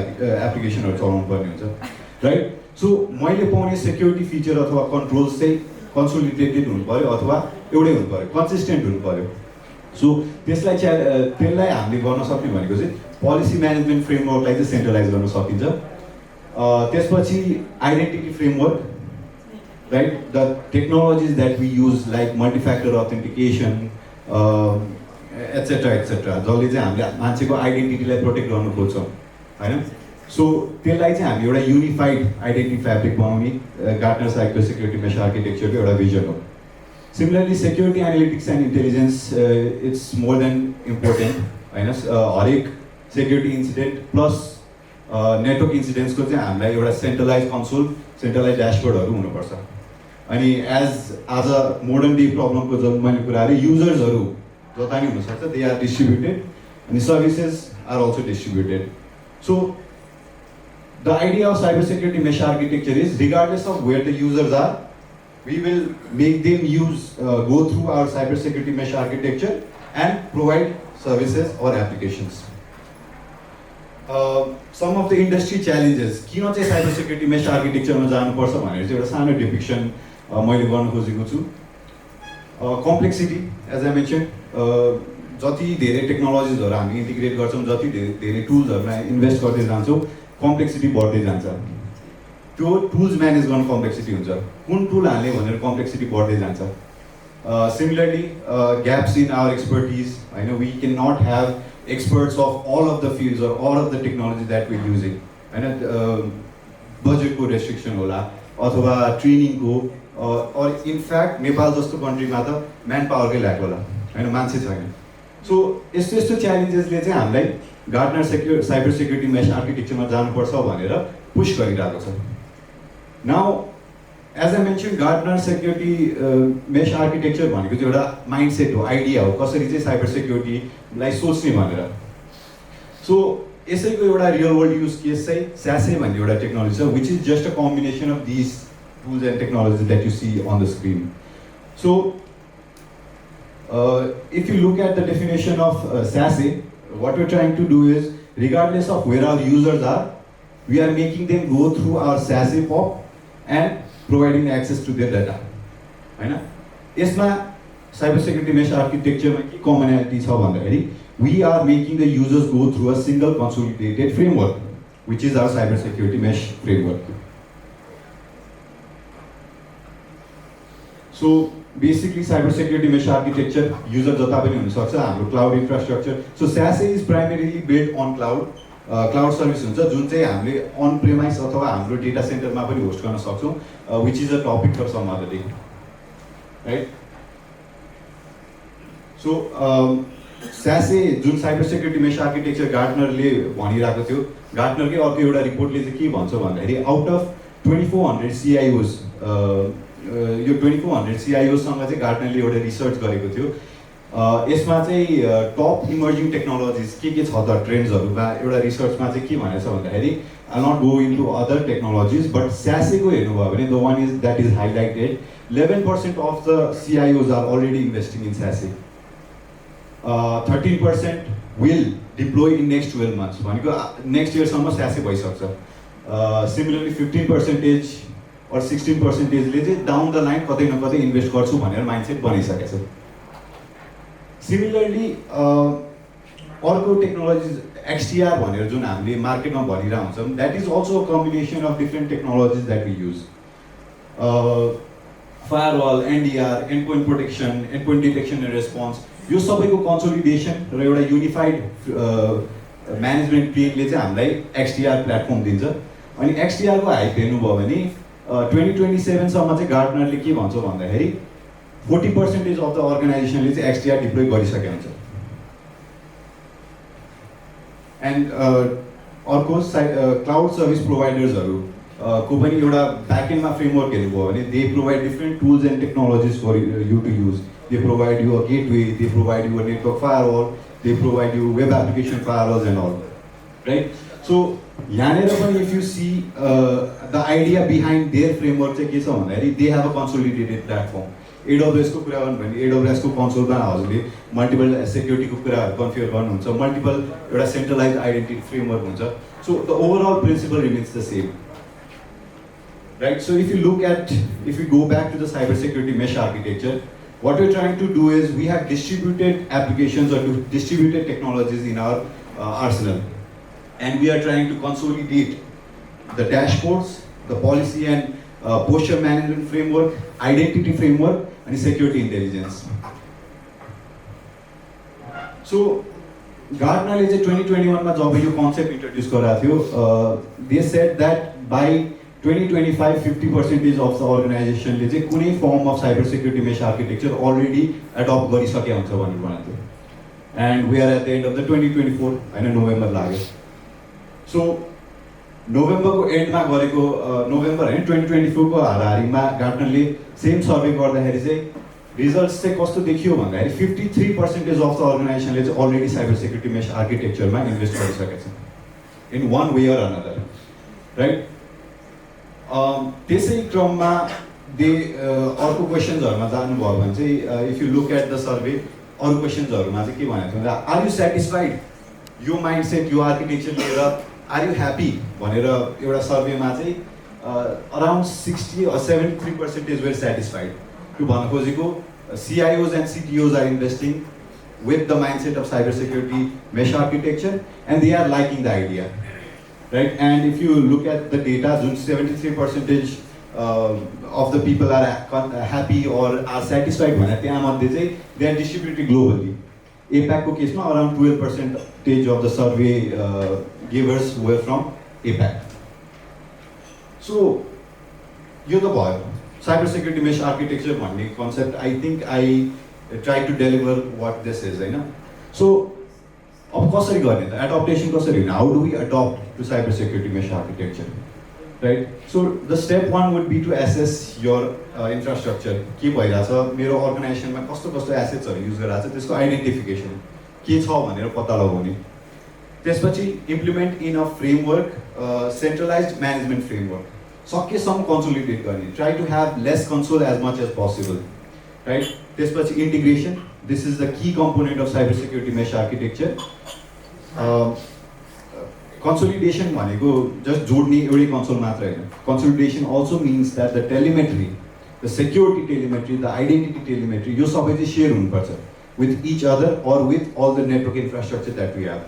एप्लिकेसनहरू चलाउनु पर्ने हुन्छ राइट सो मैले पाउने सेक्युरिटी फिचर अथवा कन्ट्रोल्स चाहिँ कन्सोलिडेटेड हुनु पऱ्यो अथवा एउटै हुनु पऱ्यो कन्सिस्टेन्ट हुनु पऱ्यो सो त्यसलाई हामीले गर्न सक्ने भनेको चाहिँ पोलिसी म्यानेजमेन्ट फ्रेमवर्कलाई चाहिँ सेन्ट्रलाइज गर्न सकिन्छ त्यसपछि identity framework right the technologies that we use like multifactor authentication etcetera जसले चाहिँ हामीले मान्छेको आइडेन्टिटीलाई प्रोटेक्ट गर्न खोज्छौँ होइन सो त्यसलाई चाहिँ हामी एउटा युनिफाइड आइडेन्टिटी फ्याब्रिक बनाउने गार्टनर साइबर सेक्युरिटी मेश आर्किटेक्चरको एउटा भिजन हो similarly security analytics end intelligence it's more than important होइन हरेक सेक्युरिटी इन्सिडेन्ट प्लस नेटवर्क इन्सिडेन्ट्सको चाहिँ हामीलाई एउटा सेन्ट्रलाइज कन्सोल सेन्ट्रलाइज ड्यासबोर्डहरू हुनुपर्छ अनि आज मोडर्न डे प्रब्लमको जब मैले कुरा गरेँ युजर्सहरू जता नि हुनसक्छ दे आर डिस्ट्रिब्युटेड अनि services are also distributed so the idea of cyber security mesh architecture is regardless of where the users are we will make them go through our cyber security mesh architecture and provide services or applications. Some of the industry challenges किन चाहिँ cyber security mesh architecture मा जानुपर्छ भनेर चाहिँ एउटा सानो depiction मैले गर्न खोजेको छु complexity as I mentioned जति धेरै टेक्नोलोजिजहरू हामी इन्टिग्रेट गर्छौँ जति धेरै टुल्सहरुमा इन्भेस्ट गर्दै जान्छौँ कम्प्लेक्सिटी बढ्दै जान्छ त्यो टुल्स म्यानेज गर्न कम्प्लेक्सिटी हुन्छ कुन टुल हाल्ने भनेर कम्प्लेक्सिटी बढ्दै जान्छ similarly gaps in our expertise होइन we can not have experts of all of the fields or all of the technology that we using होइन बजेटको रेस्ट्रिक्सन होला अथवा ट्रेनिङको अर इनफ्याक्ट नेपाल जस्तो कन्ट्रीमा त म्यान पावरकै ल्याक होला होइन मान्छे छैन सो यस्तो यस्तो च्यालेन्जेसले चाहिँ हामीलाई गार्टनर साइबर सेक्युरिटी मेश आर्किटेक्चरमा जानुपर्छ भनेर पुश गरिरहेको छ Now, as I mentioned, Gartner security mesh architecture भनेको चाहिँ एउटा माइन्डसेट हो आइडिया हो कसरी चाहिँ साइबर सेक्युरिटीलाई सोच्ने भनेर सो यसैको एउटा रियल वर्ल्ड युज केस चाहिँ स्यासे भन्ने एउटा टेक्नोलोजी छ which is just a combination of this tools and technology that you see on the screen so if you look at the definition of SASE, what we're trying to do is regardless of where our users are, we are making them go through our SASE POP and providing access to their data. होइन यसमा cyber security mesh आर्किटेक्चरमा के कमनलिटी छ भन्दाखेरि we are making the users go through a single consolidated framework which is our cyber security mesh framework. So basically cyber security mesh architecture user जता पनि हुन सक्छ हाम्रो cloud infrastructure. So SASE is primarily built on cloud. Cloud service हुन्छ जुन चाहिँ हामीले अन premise अथवा हाम्रो डेटा सेन्टरमा पनि होस्ट गर्न सक्छौँ which is a topic for some other day right so SASE जुन साइबर सेक्युरिटी मेश आर्किटेक्चर गार्टनरले भनिरहेको थियो गार्टनरकै अर्को एउटा रिपोर्टले चाहिँ के भन्छ भन्दाखेरि आउट अफ 2400 CIOs यो 2400 CIOसँग चाहिँ गार्टनरले एउटा रिसर्च गरेको थियो यसमा चाहिँ टप इमर्जिङ टेक्नोलोजिज के छ त ट्रेन्ड्सहरूमा एउटा रिसर्चमा चाहिँ के भनेको छ भन्दाखेरि I not go into other technologies but स्यासेको हेर्नुभयो भने the one is that is highlighted 11% of the CIOs are already investing in SASE 13% will deploy in next 12 months भनेको नेक्स्ट इयरसम्म स्यासे भइसक्छ सिमिलरली 15% or 16% ले चाहिँ डाउन द लाइन कतै न कतै इन्भेस्ट गर्छु भनेर माइन्डसेट बनाइसकेको छ। सिमिलरली अर्को टेक्नोलोजिज XTR भनेर जुन हामीले मार्केटमा भनिरहेको हुन्छौँ, that is also a combination of different technologies that we use. Firewall, NDR, endpoint protection, endpoint detection and response, यो सबैको कन्सोलिडेसन र एउटा युनिफाइड म्यानेजमेन्ट प्लेनले चाहिँ हामीलाई XTR प्लेटफर्म दिन्छ। अनि XTR को हाइप हेर्नुभयो भने 2027सम्म चाहिँ गार्टनरले के भन्छ भन्दाखेरि 40% अफ द अर्गनाइजेसनले चाहिँ XTR डिप्लोय गरिसकेको हुन्छ। एन्ड अर्को क्लाउड सर्भिस प्रोभाइडर्सहरू को पनि एउटा ब्याकएन्डमा फ्रेमवर्क हेर्नुभयो भने they provide different tools and technologies for you to use. They provide you a gateway, they provide you a network firewall, they provide you web application firewalls and all, right? So यहाँनिर पनि if you see the idea behind their framework चाहिँ के छ भन्दाखेरि they have a consolidated platform. AWS को कुरा गर्नु भने AWS को कन्सोलमा हजुरले मल्टिपल सेक्युरिटीको कुराहरू कन्फिगर गर्नुहुन्छ, मल्टिपल एउटा सेन्ट्रलाइज आइडेन्टिटी फ्रेमवर्क हुन्छ। So the overall principle remains the same, right? So if you go back to the cybersecurity mesh architecture, what we're trying to do is we have distributed applications or distributed technologies in our arsenal, and we are trying to consolidate the dashboards, the policy and posture management framework, identity framework, and security intelligence. So Gartner is a 2021 ma job yo concept introduce गराएको थियो. They said that by 2025 50% of the organization ले चाहिँ कुनै form of cyber security mesh architecture already adopt गरिसकेको हुन्छ भनेर भनेको थियो. And we are at the end of the 2024 हैन नोभेम्बर लाग्यो. So नोभेम्बरको एन्डमा गरेको नोभेम्बर हैन 2024 को हाराहारीमा गार्टनरले सेम सर्वे गर्दाखेरि चाहिँ रिजल्ट्स चाहिँ कस्तो देखियो भन्दाखेरि 53% अफ द अर्गनाइजेसनले चाहिँ अलरेडी साइबर सेक्युरिटी मेश आर्किटेक्चरमा इन्भेस्ट गरिसकेको छ इन वान वे अर अनदर, राइट? त्यसै क्रममा अर्को क्वेसन्सहरूमा जानुभयो भने चाहिँ if you look at the survey अरू क्वेसन्सहरूमा चाहिँ के भनेको थियो, आर यु सेटिस्फाइड यो माइन्ड सेट यो आर्किटेक्चर लिएर, आर यु ह्याप्पी भनेर एउटा सर्वेमा चाहिँ around 60 or 73% were satisfied. To भन्नु खोजेको CIOs and CTOs are investing with the mindset of cybersecurity mesh architecture and they are liking the idea, right? And if you look at the data, 73% of the people are happy or are satisfied भने त्यहाँमध्ये चाहिँ they are distributed globally. APAC को केसमा around 12% of the survey givers were from APAC. So यो त भयो cybersecurity mesh architecture भन्ने concept. I think I tried to deliver what this is, Hahn? So अब कसरी गर्ने त adaptation कसरी गर्ने? How do we adopt to cybersecurity mesh architecture, right? So the step one would be to assess your infrastructure. के भइराछ, मेरो अर्गनाइजेसनमा कस्तो एसेट्सहरु use गरिराछ त्यसको आइडेन्टिफिकेसन के छ भनेर पत्ता लगाउने. त्यसपछि implement in a framework, centralized management framework. सकेसम्म कन्सोलिडेट गर्ने, try to have less console as much as possible, right? त्यसपछि integration, this is the key component of cyber security mesh architecture. Consolidation भनेको जस्ट जोड्ने एउटै console मात्र होइन. Consolidation also means that the telemetry, the security telemetry, the identity telemetry, यो सबै चाहिँ share हुनुपर्छ with each other or with all the network infrastructure that we have,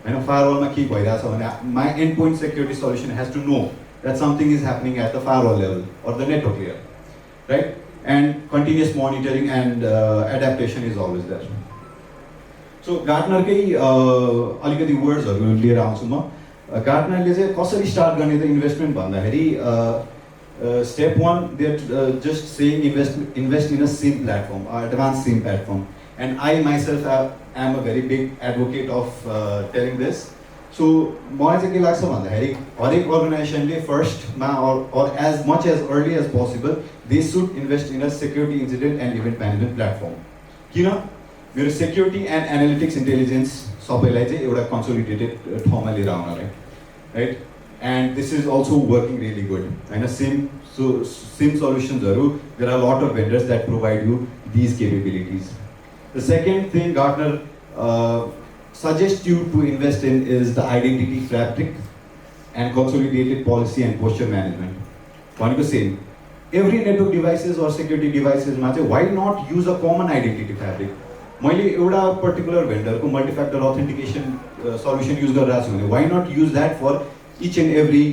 होइन? फायरवलमा के भइरहेछ भने my end point security solution has to know that something is happening at the firewall level or the network layer, right? And continuous monitoring and adaptation is always there. So Gartner कै अलिकति वर्ड्सहरु लिएर आउँछु म. गार्टनरले चाहिँ कसरी start गर्ने त investment भन्दाखेरि step one they're just saying invest in a SIEM platform, advanced SIEM platform, and I myself am a very big advocate of telling this. So मलाई चाहिँ के लाग्छ भन्दाखेरि हरेक अर्गनाइजेसनले फर्स्टमा or as much as early as possible they should invest in a security incident and event management platform. किन? मेरो security end analytics intelligence सबैलाई चाहिँ एउटा कन्सोलिडेटेड ठाउँमा लिएर आउनलाई, right? And this is also working really good, होइन? SIEM सल्युसन्सहरू there are lot of vendors that provide you these capabilities. The second thing Gartner suggest you to invest in is the identity fabric and consolidated policy and posture management. भनेको same every network devices or security devices मा चाहिँ why not use a common identity fabric? मैले एउटा particular भेन्डरको मल्टिफ्याक्टर authentication solution use गरिरहेको छु भने why not use that for each and every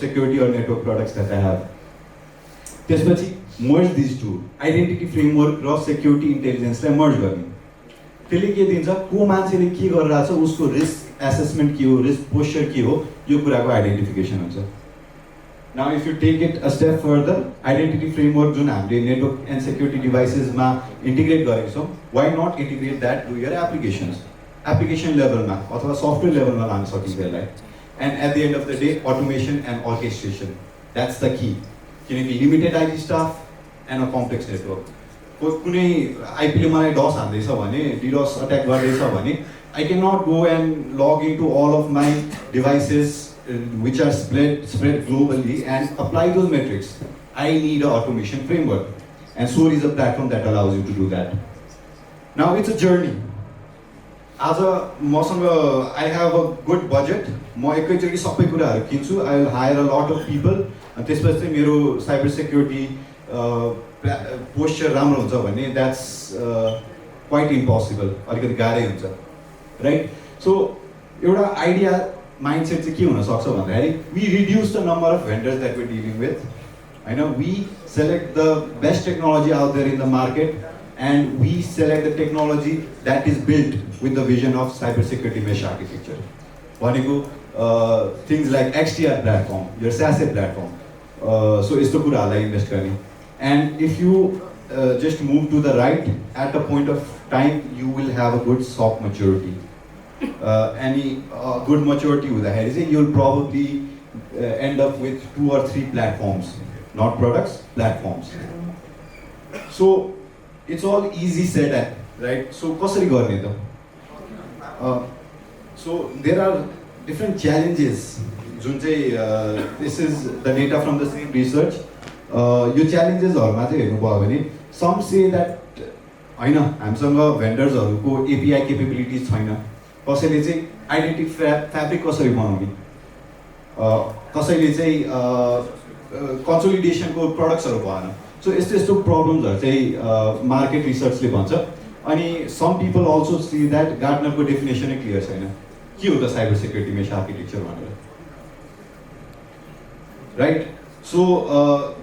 security or network products that I have? त्यसपछि merge these two, identity framework raw security intelligence lie merge गर्ने. त्यसले के दिन्छ, को मान्छेले के गरिरहेछ उसको रिस्क एसेसमेन्ट के हो, रिस्क पोस्चर के हो, यो कुराको आइडेन्टिफिकेसन हुन्छ. Now if you take it a step further, identity framework जुन हामीले network and security devices मा integrate गरेको छौँ, why not integrate that to your applications? Application level मा अथवा software level मा लान सकिन्छ यसलाई. And at the end of the day, automation and orchestration. That's the key. किनकि limited IT staff and a complex network. कुनै IP ले मलाई DOS हान्दैछ भने, DDoS attack गर्दैछ भने, I cannot go and log into all of my devices which are spread globally and apply those metrics. I need an automation framework, and SOAR is a platform that allows you to do that. Now it's a journey. As a I have a good budget. I will hire a lot of people. And especially मेरो cyber security posture राम्रो हुन्छ भने that's quite impossible. अलिकति गाह्रै हुन्छ, right? So एउटा idea mindset चाहिँ के हुन सक्छ भन्दाखेरि we reduce the number of vendors that we're dealing with. I know we select the best technology out there in the market and we select the technology that is built with the vision of cybersecurity mesh architecture. भनेको things like XDR platform, your SASE platform. So यस्तो कुराहरूलाई invest गर्ने. And if you just move to the right, at a point of time you will have a good SOC maturity. Any good maturity with the head, you'll probably end up with 2 or 3 platforms, not products, platforms. So it's all easy said at, right? So कसरी गर्ने त? So there are different challenges. जुन चाहिँ this is the data from the same research. यो challengesहरूमा चाहिँ हेर्नुभयो भने some say that हैन हामीसँग भेन्डर्सहरूको API capabilities छैन. कसैले चाहिँ आइडेन्टिटी फ्याब्रिक कसरी बनाउने, कसैले चाहिँ कन्सोलिडेसनको प्रोडक्ट्सहरू भएन. सो यस्तो यस्तो प्रब्लम्सहरू चाहिँ मार्केट रिसर्चले भन्छ. अनि some people also see that गार्टनरको डेफिनेसनै क्लियर छैन के हो त साइबर सेक्युरिटी मेश आर्किटेक्चर भनेर, right? So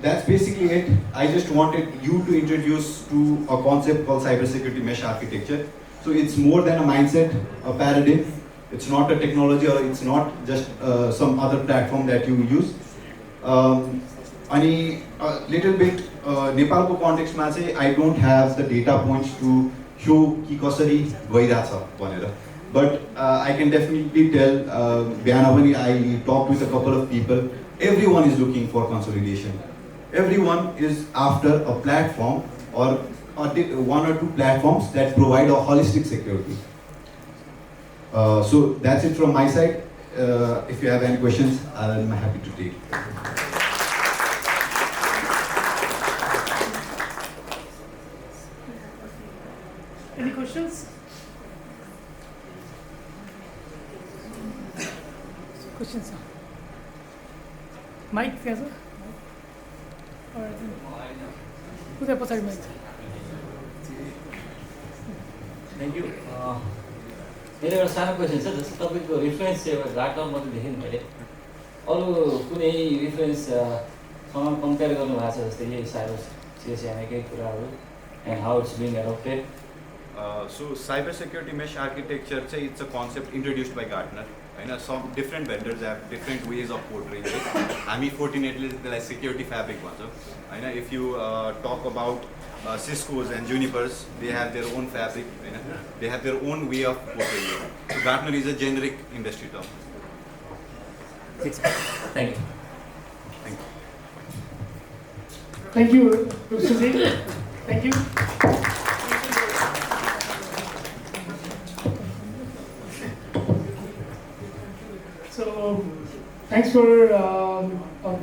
that's basically it. I just wanted you to introduce to a concept called cybersecurity mesh architecture. So it's more than a mindset, a paradigm. It's not a technology or it's not just some other platform that you use. Ani a little bit Nepalko context ma chai I don't have the data points to show ki kasari bhairacha bhanera. But I can definitely tell bihana pani I talked with a couple of people. Everyone is looking for consolidation. Everyone is after a platform or 1 or 2 platforms that provide a holistic security. So that's it from my side. If you have any questions, I'm happy to take. Any questions? Questions? Mike, yes, sir? All right. Who's the opposite mic? Thank you. मेरो एउटा सानो question छ, जस्तो तपाईँको reference चाहिँ एउटा Gartner मात्रै देखेँ मैले, अरू कुनै रिफरेन्ससँग कम्पेयर गर्नुभएको छ जस्तै यही साइबर सिएसएमकै कुराहरू and how it's being adapted? So cyber security mesh architecture say it's a concept introduced by Gartner. Some different vendors have different ways of portraying it. हामी fortunately like security fabric bhaन्छ. If you talk about Cisco's and Juniper's, they have their own fabric. They have their own way of portraying it. So Gartner is a generic industry term. Thank you. Thank you, Susie. Thank you. So, thanks for a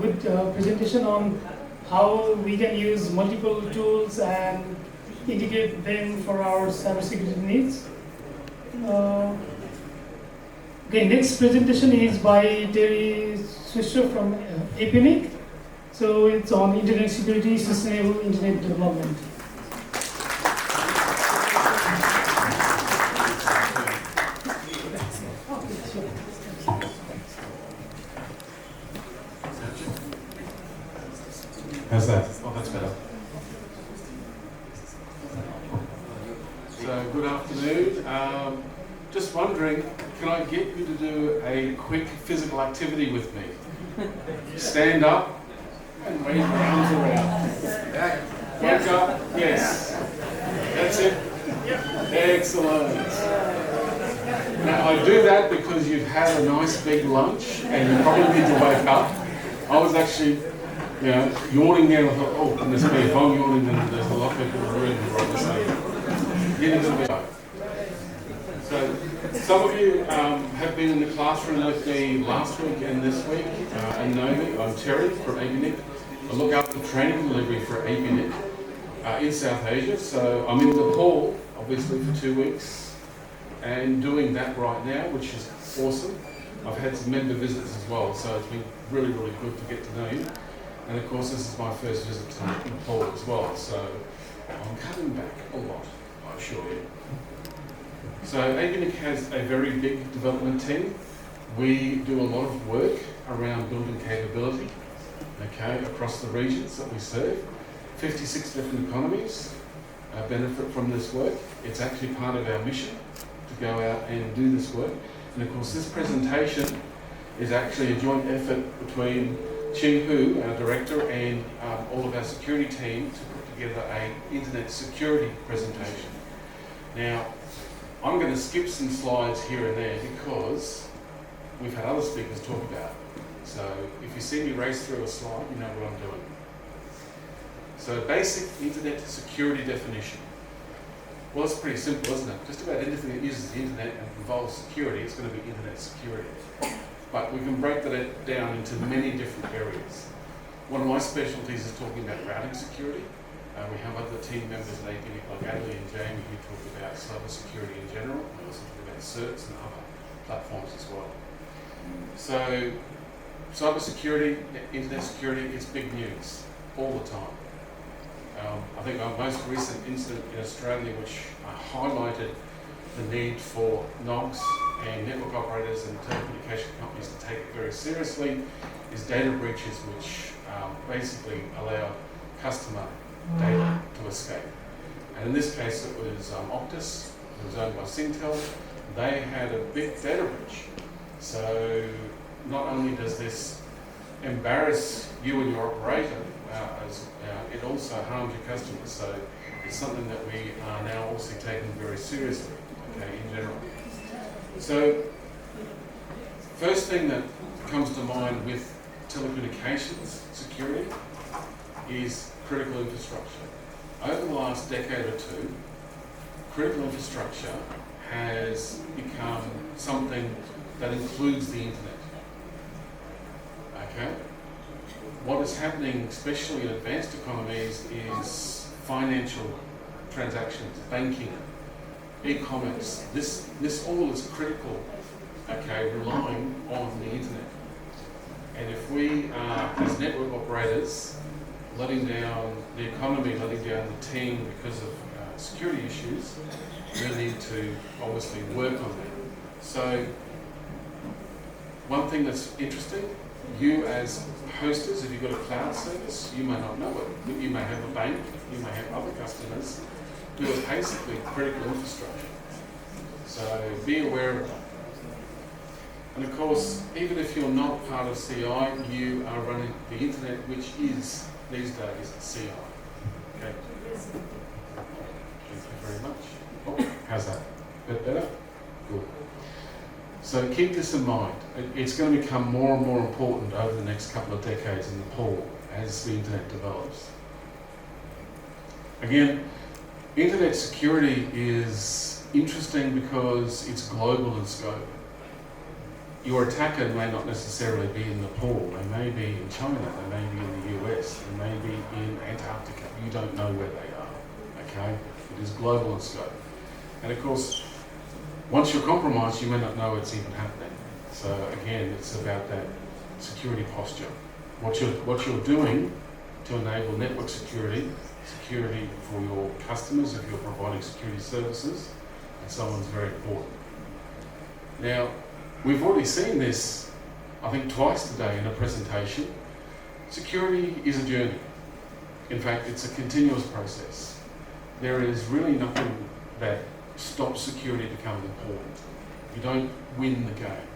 good presentation on how we can use multiple tools and integrate them for our cybersecurity needs. Okay, next presentation is by Terry Swisher from NPNOG. So it's on internet security, sustainable internet development. How's that? Oh, that's better. So, good afternoon. Just wondering, can I get you to do a quick physical activity with me? Stand up and wave your arms around. Wake up. Yes. That's it. Excellent. Now, I do that because you've had a nice big lunch and you probably need to wake up. I was actually yawning there, and I thought, oh goodness me, if I'm yawning, then there's a lot of people in the room who are the same. Get a little bit. So, some of you have been in the classroom with me last week and this week, and know me. I'm Terry from NPNOG. I look after training delivery for NPNOG in South Asia. So I'm in Nepal, obviously, for 2 weeks, and doing that right now, which is awesome. I've had some member visits as well, so it's been really, really good to get to know you. And of course, this is my first visit to Nepal as well, so I'm coming back a lot, I assure you. So NPNOG has a very big development team. We do a lot of work around building capability, across the regions that we serve. 56 different economies benefit from this work. It's actually part of our mission to go out and do this work. And of course, this presentation is actually a joint effort between Ching Hu, our director, and all of our security team to put together an internet security presentation. Now, I'm going to skip some slides here and there because we've had other speakers talk about it. So if you see me race through a slide, you know what I'm doing. So basic internet security definition. Well, it's pretty simple, isn't it? Just about anything that uses the internet and involves security, it's going to be internet security. But we can break that down into many different areas. One of my specialties is talking about routing security. We have other team members at NPNOG like Adley and Jamie who talk about cyber security in general. We also talk about certs and other platforms as well. So, cyber security, internet security, it's big news all the time. I think our most recent incident in Australia, which highlighted the need for NOGs and network operators and telecommunication companies to take it very seriously, is data breaches which basically allow customer data to escape. And in this case it was Optus, it was owned by Singtel. They had a big data breach. So not only does this embarrass you and your operator, it also harms your customers. So it's something that we are now also taking very seriously, in general. So first thing that comes to mind with telecommunications security is critical infrastructure. Over the last decade or two, critical infrastructure has become something that includes the internet. What is happening, especially in advanced economies, is financial transactions, banking, e-commerce. This all is critical, relying on the internet. And if we are, as network operators, letting down the economy, letting down the team because of security issues, we need to obviously work on that. So, one thing that's interesting, you as hosters, if you've got a cloud service, you may not know it. You may have a bank, you may have other customers who are basically critical infrastructure. So be aware of that. And of course, even if you're not part of CI, you are running the internet, which is, these days, CI. Okay. Thank you very much. Oh, how's that? A bit better? Good. So keep this in mind. It's going to become more and more important over the next couple of decades in Nepal as the internet develops. Again, internet security is interesting because it's global in scope. Your attacker may not necessarily be in Nepal, they may be in China, they may be in the US, they may be in Antarctica. You don't know where they are, It is global in scope. And of course, once you're compromised, you may not know it's even happening. So again, it's about that security posture. what you're doing to enable network security for your customers if you're providing security services, and so on is very important. Now, we've already seen this, I think, twice today in a presentation. Security is a journey. In fact, it's a continuous process. There is really nothing that stops security becoming important. You don't win the game.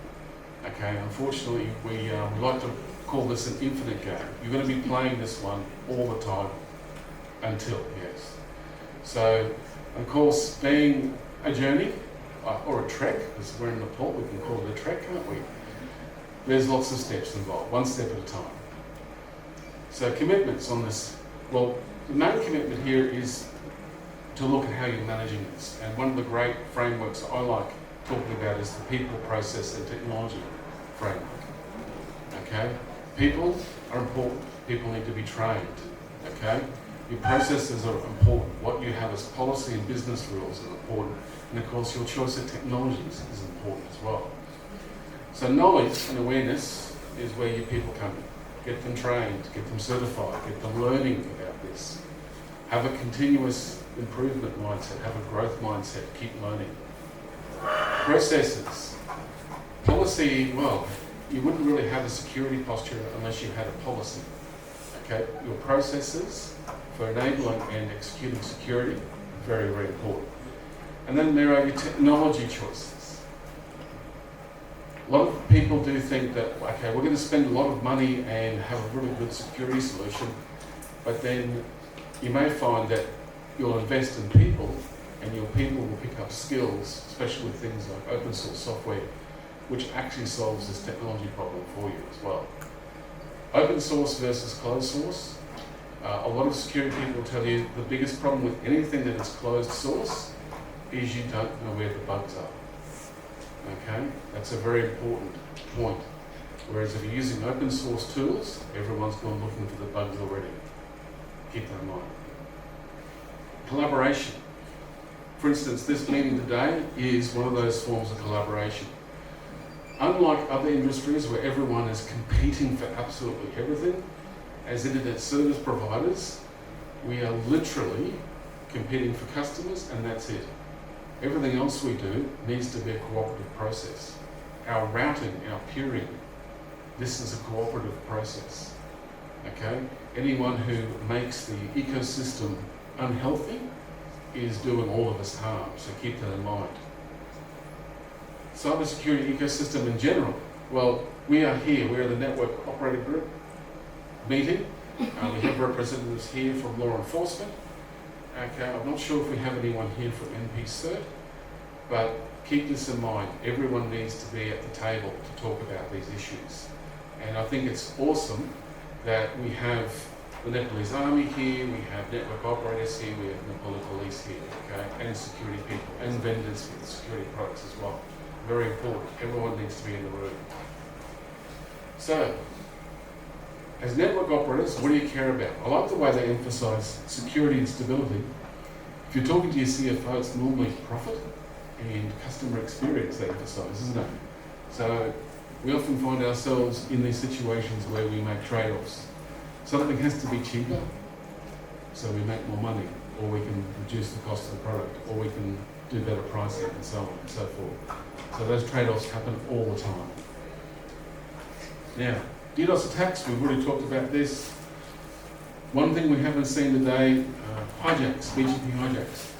Okay, unfortunately, we like to call this an infinite game. You're going to be playing this one all the time until, yes. So, of course, being a journey or a trek, because we're in Nepal, we can call it a trek, can't we? There's lots of steps involved, one step at a time. So commitments on this, well, the main commitment here is to look at how you're managing this. And one of the great frameworks I like talking about is the people, process and technology framework. Okay? People are important. People need to be trained. Okay? Your processes are important. What you have as policy and business rules is important. And of course, your choice of technologies is important as well. So knowledge and awareness is where your people come in. Get them trained, get them certified, get them learning about this. Have a continuous improvement mindset, have a growth mindset, keep learning. Processes. Policy, well, you wouldn't really have a security posture unless you had a policy. Okay, your processes for enabling and executing security, very, very important. And then there are your technology choices. A lot of people do think that, okay, we're going to spend a lot of money and have a really good security solution, but then you may find that you'll invest in people and your people will pick up skills, especially with things like open source software, which actually solves this technology problem for you as well. Open source versus closed source. A lot of security people will tell you the biggest problem with anything that is closed source is you don't know where the bugs are. Okay, that's a very important point. Whereas if you're using open source tools, everyone's gone looking for the bugs already. Keep that in mind. Collaboration. For instance, this meeting today is one of those forms of collaboration. Unlike other industries where everyone is competing for absolutely everything, as internet service providers, we are literally competing for customers and that's it. Everything else we do needs to be a cooperative process. Our routing, our peering, this is a cooperative process. Okay? Anyone who makes the ecosystem unhealthy is doing all of us harm, so keep that in mind. Cybersecurity ecosystem in general. Well, we are here, we're the Network Operator Group meeting. We have representatives here from law enforcement. Okay, I'm not sure if we have anyone here from NP Cert, but keep this in mind. Everyone needs to be at the table to talk about these issues. And I think it's awesome that we have the Nepalese Army here, we have network operators here, we have Nepali police here, okay, and security people, and vendors with security products as well. Very important. Everyone needs to be in the room. So, as network operators, what do you care about? I like the way they emphasize security and stability. If you're talking to your CFO, it's normally profit and customer experience they emphasize, isn't it? So we often find ourselves in these situations where we make trade-offs. Something has to be cheaper, so we make more money, or we can reduce the cost of the product, or we can do better pricing and so on and so forth. So those trade-offs happen all the time. Now, DDoS attacks, we've already talked about this. One thing we haven't seen today, hijacks, BGP hijacks.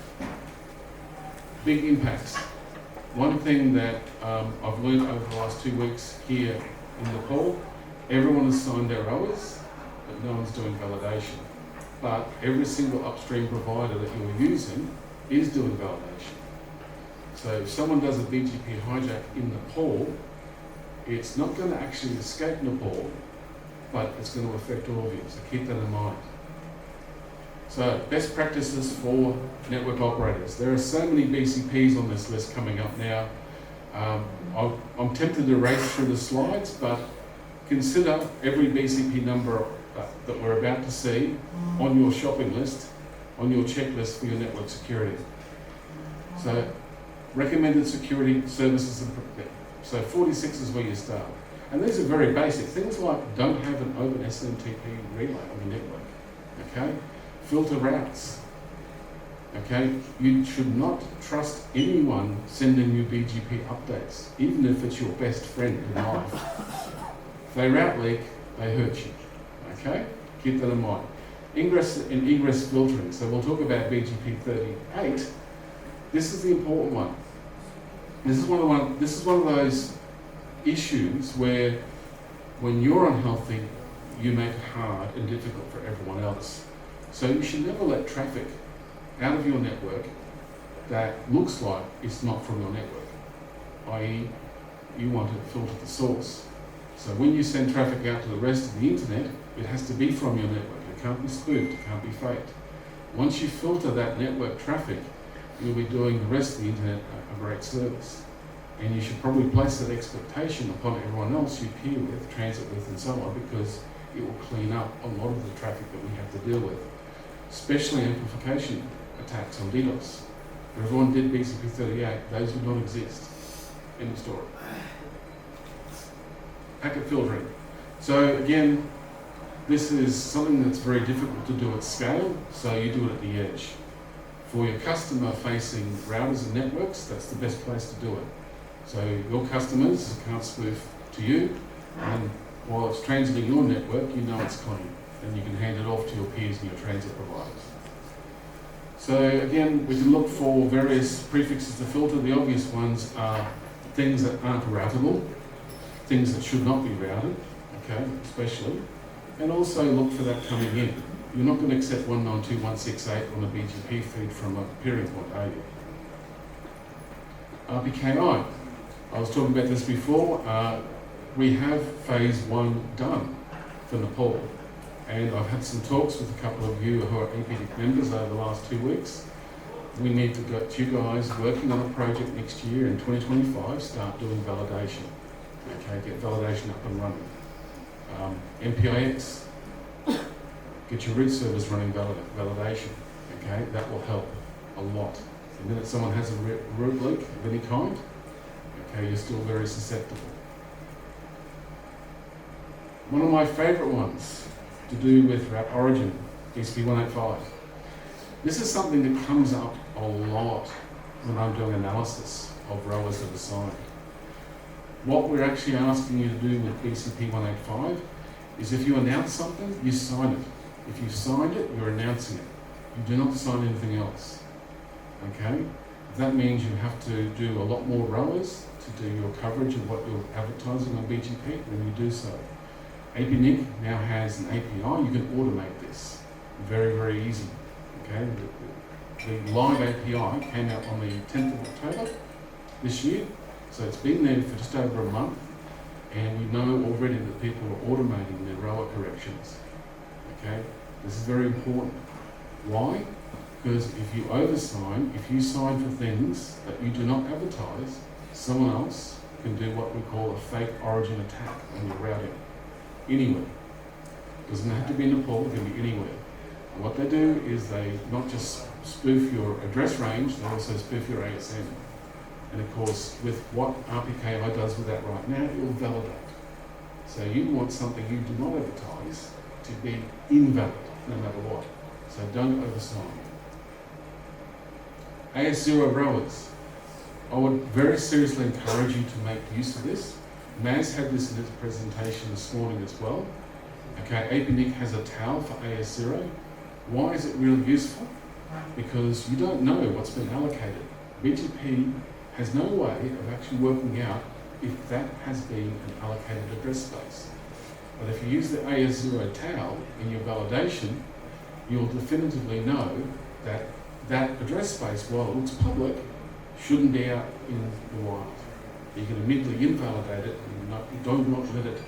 Big impacts. One thing that I've learned over the last 2 weeks here in Nepal, everyone has signed their hours, but no one's doing validation. But every single upstream provider that you're using is doing validation. So if someone does a BGP hijack in Nepal, it's not going to actually escape Nepal, but it's going to affect all of you, so keep that in mind. So, best practices for network operators. There are so many BCPs on this list coming up now. I'm tempted to race through the slides, but consider every BCP number that we're about to see on your shopping list, on your checklist for your network security. So, recommended security services and so 46 is where you start. And these are very basic things like don't have an open SMTP relay on your network, okay? Filter routes, okay? You should not trust anyone sending you BGP updates, even if it's your best friend in life. If they route leak, they hurt you, okay? Keep that in mind. Ingress and egress filtering. So we'll talk about BGP 38. This is the important one. This is one of those issues where when you're unhealthy, you make it hard and difficult for everyone else. So you should never let traffic out of your network that looks like it's not from your network, i.e. you want to filter the source. So when you send traffic out to the rest of the internet, it has to be from your network. It can't be spoofed, it can't be faked. Once you filter that network traffic, you'll be doing the rest of the internet a great service. And you should probably place that expectation upon everyone else you peer with, transit with, and so on, because it will clean up a lot of the traffic that we have to deal with, especially amplification attacks on DDoS. If everyone did BGP 38, those would not exist. End of story. Packet filtering. So again, this is something that's very difficult to do at scale, so you do it at the edge. For your customer-facing routers and networks, that's the best place to do it. So your customers can't spoof to you, and while it's transiting your network, you know it's clean, and you can hand it off to your peers and your transit providers. So again, we can look for various prefixes to filter. The obvious ones are things that aren't routable, things that should not be routed, okay, especially, and also look for that coming in. You're not going to accept 192.168 on a BGP feed from a peering point, are you? RPKI. I was talking about this before. We have phase 1 done for Nepal, and I've had some talks with a couple of you who are NPNOG members over the last 2 weeks. We need to get you guys working on a project next year in 2025, start doing validation. Okay, get validation up and running. MPIX, get your root servers running validation. Okay, that will help a lot. The minute someone has a root leak of any kind, okay, you're still very susceptible. One of my favourite ones to do with route origin, TCP 185. This is something that comes up a lot when I'm doing analysis of rows that are signed. What we're actually asking you to do with TCP 185 is if you announce something, you sign it. If you signed it, you're announcing it. You do not sign anything else. Okay? That means you have to do a lot more rowers to do your coverage of what you're advertising on BGP when you do so. NPNOG now has an API. You can automate this. Very, very easy. Okay? The live API came out on the 10th of October this year. So it's been there for just over a month, and we know already that people are automating their rower corrections. Okay? This is very important. Why? Because if you oversign, if you sign for things that you do not advertise, someone else can do what we call a fake origin attack on your routing. Anywhere. It doesn't have to be Nepal, it can be anywhere. And what they do is they not just spoof your address range, they also spoof your ASN. And of course, with what RPKI does with that right now, it will validate. So you want something you do not advertise to be invalid, no matter what. So don't oversign. AS0 rowers. I would very seriously encourage you to make use of this. Maz had this in his presentation this morning as well. Okay, NPNOG has a towel for AS0. Why is it really useful? Because you don't know what's been allocated. BGP has no way of actually working out if that has been an allocated address space. But if you use the AS0 towel in your validation, you'll definitively know that that address space, while it looks public, shouldn't be out in the wild. You can immediately invalidate it and you don't let it,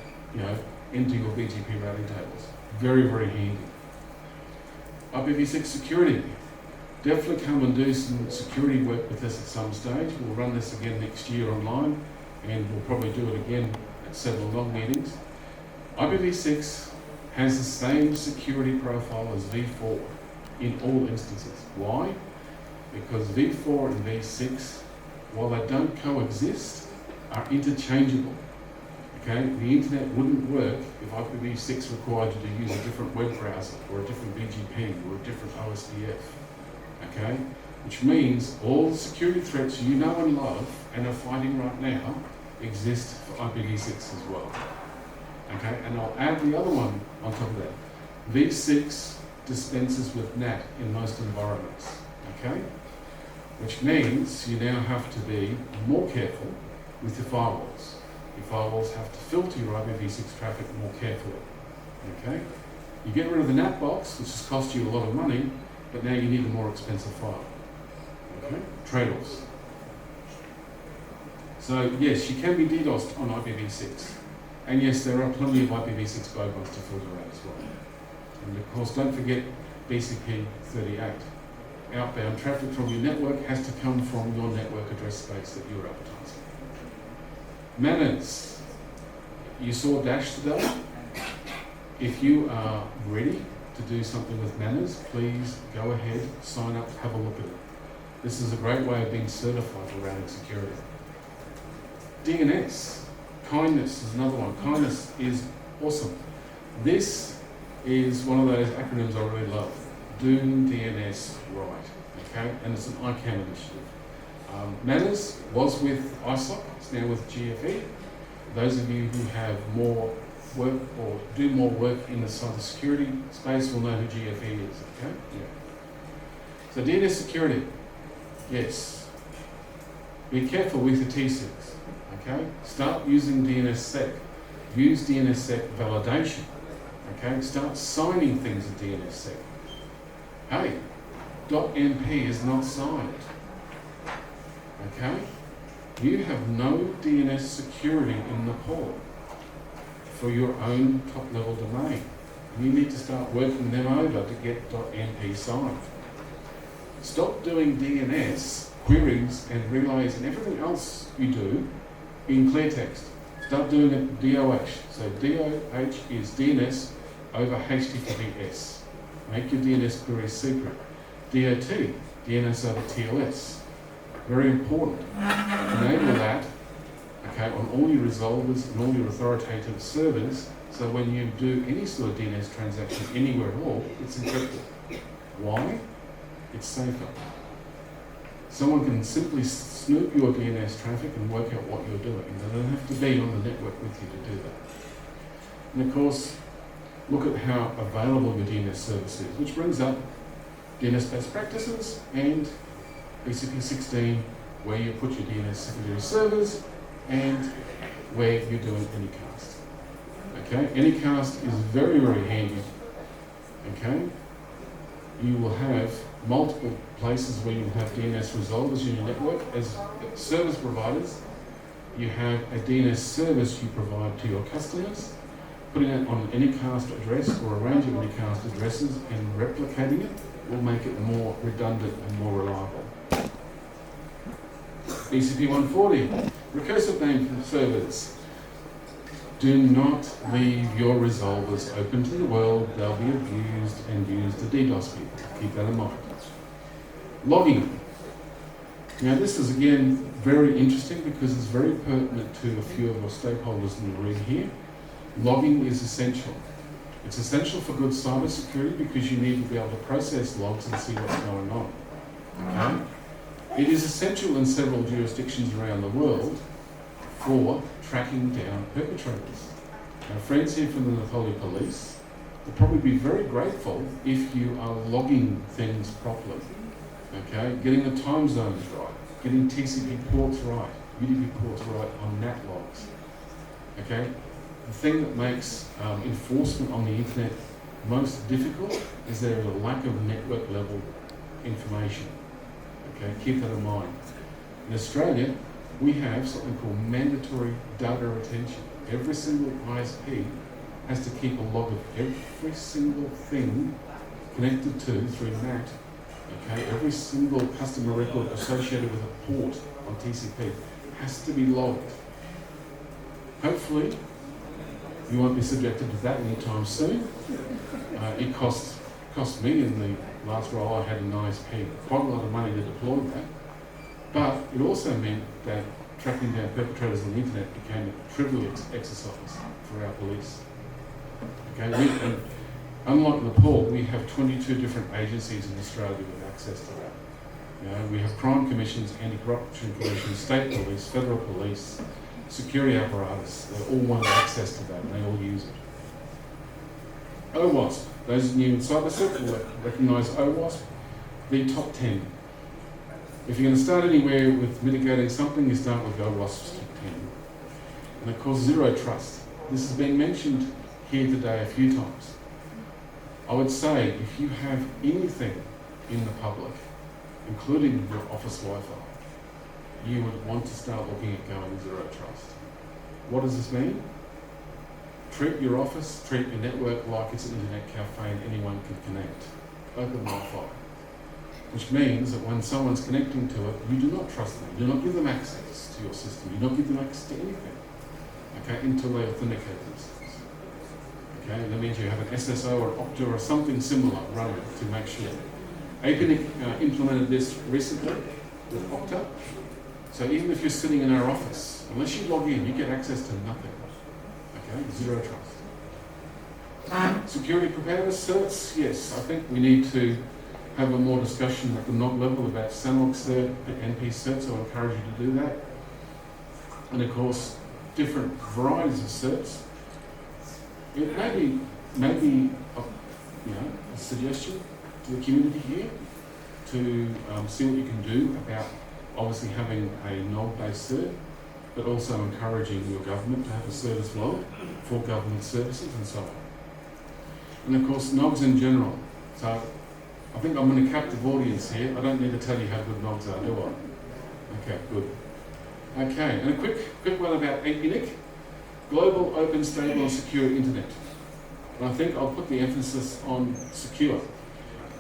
into your BGP routing tables. Very, very handy. IPv6 security. Definitely come and do some security work with us at some stage. We'll run this again next year online, and we'll probably do it again at several long meetings. IPv6 has the same security profile as v4 in all instances. Why? Because v4 and v6, while they don't coexist, are interchangeable. Okay, the internet wouldn't work if IPv6 required you to use a different web browser or a different BGP or a different OSPF. Okay, which means all the security threats you know and love and are fighting right now exist for IPv6 as well. Okay, and I'll add the other one on top of that. V6 dispenses with NAT in most environments. Okay, which means you now have to be more careful with your firewalls. Your firewalls have to filter your IPv6 traffic more carefully. Okay? You get rid of the NAT box, which has cost you a lot of money, but now you need a more expensive file. Okay? Trade-offs. So yes, you can be DDoSed on IPv6. And yes, there are plenty of IPv6 guidelines to filter out as well. And of course, don't forget BCP 38. Outbound traffic from your network has to come from your network address space that you're advertising. Manners. You saw Dash today. If you are ready to do something with manners, please go ahead, sign up, have a look at it. This is a great way of being certified for routing security. DNS. Kindness is another one. Kindness is awesome. This is one of those acronyms I really love. Do DNS right. Okay? And it's an ICANN initiative. Manners was with ISOC, it's now with GFE. Those of you who have more work or do more work in the cybersecurity space will know who GFE is, okay? Yeah. So DNS security, yes. Be careful with the T6, okay? Start using DNSSEC. Use DNSSEC validation, okay? Start signing things in DNSSEC. Hey, .np is not signed. Okay? You have no DNS security in Nepal for your own top-level domain. You need to start working them over to get .np signed. Stop doing DNS queries and relays and everything else you do in clear text. Start doing it DOH. So DOH is DNS over HTTPS. Make your DNS queries secret. DOT, DNS over TLS. Very important. Enable that, okay, on all your resolvers and all your authoritative servers, so when you do any sort of DNS transaction anywhere at all, it's encrypted. Why? It's safer. Someone can simply snoop your DNS traffic and work out what you're doing. They don't have to be on the network with you to do that. And of course, look at how available your DNS service is, which brings up DNS best practices and BCP 16, where you put your DNS secondary servers and where you're doing Anycast. Okay, Anycast is very, very handy. Okay, you will have multiple places where you have DNS resolvers in your network. As service providers, you have a DNS service you provide to your customers. Putting it on an Anycast address or a range of Anycast addresses and replicating it will make it more redundant and more reliable. BCP 140, recursive name servers. Do not leave your resolvers open to the world. They'll be abused and used to DDoS people. Keep that in mind. Logging. Now this is again very interesting because it's very pertinent to a few of our stakeholders in the room here. Logging is essential. It's essential for good cybersecurity because you need to be able to process logs and see what's going on. Okay? It is essential in several jurisdictions around the world for tracking down perpetrators. Our friends here from the Nepali police will probably be very grateful if you are logging things properly. Okay? Getting the time zones right, getting TCP ports right, UDP ports right on NAT logs. Okay? The thing that makes enforcement on the internet most difficult is there is a lack of network level information. Okay, keep that in mind. In Australia, we have something called mandatory data retention. Every single ISP has to keep a log of every single thing connected to through NAT. Okay, every single customer record associated with a port on TCP has to be logged. Hopefully, you won't be subjected to that anytime soon. It cost me in the last role I had in ISP quite a lot of money to deploy that. But it also meant that tracking down perpetrators on the internet became a trivial exercise for our police. Okay, and unlike Nepal, we have 22 different agencies in Australia with access to that. You know, we have crime commissions, anti-corruption commissions, state police, federal police, security apparatus. They all want access to that and they all use it. OWASP, those new in cybersec will recognise OWASP, the top 10. If you're going to start anywhere with mitigating something, you start with OWASP's top 10. And of course, zero trust. This has been mentioned here today a few times. I would say if you have anything in the public, including your office Wi-Fi, you would want to start looking at going zero trust. What does this mean? Treat your office, treat your network like it's an internet cafe and anyone can connect. Open Wi-Fi. Which means that when someone's connecting to it, you do not trust them. You do not give them access to your system. You do not give them access to anything. Okay, until they authenticate themselves. Okay, that means you have an SSO or Okta or something similar running to make sure. APNIC implemented this recently with Okta. So even if you're sitting in our office, unless you log in, you get access to nothing. Okay, zero trust. Security preparedness certs, yes, I think we need to have a more discussion at the NOG level about SANOG cert, the NP certs, I encourage you to do that. And of course, different varieties of certs. It may be a suggestion to the community here to see what you can do about obviously having a NOG-based cert, but also encouraging your government to have a cert as well for government services and so on. And of course, NOGs in general. So I think I'm in a captive audience here. I don't need to tell you how good NOGs are, do I? Okay, good. Okay, and a quick one about APNIC. Global, open, stable and secure internet. And I think I'll put the emphasis on secure.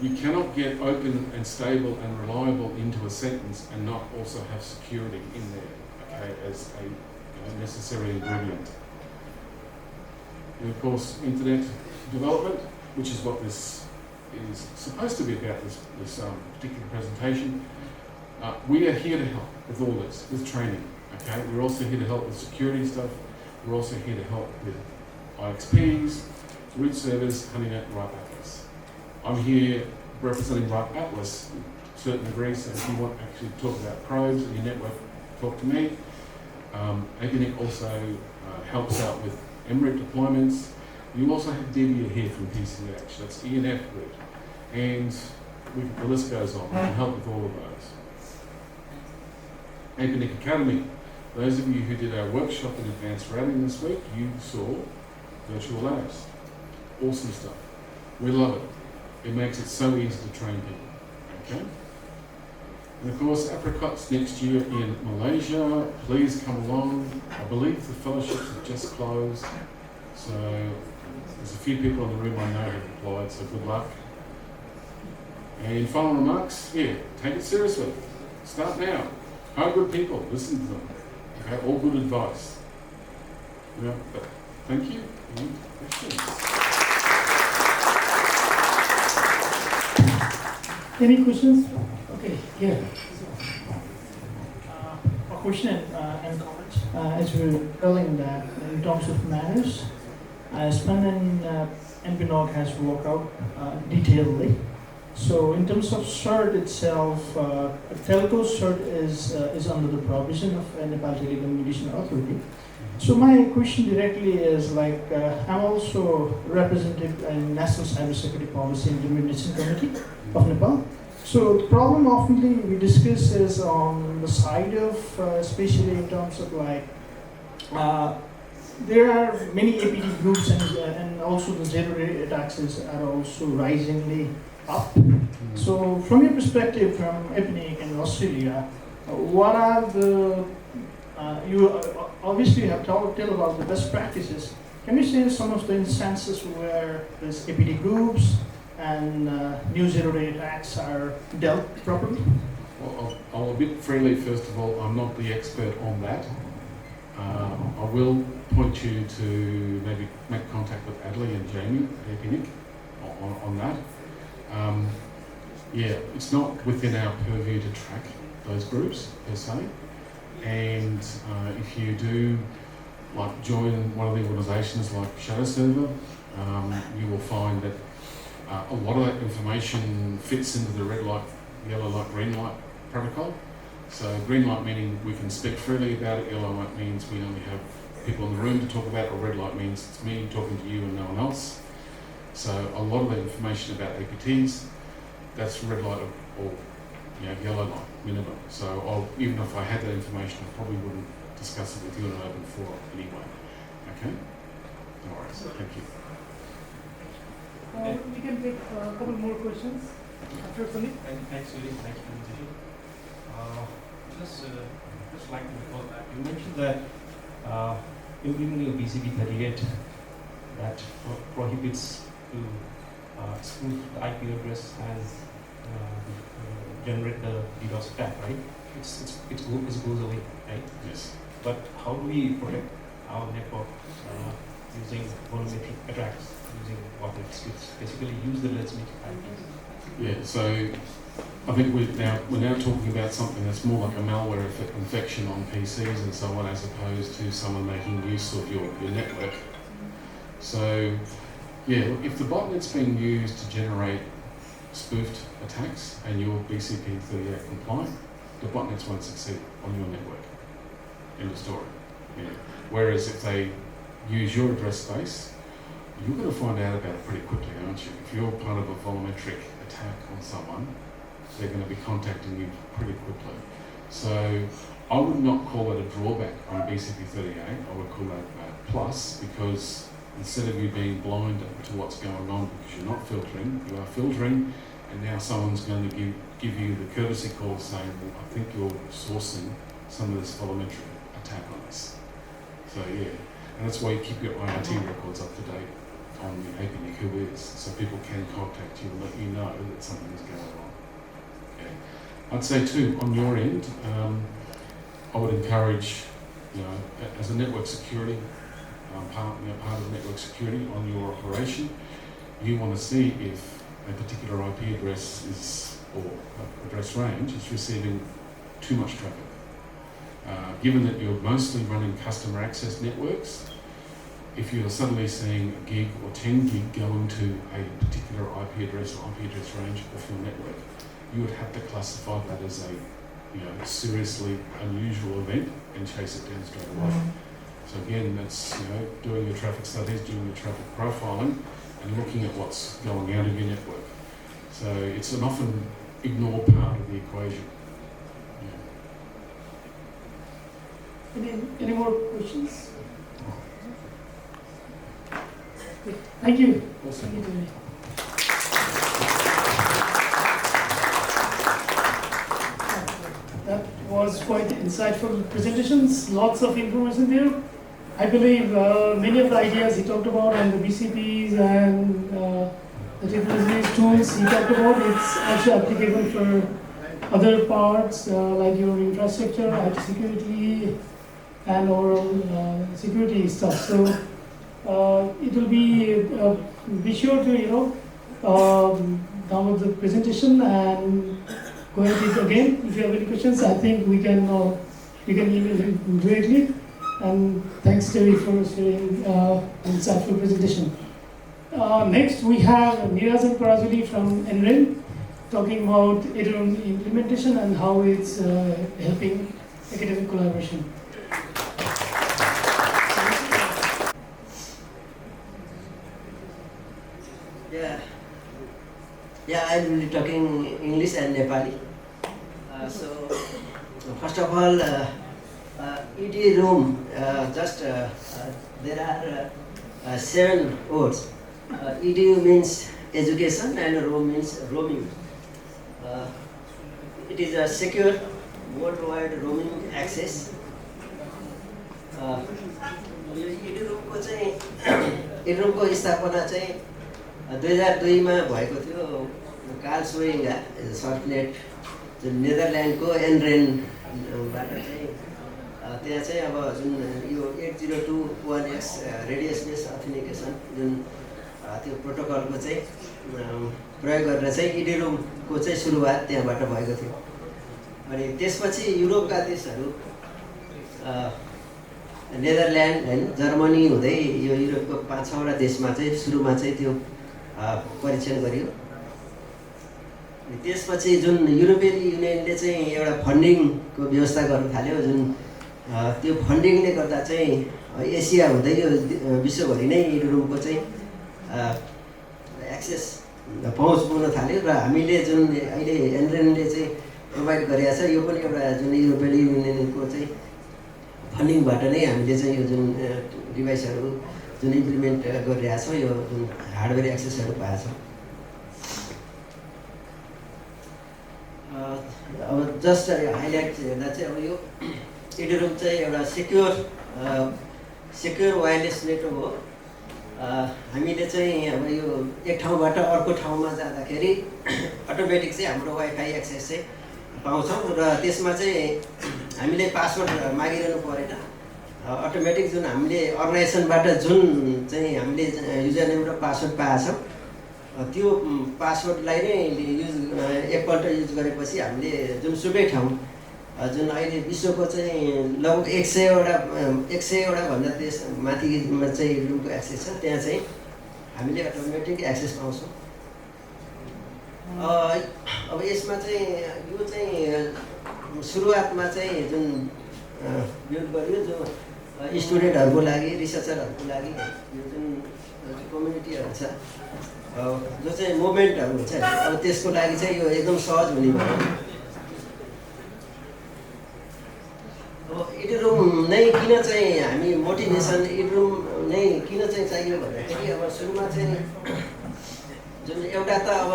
You cannot get open and stable and reliable into a sentence and not also have security in there, okay, as a necessary ingredient. And of course, internet development, which is what this is supposed to be about, this particular presentation. We are here to help with all this, with training, okay? We're also here to help with security stuff. We're also here to help with IXPs, root servers, Honeynet, Ripe Atlas. I'm here representing Ripe Atlas to a certain degree, so if you want to actually talk about probes in your network, talk to me. APNIC also helps out with MREP deployments. You also have Debbie here from PCH, that's ENF root. And the list goes on, we can help with all of those. APNIC Academy. Those of you who did our workshop in advanced routing this week, you saw virtual labs. Awesome stuff. We love it. It makes it so easy to train people. Okay? And of course, Apricots next year in Malaysia. Please come along. I believe the fellowships have just closed. So there's a few people in the room I know have applied, so good luck. And final remarks, take it seriously. Start now. Hire good people, listen to them. Okay, all good advice. But thank you. Any questions? Any questions? Okay, yeah. A question and comments. As we were telling that in terms of manners, Span and NPNOG has worked out detailedly. So in terms of CERT itself, telco CERT is under the provision of Nepal Telecommunication Authority. So my question directly is I'm also representative in National Cybersecurity Policy Implementation Committee of Nepal. So the problem often we discuss is on the side of, especially in terms of there are many APT groups and also the zero-day attacks are also risingly up. So from your perspective, from APNIC and Australia, what are the, you obviously have tell about the best practices. Can you share some of the instances where these APT groups and new zero-day attacks are dealt properly? Well, I'll admit freely, first of all, I'm not the expert on that. I will point you to maybe make contact with Adley and Jamie at APNIC on that. It's not within our purview to track those groups per se. And if you do like join one of the organisations like Shadow Server, you will find that a lot of that information fits into the red light, yellow light, green light protocol. So green light meaning we can speak freely about it, yellow light means we only have people in the room to talk about it, or red light means it's me talking to you and no one else. So a lot of the information about APTs, that's red light or yellow light minimum. So even if I had that information, I probably wouldn't discuss it with you in an open forum anyway. Okay? No worries. Thank you. We can take a couple more questions after Philip. Thanks, Uli. Thanks for the presentation. Just like to recall that you mentioned that implementing a BCP 38 that prohibits to spoof the IP address and generate the DDoS attack, right? It goes away, right? Yes. But how do we protect our network using volumetric attacks, using botnets, which basically use the legitimate IPs? Yeah. So I think we're now talking about something that's more like a malware infection on PCs and so on, as opposed to someone making use of your network. So yeah, look, if the botnet's being used to generate spoofed attacks and you're BCP 38 compliant, the botnets won't succeed on your network. End of story. Whereas if they use your address space, you're going to find out about it pretty quickly, aren't you? If you're part of a volumetric attack on someone, they're going to be contacting you pretty quickly. So I would not call it a drawback on BCP 38. I would call it a plus, because instead of you being blind to what's going on because you're not filtering, you are filtering, and now someone's going to give you the courtesy call saying, well, I think you're sourcing some of this volumetric attack on us. So yeah, and that's why you keep your IRT records up to date on the APNIC who is, so people can contact you and let you know that something is going on. Okay. I'd say too, on your end, I would encourage, as a network security part of network security on your operation, you want to see if a particular IP address or address range is receiving too much traffic. Given that you're mostly running customer access networks, if you're suddenly seeing a gig or 10 gig going to a particular IP address or IP address range off your network, you would have to classify that as a seriously unusual event and chase it down straight away. So again, that's doing your traffic studies, doing your traffic profiling, and looking at what's going out of your network. So it's an often ignored part of the equation. Any more questions? Thank you. Awesome. Thank you, Tony. That was quite insightful presentations, lots of information there. I believe many of the ideas he talked about and the BCPs and the technologies tools he talked about, it's also applicable for other parts like your infrastructure, IT security, and overall security stuff. So it will be sure to download the presentation and go into it again. If you have any questions, I think we can email him directly. And thanks, Terry, for sharing an insightful presentation. Next, we have Neeraj and Parajuli from NREN talking about Ethereum implementation and how it's helping academic collaboration. Yeah, I will be talking English and Nepali. So, first of all, ED room, there are 7 words. EDU means education and roam means roaming. It is a secure worldwide roaming access. ED room को स्थापना चाहिँ 2002 मा भएको थियो Karl सोइङ्गा सर्टनेट जुन नेदरल्यान्डको एनरेन बाट चाहिँ त्यहाँ चाहिँ अब जुन यो 8021x रेडियस बेस अथेन्टिकेसन जुन त्यो प्रोटोकलको चाहिँ प्रयोग गरेर चाहिँ इडी रुमको चाहिँ सुरुवात त्यहाँबाट भएको थियो। अनि त्यसपछि युरोपका देशहरू नेदरल्यान्ड होइन जर्मनी हुँदै यो युरोपको 5-6वटा देशमा चाहिँ सुरुमा चाहिँ त्यो परीक्षण गरियो। त्यसपछि जुन युरोपियन युनियनले चाहिँ एउटा फन्डिङको व्यवस्था गर्न थाल्यो, जुन त्यो फन्डिङले गर्दा चाहिँ एसिया हुँदै यो विश्वभरि नै इडुरुमको चाहिँ एक्सेस पहुँच पुग्न थाल्यो र हामीले जुन अहिले एनरेनले चाहिँ प्रोभाइड गरेका छ यो पनि एउटा जुन युरोपियन युनियनको चाहिँ फन्डिङबाट नै हामीले चाहिँ यो जुन डिभाइसहरू जुन इम्प्लिमेन्ट गरिरहेको छ, यो जुन हार्डवेयर एक्सेसहरू पाएको छ। अब जस्ट हाइलाइट हेर्दा चाहिँ अब यो इडुरुम चाहिँ एउटा सेक्योर वायरलेस नेटवर्क हो। हामीले चाहिँ अब यो एक ठाउँबाट अर्को ठाउँमा जाँदाखेरि अटोमेटिक चाहिँ हाम्रो वाइफाई एक्सेस चाहिँ पाउँछौँ र त्यसमा चाहिँ हामीले पासवर्ड मागिरहनु परेन। अटोमेटिक जुन हामीले अर्गनाइजेसनबाट जुन चाहिँ हामीले युजर नेम र पासवर्ड पाएको छौँ त्यो पासवर्डलाई नै एकपल्ट युज गरेपछि हामीले जुनसुकै ठाउँ जुन अहिले विश्वको चाहिँ लगभग 100वटा भन्दा त्यस माथिमा चाहिँ इडुरुमको एक्सेस छ, त्यहाँ चाहिँ हामीले अटोमेटिक एक्सेस पाउँछौँ। अब यसमा चाहिँ यो चाहिँ सुरुवातमा चाहिँ जुन बिल्ड गरियो जो स्टुडेन्टहरूको लागि, रिसर्चरहरूको लागि यो जुन कम्युनिटीहरू छ जो चाहिँ मुभमेन्टहरू हुन्छ अब त्यसको लागि चाहिँ यो एकदम सहज हुने भयो। अब इडुरुम नै किन चाहिँ हामी मोटिभेसन इडुरुम नै किन चाहिँ चाहियो भन्दाखेरि अब सुरुमा चाहिँ जुन एउटा त अब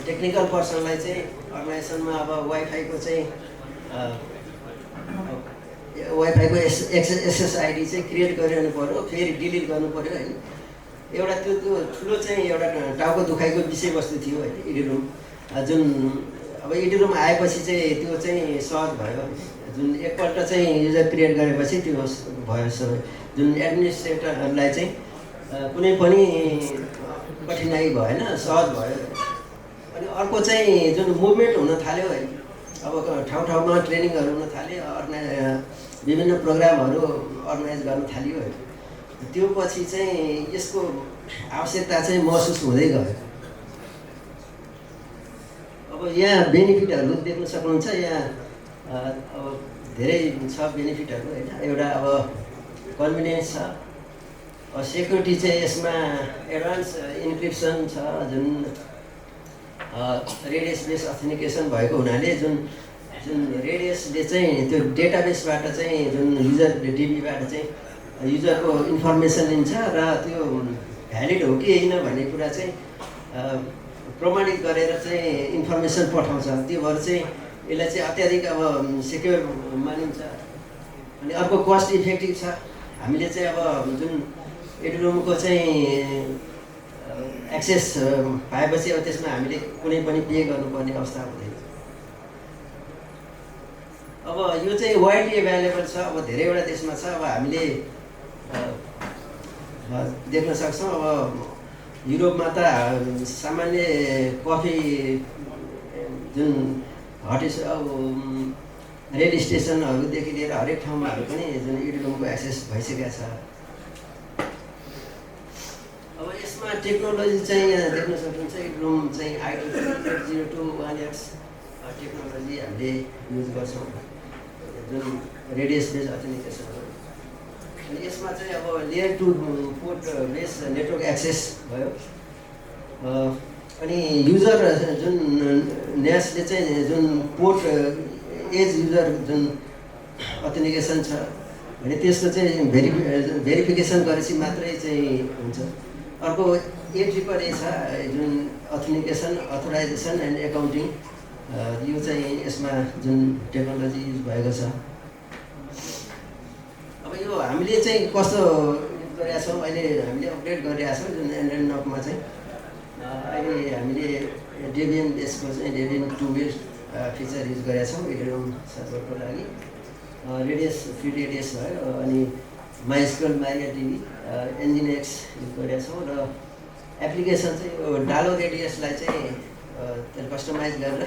टेक्निकल पर्सनलाई चाहिँ अर्गनाइजेसनमा अब वाइफाईको चाहिँ वाइफाईको एसएसआइडी चाहिँ क्रिएट गरिरहनु पऱ्यो, फेरि डिलिट गर्नु पऱ्यो होइन। एउटा त्यो ठुलो चाहिँ एउटा टाउको दुखाइको विषयवस्तु थियो होइन इडुरुम। जुन अब इडुरुम आएपछि चाहिँ त्यो चाहिँ सहज भयो। जुन एकपल्ट चाहिँ युजर क्रिएट गरेपछि त्यो भयो सबै। जुन एडमिनिस्ट्रेटरलाई चाहिँ कुनै पनि कठिनाइ भएन, सहज भयो। अनि अर्को चाहिँ जुन मुभमेन्ट हुन थाल्यो है, अब ठाउँ ठाउँमा ट्रेनिङहरू हुन थाल्यो, विभिन्न प्रोग्रामहरू अर्गनाइज गर्न थालियो है। त्यो पछि चाहिँ यसको आवश्यकता चाहिँ महसुस हुँदै गयो। अब यहाँ बेनिफिटहरू देख्न सक्नुहुन्छ, यहाँ अब धेरै छ बेनिफिटहरू होइन। एउटा अब कन्भिनियन्स छ, सेक्युरिटी चाहिँ यसमा एडभान्स इन्क्रिप्सन छ, जुन रेडियस बेस अथेन्टिकेसन भएको हुनाले जुन रेडियसले चाहिँ त्यो डेटाबेसबाट चाहिँ जुन युजर डिबीबाट चाहिँ युजरको इन्फर्मेसन लिन्छ र त्यो भ्यालिड हो कि होइन भन्ने कुरा चाहिँ प्रमाणित गरेर चाहिँ इन्फर्मेसन पठाउँछ। त्यो भएर चाहिँ यसलाई चाहिँ अत्याधिक अब सेक्योर मानिन्छ। अनि अर्को कस्ट इफेक्टिभ छ। हामीले चाहिँ अब जुन इडुरुमको चाहिँ एक्सेस पाएपछि अब त्यसमा हामीले कुनै पनि पे गर्नुपर्ने अवस्था हुँदैन। अब यो चाहिँ वाइडली एभाइलेबल छ, अब धेरैवटा देशमा छ। अब हामीले देख्न सक्छौँ अब युरोपमा त सामान्य कफी जुन अब रेल स्टेसनहरूदेखि लिएर हरेक ठाउँमाहरू पनि जुन इडुरुमको एक्सेस भइसकेको छ। अब यसमा टेक्नोलोजी चाहिँ यहाँ देख्न सक्नुहुन्छ, इडुरुम चाहिँ I28021X टेक्नोलोजी हामीले युज गर्छौँ, जुन रेडियस बेस अथेन्टिकेसनहरू। अनि यसमा चाहिँ अब layer 2 port base network access भयो। अनि युजर जुन न्यासले चाहिँ जुन पोर्ट एज युजर जुन अथेन्टिकेसन छ भने त्यसको चाहिँ भेरिफिकेसन गरेपछि मात्रै चाहिँ हुन्छ। अर्को A888 छ, जुन अथेन्टिकेसन, अथोराइजेसन एन्ड एकाउन्टिङ, यो चाहिँ यसमा जुन टेक्नोलोजी युज भएको छ। अब यो हामीले चाहिँ कस्तो गरेका छौँ, अहिले हामीले अपडेट गरिरहेका छौँ जुन NPNOG-मा चाहिँ अहिले हामीले डेबियन बेसको चाहिँ डेबियन 2 बेस फिचर युज गरेका छौँ इडुरुम सर्भरको लागि। रेडियस फ्री रेडियस भयो, अनि माइस्क्वेल मारियाडिबी एनजिनएक्स युज गरेका छौँ र एप्लिकेसन चाहिँ यो डालो रेडियसलाई चाहिँ कस्टमाइज गरेर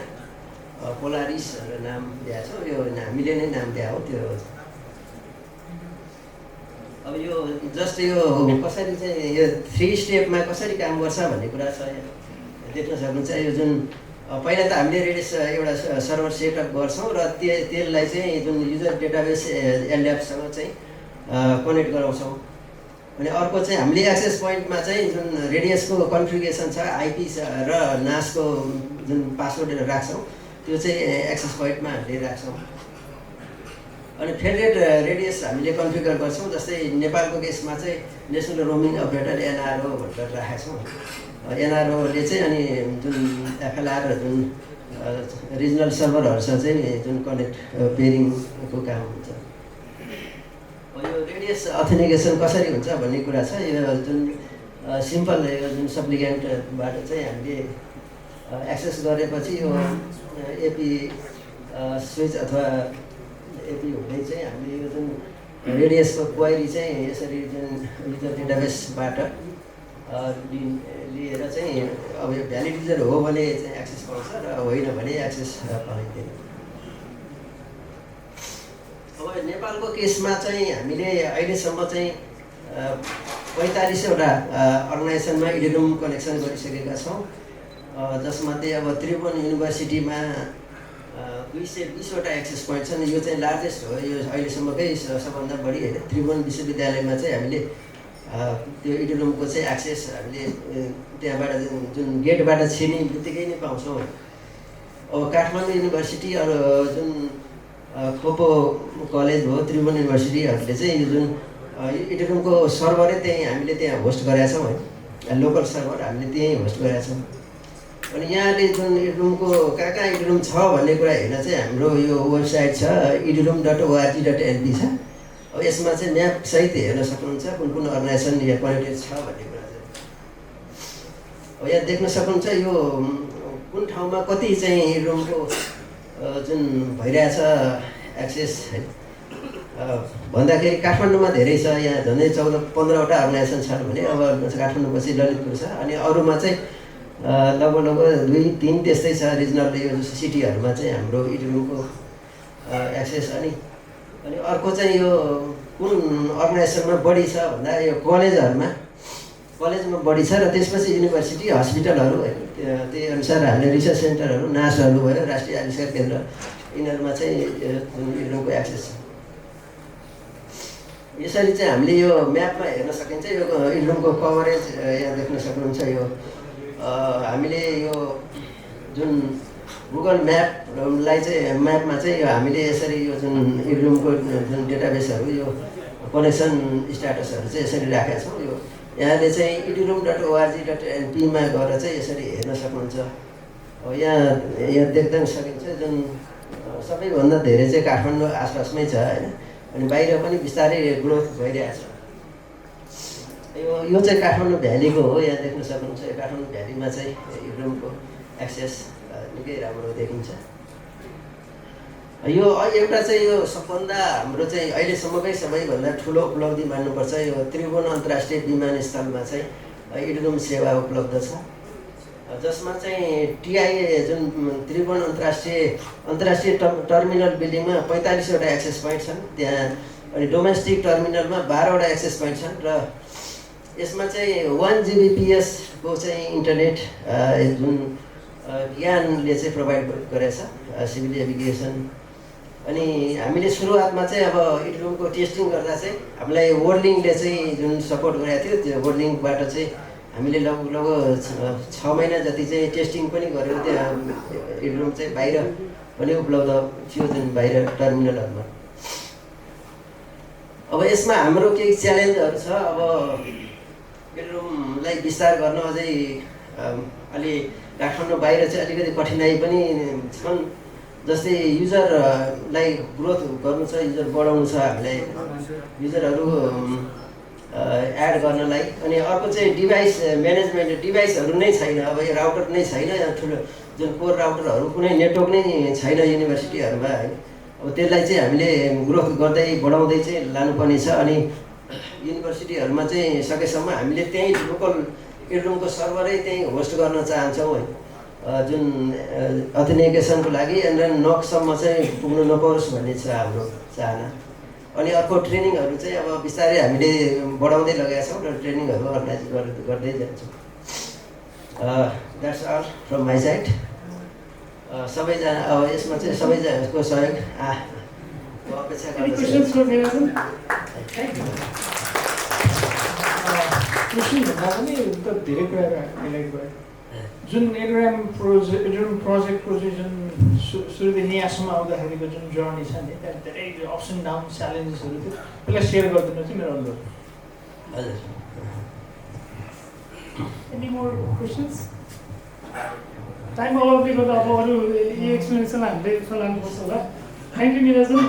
पोलारिस भनेर नाम दिएको छ। यो हामीले नै नाम दिएको हो। त्यो अब यो जस्ट यो कसरी चाहिँ यो 3 स्टेपमा कसरी काम गर्छ भन्ने कुरा छ। देख्न सक्नुहुन्छ यो जुन पहिला त हामीले रेडियस एउटा सर्भर सेटअप गर्छौँ र त्यसलाई चाहिँ जुन युजर डेटाबेस एलड्यापसँग चाहिँ कनेक्ट गराउँछौँ। अनि अर्को चाहिँ हामीले एक्सेस पोइन्टमा चाहिँ जुन रेडियसको कन्फिगरेसन छ, आइपी र नासको जुन पासवर्ड राख्छौँ त्यो चाहिँ एक्सेस पोइन्टमा हामीले राख्छौँ। अनि फेडरेट रेडियस हामीले कन्फिगर गर्छौँ। जस्तै नेपालको केसमा चाहिँ नेसनल रोमिङ अपरेटर एनआरओ भनेर राखेका छौँ। एनआरओले चाहिँ अनि जुन एफएलआर जुन रिजनल सर्भरहरूसँग चाहिँ जुन कनेक्ट पेयरिङको काम हुन्छ। यो रेडियस अथेन्टिकेसन कसरी हुन्छ भन्ने कुरा छ। यो जुन सिम्पल यो जुन सप्लिकेन्टबाट चाहिँ हामीले एक्सेस गरेपछि यो एपी स्विच अथवा एपी हुँदै चाहिँ हामीले यो जुन रेडियसको क्वेरी चाहिँ यसरी जुन युजर डेटाबेसबाट लिएर चाहिँ अब यो भ्यालिड युजर हो भने चाहिँ एक्सेस पाउँछ र होइन भने एक्सेस पाइँदैन। अब नेपालको केसमा चाहिँ हामीले अहिलेसम्म चाहिँ 45वटा अर्गनाइजेसनमा इडेडुम कनेक्सन गरिसकेका छौँ। जसमध्ये अब त्रिभुवन युनिभर्सिटीमा 220वटा एक्सेस पोइन्ट छन्। यो चाहिँ लार्जेस्ट हो, यो अहिलेसम्मकै सबभन्दा बढी होइन। त्रिभुवन विश्वविद्यालयमा चाहिँ हामीले त्यो इडेडुमको चाहिँ एक्सेस हामीले त्यहाँबाट जुन गेटबाट छिर्ने बित्तिकै नै पाउँछौँ। अब काठमाडौँ युनिभर्सिटी अरू जुन खोपो कलेज हो, त्रिभुवन युनिभर्सिटीहरूले चाहिँ यो जुन इडेडुमको सर्भरै त्यहीँ हामीले त्यहाँ होस्ट गरेका छौँ है। लोकल सर्भर हामीले त्यहीँ होस्ट गरेका छौँ। अनि यहाँले जुन इडेडुमको कहाँ इडेडुम छ भन्ने कुरा हेर्न चाहिँ हाम्रो यो वेबसाइट छ edudum.org.np छ। अब यसमा चाहिँ म्याप सहित हेर्न सक्नुहुन्छ कुन कुन अर्गनाइजेसन यहाँ कनेक्टेड छ भन्ने कुरा चाहिँ। अब यहाँ देख्न सक्नुहुन्छ यो कुन ठाउँमा कति चाहिँ इडेडुमको जुन भइरहेछ एक्सेस है भन्दाखेरि काठमाडौँमा धेरै छ। यहाँ झन्डै 14-15वटा अर्गनाइजेसन छन् भने अब काठमाडौँपछि ललितपुर छ। अनि अरूमा चाहिँ लगभग 2-3 त्यस्तै छ रिजनल यो सिटीहरूमा चाहिँ हाम्रो इडेडुमको एक्सेस। अनि अर्को चाहिँ यो कुन अर्गनाइजेसनमा बढी छ भन्दा यो कलेजमा बढी छ र त्यसपछि युनिभर्सिटी हस्पिटलहरू होइन। त्यही अनुसार हामीले रिसर्च सेन्टरहरू नासहरू भयो, राष्ट्रिय आविष्कार केन्द्र, यिनीहरूमा चाहिँ जुन इडेडुमको एक्सेस छ। यसरी चाहिँ हामीले यो म्यापमा हेर्न सकिन्छ। यो इडेडुमको कभरेज यहाँ देख्न सक्नुहुन्छ। यो हामीले यो जुन गुगल म्यापलाई चाहिँ म्यापमा चाहिँ यो हामीले यसरी यो जुन इडेडुमको जुन डेटाबेसहरू यो कनेक्सन स्ट्याटसहरू चाहिँ यसरी राखेका छौँ। यो यहाँले चाहिँ edudum.org.np मा गएर चाहिँ यसरी हेर्न सक्नुहुन्छ। यहाँ देख्न सकिन्छ जुन सबैभन्दा धेरै चाहिँ काठमाडौँ आसपासमै छ होइन। अनि बाहिर पनि बिस्तारै ग्रोथ भइरहेछ। यो चाहिँ काठमाडौँ भ्यालीको हो। यहाँ देख्न सक्नुहुन्छ यो काठमाडौँ भ्यालीमा चाहिँ इडेडुमको एक्सेस निकै राम्रो देखिन्छ। यो एउटा चाहिँ यो सबभन्दा हाम्रो चाहिँ अहिलेसम्मकै सबैभन्दा ठुलो उपलब्धि मान्नुपर्छ। यो त्रिभुवन अन्तर्राष्ट्रिय विमानस्थलमा चाहिँ इडेडुम सेवा उपलब्ध छ। जसमा चाहिँ टिआइए जुन त्रिभुवन अन्तर्राष्ट्रिय टर्मिनल बिल्डिङमा 45वटा एक्सेस पोइन्ट छन् त्यहाँ। अनि डोमेस्टिक टर्मिनलमा 12वटा एक्सेस पोइन्ट छन् र यसमा चाहिँ 1 Gbps को चाहिँ इन्टरनेट जुन ज्ञानले चाहिँ प्रोभाइड गरेछ सिभिल एभिएसन। अनि हामीले सुरुवातमा चाहिँ अब इडेडुमको टेस्टिङ गर्दा चाहिँ हामीलाई वर्लिङले चाहिँ जुन सपोर्ट गरेको थियो त्यो वर्लिङबाट चाहिँ हामीले लगभग 6 महिना जति चाहिँ टेस्टिङ पनि गऱ्यौँ। त्यहाँ इडेडुम चाहिँ बाहिर पनि उपलब्ध थियो जुन बाहिर टर्मिनलहरूमा। अब यसमा हाम्रो केही च्यालेन्जहरू छ। अब इडेडुमलाई विस्तार गर्न अझै अलि काठमाडौँ बाहिर चाहिँ अलिकति कठिनाइ पनि छन्। जस्तै युजरलाई ग्रोथ गर्नु छ, युजर बढाउनु छ, हामीलाई युजरहरू एड गर्नलाई। अनि अर्को चाहिँ डिभाइस म्यानेजमेन्ट, डिभाइसहरू नै छैन। अब यो राउटर नै छैन, ठुलो जुन कोर राउटरहरू कुनै नेटवर्क नै छैन युनिभर्सिटीहरूमा है। अब त्यसलाई चाहिँ हामीले ग्रोथ गर्दै बढाउँदै चाहिँ लानुपर्ने छ। अनि युनिभर्सिटीहरूमा चाहिँ सकेसम्म हामीले त्यहीँ लोकल इडेडुमको सर्भरै त्यहीँ होस्ट गर्न चाहन्छौँ है। जुन अथेन्टिकेसनको लागि NPNOG10सम्म चाहिँ पुग्नु नपरोस् भन्ने छ हाम्रो चाहना। अनि अर्को ट्रेनिङहरू चाहिँ अब बिस्तारै हामीले बढाउँदै लगेका छौँ र ट्रेनिङहरू अर्गनाइज गर्दै जान्छौँ। That's all from my side. सबैजना अब यसमा चाहिँ सबैजनाको सहयोग अपेक्षा गर्दछु। क्वेसनभन्दा पनि त धेरै कुराहरू हाइलाइट भयो। जुन एडुराम प्रोजेक्टको चाहिँ जुन सुरुदेखि यहाँसम्म आउँदाखेरिको जुन जर्नी छ नि त्यहाँ धेरै अप्स एन्ड डाउन च्यालेन्जेसहरू थियो, त्यसलाई सेयर गरिदिनु चाहिँ मेरो अनुरोध। हजुर। Any more questions? टाइम अभावले गर्दा अब अरू यही एक्सप्लेनेसन हामीले लानुपर्छ होला। Thank you Niranjan.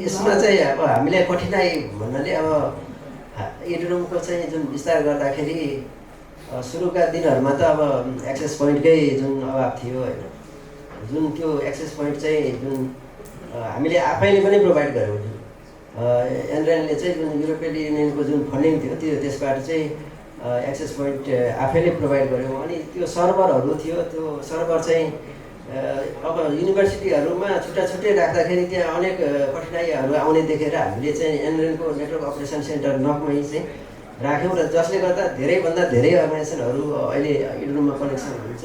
यसमा चाहिँ अब हामीलाई कठिनाइ भन्नाले अब एडुरुमको चाहिँ जुन विस्तार गर्दाखेरि सुरुका दिनहरूमा त अब एक्सेस पोइन्टकै जुन अभाव थियो होइन, जुन त्यो एक्सेस पोइन्ट चाहिँ जुन हामीले आफैले पनि प्रोभाइड गऱ्यौँ। एनरेनले चाहिँ जुन युरोपियन युनियनको जुन फन्डिङ थियो त्यसबाट चाहिँ एक्सेस पोइन्ट आफैले प्रोभाइड गऱ्यौँ। अनि त्यो सर्भरहरू थियो, त्यो सर्भर चाहिँ अब युनिभर्सिटीहरूमा छुट्टै राख्दाखेरि त्यहाँ अनेक कठिनाइहरू आउने देखेर हामीले चाहिँ एनरेनको नेटवर्क अपरेसन सेन्टर NPNOG-मै चाहिँ राख्यौँ र जसले गर्दा धेरैभन्दा धेरै अर्गनाइजेसनहरू अहिले एडुरुममा कनेक्सन हुन्छ।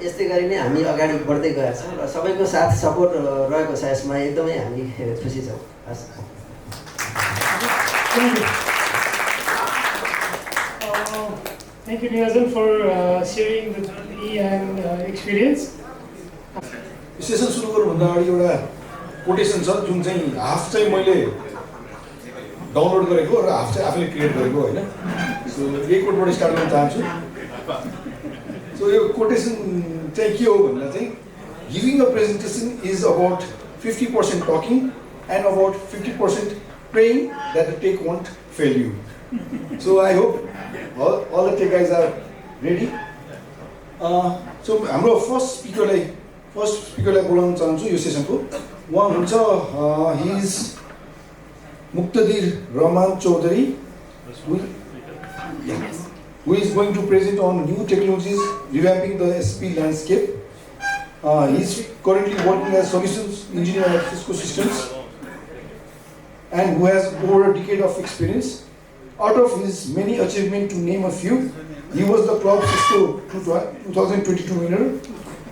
यस्तै गरी नै हामी अगाडि बढ्दै गएका छौँ र सबैको साथ सपोर्ट रहेको छ यसमा, एकदमै हामी खुसी छौँ। हस्। Thank you, Nirazan, for sharing the journey and experience. Session सुरु गर्नुभन्दा अगाडि एउटा कोटेसन छ जुन चाहिँ हाफ चाहिँ मैले डाउनलोड गरेको र हाफ चाहिँ आफैले क्रिएट गरेको होइन। सो यही कोटबाट स्टार्ट गर्न चाहन्छु। सो यो कोटेसन चाहिँ के हो भन्दा चाहिँ giving a presentation is about 50% talking end about 50% praying that the take won't fail you. So I hope all the tech guys are ready. So हाम्रो फर्स्ट स्पिकरलाई बोलाउन चाहन्छु यो सेसनको। उहाँ हुन्छ he is Muqtadir Rahman Chaudhary, who is going to present on new technologies revamping the SP landscape. He is currently working as solutions engineer at Cisco Systems and who has over a decade of experience. Out of his many achievements, to name a few, he was the Club Cisco 2022 winner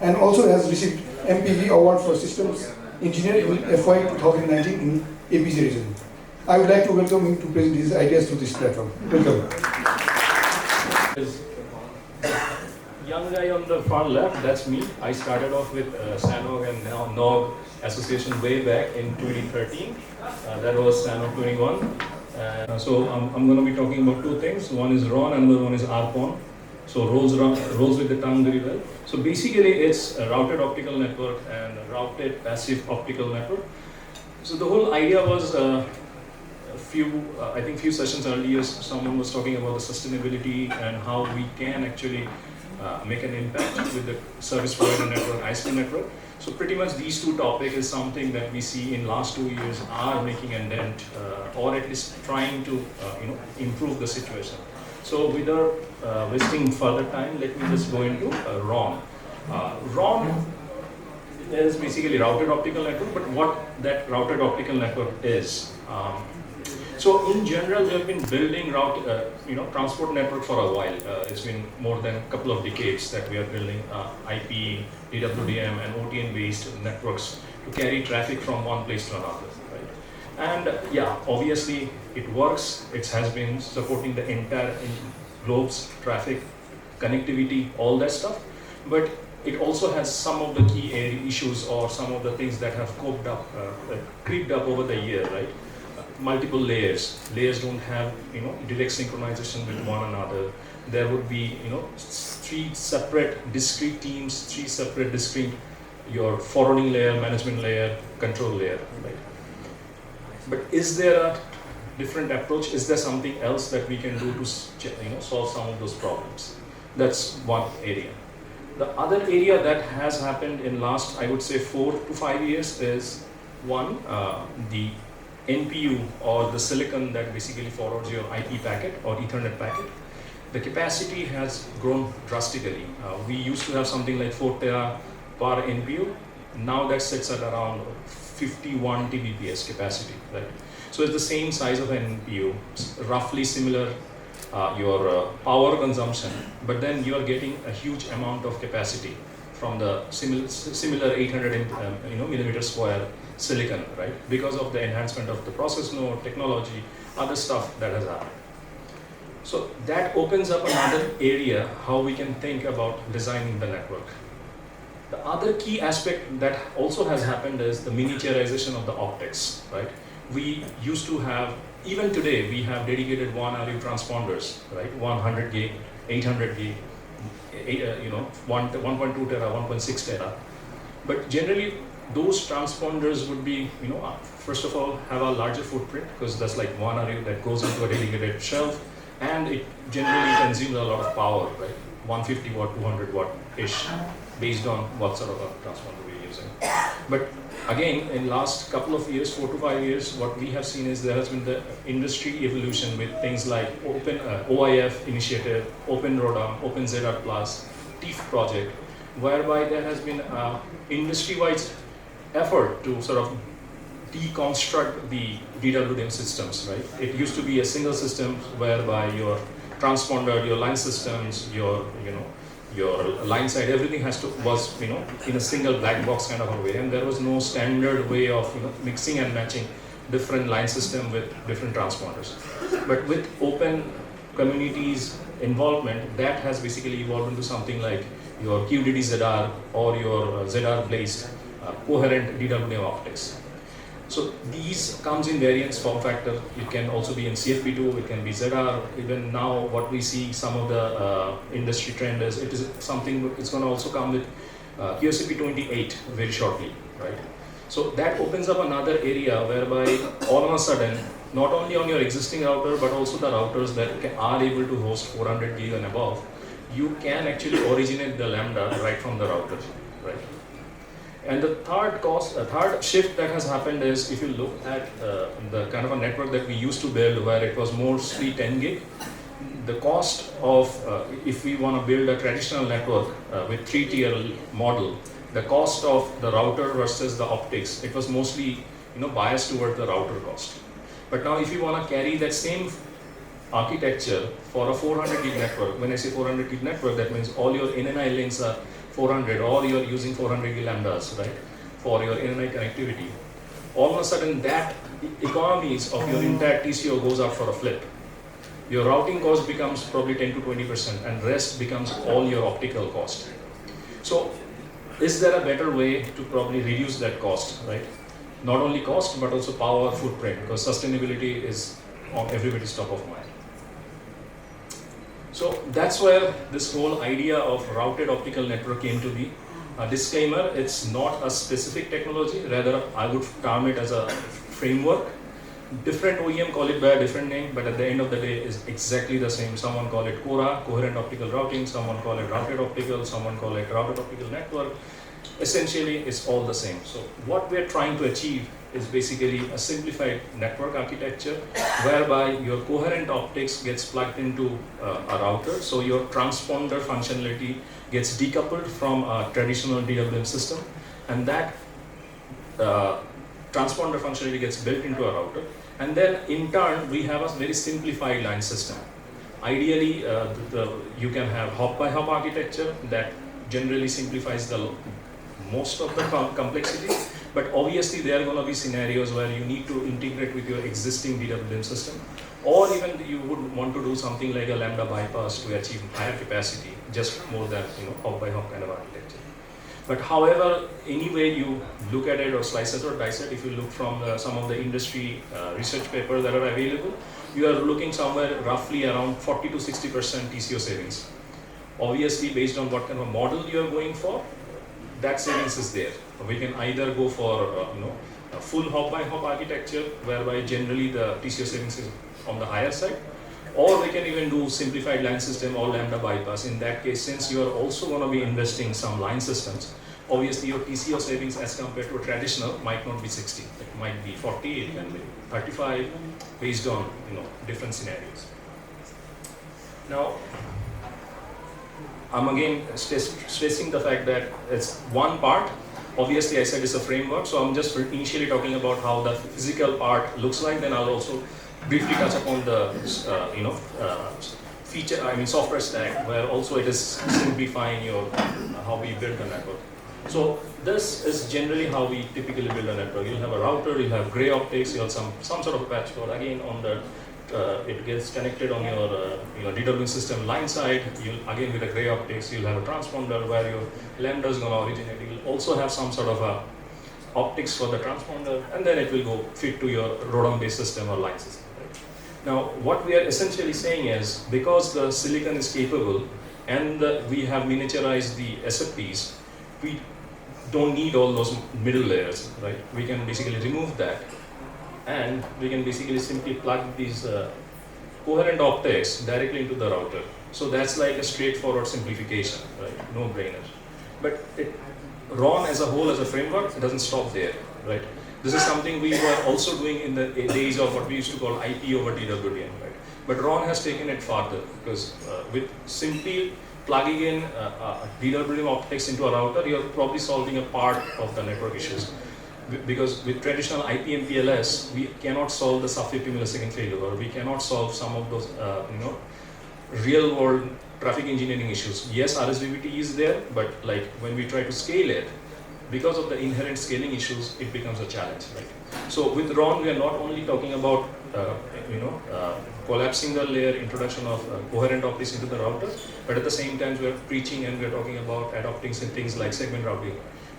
and also has received MPV Award for Systems Engineer in FY 2019 in APJ region. I would like to welcome him to present his ideas to this platform. Welcome. Young guy on the far left, that's me. I started off with SANOG and now NOG association way back in 2013. That was SANOG 21. So I'm going to be talking about two things. One is RON, another one is RPON. So rolls with the tongue very well. So basically it's a routed optical network and a routed passive optical network. So the whole idea was I think few sessions earlier, someone was talking about the sustainability and how we can actually make an impact with the service provider network, ISP network. So pretty much these two topics is something that we see in last 2 years are making a dent or at least trying to improve the situation. So without wasting further time, let me just go into RON. RON is basically routed optical network, but what that routed optical network is. So in general, we have been building transport network for a while. It's been more than a couple of decades that we are building IP, DWDM, and OTN-based networks to carry traffic from one place to another. Right? And obviously it works. It has been supporting the entire globes, traffic, connectivity, all that stuff. But it also has some of the key issues or some of the things that have creeped up over the year, right? Multiple layers. Layers don't have direct synchronization with one another. There would be 3 separate discrete teams, 3 separate discrete your forwarding layer, management layer, control layer, right? But is there a different approach? Is there something else that we can do to solve some of those problems? That's one area. The other area that has happened in last, I would say 4 to 5 years is one, the NPU or the silicon that basically forwards your IP packet or Ethernet packet, the capacity has grown drastically. We used to have something like 4 tera per NPU. Now that sits at around 51 Tbps capacity, right? So it's the same size of an NPU, roughly similar your power consumption, but then you are getting a huge amount of capacity from the similar 800 millimeter square silicon, right? Because of the enhancement of the process node, technology, other stuff that has happened. So that opens up another area how we can think about designing the network. The other key aspect that also has happened is the miniaturization of the optics, right? We used to have, even today, we have dedicated 1RU transponders, right? 100 gig, 800 gig, 1.2 tera, 1.6 tera. But generally, those transponders would be, first of all, have a larger footprint because that's like 1RU that goes into a dedicated shelf, and it generally consumes a lot of power, right? 150 watt, 200 watt-ish, based on what sort of a transponder we're using. But again, in last couple of years, 4 to 5 years, what we have seen is there has been the industry evolution with things like Open OIF initiative, Open RODA, Open ZR+, TIF project, whereby there has been industry-wide effort to sort of deconstruct the DWDM systems, right? It used to be a single system whereby your transponder, your line systems, your line side, everything was in a single black box kind of a way, and there was no standard way of mixing and matching different line system with different transponders. But with open communities involvement, that has basically evolved into something like your QDD ZR or your ZR-based coherent DWDM optics. So these comes in variants, form factor. It can also be in CFP2, it can be ZR. Even now, what we see, some of the industry trend is, it is something, it's going to also come with QSFP28 very shortly, right? So that opens up another area whereby all of a sudden, not only on your existing router, but also the routers that are able to host 400 gig and above, you can actually originate the Lambda right from the router, right? And the third shift that has happened is, if you look at the kind of a network that we used to build where it was mostly 10 gig, the cost of, if we want to build a traditional network with 3-tier model, the cost of the router versus the optics, it was mostly biased toward the router cost. But now if you want to carry that same architecture for a 400 gig network, when I say 400 gig network, that means all your NNI links are 400, or you're using 400 gig lambdas, right, for your NNI connectivity. All of a sudden, that economies of your entire TCO goes up for a flip. Your routing cost becomes probably 10 to 20%, and rest becomes all your optical cost. So, is there a better way to probably reduce that cost, right? Not only cost, but also power footprint, because sustainability is on everybody's top of mind. So that's where this whole idea of routed optical network came to be. Disclaimer, it's not a specific technology, rather I would term it as a framework. Different OEM call it by a different name, but at the end of the day is exactly the same. Someone call it CORA, coherent optical routing, someone call it routed optical, someone call it routed optical network. Essentially, it's all the same. So what we're trying to achieve is basically a simplified network architecture whereby your coherent optics gets plugged into a router, so your transponder functionality gets decoupled from a traditional DWDM system, and that transponder functionality gets built into a router, and then in turn we have a very simplified line system. Ideally, you can have hop-by-hop architecture that generally simplifies the most of the complexity, but obviously there are going to be scenarios where you need to integrate with your existing DWDM system, or even you would want to do something like a lambda bypass to achieve higher capacity, just more than hop-by-hop kind of architecture. But however, any way you look at it or slice it or dice it, if you look from some of the industry research papers that are available, you are looking somewhere roughly around 40 to 60% TCO savings. Obviously, based on what kind of model you are going for, that savings is there. We can either go for a full hop-by-hop architecture, whereby generally the TCO savings is on the higher side, or we can even do simplified line system or lambda bypass. In that case, since you are also going to be investing some line systems, obviously your TCO savings as compared to a traditional might not be 60. It might be 40, it can be 35, based on different scenarios. Now, I'm again stressing the fact that it's one part. Obviously, I said it's a framework, so I'm just initially talking about how the physical part looks like. Then I'll also briefly touch upon the software stack, where also it is simplifying your how we build the network. So this is generally how we typically build a network. You'll have a router, you'll have gray optics, you'll have some sort of patch code. Again, on the it gets connected on your DWing system line side. You'll again with a gray optics, you'll have a transponder where your lambda is going to originate. You'll also have some sort of a optics for the transponder, and then it will go fit to your ROADM-based system or line system. Right? Now, what we are essentially saying is, because the silicon is capable and we have miniaturized the SFPs, we don't need all those middle layers, right? We can basically remove that, and we can basically simply plug these coherent optics directly into the router. So that's like a straightforward simplification, right? No brainer. But RON as a whole, as a framework, doesn't stop there, right? This is something we were also doing in the days of what we used to call IP over DWDM, right? But RON has taken it farther, because with simply plugging in DWDM optics into a router, you're probably solving a part of the network issues. Because with traditional IP MPLS, we cannot solve the sub 50 millisecond failover. We cannot solve some of those, real world traffic engineering issues. Yes, RSVPT is there, but like when we try to scale it, because of the inherent scaling issues, it becomes a challenge, right? So with RON, we are not only talking about, collapsing the layer, introduction of coherent optics into the router, but at the same time, we are preaching and we are talking about adopting some things like segment routing,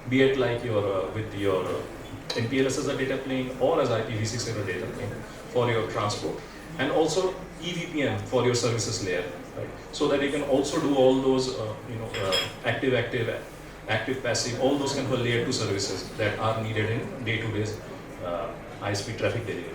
be it like with your NPLS as a data plane or as IPv6 as a data plane for your transport, and also EVPN for your services layer, right? So that you can also do all those, active, passive, all those kind of layer 2 services that are needed in day-to-day high-speed traffic delivery.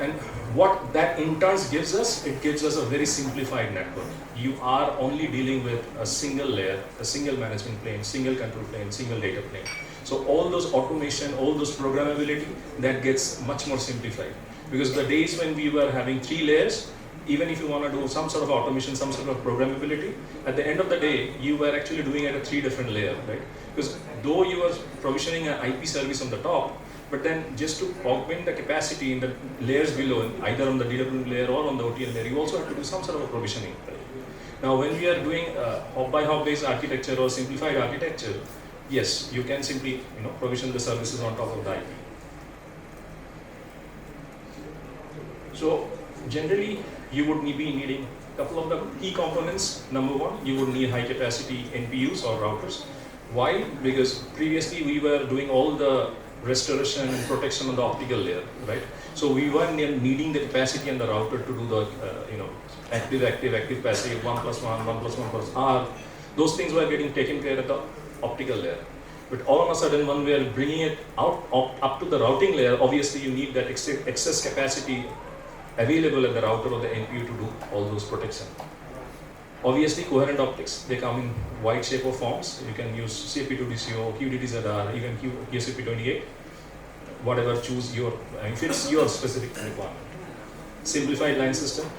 And what that in turn gives us, it gives us a very simplified network. You are only dealing with a single layer, a single management plane, single control plane, single data plane. So all those automation, all those programmability, that gets much more simplified. Because the days when we were having 3 layers, even if you want to do some sort of automation, some sort of programmability, at the end of the day, you were actually doing it at 3 different layers, right? Because though you were provisioning an IP service on the top, but then just to augment the capacity in the layers below, either on the DWDM layer or on the OTL layer, you also have to do some sort of a provisioning. Right? Now, when we are doing hop-by-hop based architecture or simplified architecture, yes, you can simply provision the services on top of the IP. So generally, you would be needing a couple of the key components. Number one, you would need high capacity NPUs or routers. Why? Because previously we were doing all the restoration and protection on the optical layer, right? So we were needing the capacity on the router to do the, active, passive, 1+1, 1+1+R. Those things were getting taken care of the optical layer. But all of a sudden, when we are bringing it up to the routing layer, obviously you need that excess capacity available at the router or the NPU to do all those protection. Obviously, coherent optics, they come in wide shape of forms. You can use CP2DCO, QDTZR, even QCP28, whatever choose fits your specific requirement. Simplified line system.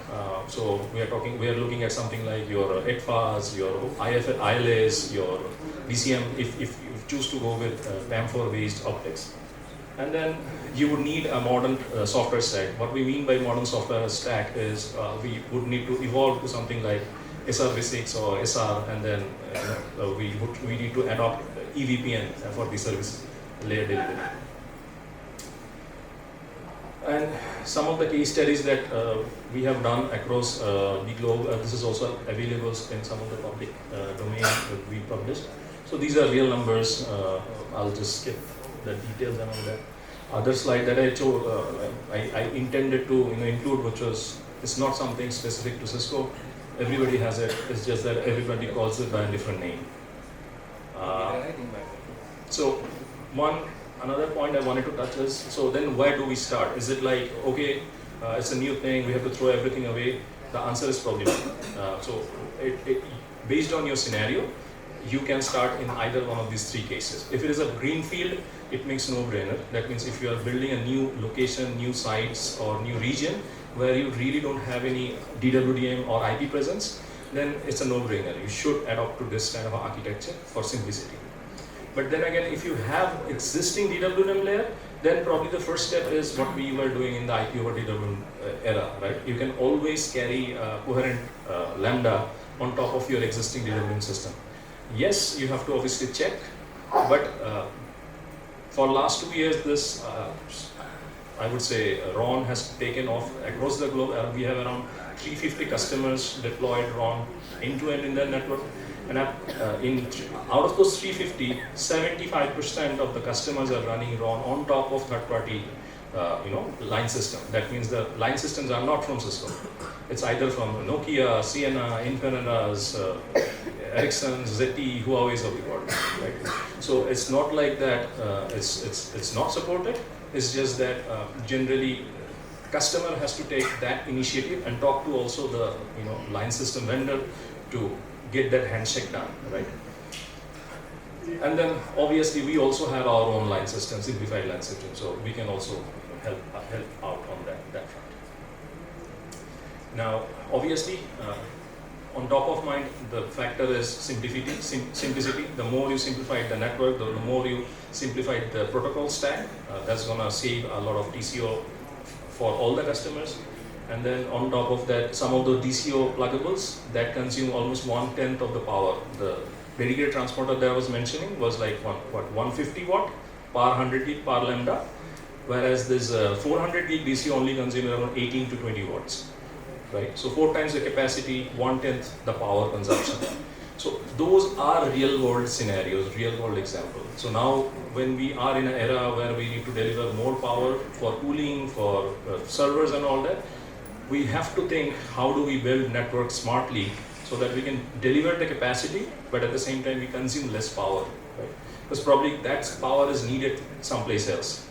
So we are looking at something like your ETFAs, your ILAs, your DCM, if you choose to go with PAM4 based optics. And then you would need a modern software stack. What we mean by modern software stack is we would need to evolve to something like SRv6 or SR, and then we need to adopt EVPN for the service layer delivery. And some of the case studies that we have done across the globe, this is also available in some of the public domain that we published. So these are real numbers. I'll just skip the details and all that. Other slide that I chose, I intended to include, which was, it's not something specific to Cisco. Everybody has it. It's just that everybody calls it by a different name. So another point I wanted to touch is, so then where do we start? Is it like, okay, it's a new thing, we have to throw everything away? The answer is probably not. So based on your scenario, you can start in either one of these three cases. If it is a greenfield, it makes no brainer. That means if you are building a new location, new sites or new region where you really don't have any DWDM or IP presence, then it's a no-brainer. You should adopt to this kind of architecture for simplicity. But then again, if you have existing DWDM layer, then probably the first step is what we were doing in the IP over DWDM era, right? You can always carry coherent lambda on top of your existing DWDM system. Yes, you have to obviously check, but for last 2 years, this I would say RON has taken off across the globe. We have around 350 customers deployed RON end-to-end in their network. And out of those 350, 75% of the customers are running RON on top of third-party line system. That means the line systems are not from Cisco. It's either from Nokia, Ciena, NPNOG10, Ericsson, ZTE, Huawei's of the world, right? So it's not like that. It's not supported. It's just that generally, customer has to take that initiative and talk to also the line system vendor to get that handshake done, right? And then obviously we also have our own line system, simplified line system, so we can also help out on that front. Now, obviously, on top of mind, the factor is simplicity. The more you simplify the network, the more you simplify the protocol stack. That's gonna save a lot of TCO for all the customers. And then on top of that, some of the DCO pluggables that consume almost 1/10 of the power. The dedicated transporter that I was mentioning was like 150 watt per 100 gig per lambda, whereas this 400 gig DCO only consumes around 18 to 20 watts. Right? So 4 times the capacity, 1/10 the power consumption. So those are real world scenarios, real world examples. So now when we are in an era where we need to deliver more power for cooling, for servers and all that, we have to think how do we build network smartly so that we can deliver the capacity, but at the same time we consume less power. Right? Because probably that power is needed someplace else.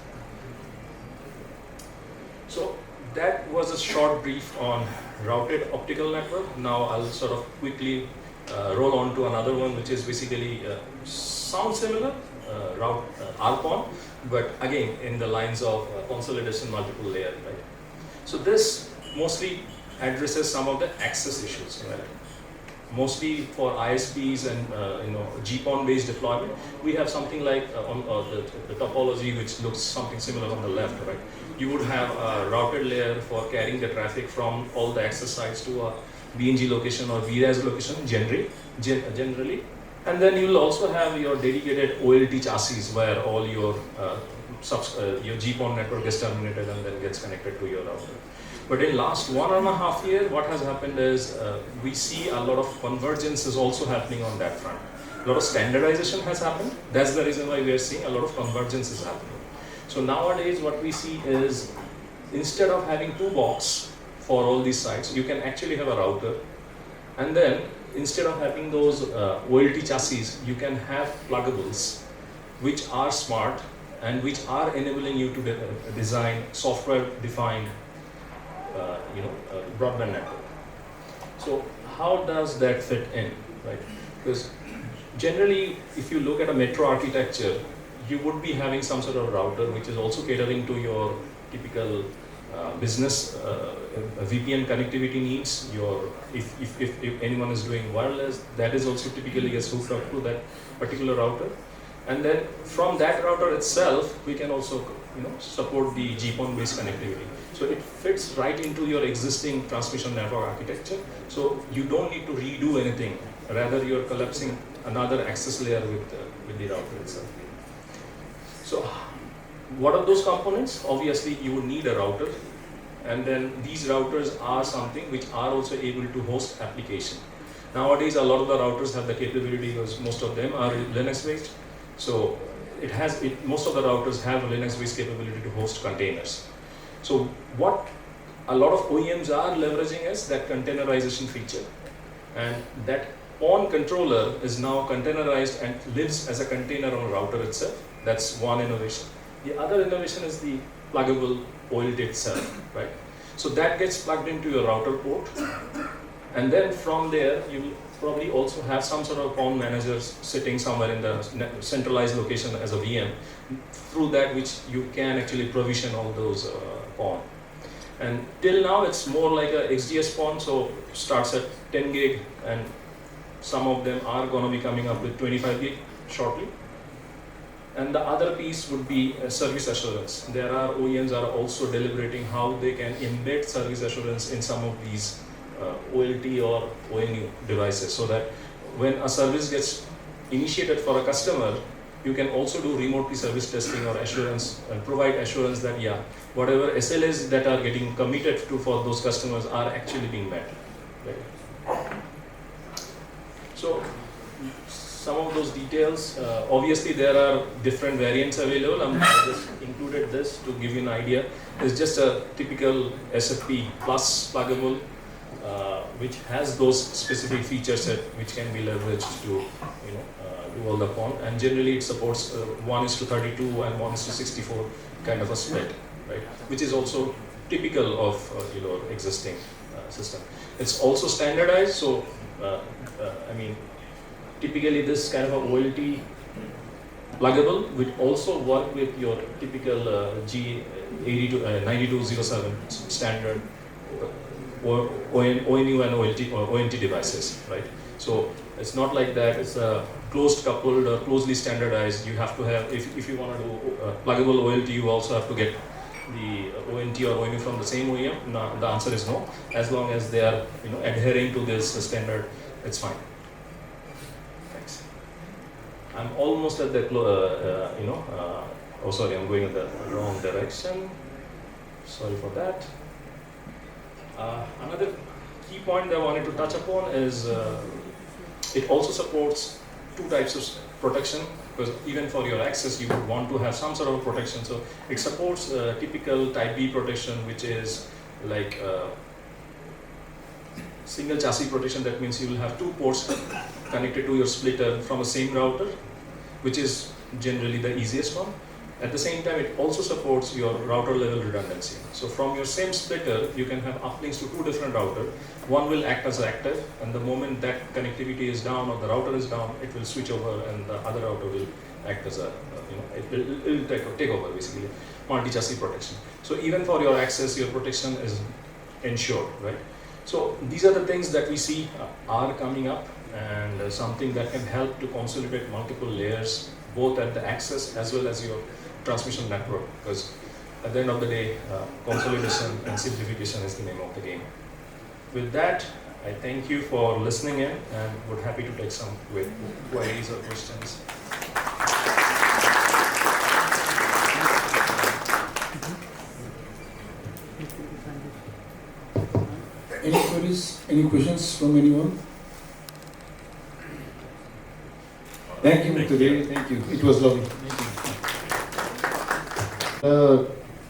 So that was a short brief on routed optical network. Now I'll sort of quickly roll on to another one, which is basically sounds similar, route RPON, but again in the lines of consolidation multiple layer. Right? So this mostly addresses some of the access issues. Right? Mostly for ISPs and GPON based deployment, we have something like on the topology which looks something similar on the left. Right? You would have a routed layer for carrying the traffic from all the access sites to a BNG location or VRAS location generally. And then you will also have your dedicated OLT chassis where all your GPON network is terminated and then gets connected to your router. But in last 1.5 years, what has happened is we see a lot of convergence is also happening on that front. A lot of standardization has happened. That's the reason why we are seeing a lot of convergence is happening. So nowadays what we see is instead of having 2 boxes for all these sites, you can actually have a router. And then instead of having those OLT chassis, you can have pluggables which are smart and which are enabling you to design software-defined broadband network. So how does that fit in, right? Because generally, if you look at a metro architecture, you would be having some sort of router which is also catering to your typical business VPN connectivity needs. If anyone is doing wireless, that is also typically gets hooked up to that particular router. And then from that router itself, we can also support the GPON based connectivity. So it fits right into your existing transmission network architecture. So you don't need to redo anything. Rather, you're collapsing another access layer with the router itself. So what are those components? Obviously, you would need a router. And then these routers are something which are also able to host application. Nowadays, a lot of the routers have the capability because most of them are Linux based. So most of the routers have Linux based capability to host containers. So what a lot of OEMs are leveraging is that containerization feature. And that PON controller is now containerized and lives as a container on a router itself. That's one innovation. The other innovation is the pluggable OLT itself, right? So that gets plugged into your router port. And then from there, you will probably also have some sort of PON managers sitting somewhere in the centralized location as a VM, through that which you can actually provision all those PON. And till now, it's more like a XDS PON, so starts at 10 gig, and some of them are going to be coming up with 25 gig shortly. And the other piece would be service assurance. There are OEMs are also deliberating how they can embed service assurance in some of these OLT or ONU devices, so that when a service gets initiated for a customer, you can also do remotely service testing or assurance and provide assurance that whatever SLAs that are getting committed to for those customers are actually being met. Right? So some of those details, obviously there are different variants available. I just included this to give you an idea. It's just a typical SFP plus pluggable, which has those specific feature set which can be leveraged to do all the PON, and generally it supports 1:32 and 1:64 kind of a split, right? Which is also typical of your existing system. It's also standardized, so I mean, typically this kind of a OLT pluggable would also work with your typical G9207 standard ONU and ONT devices, right? So it's not like that. It's a closed coupled or closely standardized. You have to have, if you want to do pluggable OLT, you also have to get the ONT or ONU from the same OEM. No, the answer is no. As long as they are adhering to this standard, it's fine. Thanks. I'm almost at the oh sorry, I'm going in the wrong direction. Sorry for that. Another key point that I wanted to touch upon is it also supports two types of protection, because even for your access you would want to have some sort of protection. So it supports typical type B protection, which is like single chassis protection. That means you will have two ports connected to your splitter from a same router, which is generally the easiest one. At the same time, it also supports your router level redundancy. So from your same splitter, you can have uplinks to two different routers. One will act as active, and the moment that connectivity is down or the router is down, it will switch over, and the other router will act as a, it will take over basically, multi-chassis protection. So even for your access, your protection is ensured, right? So these are the things that we see are coming up, and something that can help to consolidate multiple layers, both at the access as well as your transmission network, because at the end of the day, consolidation and simplification is the name of the game. With that, I thank you for listening in, and would happy to take some queries or questions. Any queries, any questions from anyone? Thank you today, thank you. It was lovely.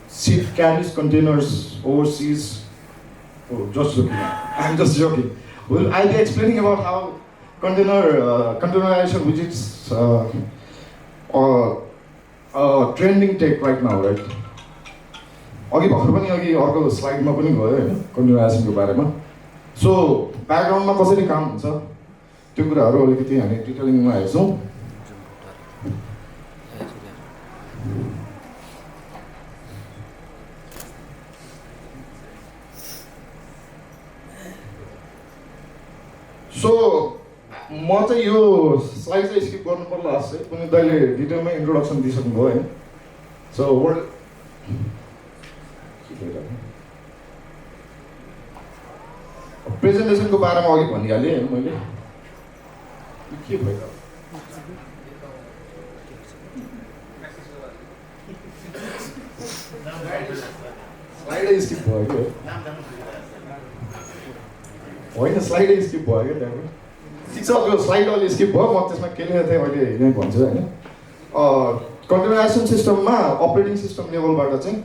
Ship carries containers overseas. Oh, just joking. I'm just joking. Well, I'll be explaining about how containerization, which is trending tech right now, right? अघि भर्खर पनि अघि अर्को स्लाइडमा पनि गयो हैन कन्टेनराइजेसनको बारेमा. सो ब्याकग्राउन्डमा कसरी काम हुन्छ त्यो कुराहरू अलिकति हामी डिटेलिङमा हेर्छौँ. सो म चाहिँ यो स्लाइड चाहिँ स्किप गर्नु पर्ला जस्तो है, कुनै दाइले डिटेलमा इन्ट्रोडक्सन दिइसक्नु भयो हैन. सो वर्ल्ड प्रेजेन्टेसनको बारेमा अघि भनिहालेँ हैन मैले. के भयो स्लाइडै स्किप भयो कि होइन, स्लाइडै स्किप भयो क्या त्यहाँको. ठिक छ, त्यो स्लाइड अलि स्किप भयो. म त्यसमा के लेखेको थिएँ अहिले यहीँ भन्छु होइन. कन्टेनराइजेसन सिस्टममा अपरेटिङ सिस्टम लेभलबाट चाहिँ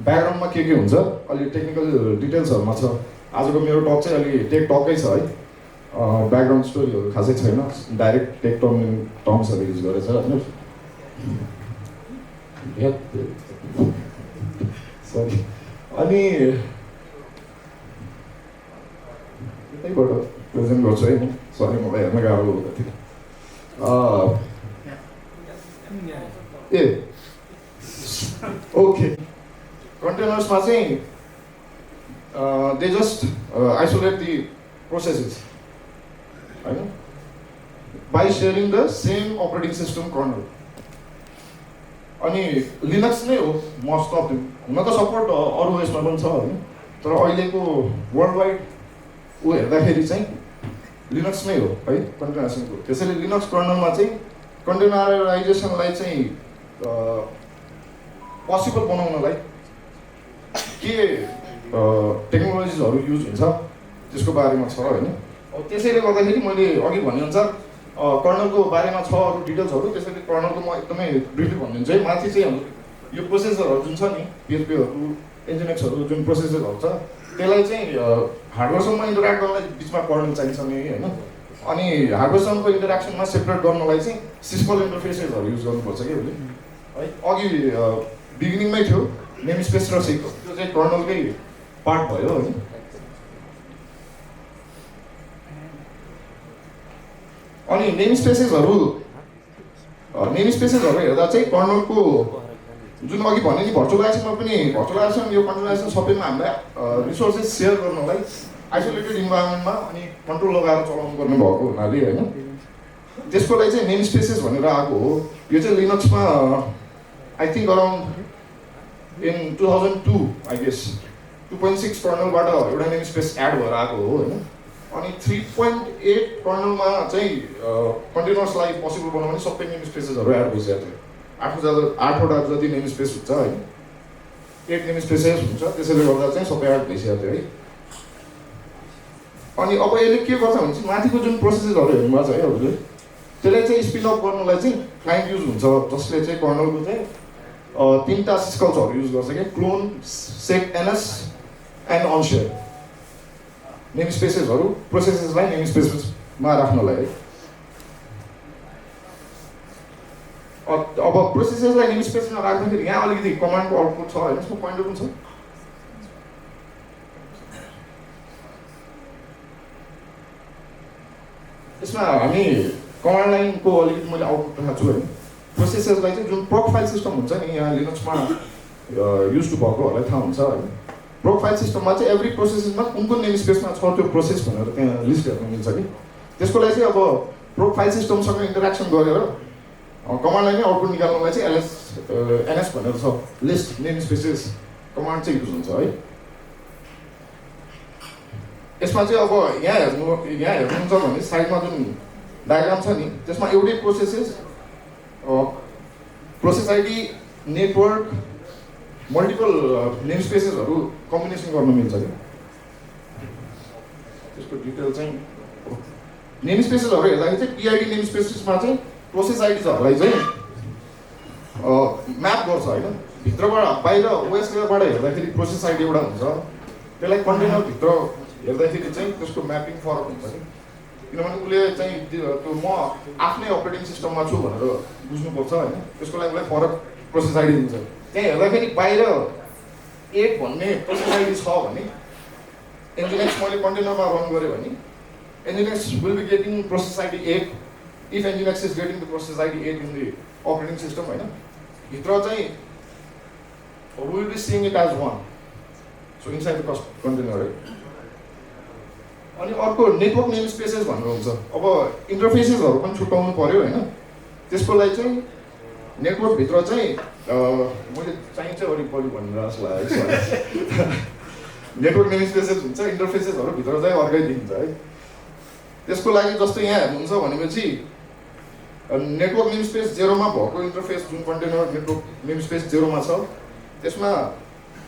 ब्याकग्राउन्डमा के हुन्छ अलि टेक्निकल डिटेल्सहरूमा छ. आजको मेरो टक चाहिँ अलि टेक टकै छ है. ब्याकग्राउन्ड स्टोरीहरू खासै छैन, डाइरेक्ट टेक टर्म्सहरू युज गरेछ होइन. सरी. अनि यहीँबाट प्रेजेन्ट गर्छु है म सरी मलाई हेर्न गाह्रो हुँदै थियो ए ओके कन्टेनर्समा चाहिँ they just isolate the processes होइन by sharing the same operating system kernel अनि लिनक्स नै हो मोस्ट अफ देम हुन त सपोर्ट अरू उयसमा पनि छ होइन तर अहिलेको वर्ल्ड वाइड ऊ हेर्दाखेरि चाहिँ लिनक्स नै हो है कन्टेनराइजेसनको त्यसैले लिनक्स कर्नलमा चाहिँ कन्टेनराइजेसनलाई चाहिँ पोसिबल बनाउनलाई के टेक्नोलोजिजहरू युज हुन्छ त्यसको बारेमा छ होइन त्यसैले गर्दाखेरि मैले अघि भनेअनुसार कर्नलको बारेमा छ अरू डिटेल्सहरू त्यसैले कर्नलको म एकदमै ब्रिफली भनिदिन्छु है माथि चाहिँ हाम्रो यो प्रोसेसरहरू जुन छ नि पिएचपीहरू एनजिएक्सहरू जुन प्रोसेसरहरू छ त्यसलाई चाहिँ हार्डवेयरसँग इन्टरेक्ट गर्नलाई बिचमा कर्नल चाहिन्छ नि होइन अनि हार्डवेयरसँगको इन्टरेक्सनमा सेपरेट गर्नलाई चाहिँ सिस्कल इन्टरफेसेसहरू युज गर्नुपर्छ कि उसले है अघि बिगिनिङमै थियो नेम स्पेस र सिक त्यो चाहिँ कर्नलकै पार्ट भयो होइन अनि नेम स्पेसेसहरू हेर्दा चाहिँ कर्नलको जुन अघि भने नि भर्चुअलाइजेसनमा पनि भर्चुअलाइजेसन यो कन्टेनराइजेसन सबैमा हामीलाई रिसोर्सेस सेयर गर्नलाई आइसोलेटेड इन्भाइरोमेन्टमा अनि कन्ट्रोल लगाएर चलाउनु पर्ने भएको हुनाले होइन त्यसको लागि चाहिँ नेम स्पेसेस भनेर आएको हो यो चाहिँ लिनक्समा I think around in 2002 I guess 2.6 कर्नलबाट एउटा नेम स्पेस एड भएर आएको हो होइन अनि 3.8 कर्नलमा चाहिँ कन्टेनर्सलाई पोसिबल बनाउनु भने सबै नेम स्पेसेसहरू एड भइसकेको थियो 8वटा जति नेम स्पेस हुन्छ होइन 8 नेम स्पेसेस हुन्छ त्यसैले गर्दा चाहिँ सबै एड भइसकेको थियो है अनि अब यसले के गर्छ भने चाहिँ माथिको जुन प्रोसेसरहरू हेर्नुभएको छ है हजुरले त्यसलाई चाहिँ स्पिन अप गर्नलाई चाहिँ क्लाइन्ट युज हुन्छ जसले चाहिँ कर्नलको चाहिँ 3टा सिस्कल्सहरू युज गर्छ क्या क्लोन सेक एनएस एन्ड अनसेयर नेम स्पेसेसहरू प्रोसेसेसलाई नेम स्पेसेसमा राख्नलाई है अब प्रोसेसेसलाई नेम स्पेसमा राख्दाखेरि यहाँ अलिकति कमान्डको आउटपुट छ होइन यसमा पोइन्टर पनि छ यसमा हामी कमान्ड लाइनको अलिकति मैले आउटपुट राखेको छु होइन प्रोसेसेसलाई चाहिँ जुन प्रोक फाइल सिस्टम हुन्छ नि यहाँ लिनक्समा युज टु भएकोहरूलाई थाहा हुन्छ होइन प्रोक फाइल सिस्टममा चाहिँ एभ्री प्रोसेसमा कुन कुन नेम स्पेसमा छ त्यो प्रोसेस भनेर त्यहाँ लिस्ट हेर्न मिल्छ कि त्यसको लागि चाहिँ अब प्रोक फाइल सिस्टमसँग इन्टरेक्सन गरेर कमान्डलाई नै आउटपुट निकाल्नलाई चाहिँ एनएस भनेर छ लिस्ट नेम स्पेसेस कमान्ड चाहिँ युज हुन्छ है यसमा चाहिँ अब यहाँ हेर्नुहुन्छ भने साइडमा जुन डायग्राम छ नि त्यसमा एउटै process ID network multiple name स्पेसेसहरू कम्बिनेसन गर्न मिल्छ क्या त्यसको डिटेल चाहिँ नेम स्पेसेसहरू हेर्दाखेरि चाहिँ पिआइडी नेम स्पेसेसमा चाहिँ प्रोसेस आइडिजहरूलाई चाहिँ म्याप गर्छ होइन भित्रबाट बाहिर ओएस लेयरबाट हेर्दाखेरि प्रोसेस आइडी एउटा हुन्छ त्यसलाई कन्टेनरभित्र हेर्दाखेरि चाहिँ त्यसको म्यापिङ फरक हुन्छ कि किनभने उसले चाहिँ त्यो म आफ्नै अपरेटिङ सिस्टममा छु भनेर बुझ्नुपर्छ होइन त्यसको लागि उसलाई फरक प्रोसेस आइडी दिन्छ त्यहाँ हेर्दाखेरि बाहिर 8 भन्ने प्रोसेस आइडी छ भने एनजिएक्स मैले कन्टेनरमा रन गरेँ भने NGINX will be getting process ID 8 if NGINX is getting the process ID 8 in the operating system होइन भित्र चाहिँ will be seeing it as 1 so inside the container है अनि अर्को नेटवर्क नेम स्पेसेस भनेर हुन्छ अब इन्टरफेसेसहरू पनि छुट्याउनु पर्यो होइन त्यसको लागि चाहिँ नेटवर्कभित्र चाहिँ मैले चाहिन्छ वरिपरि भनेर जस्तो लागेको छ नेटवर्क नेम स्पेसेस हुन्छ इन्टरफेसेसहरू भित्र चाहिँ अर्कै देखिन्छ है त्यसको लागि जस्तो यहाँ हेर्नुहुन्छ भनेपछि नेटवर्क नेम स्पेस 0मा भएको इन्टरफेस जुन कन्टेनर नेटवर्क नेम स्पेस 0मा छ त्यसमा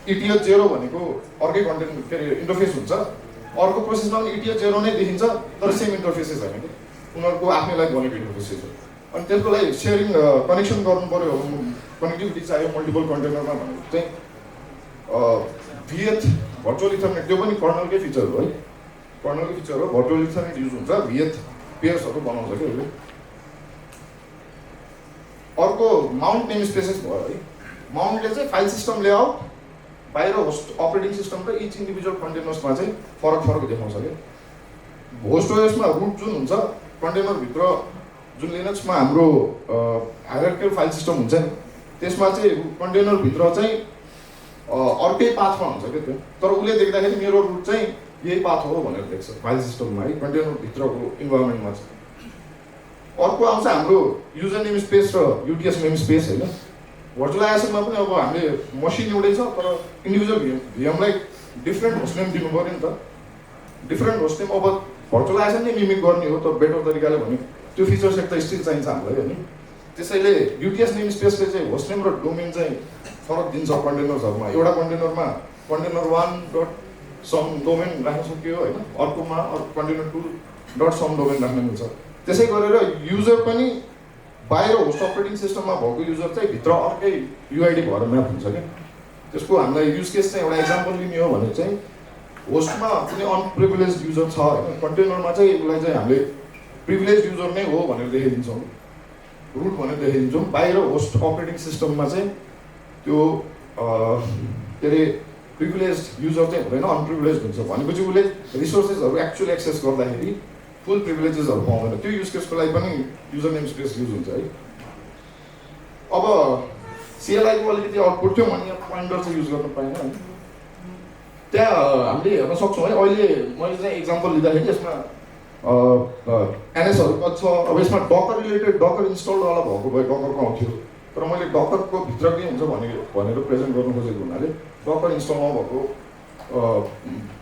इटिएच 0 भनेको अर्कै कन्टेन्ट के अरे इन्टरफेस हुन्छ अर्को प्रोसेसमा पनि इटिएच 0 नै देखिन्छ तर सेम इन्टरफेसेस होइन कि उनीहरूको आफ्नै लागि बनेको इन्टरफेसेस हो अनि त्यसको लागि सेयरिङ कनेक्सन गर्नु पर्यो कनेक्टिभिटी चाहियो मल्टिपल कन्टेनरमा भनेको चाहिँ भिएथ भर्चुअल इथरनेट त्यो पनि कर्नलकै फिचर हो है कर्नलकै फिचर हो भर्चुअल इथरनेट युज हुन्छ भिएथ पेयर्सहरू बनाउँछ कि उसले अर्को माउन्ट नेम स्पेसेस भयो है माउन्टले चाहिँ फाइल सिस्टम लेआउट बाहिर होस्ट अपरेटिङ सिस्टम र इच इन्डिभिजुअल कन्टेनर्समा चाहिँ फरक देखाउँछ क्या होस्ट ओएसमा रुट जुन हुन्छ कन्टेनरभित्र जुन लिनक्समा हाम्रो हायरार्किकल फाइल सिस्टम हुन्छ नि त्यसमा चाहिँ कन्टेनरभित्र चाहिँ अर्कै पाथमा हुन्छ क्या त्यो तर उसले देख्दाखेरि मेरो रुट चाहिँ यही पाथ हो भनेर देख्छ फाइल सिस्टममा है कन्टेनरभित्रको इन्भाइरोमेन्टमा चाहिँ अर्को आउँछ हाम्रो युजर नेम स्पेस र युटिएस नेम स्पेस होइन भर्चुअलाइजेसनमा पनि अब हामीले मसिन एउटै छ तर इन्डिभिजुअल भिएमलाई डिफ्रेन्ट होस्ट नेम दिनु पऱ्यो नि त डिफ्रेन्ट होस्ट नेम अब भर्चुअलाइजेसन नै मिमिक गर्ने हो तर बेटर तरिकाले भने त्यो फिचर सेट त स्टिल चाहिन्छ हामीलाई होइन त्यसैले युटिएस नेम स्पेसले चाहिँ होस्ट नेम र डोमेन चाहिँ फरक दिन्छ कन्टेनर्सहरूमा एउटा कन्टेनरमा कन्टेनर 1.some डोमेन राख्न सक्यो होइन अर्कोमा कन्टेनर 2.some डोमेन राख्न मिल्छ त्यसै गरेर युजर पनि बाहिर होस्ट अपरेटिङ सिस्टममा भएको युजर चाहिँ भित्र अर्कै युआइडी भएर म्याप हुन्छ क्या त्यसको हामीलाई युज केस चाहिँ एउटा इक्जाम्पल लिने हो भने चाहिँ होस्टमा कुनै अनप्रिभिलेज युजर छ होइन कन्टेनरमा चाहिँ उसलाई चाहिँ हामीले प्रिभिलेज युजर नै हो भनेर देखाइदिन्छौँ रुट भनेर देखाइदिन्छौँ बाहिर होस्ट अपरेटिङ सिस्टममा चाहिँ त्यो के अरे प्रिभिलेज युजर चाहिँ हुँदैन अनप्रिभिलेज हुन्छ भनेपछि उसले रिसोर्सेसहरू एक्चुअल एक्सेस गर्दाखेरि फुल प्रिभिलेजेसहरू पाउँदैन त्यो युज केसको लागि पनि युजर नेम स्पेस युज हुन्छ है अब सिएलआईको अलिकति आउटपुट थियो मैले यहाँ पोइन्टर चाहिँ युज गर्न पाइनँ होइन त्यहाँ हामीले हेर्न सक्छौँ है अहिले मैले चाहिँ इक्जाम्पल लिँदाखेरि यसमा एनएसहरू कति छ अब यसमा डकर रिलेटेड डकर इन्स्टलवाला भएको भए डकरको आउँथ्यो तर मैले डकरको भित्र के हुन्छ भनेर प्रेजेन्ट गर्नु खोजेको हुनाले डकर इन्स्टल नभएको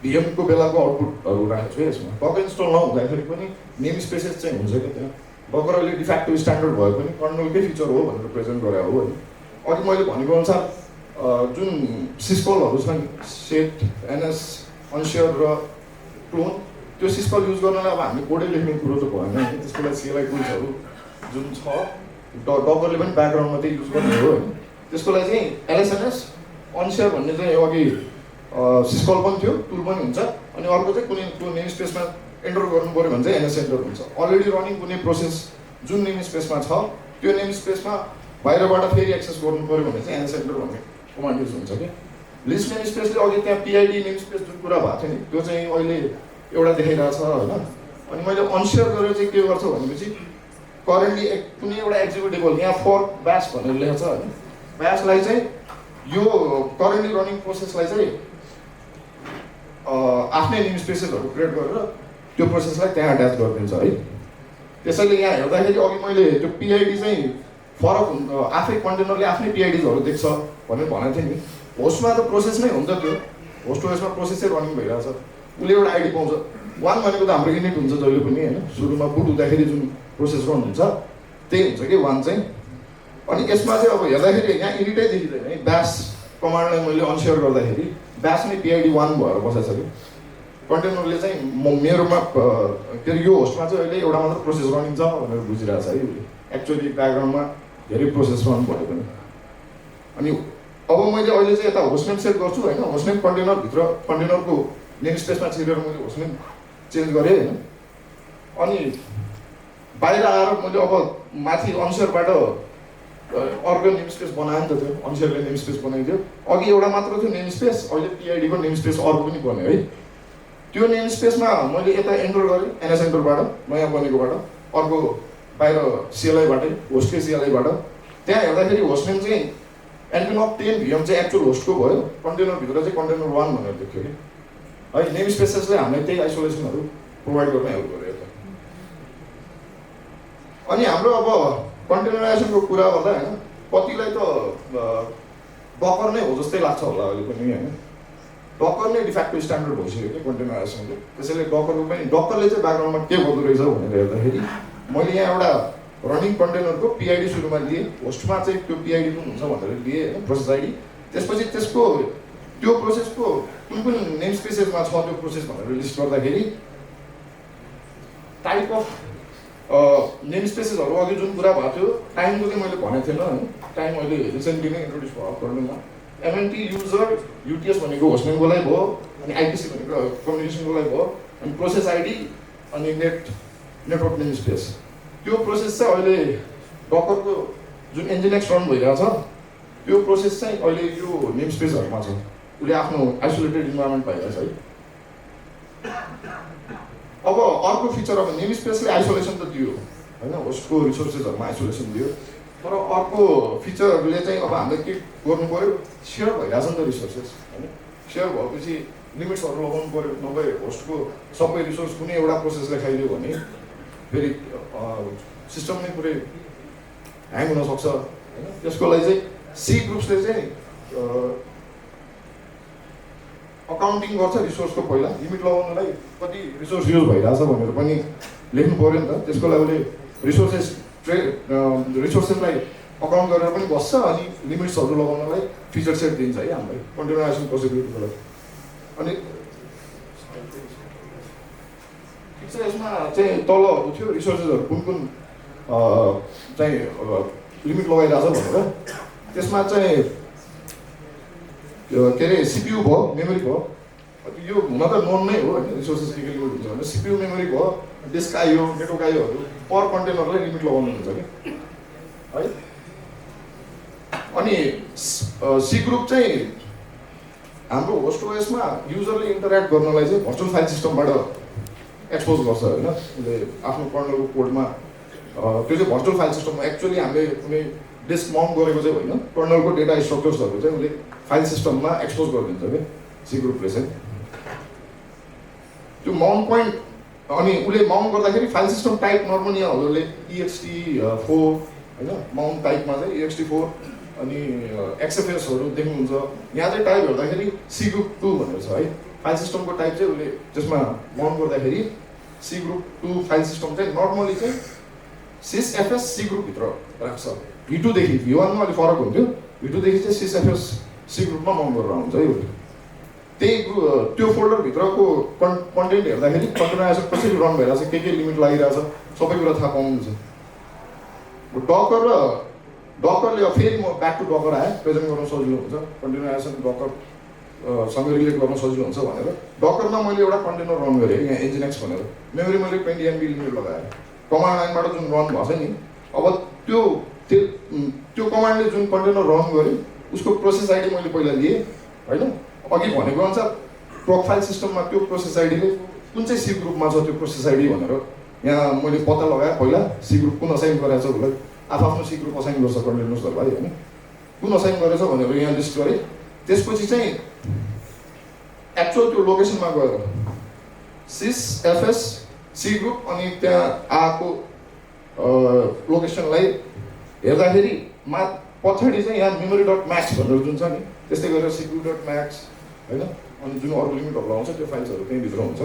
भिएमको बेलाको आउटपुटहरू राखेको छु यसमा डकर इन्स्टल नहुँदाखेरि पनि नेम स्पेसेस चाहिँ हुन्छ क्या त्यहाँ डकर अहिले डिफ्याक्टिभ स्ट्यान्डर्ड भए पनि कर्नलकै फिचर हो भनेर प्रेजेन्ट गरे हो होइन अघि मैले भनेको अनुसार जुन सिस्कलहरू छन् सेट एनएस अनसेयर र क्लोन त्यो सिस्कल युज गर्नलाई अब हामीले कोडै लेख्ने कुरो त भएन होइन त्यसको लागि सिएलआई टुल्सहरू जुन छ डकरले पनि ब्याकग्राउन्डमा त्यही युज गर्ने हो होइन त्यसको लागि चाहिँ एलएसएनएस अनसेयर भन्ने चाहिँ अघि सिस्कल पनि थियो टुल पनि हुन्छ अनि अर्को चाहिँ कुनै त्यो नेम स्पेसमा एन्टर गर्नु पऱ्यो भने चाहिँ एनएस एन्टर हुन्छ अलरेडी रनिङ कुनै प्रोसेस जुन नेम स्पेसमा छ त्यो नेम स्पेसमा बाहिरबाट फेरि एक्सेस गर्नु पऱ्यो भने चाहिँ एनएस एन्टर भन्ने कमान्ड युज हुन्छ कि लिस्ट नेम स्पेसले अघि त्यहाँ पिआइडी नेम स्पेस जुन कुरा भएको थियो नि त्यो चाहिँ अहिले एउटा देखाइरहेको छ होइन अनि मैले अनसेयर गरेर चाहिँ के गर्छु भनेपछि करेन्टली कुनै एउटा एक्जिक्युटेबल यहाँ फर ब्यास भनेर लेखेको छ होइन ब्यासलाई चाहिँ यो करेन्टली रनिङ प्रोसेसलाई चाहिँ आफ्नै नेम स्पेसेसहरू क्रिएट गरेर त्यो प्रोसेसलाई त्यहाँ एट्याच गरिदिन्छ है त्यसैले यहाँ हेर्दाखेरि अघि मैले त्यो पिआइडी चाहिँ फरक आफै कन्टेनरले आफ्नै पिआइडिजहरू देख्छ भनेर भनेको थिएँ नि होस्टमा त प्रोसेस नै हुन्छ त्यो होस्ट ओएसमा प्रोसेसै रनिङ भइरहेछ उसले एउटा आइडी पाउँछ वान भनेको त हाम्रो इनिट हुन्छ जहिले पनि होइन सुरुमा बुट हुँदाखेरि जुन प्रोसेस रन हुन्छ त्यही हुन्छ कि वान चाहिँ अनि यसमा चाहिँ अब हेर्दाखेरि यहाँ इनिटै देखिँदैन है ब्यास कमान्डलाई मैले अनसेयर गर्दाखेरि ब्यास नै पिआइडी 1 भएर बसेको छ कि कन्टेनरले चाहिँ मेरोमा के अरे यो होस्टमा चाहिँ अहिले एउटा मात्र प्रोसेस रनिङ छ भनेर बुझिरहेको छ है उसले एक्चुअली ब्याकग्राउन्डमा धेरै प्रोसेस रन भयो पनि अनि अब मैले अहिले चाहिँ यता होस्टनेम सेट गर्छु होइन होस्टनेम कन्टेनरभित्र कन्टेनरको नेम स्पेसमा छिरेर मैले होस्टनेम चेन्ज गरेँ होइन अनि बाहिर आएर मैले अब माथि अनसेयरबाट अर्को नेम स्पेस बनाएँ नि त त्यो अनसेयरले नेम स्पेस बनाइदियो अघि एउटा मात्र थियो नेम स्पेस अहिले पिआइडीको नेम स्पेस अर्को पनि बन्यो है त्यो नेम स्पेसमा मैले यता एन्टर गरेँ एनएस एन्टरबाट नयाँ बनेकोबाट अर्को बाहिर सिएलआईबाटै होस्टकै सिएलआईबाट त्यहाँ हेर्दाखेरि होस्टनेम चाहिँ NPNOG10 भिएम चाहिँ एक्चुअल होस्टको भयो कन्टेनरभित्र चाहिँ कन्टेनर 1 भनेर देख्यो कि है नेम स्पेसेसले हामीलाई त्यही आइसोलेसनहरू प्रोभाइड गर्न हेल्प गर्यो यता अनि हाम्रो अब कन्टेनराइजेसनको कुरा गर्दा होइन कतिलाई त डकर नै हो जस्तै लाग्छ होला अहिले पनि होइन डकर नै डिफ्याक्टिभ स्ट्यान्डर्ड भइसक्यो कि कन्टेनराइजेसनको त्यसैले डकरको पनि डकरले चाहिँ ब्याकग्राउन्डमा के गर्दो रहेछ भनेर हेर्दाखेरि मैले यहाँ एउटा रनिङ कन्टेनरको पिआइडी सुरुमा लिएँ होस्टमा चाहिँ त्यो पिआइडी कुन हुन्छ भनेर लिएँ होइन प्रोसेस आइडी त्यसपछि त्यसको त्यो प्रोसेसको कुन कुन नेम स्पेसेसमा छ त्यो प्रोसेस भनेर लिस्ट गर्दाखेरि टाइप अफ नेम स्पेसेसहरू अघि जुन कुरा भएको थियो टाइमको चाहिँ मैले भनेको थिएन होइन टाइम अहिले रिसेन्टली नै इन्ट्रोड्युस भयो कर्नलमा एमएनटी युजर युटिएस भनेको होस्टनेमको लागि भयो अनि आइपिसी भनेको कम्युनिकेसनको लागि भयो अनि प्रोसेस आइडी अनि नेटवर्क नेम स्पेस त्यो प्रोसेस चाहिँ अहिले डकरको जुन एनजिनेक्स रन भइरहेको छ त्यो प्रोसेस चाहिँ अहिले यो नेम स्पेसहरूमा छ उसले आफ्नो आइसोलेटेड इन्भाइरोमेन्ट पाइरहेको छ है अब अर्को फिचर अब नेम स्पेसले आइसोलेसन त दियो होइन, होस्टको रिसोर्सेसहरूमा आइसोलेसन दियो, तर अर्को फिचरहरूले चाहिँ अब हामीले के गर्नु पऱ्यो, सेयर भइरहेछ नि त रिसोर्सेस होइन, सेयर भएपछि लिमिट्सहरू लगाउनु पऱ्यो, नभए होस्टको सबै रिसोर्स कुनै एउटा प्रोसेसले खाइदियो भने फेरि सिस्टम नै पुरै ह्याङ हुनसक्छ होइन। त्यसको लागि चाहिँ सी ग्रुप्सले चाहिँ अकाउन्टिङ गर्छ रिसोर्सको, पहिला लिमिट लगाउनलाई कति रिसोर्स युज भइरहेछ भनेर पनि लेख्नु पऱ्यो नि त, त्यसको लागि उसले रिसोर्सेसलाई अकाउन्ट गरेर पनि बस्छ, अनि लिमिट्सहरू लगाउनलाई फिचर सेट दिन्छ है हामीलाई कन्टिन्युएसन पोसिबिलिटीको लागि। अनि ठिक छ, यसमा चाहिँ तल थियो रिसोर्सेसहरू कुन कुन चाहिँ लिमिट लगाइरहेछ भनेर, त्यसमा चाहिँ के अरे सिपियु भयो, मेमोरी भयो, यो हुन त नोन नै हो होइन, रिसोर्सेस के लिमिट हुन्छ भने सिपियु मेमोरी भयो, डिस्क आइयो, नेटवर्क आइयोहरू पर कन्टेनरलाई लिमिट लगाउनु हुन्छ कि है। अनि सी ग्रुप चाहिँ हाम्रो होस्ट ओएसमा युजरले इन्टरेक्ट गर्नलाई चाहिँ भर्चुअल फाइल सिस्टमबाट एक्सपोज गर्छ होइन, उसले आफ्नो कर्नलको कोडमा त्यो चाहिँ भर्चुअल फाइल सिस्टममा एक्चुअली हामीले कुनै डिस्क माउन्ट गरेको चाहिँ होइन, कर्नलको डेटा स्ट्रक्चर्सहरू चाहिँ उसले फाइल सिस्टममा एक्सपोज गरिदिन्छ क्या सी ग्रुपले चाहिँ त्यो माउन्ट पोइन्ट। अनि उसले माउन्ट गर्दाखेरि फाइल सिस्टम टाइप नर्मली हजुरले ext4 होइन, माउन्ट टाइपमा चाहिँ ext4 अनि XFSहरू देख्नुहुन्छ, यहाँ चाहिँ टाइप हेर्दाखेरि सी ग्रुप 2 भनेर छ है, फाइल सिस्टमको टाइप चाहिँ उसले त्यसमा माउन्ट गर्दाखेरि सी ग्रुप 2 फाइल सिस्टम चाहिँ नर्मली चाहिँ sysfs सी ग्रुपभित्र राख्छ। V2देखि V1मा अलिक फरक हुन्थ्यो, V2देखि चाहिँ sysfs सी ग्रुपमा माउन्ट गरेर आउँछ है उसले। त्यही त्यो फोल्डरभित्रको कन्टेन्ट हेर्दाखेरि कन्टेनराइजेसन कसरी रन भइरहेछ, के लिमिट लागिरहेछ, सबै कुरा थाहा पाउनुहुन्छ। डकरले फेरि म ब्याक टु डकर आएँ, प्रेजेन्ट गर्न सजिलो हुन्छ, कन्टेनराइजेसन डकरसँग रिलेट गर्न सजिलो हुन्छ भनेर डकरमा मैले एउटा कन्टेनर रन गरेँ यहाँ एनजिनएक्स भनेर, मेमोरी मैले 20 MB लिमिट लगाएँ। कमान्ड लाइनबाट जुन रन भएको छ नि, अब त्यो कमान्डले जुन कन्टेनर रन गर्यो उसको प्रोसेस आइडी मैले पहिला लिएँ होइन, अघि भनेको अनुसार प्रोक फाइल सिस्टममा त्यो प्रोसेस आइडीले कुन चाहिँ सी ग्रुपमा छ त्यो प्रोसेस आइडी भनेर यहाँ मैले पत्ता लगाएँ, पहिला सी ग्रुप कुन असाइन गरेको छ उसलाई आफ्नो सी ग्रुप असाइन गर्छ कन्टेनर्सहरूलाई होइन, कुन असाइन गरेछ भनेर यहाँ लिस्ट गरेँ। त्यसपछि चाहिँ एक्चुअल त्यो लोकेसनमा गएर sysfs सी ग्रुप अनि त्यहाँ आएको लोकेसनलाई हेर्दाखेरि पछाडि चाहिँ यहाँ memory.max भनेर जुन छ नि, त्यस्तै गरेर cpu.max होइन, अनि जुन अरू लिमिटहरू आउँछ त्यो फाइल्सहरू त्यहीँ भित्र हुन्छ।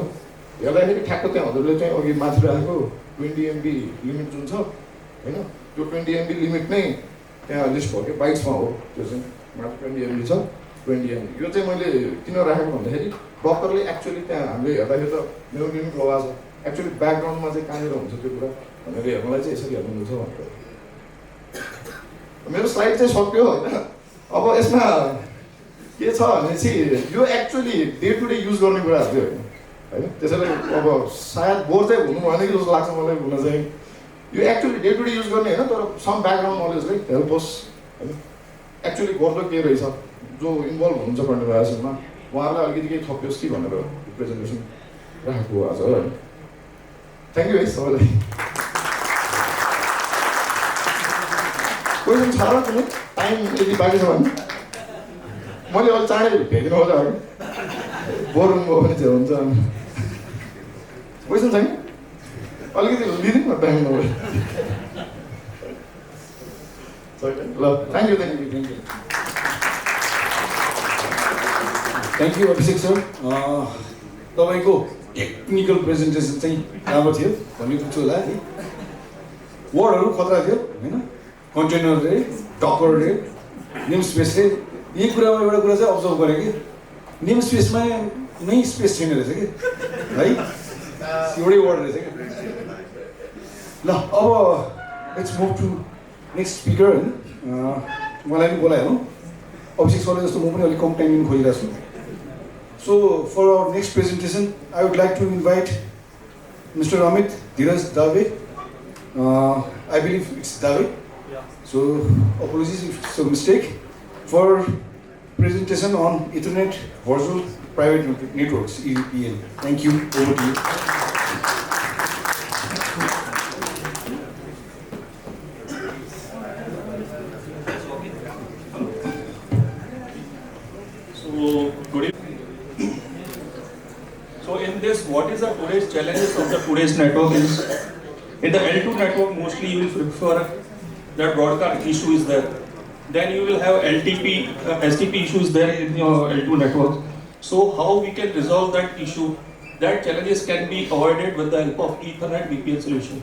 हेर्दाखेरि ठ्याक्क त्यहाँ हजुरले चाहिँ अघि माथि राखेको 20 MB लिमिट जुन छ होइन, त्यो 20 MB लिमिट नै त्यहाँ लिस्ट भयो कि बाइट्समा हो, त्यो चाहिँ माथि 20 MB छ 20 MB। यो चाहिँ मैले किन राखेको भन्दाखेरि डकरले एक्चुअली त्यहाँ हामीले हेर्दाखेरि त मेमोरी लिमिट लगाएको छ, एक्चुअली ब्याकग्राउन्डमा चाहिँ कहाँनिर हुन्छ त्यो कुरा भनेर हेर्नलाई चाहिँ यसरी हेर्नुहुन्छ भनेर। मेरो स्लाइड चाहिँ सक्यो होइन, अब यसमा के छ भनेपछि यो actually day to day use गर्ने कुराहरू चाहिँ होइन, त्यसैले अब सायद बोर चाहिँ हुनु भएन कि जस्तो लाग्छ मलाई हुन चाहिँ, यो actually day to day use गर्ने होइन, तर सम ब्याकग्राउन्ड नलेजले हेल्प होस् होइन, एक्चुअली गर्दो के रहेछ जो इन्भल्भ हुनुहुन्छ कन्टेनराइजेसनमा उहाँहरूलाई अलिकति केही थपियोस् कि भनेर प्रेजेन्टेसन राखेको आज होइन। थ्याङ्क यू है सबैलाई। क्वेसन छ र कुनै टाइम यदि बाँकी छ भने मैले अलिक चाँडै भेटिदिनु खोजेँ अघि, बोर हुनुभयो भने चाहिँ हुन्छ। क्वेसन छैन, अलिकति लिदिउँ न टाइम नभए। ल thank you. Thank you Abhishek sir, तपाईँको टेक्निकल प्रेजेन्टेसन चाहिँ राम्रो थियो भन्ने बुझ्छु होला है, वर्डहरू खतरा थियो होइन, कन्टेनरले, डकरले, नेम स्पेसले, यही कुरामा एउटा कुरा चाहिँ अब्जर्भ गरेँ कि नेम स्पेसमा नै स्पेस छैन रहेछ कि है, एउटै वर्ड रहेछ क्या। ल अब let's move to next speaker होइन, मलाई पनि बोलाइहालौँ, अभिषेक सरले जस्तो म पनि अलिक कम टाइम लिनु खोजिरहेको छु। So for our next presentation, I would like to invite Mr. Amit Dheeraj Dave. I believe it's Dave. Yeah. So apologies if it's a mistake. For presentation on Ethernet Virtual Private Networks, EVPN. Thank you. Over to you. So, good evening. So in this, what is the today's challenges of the today's network is, in the L2 network mostly you will prefer that broadcast issue is there. Then you will have LTP, STP issues there in your L2 network. So how we can resolve that issue, that challenges can be avoided with the help of Ethernet VPN solution.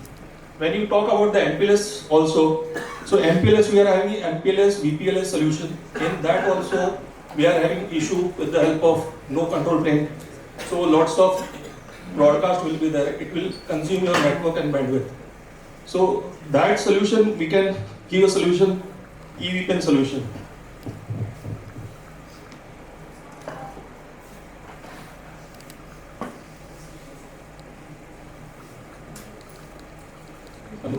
When you talk about the MPLS also, so MPLS we are having MPLS VPLS solution. In that also we are having issue with the help of no control plane. So lots of broadcast will be there. It will consume your network and bandwidth. So that solution we can give a solution, EVPN solution. Hello.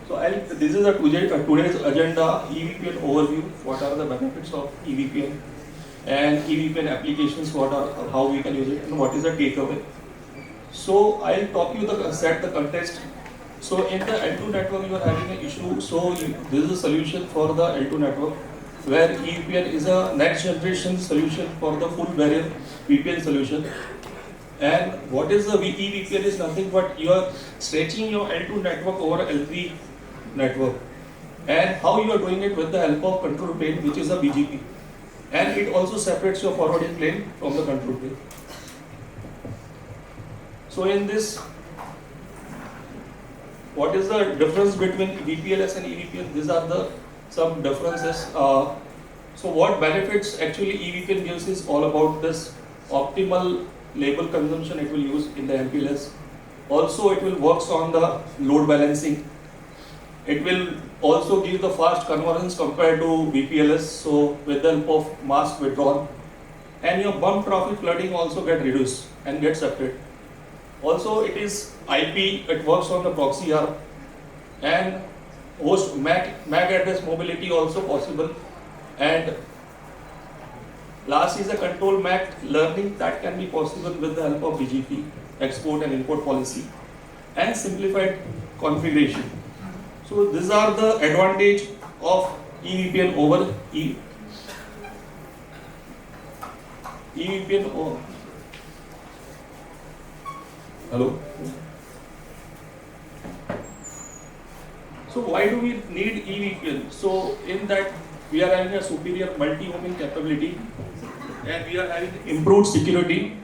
So this is today's agenda, EVPN overview. What are the benefits of EVPN and EVPN applications? How we can use it, and what is the takeaway? So I'll talk you set the context. So in the L2 network you are having an issue. So this is a solution for the L2 network, where EVPN is a next generation solution for the full barrier VPN solution. And what is the EVPN is nothing but you are stretching your L2 network over L3 network. And how you are doing it with the help of control plane, which is a BGP. And it also separates your forwarding plane from the control plane. So in this, what is the difference between VPLS and EVPN? These are some differences. So what benefits actually EVPN gives is all about this optimal label consumption it will use in the MPLS. Also it will works on the load balancing. It will also give the fast convergence compared to VPLS, so with the help of mask withdrawal. And your bump traffic flooding also get reduced and get separated. Also it is IP, it works on the proxy ARP, and host MAC address mobility also possible. And last is the control MAC learning that can be possible with the help of BGP, export and import policy, and simplified configuration. So these are the advantage of EVPN over EVPN over. Hello. So why do we need EVPN? So in that we are having a superior multi-homing capability, and we are having improved security,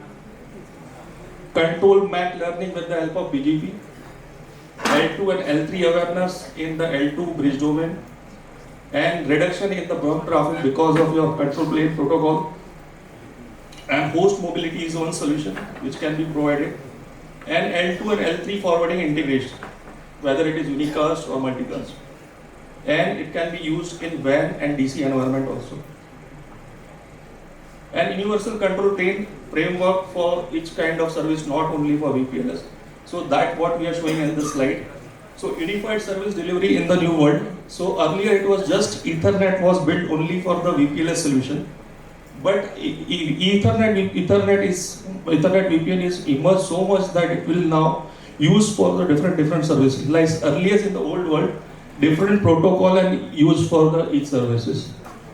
control MAC learning with the help of BGP, L2 and L3 awareness in the L2 bridge domain, and reduction in the bump traffic because of your control plane protocol. And host mobility is one solution which can be provided. And L2 and L3 forwarding integration, whether it is unicast or multicast. And it can be used in WAN and DC environment also. And universal control plane framework for each kind of service, not only for VPLS. So that's what we are showing in this slide. So unified service delivery in the new world. So earlier it was just Ethernet was built only for the VPLS solution. But Ethernet VPN is emerged so much that it will now use for the different services. Like earlier in the old world, different protocol and used for the each services.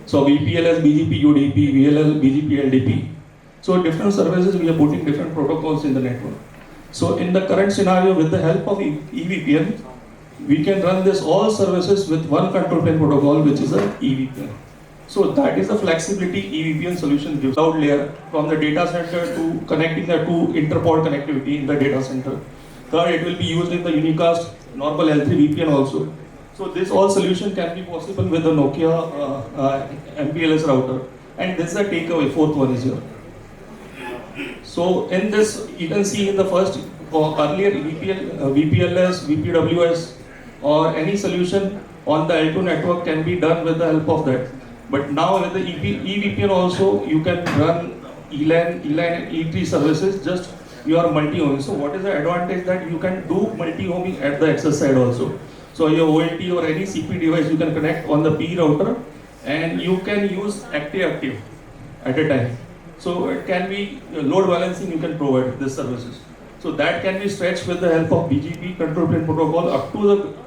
So VPLS, BGP, UDP, VLL, BGP, LDP. So different services we are putting different protocols in the network. So in the current scenario, with the help of EVPN, we can run this all services with one control plane protocol, which is a EVPN. So that is the flexibility EVPN solution gives. Cloud layer from the data center to connecting the two interport connectivity in the data center. Third, it will be used in the unicast normal L3 VPN also. So this all solution can be possible with the Nokia MPLS router. And this is a takeaway, fourth one is here. So in this, you can see in the first, earlier VPLS, VPWS or any solution on the L2 network can be done with the help of that. But now with the EVPN also, you can run ELAN and E3 services, just you are multi-homing. So what is the advantage that you can do multi-homing at the access side also. So your OLT or any CP device you can connect on the P router, and you can use active-active. at a time. So it can be load balancing, you can provide these services. So that can be stretched with the help of BGP control plane protocol up to the